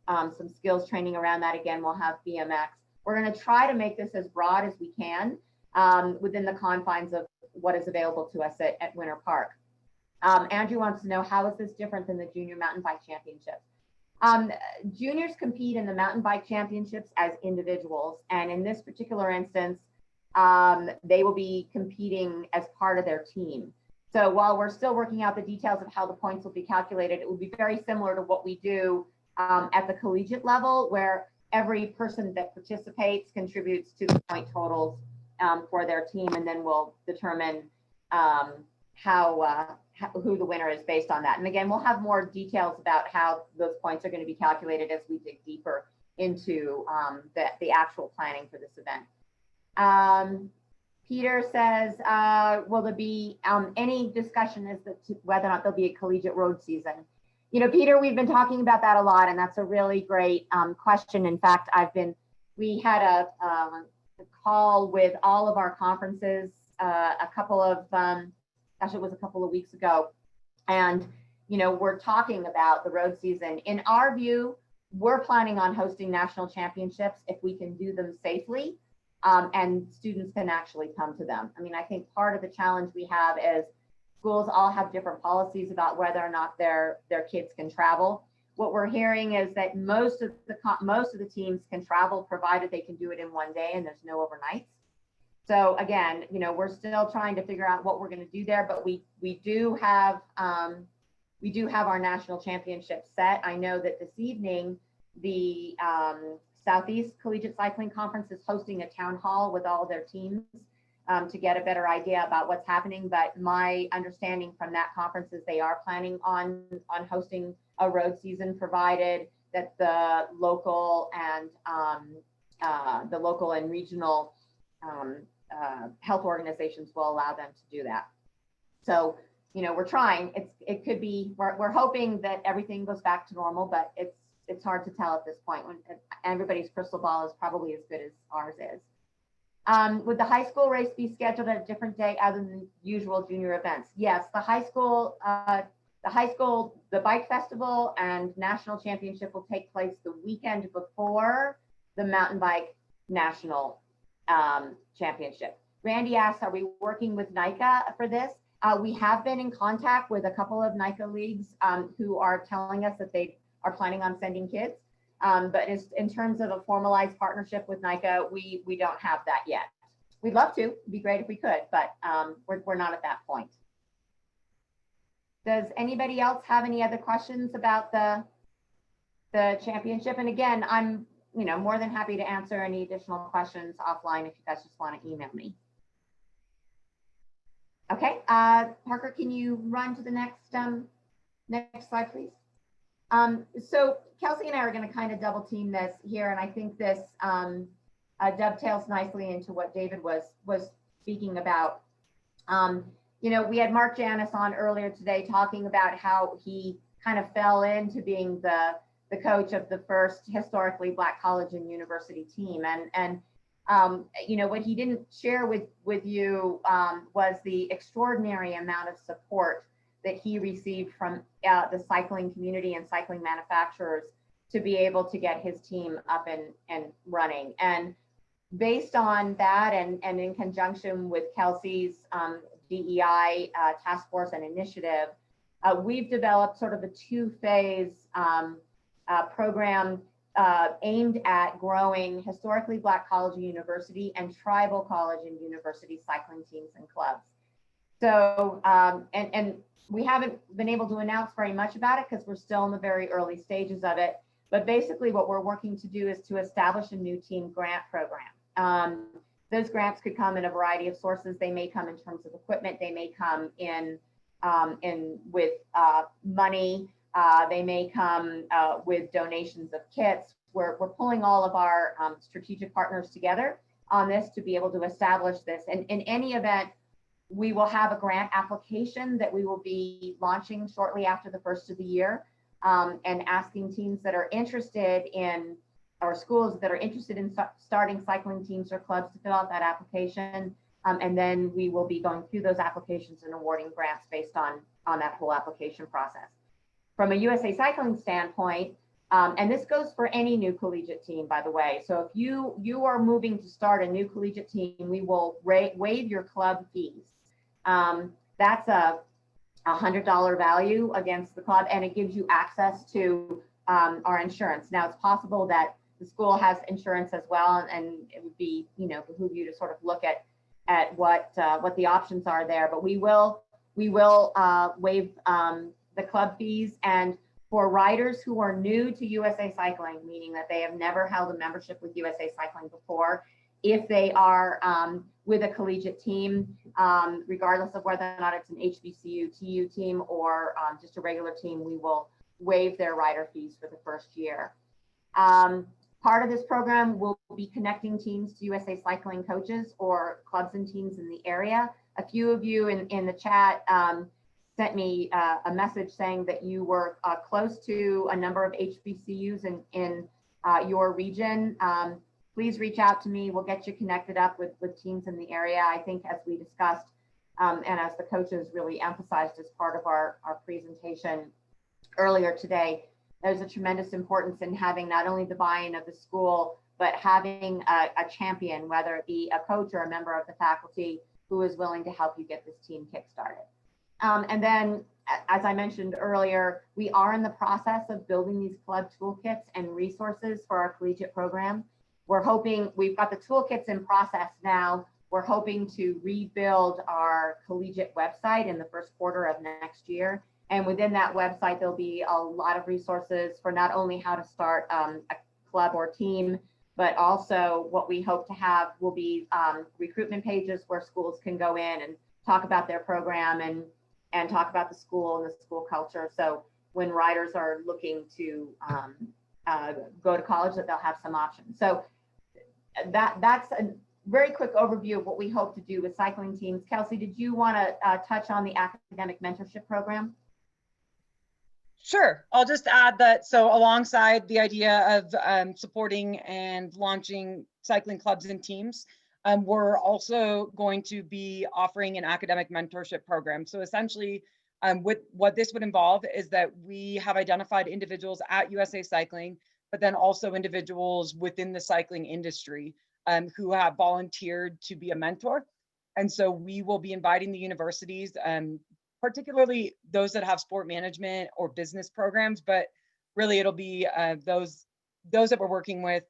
some skills training around that. Again, we'll have BMX. We're going to try to make this as broad as we can within the confines of what is available to us at Winter Park. Andrew wants to know, how is this different than the Junior Mountain Bike Championships? Juniors compete in the mountain bike championships as individuals, and in this particular instance, they will be competing as part of their team. So while we're still working out the details of how the points will be calculated, it will be very similar to what we do at the collegiate level, where every person that participates contributes to the point totals for their team, and then we'll determine who the winner is based on that. And again, we'll have more details about how those points are going to be calculated as we dig deeper into the actual planning for this event. Peter says, will there be any discussion as to whether or not there'll be a collegiate road season? You know, Peter, we've been talking about that a lot, and that's a really great question. In fact, we had a call with all of our conferences a couple of weeks ago. And, you know, we're talking about the road season. In our view, we're planning on hosting national championships if we can do them safely and students can actually come to them. I mean, I think part of the challenge we have is schools all have different policies about whether or not their kids can travel. What we're hearing is that most of the teams can travel, provided they can do it in one day and there's no overnights. So again, you know, we're still trying to figure out what we're going to do there, but we do have our national championship set. I know that this evening the Southeast Collegiate Cycling Conference is hosting a town hall with all of their teams to get a better idea about what's happening. But my understanding from that conference is they are planning on hosting a road season, provided that the local and regional health organizations will allow them to do that. So, you know, we're trying. It could be, we're hoping that everything goes back to normal, but it's hard to tell at this point when everybody's crystal ball is probably as good as ours is. Would the high school race be scheduled at a different day other than usual junior events? Yes, the high school, the bike festival and national championship will take place the weekend before the mountain bike national championship. Randy asks, are we working with Nika for this? We have been in contact with a couple of Nika leagues who are telling us that they are planning on sending kids. But in terms of a formalized partnership with Nika, we don't have that yet. We'd love to. It'd be great if we could, but we're not at that point. Does anybody else have any other questions about the championship? And again, I'm more than happy to answer any additional questions offline if you guys just want to email me. Okay, Parker, can you run to the next slide, please? So Kelsey and I are going to kind of double team this here, and I think this dovetails nicely into what David was speaking about. We had Mark Janis on earlier today talking about how he kind of fell into being the coach of the first historically Black college and university team, and what he didn't share with you was the extraordinary amount of support that he received from the cycling community and cycling manufacturers to be able to get his team up and running. And based on that, and in conjunction with Kelsey's DEI task force and initiative, we've developed sort of a two-phase program aimed at growing historically Black college and university and tribal college and university cycling teams and clubs. So, and we haven't been able to announce very much about it because we're still in the very early stages of it. But basically what we're working to do is to establish a new team grant program. Those grants could come in a variety of sources. They may come in terms of equipment. They may come in with money. They may come with donations of kits. We're pulling all of our strategic partners together on this to be able to establish this. And in any event, we will have a grant application that we will be launching shortly after the first of the year, and asking teams that are interested in, or schools that are interested in starting cycling teams or clubs to fill out that application. And then we will be going through those applications and awarding grants based on that whole application process. From a USA Cycling standpoint, and this goes for any new collegiate team, by the way. So if you are moving to start a new collegiate team, we will waive your club fees. That's a $100 value against the club, and it gives you access to our insurance. Now, it's possible that the school has insurance as well, and it would be, behoove you to sort of look at what the options are there. But we will waive the club fees. And for riders who are new to USA Cycling, meaning that they have never held a membership with USA Cycling before, if they are with a collegiate team, regardless of whether or not it's an HBCU TU team or just a regular team, we will waive their rider fees for the first year. Part of this program will be connecting teams to USA Cycling coaches or clubs and teams in the area. A few of you in the chat sent me a message saying that you were close to a number of HBCUs in your region. Please reach out to me. We'll get you connected up with teams in the area. I think, as we discussed and as the coaches really emphasized as part of our presentation earlier today, there's a tremendous importance in having not only the buy-in of the school, but having a champion, whether it be a coach or a member of the faculty, who is willing to help you get this team kickstarted. And then, as I mentioned earlier, we are in the process of building these club toolkits and resources for our collegiate program. We're hoping, we've got the toolkits in process now. We're hoping to rebuild our collegiate website in the first quarter of next year. And within that website, there'll be a lot of resources for not only how to start a club or team, but also what we hope to have will be recruitment pages where schools can go in and talk about their program and talk about the school and the school culture. So when riders are looking to go to college, that they'll have some options. So that's a very quick overview of what we hope to do with cycling teams. Kelsey, did you want to touch on the academic mentorship program? Sure. I'll just add that, so alongside the idea of supporting and launching cycling clubs and teams, we're also going to be offering an academic mentorship program. So essentially, with what this would involve is that we have identified individuals at USA Cycling, but then also individuals within the cycling industry who have volunteered to be a mentor. And so we will be inviting the universities, particularly those that have sport management or business programs, but really it'll be those that we're working with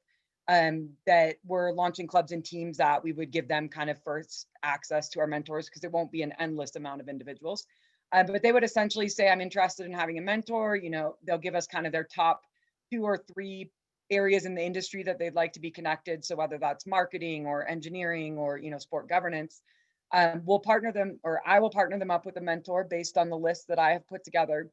that we're launching clubs and teams that we would give them kind of first access to our mentors, because it won't be an endless amount of individuals. But they would essentially say, I'm interested in having a mentor. They'll give us kind of their top 2 or 3 areas in the industry that they'd like to be connected. So whether that's marketing or engineering or, sport governance, we'll partner them, or I will partner them up with a mentor based on the list that I have put together.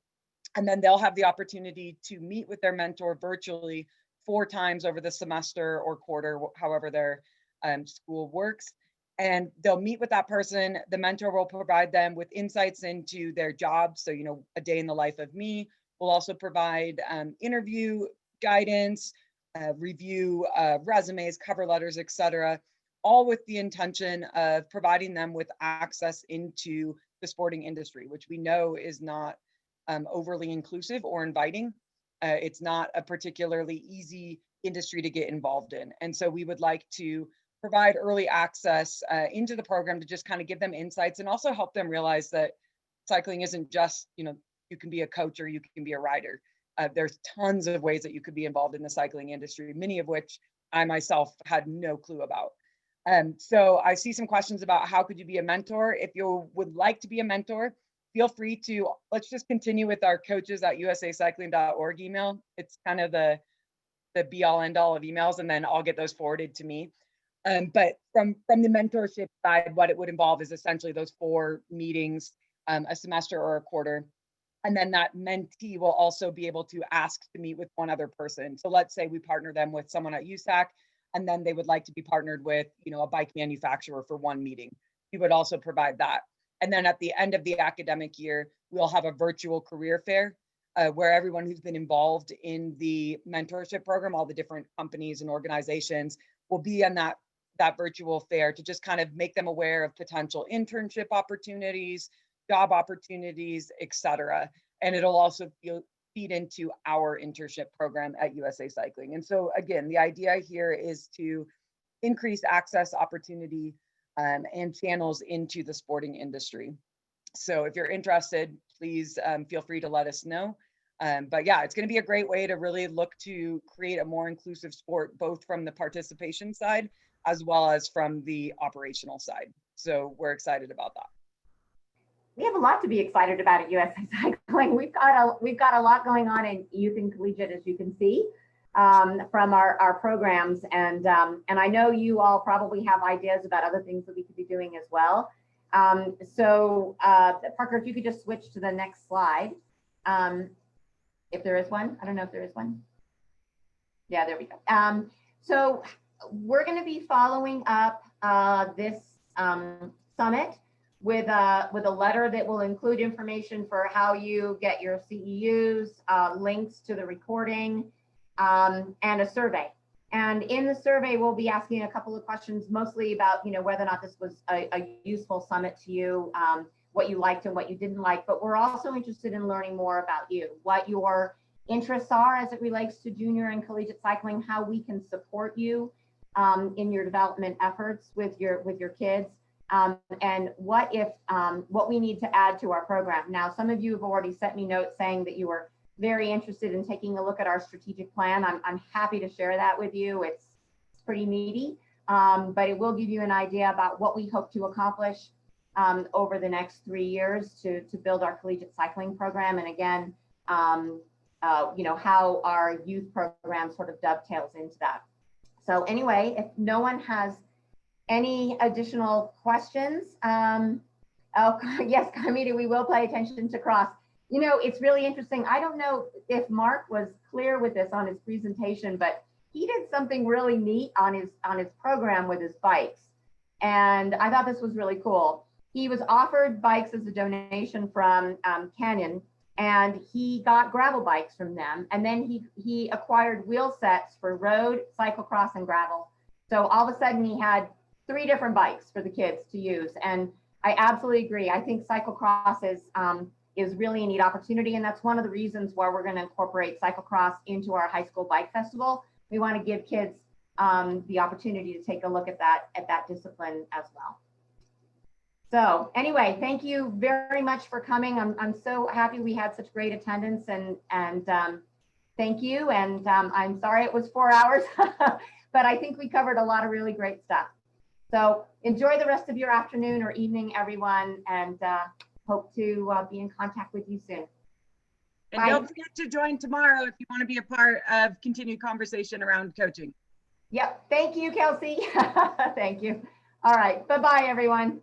And then they'll have the opportunity to meet with their mentor virtually 4 times over the semester or quarter, however their school works. And they'll meet with that person. The mentor will provide them with insights into their job. So, a day in the life of me. We'll also provide interview guidance, review resumes, cover letters, etc., all with the intention of providing them with access into the sporting industry, which we know is not overly inclusive or inviting. It's not a particularly easy industry to get involved in. And so we would like to provide early access into the program to just kind of give them insights and also help them realize that cycling isn't just, you can be a coach or you can be a rider. There's tons of ways that you could be involved in the cycling industry, many of which I myself had no clue about. So I see some questions about how could you be a mentor? If you would like to be a mentor, feel free to, let's just continue with our coaches@usacycling.org email. It's kind of the be all end all of emails, and then I'll get those forwarded to me. But from the mentorship side, what it would involve is essentially those 4 meetings, a semester or a quarter. And then that mentee will also be able to ask to meet with one other person. So let's say we partner them with someone at USAC, and then they would like to be partnered with, a bike manufacturer for 1 meeting. We would also provide that. And then at the end of the academic year, we'll have a virtual career fair where everyone who's been involved in the mentorship program, all the different companies and organizations, will be on that virtual fair to just kind of make them aware of potential internship opportunities, job opportunities, etc. And it'll also feed into our internship program at USA Cycling. And so again, the idea here is to increase access, opportunity, and channels into the sporting industry. So if you're interested, please feel free to let us know. But yeah, it's going to be a great way to really look to create a more inclusive sport, both from the participation side as well as from the operational side. So we're excited about that. We have a lot to be excited about at USA Cycling. We've got a lot going on in youth and collegiate, as you can see from our programs, and I know you all probably have ideas about other things that we could be doing as well. So Parker, if you could just switch to the next slide, if there is one. I don't know if there is one. Yeah, there we go. So we're going to be following up this summit with a letter that will include information for how you get your CEUs, links to the recording, and a survey. And in the survey, we'll be asking a couple of questions, mostly about, whether or not this was a useful summit to you, what you liked and what you didn't like. But we're also interested in learning more about you, what your interests are as it relates to junior and collegiate cycling, how we can support you in your development efforts with your kids. And what we need to add to our program. Now, some of you have already sent me notes saying that you were very interested in taking a look at our strategic plan. I'm happy to share that with you. It's pretty meaty, but it will give you an idea about what we hope to accomplish over the next 3 years to build our collegiate cycling program. And again, how our youth program sort of dovetails into that. So anyway, if no one has any additional questions? Oh, yes, Carmita, we will pay attention to cross. It's really interesting. I don't know if Mark was clear with this on his presentation, but he did something really neat on his program with his bikes. And I thought this was really cool. He was offered bikes as a donation from Canyon, and he got gravel bikes from them. And then he acquired wheel sets for road, cyclocross, and gravel. So all of a sudden he had 3 different bikes for the kids to use. And I absolutely agree. I think cyclocross is really a neat opportunity. And that's one of the reasons why we're going to incorporate cyclocross into our high school bike festival. We want to give kids the opportunity to take a look at that discipline as well. So anyway, thank you very much for coming. I'm so happy we had such great attendance, and thank you. And I'm sorry it was 4 hours, but I think we covered a lot of really great stuff. So enjoy the rest of your afternoon or evening, everyone, and hope to be in contact with you soon. And Bye. don't forget to join tomorrow if you want to be a part of continued conversation around coaching. Yep. Thank you, Kelsey. Thank you. All right. Bye-bye, everyone.